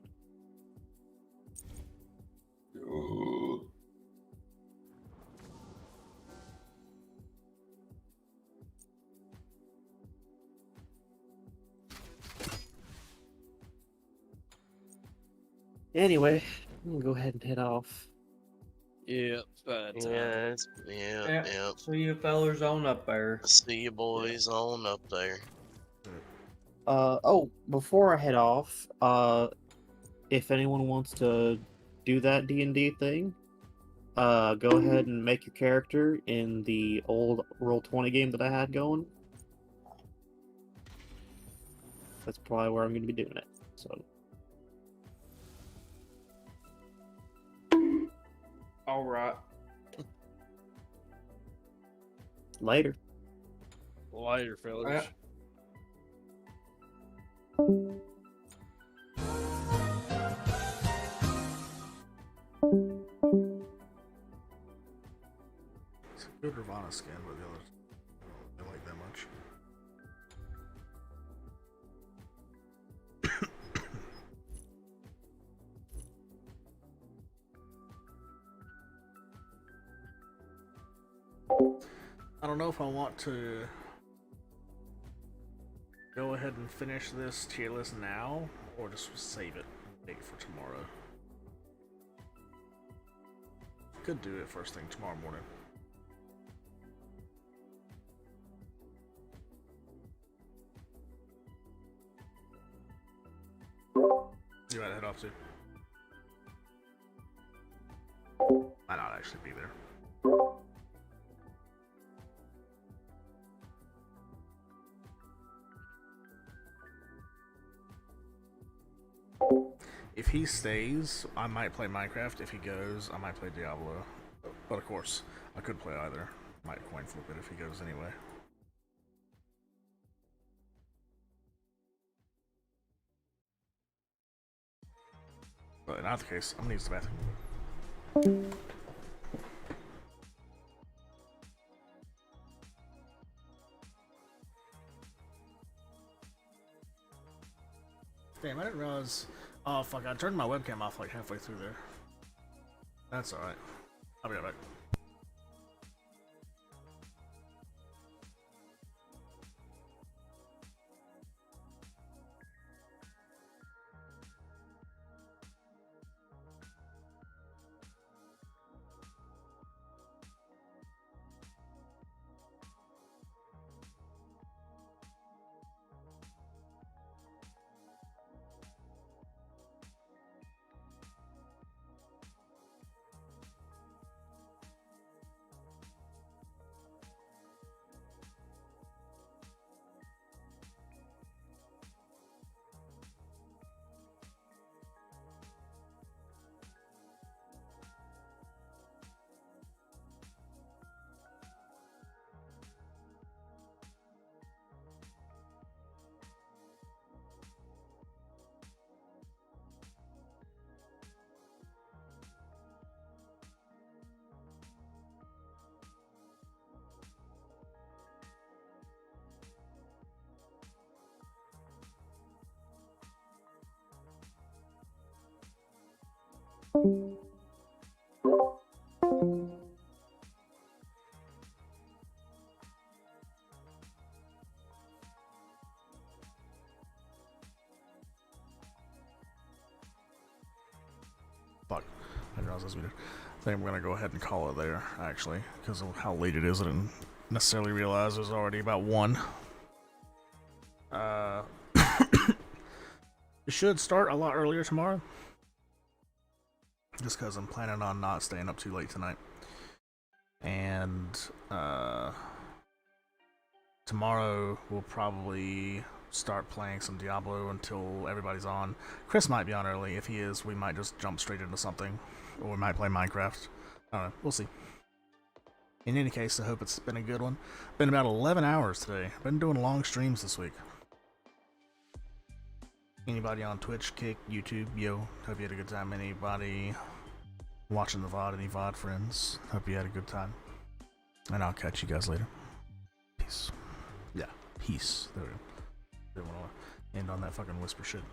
Anyway, I'm gonna go ahead and head off. Yeah, but Yeah. See you fellers on up there. See you boys on up there. Oh, before I head off, if anyone wants to do that D&D thing, go ahead and make your character in the old Roll20 game that I had going. That's probably where I'm going to be doing it. So. All right. Later. Later, fellas. Yeah. It's a good Ravana skin, but the others don't like that much. I don't know if I want to go ahead and finish this tier list now, or just save it and wait for tomorrow. Could do it first thing tomorrow morning. You might head off to. Might not actually be there. If he stays, I might play Minecraft. If he goes, I might play Diablo. But of course, I could play either. Might coin flip it if he goes anyway. But in either case, I'm gonna use the bathroom. Damn, I didn't realize. Oh fuck! I turned my webcam off like halfway through there. That's all right. I'll be right back. Fuck. I didn't realize this video. I think I'm gonna go ahead and call it there, actually, because of how late it is. I didn't necessarily realize it was already about 1. It should start a lot earlier tomorrow. Just because I'm planning on not staying up too late tonight. And tomorrow we'll probably start playing some Diablo until everybody's on. Chris might be on early. If he is, we might just jump straight into something. Or we might play Minecraft. I don't know. We'll see. In any case, I hope it's been a good one. Been about 11 hours today. Been doing long streams this week. Anybody on Twitch, Kick, YouTube, yo, hope you had a good time. Anybody watching the VOD, any VOD friends, hope you had a good time. And I'll catch you guys later. Peace. Yeah, peace. There we go. Didn't want to end on that fucking whisper shit.